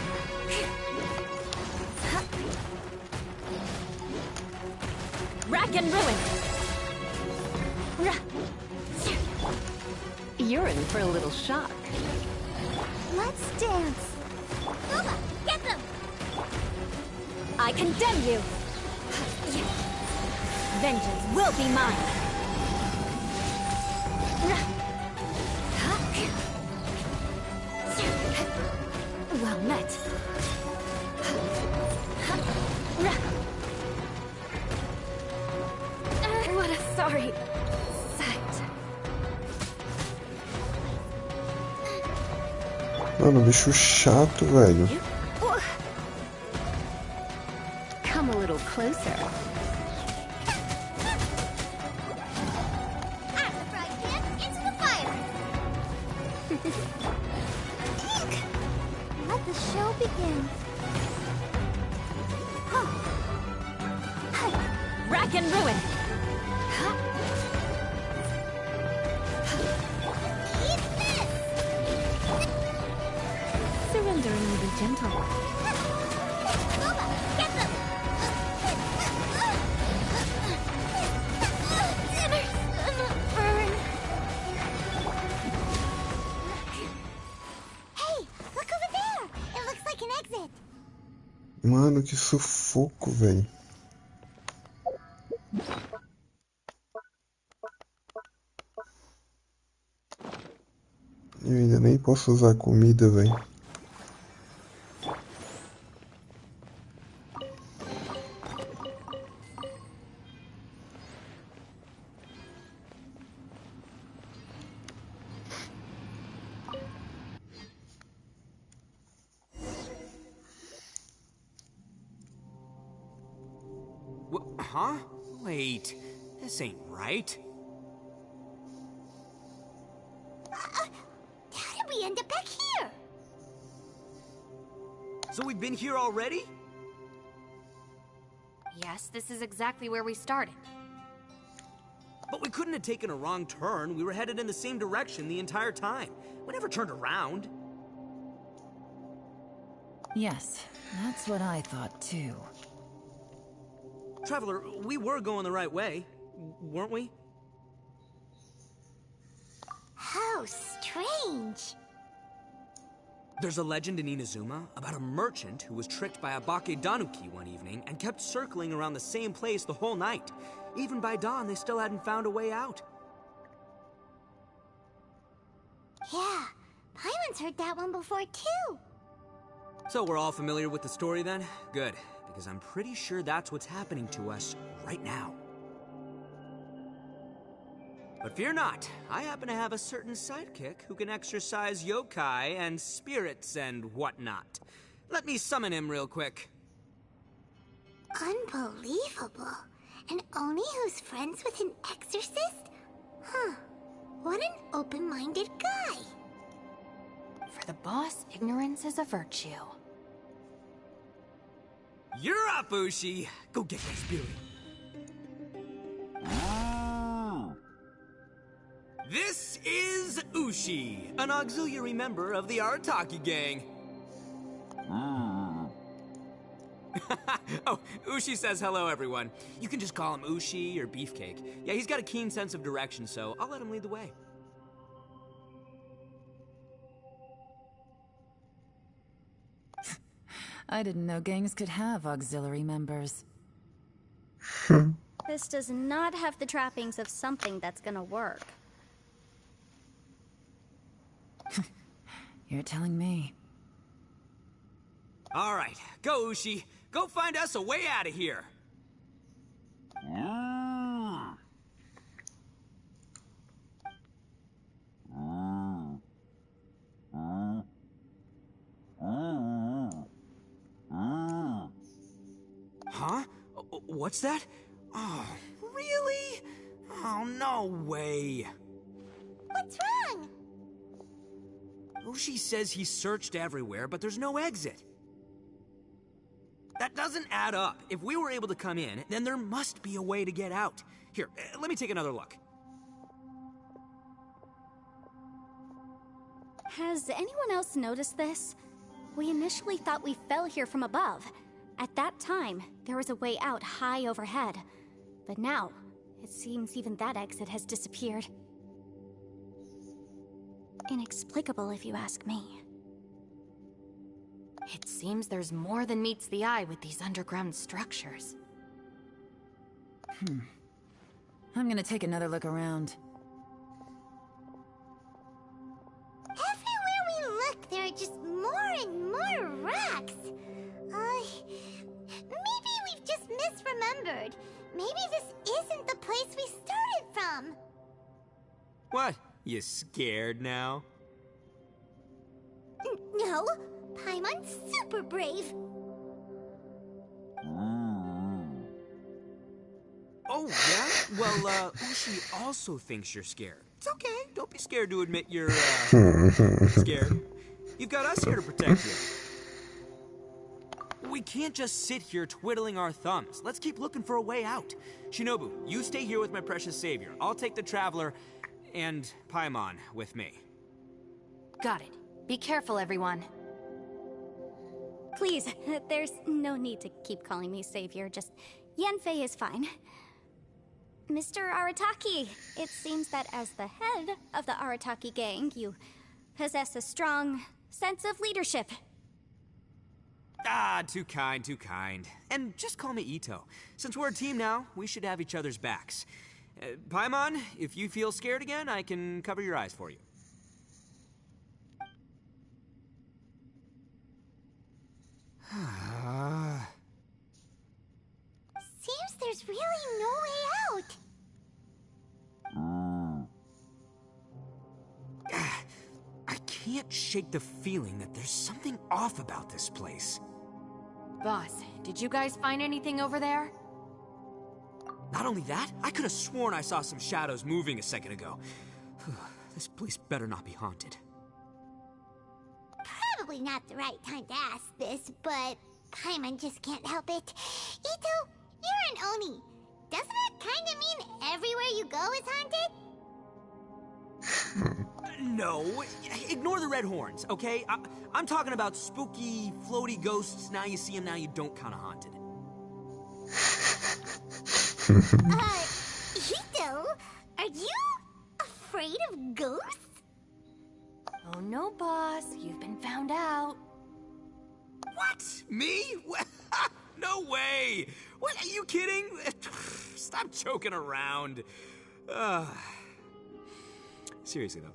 S1: Rack and ruin. You're in for a little shock.
S14: Let's dance.
S3: Booba, get them!
S1: I condemn you. Vengeance will be mine. Well met.
S18: Mano, bicho chato, velho.
S1: Come a little closer.
S3: Out of the frying pan, into the fire! Let the show begin.
S1: Rack and ruin. Surrendering will be gentle.
S3: Boba, get them! Dinner's gonna burn. Hey, look over there! It looks like an exit.
S18: Mano, que sufoco, velho. Eu ainda nem posso usar comida, velho.
S10: Huh? Wait, this ain't right.
S3: How did we end up back here?
S10: So we've been here already?
S22: Yes, this is exactly where we started.
S10: But we couldn't have taken a wrong turn. We were headed in the same direction the entire time. We never turned around.
S13: Yes, that's what I thought too.
S10: Traveler, we were going the right way, weren't we?
S3: How strange.
S10: There's a legend in Inazuma about a merchant who was tricked by a Bakedanuki one evening and kept circling around the same place the whole night. Even by dawn, they still hadn't found a way out.
S3: Yeah, Paimon's heard that one before too.
S10: So we're all familiar with the story then? Good, because I'm pretty sure that's what's happening to us right now. But fear not, I happen to have a certain sidekick who can exercise yokai and spirits and whatnot. Let me summon him real quick.
S3: Unbelievable. And Oni who's friends with an exorcist? Huh. What an open-minded guy.
S22: For the boss, ignorance is a virtue.
S10: You're up, Ushi! Go get that spirit. This is Ushi, an auxiliary member of the Arataki gang. Oh, Ushi says hello, everyone. You can just call him Ushi or Beefcake. Yeah, he's got a keen sense of direction, so I'll let him lead the way.
S13: I didn't know gangs could have auxiliary members.
S11: This does not have the trappings of something that's gonna work.
S13: You're telling me.
S10: All right, go, Ushi. Go find us a way out of here. Huh? What's that? Oh, really? Oh, no way.
S3: What's wrong?
S10: Ushi says he searched everywhere, but there's no exit. That doesn't add up. If we were able to come in, then there must be a way to get out. Here, let me take another look.
S11: Has anyone else noticed this? We initially thought we fell here from above. At that time, there was a way out high overhead. But now, it seems even that exit has disappeared. Inexplicable, if you ask me.
S22: It seems there's more than meets the eye with these underground structures.
S13: I'm gonna take another look around.
S3: Everywhere we look, there are just more and more rocks. Maybe we've just misremembered. Maybe this isn't the place we started from.
S10: What? You scared now?
S3: No, know, Paimon's super brave.
S10: Oh, yeah? Well, Ushi also thinks you're scared. It's okay. Don't be scared to admit you're, scared. You've got us here to protect you. We can't just sit here twiddling our thumbs. Let's keep looking for a way out. Shinobu, you stay here with my precious savior. I'll take the Traveler and Paimon with me.
S22: Got it. Be careful, everyone.
S11: Please, there's no need to keep calling me savior. Just Yanfei is fine. Mr. Arataki, it seems that as the head of the Arataki gang, you possess a strong sense of leadership.
S10: Ah, too kind, too kind. And just call me Ito. Since we're a team now, we should have each other's backs. Paimon, if you feel scared again, I can cover your eyes for you.
S3: Seems there's really no way out.
S10: I can't shake the feeling that there's something off about this place.
S22: Boss, did you guys find anything over there?
S10: Not only that, I could have sworn I saw some shadows moving a second ago. This place better not be haunted.
S3: Probably not the right time to ask this, but Paimon just can't help it. Ito, you're an Oni. Doesn't that kind of mean everywhere you go is haunted?
S10: No, ignore the red horns, okay? I'm talking about spooky, floaty ghosts. Now you see them, now you don't kind of haunted.
S3: Ito, are you afraid of ghosts?
S22: Oh no, boss. You've been found out.
S10: What? Me? No way! What, are you kidding? Stop joking around. Seriously, though.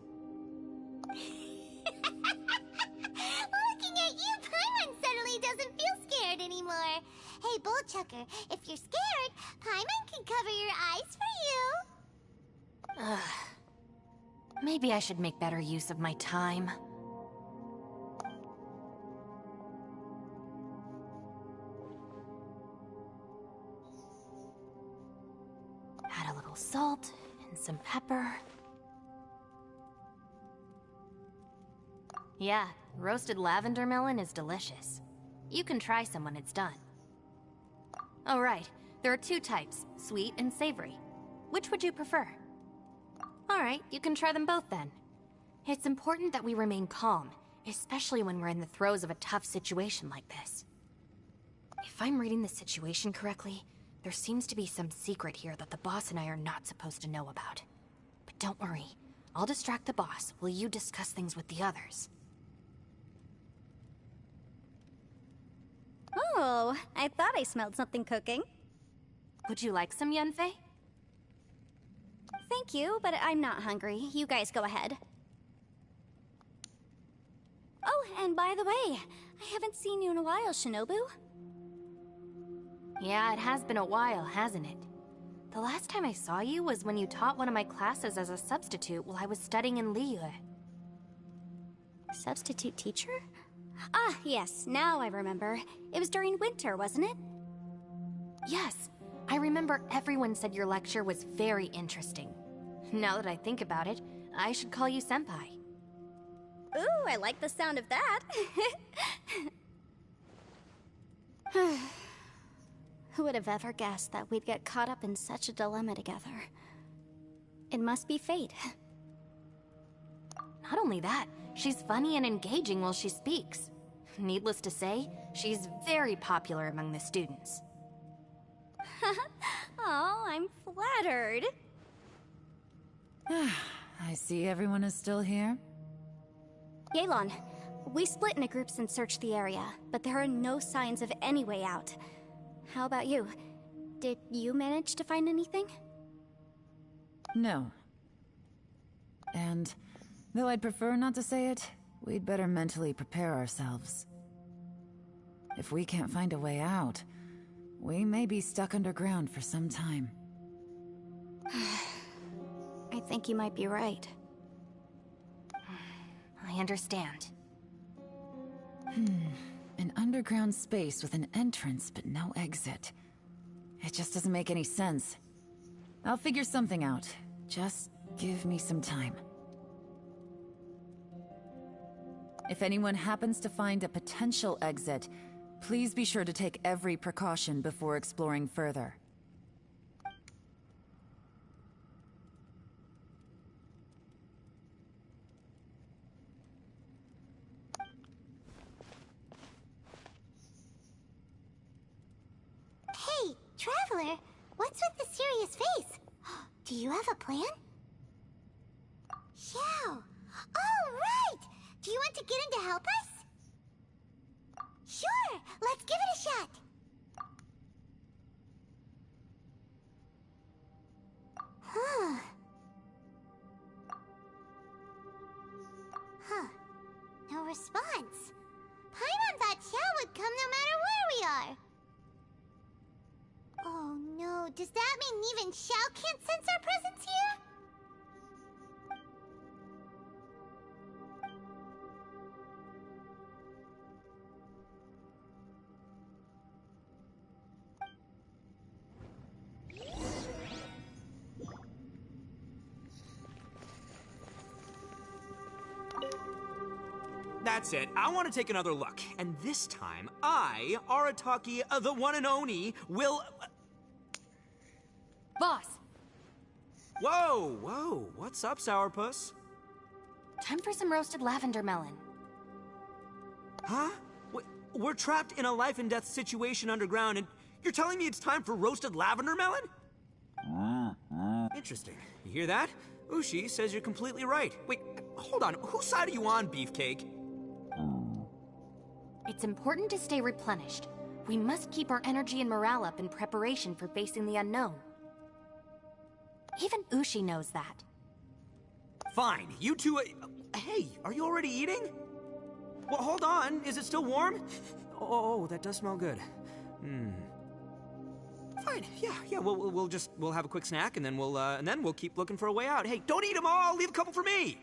S3: Looking at you, Paimon suddenly doesn't feel scared anymore. Hey, Bullchucker, if you're scared, Paimon can cover your eyes for you.
S22: Maybe I should make better use of my time. Add a little salt and some pepper. Yeah, roasted lavender melon is delicious. You can try some when it's done. Oh right, there are two types, sweet and savory. Which would you prefer? Alright, you can try them both then. It's important that we remain calm, especially when we're in the throes of a tough situation like this. If I'm reading the situation correctly, there seems to be some secret here that the boss and I are not supposed to know about. But don't worry, I'll distract the boss while you discuss things with the others.
S11: Oh, I thought I smelled something cooking.
S22: Would you like some, Yanfei?
S11: Thank you, but I'm not hungry. You guys go ahead. Oh, and by the way, I haven't seen you in a while, Shinobu.
S22: Yeah, it has been a while, hasn't it? The last time I saw you was when you taught one of my classes as a substitute while I was studying in Liyue.
S11: Substitute teacher? Ah, yes, now I remember. It was during winter, wasn't it?
S22: Yes, I remember everyone said your lecture was very interesting. Now that I think about it, I should call you Senpai.
S11: Ooh, I like the sound of that. Who would have ever guessed that we'd get caught up in such a dilemma together? It must be fate.
S22: Not only that, she's funny and engaging while she speaks. Needless to say, she's very popular among the students.
S11: Oh, I'm flattered.
S13: I see everyone is still here.
S11: Yelan, we split into groups and searched the area, but there are no signs of any way out. How about you? Did you manage to find anything?
S13: No. And though I'd prefer not to say it, we'd better mentally prepare ourselves. If we can't find a way out, we may be stuck underground for some time.
S11: I think you might be right.
S22: I understand.
S13: An underground space with an entrance but no exit. It just doesn't make any sense. I'll figure something out. Just give me some time. If anyone happens to find a potential exit, please be sure to take every precaution before exploring further.
S3: Hey, Traveler, what's with the serious face? Do you have a plan? Xiao! Oh, right! Do you want to get in to help us? Sure, let's give it a shot. Huh. No response. Paimon thought Xiao would come no matter where we are. Oh no, does that mean even Xiao can't sense our presence here?
S10: That's it. I want to take another look. And this time, I, Arataki, the one and only, will...
S22: Boss!
S10: Whoa. What's up, Sourpuss?
S22: Time for some roasted lavender melon.
S10: Huh? We're trapped in a life and death situation underground, and you're telling me it's time for roasted lavender melon? Interesting. You hear that? Ushi says you're completely right. Wait, hold on. Whose side are you on, Beefcake?
S22: It's important to stay replenished. We must keep our energy and morale up in preparation for facing the unknown. Even Ushi knows that.
S10: Fine, you two... hey, are you already eating? Well, hold on. Is it still warm? Oh, that does smell good. Fine, yeah. We'll have a quick snack, and then we'll keep looking for a way out. Hey, don't eat them all. Leave a couple for me.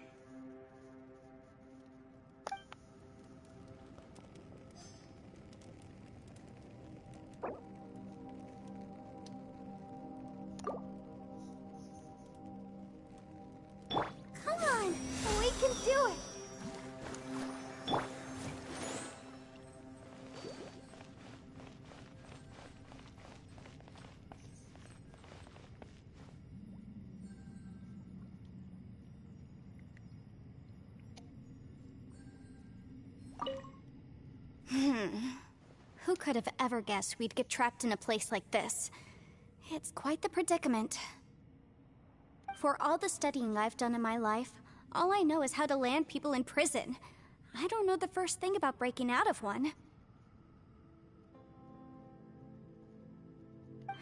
S3: Come on, we can do it.
S11: Who could have ever guessed we'd get trapped in a place like this? It's quite the predicament. For all the studying I've done in my life, all I know is how to land people in prison. I don't know the first thing about breaking out of one.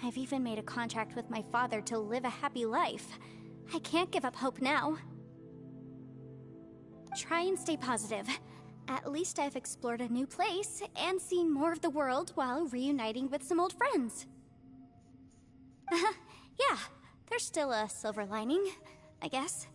S11: I've even made a contract with my father to live a happy life. I can't give up hope now. Try and stay positive. At least I've explored a new place and seen more of the world while reuniting with some old friends. Yeah, there's still a silver lining, I guess.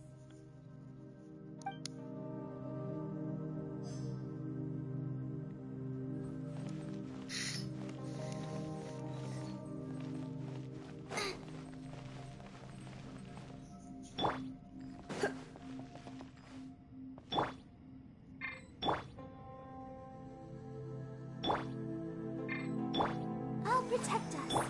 S3: I'll protect us.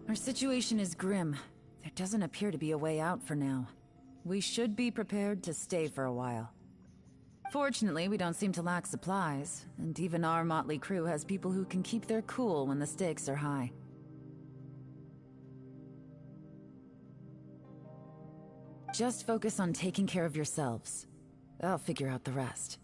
S13: Our situation is grim. There doesn't appear to be a way out for now. We should be prepared to stay for a while. Fortunately, we don't seem to lack supplies, and even our motley crew has people who can keep their cool when the stakes are high. Just focus on taking care of yourselves. I'll figure out the rest.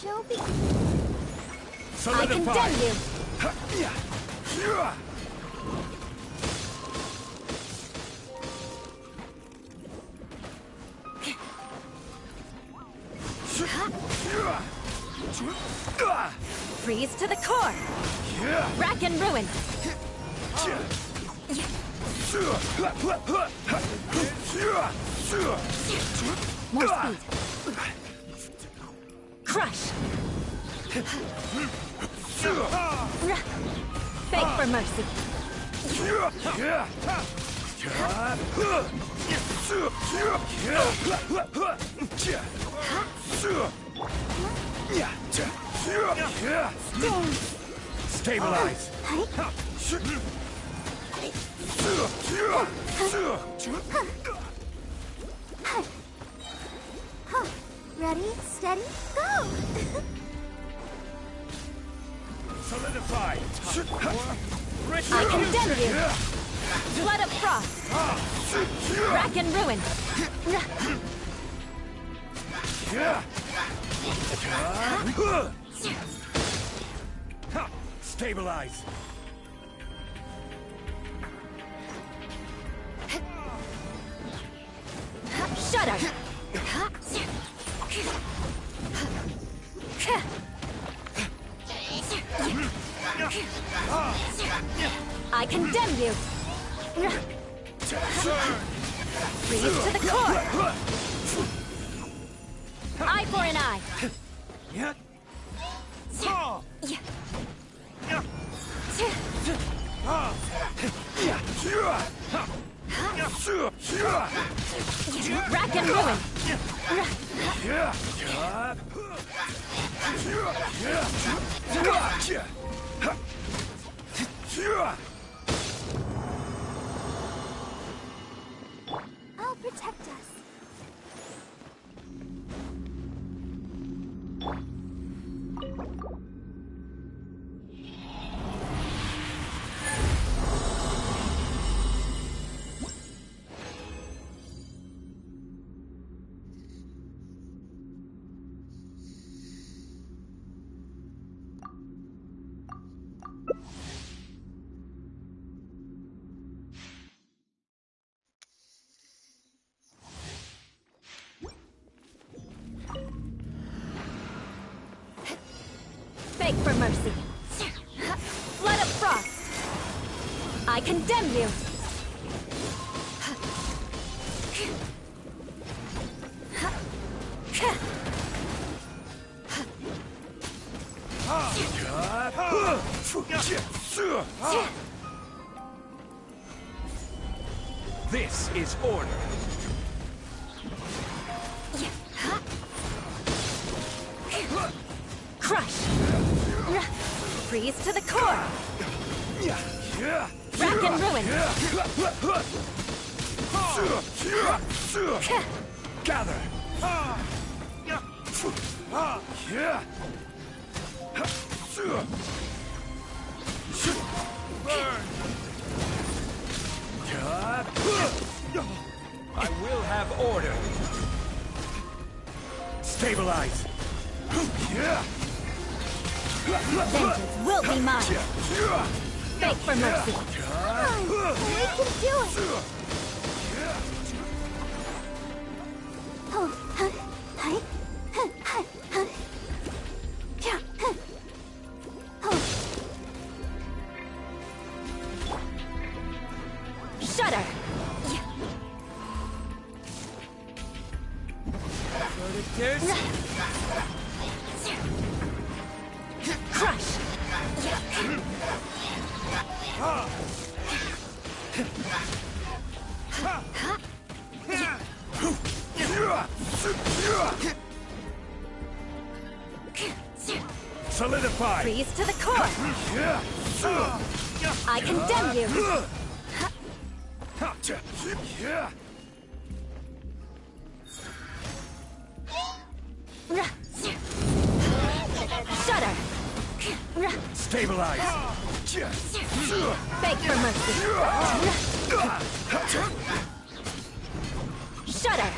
S3: show begins.
S1: I condemn you! Freeze to the core! Rack and ruin! More speed! Crush! Beg for mercy!
S19: Stabilize.
S3: Ready, steady, go!
S19: Solidify.
S1: I condemn you! Flood of frost! Rack and ruin!
S19: Stabilize.
S1: Shudder! I condemn you! Freeze to the core! Eye for an eye! Rack and ruin!
S3: I'll protect us.
S1: Beg for mercy! Flood of frost! I condemn you!
S19: This is order.
S1: Crush! Freeze to the core! Rack and ruin!
S19: Gather! I will have order. Stabilize.
S1: Vengeance will be mine! Beg for mercy!
S3: We can do it!
S1: Shudder! Crush!
S19: Solidify!
S1: Freeze to the core! I condemn you! Shudder!
S19: Stabilize!
S1: Beg for mercy! Shudder!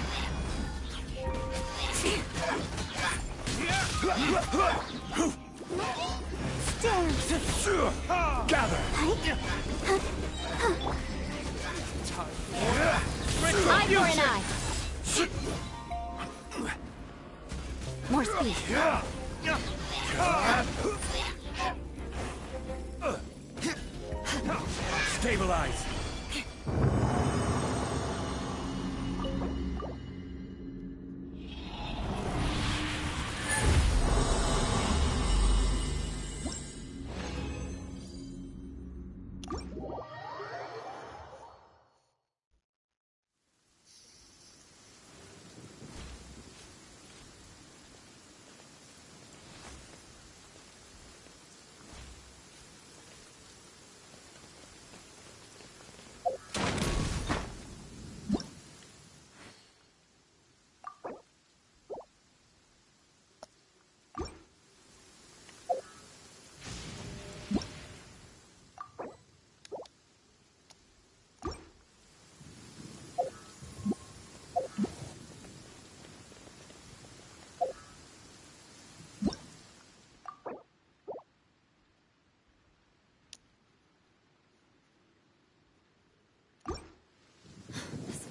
S19: Gather!
S1: Eye for an eye! More speed.
S19: Stabilize!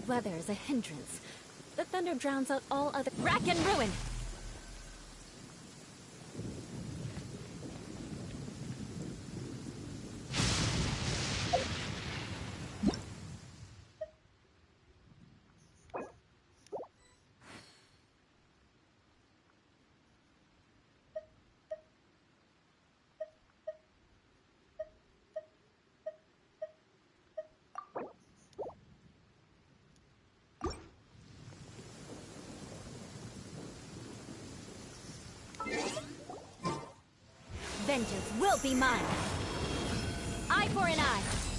S1: Weather is a hindrance. The thunder drowns out all other— Rack and ruin! Vengeance will be mine! Eye for an eye!